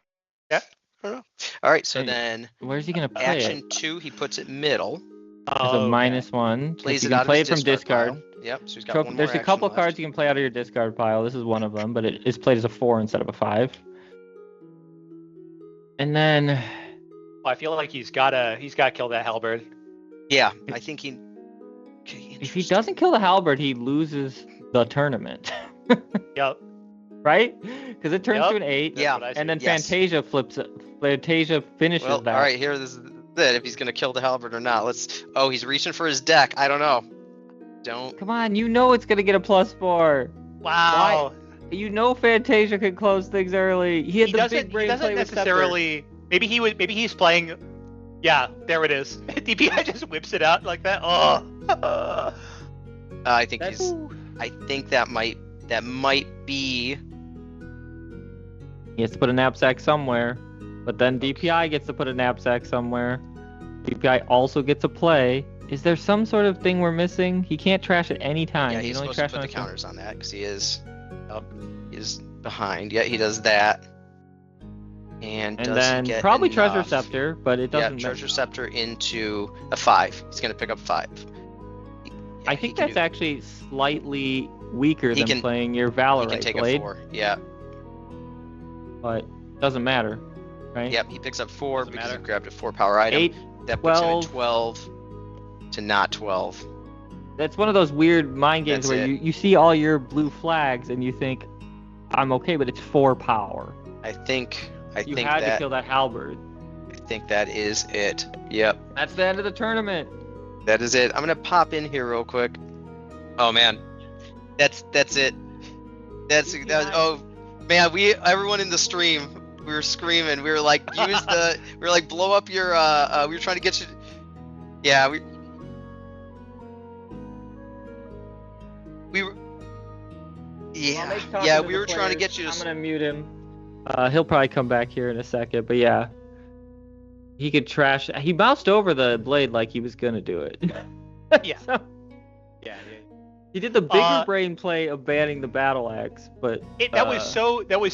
I don't know. All right, so Hey, then Where's he gonna play action it? 2, he puts it middle, There's Oh, a -1. plays you it can out play of it his from discard. pile. Yep, so he's got Tro- one more There's a action couple left. cards you can play out of your discard pile. This is one of them, but it is played as a 4 instead of a 5. And then I feel like he's gotta kill that halberd. Yeah, I think he. Okay, if he interesting. doesn't kill the halberd, he loses the tournament. Yep. Right? Because it turns Yep. to an 8. Yeah. What I see. And then Yes. Fantasia flips it. Fantasia finishes Well, that. all right, here this is it. If he's gonna kill the halberd or not, let's. Oh, he's reaching for his deck. I don't know. Don't. Come on, it's gonna get a +4. Wow. Fantasia could close things early. He had He the doesn't, big he brain doesn't play with Scepter. necessarily. Maybe he's playing. Yeah, there it is. DPI just whips it out like that. Oh. I think That's- he's. I think that might be. He has to put a knapsack somewhere, but then DPI gets to put a knapsack somewhere. DPI also gets a play. Is there some sort of thing we're missing? He can't trash at any time. Yeah, He he's can only supposed to trash put the on counters on that because he is. He is behind. Yeah, he does that. And And does then he get probably Treasure enough? Scepter, but it Yeah, doesn't. Treasure Scepter into a 5. He's gonna pick up 5. I think that's actually slightly weaker He than can- playing your He can Valorite take blade, a 4. Yeah. but doesn't matter, right? Yep. He picks up 4 Doesn't because he matter. grabbed a 4-power item. 8. That puts him 12. at 12 to not 12. That's one of those weird mind games That's where it. you see all your blue flags and you think, I'm okay, but it's 4 power. I think You had to kill that halberd. I think that is it. Yep. That's the end of the tournament. That is it. I'm gonna pop in here real quick. Oh man, that's it. Oh man, everyone in the stream, we were screaming. We were like, we were like, blow up your. We were trying to get you. Yeah, we were. Yeah, we were trying to get you I'm to. gonna mute him. He'll probably come back here in a second, but yeah. He could trash. He bounced over the blade like he was gonna do it. Yeah. So, Yeah. he did the bigger Uh, brain play of banning the battle axe, but That was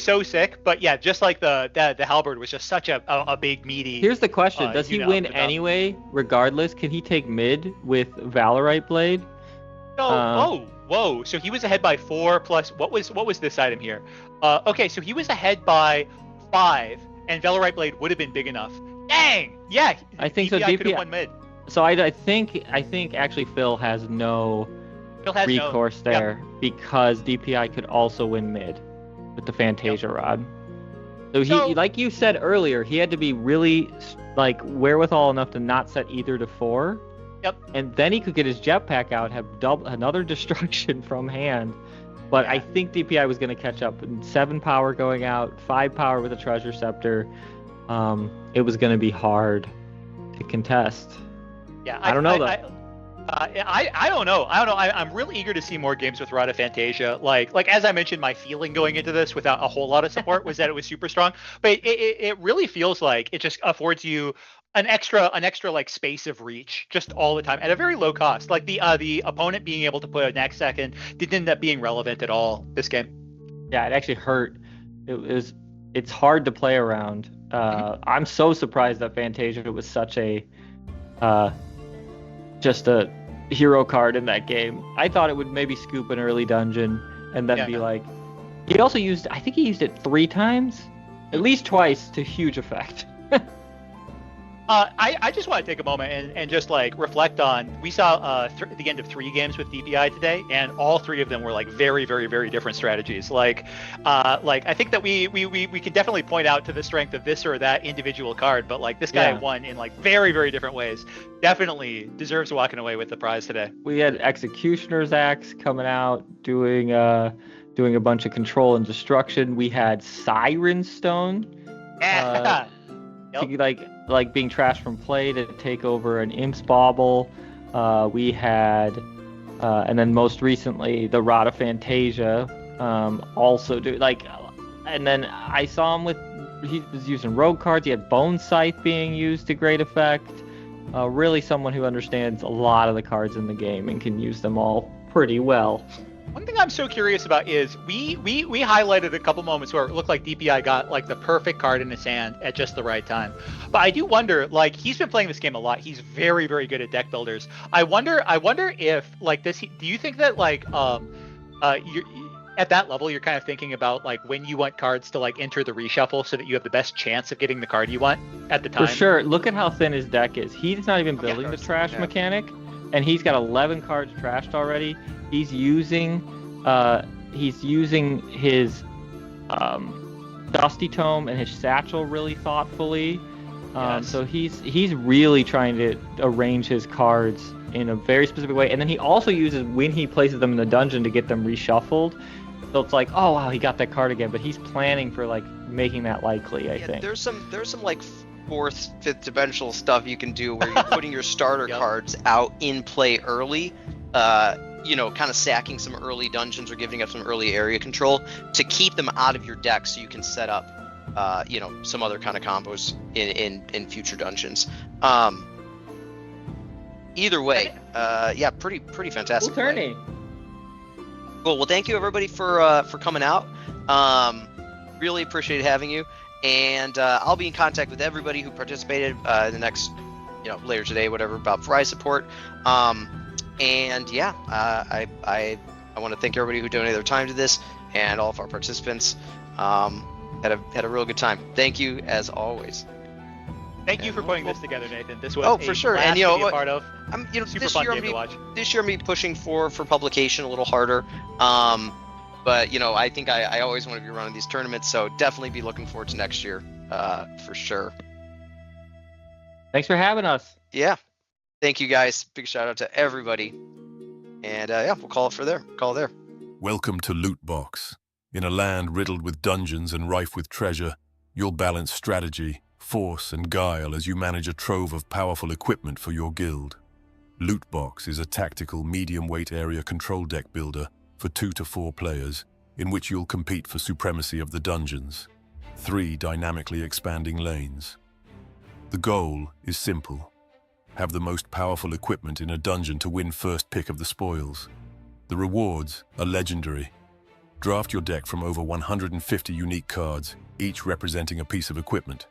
so sick. But yeah, just like the halberd was just such a big meaty. here's the question: does he win enough. anyway, regardless? Can he take mid with Valorite blade? Whoa. So he was ahead by 4 plus what was this item here? Okay, so he was ahead by 5, and Valorite blade would have been big enough. Dang. Yeah. I think so. DPI could DPI. have won mid. So I think actually Phil has no Phil has no- recourse there because DPI could also win mid with the Fantasia rod. So he, So- like you said earlier, he had to be really like wherewithal enough to not set either to 4. Yep. And then he could get his jetpack out, have another destruction from hand. But I Yeah. think DPI was going to catch up. 7 power going out, 5 power with a Treasure Scepter. It was going to be hard to contest. Yeah, I don't know, though. I don't know. I'm really eager to see more games with Rod of Fantasia. Like as I mentioned, my feeling going into this without a whole lot of support was that it was super strong. But it really feels like it just affords you an extra like space of reach just all the time at a very low cost. Like the opponent being able to put a next second didn't end up being relevant at all this game. Yeah, it actually hurt. It's hard to play around. I'm so surprised that Fantasia was such a just a hero card in that game. I thought it would maybe scoop an early dungeon and then be like. He also used, I think he used it 3 times, at least twice to huge effect. I just want to take a moment and just like reflect on. We saw the end of 3 games with DPI today, and all 3 of them were like very, very, very different strategies. Like I think that we can definitely point out to the strength of this or that individual card, but like this guy won in like very, very different ways. Definitely deserves walking away with the prize today. We had Executioner's Axe coming out, doing a bunch of control and destruction. We had Siren Stone. Yep. Like being trashed from play to take over an Imp's Bauble. We had, and then most recently, the Rod of Fantasia also do like, and then I saw him he was using rogue cards. He had Bone Scythe being used to great effect. Really someone who understands a lot of the cards in the game and can use them all pretty well. One thing I'm so curious about is we highlighted a couple moments where it looked like DPI got like the perfect card in his hand at just the right time. But I do wonder, like, he's been playing this game a lot. He's very, very good at deck builders. I wonder if like this. Do you think that like you're at that level, you're kind of thinking about like when you want cards to like enter the reshuffle so that you have the best chance of getting the card you want at the time? For sure. Look at how thin his deck is. He's not even building the trash mechanic, and he's got 11 cards trashed already. He's using his Dusty Tome and his Satchel really thoughtfully. So he's really trying to arrange his cards in a very specific way. And then he also uses when he places them in the dungeon to get them reshuffled. So it's like, oh wow, he got that card again. But he's planning for like making that likely, I think. There's some like 4th, 5th dimensional stuff you can do where you're putting your starter cards out in play early. Kind of sacking some early dungeons or giving up some early area control to keep them out of your deck so you can set up, some other kind of combos in future dungeons. Either way, pretty fantastic. Cool tourney. Cool. Well, thank you everybody for coming out. Really appreciate having you, and I'll be in contact with everybody who participated in the next, later today, whatever, about prize support. And yeah, I want to thank everybody who donated their time to this and all of our participants. Had a real good time. Thank you as always. Thank you for putting this together, Nathan. This was for sure, and to be a part of. Super this fun year game to watch. This year I'm gonna be pushing for publication a little harder. But I think I always want to be running these tournaments, so definitely be looking forward to next year, for sure. Thanks for having us. Yeah. Thank you guys. Big shout out to everybody. And we'll call it there. Welcome to Lootbox. In a land riddled with dungeons and rife with treasure, you'll balance strategy, force, and guile as you manage a trove of powerful equipment for your guild. Lootbox is a tactical medium-weight area control deck builder for 2 to 4 players, in which you'll compete for supremacy of the dungeons. 3 dynamically expanding lanes. The goal is simple. Have the most powerful equipment in a dungeon to win first pick of the spoils. The rewards are legendary. Draft your deck from over 150 unique cards, each representing a piece of equipment.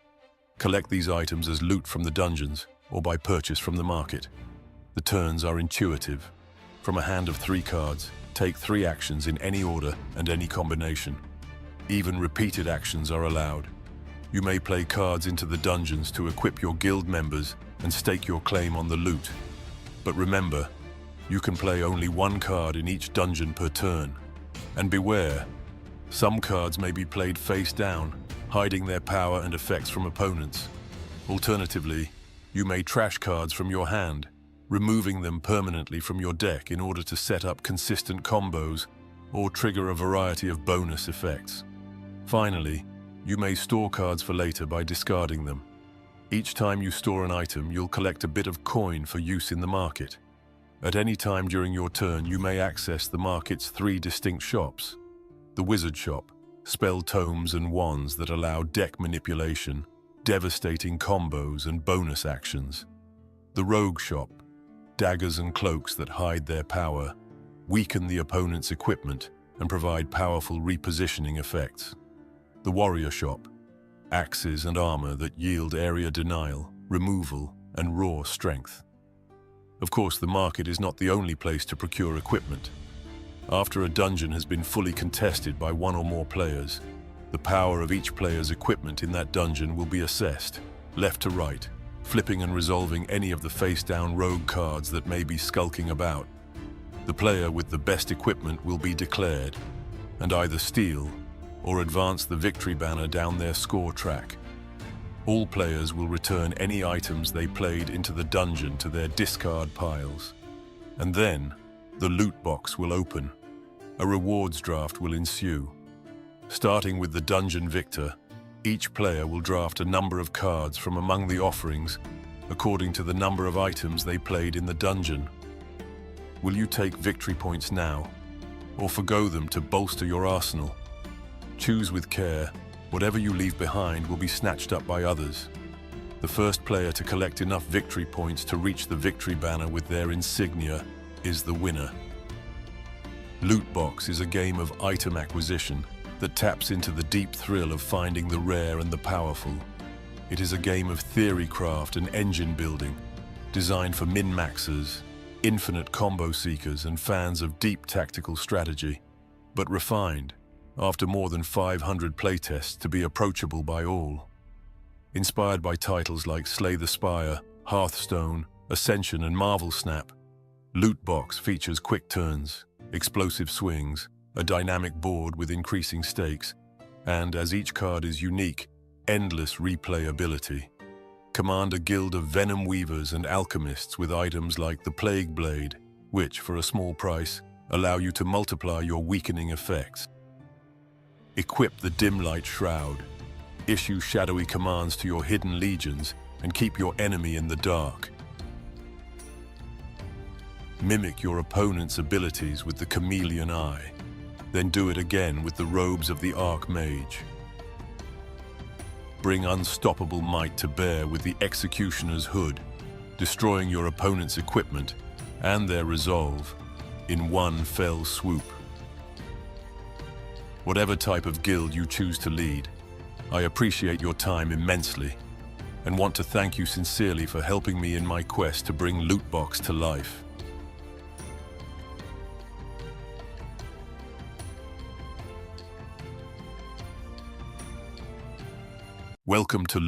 Collect these items as loot from the dungeons or by purchase from the market. The turns are intuitive. From a hand of 3 cards, take 3 actions in any order and any combination. Even repeated actions are allowed. You may play cards into the dungeons to equip your guild members and stake your claim on the loot. But remember, you can play only 1 card in each dungeon per turn. And beware, some cards may be played face down, hiding their power and effects from opponents. Alternatively, you may trash cards from your hand, removing them permanently from your deck in order to set up consistent combos or trigger a variety of bonus effects. Finally, you may store cards for later by discarding them. Each time you store an item, you'll collect a bit of coin for use in the market. At any time during your turn, you may access the market's 3 distinct shops. The Wizard Shop, spell tomes and wands that allow deck manipulation, devastating combos and bonus actions. The Rogue Shop, daggers and cloaks that hide their power, weaken the opponent's equipment, and provide powerful repositioning effects. The Warrior Shop, axes and armor that yield area denial, removal, and raw strength. Of course, the market is not the only place to procure equipment. After a dungeon has been fully contested by one or more players, the power of each player's equipment in that dungeon will be assessed, left to right, flipping and resolving any of the face-down rogue cards that may be skulking about. The player with the best equipment will be declared, and either steal or advance the victory banner down their score track. All players will return any items they played into the dungeon to their discard piles. And then, the loot box will open. A rewards draft will ensue. Starting with the dungeon victor, each player will draft a number of cards from among the offerings according to the number of items they played in the dungeon. Will you take victory points now, or forgo them to bolster your arsenal? Choose with care. Whatever you leave behind will be snatched up by others. The first player to collect enough victory points to reach the victory banner with their insignia is the winner. Lootbox is a game of item acquisition that taps into the deep thrill of finding the rare and the powerful. It is a game of theory craft and engine building, designed for min-maxers, infinite combo seekers, and fans of deep tactical strategy, but refined, after more than 500 playtests, to be approachable by all. Inspired by titles like Slay the Spire, Hearthstone, Ascension, and Marvel Snap, Lootbox features quick turns, explosive swings, a dynamic board with increasing stakes, and, as each card is unique, endless replayability. Command a guild of venom weavers and alchemists with items like the Plague Blade, which, for a small price, allow you to multiply your weakening effects. Equip the Dim Light Shroud. Issue shadowy commands to your hidden legions and keep your enemy in the dark. Mimic your opponent's abilities with the Chameleon Eye, then do it again with the robes of the Archmage. Bring unstoppable might to bear with the Executioner's Hood, destroying your opponent's equipment and their resolve in one fell swoop. Whatever type of guild you choose to lead, I appreciate your time immensely and want to thank you sincerely for helping me in my quest to bring Lootbox to life. Welcome to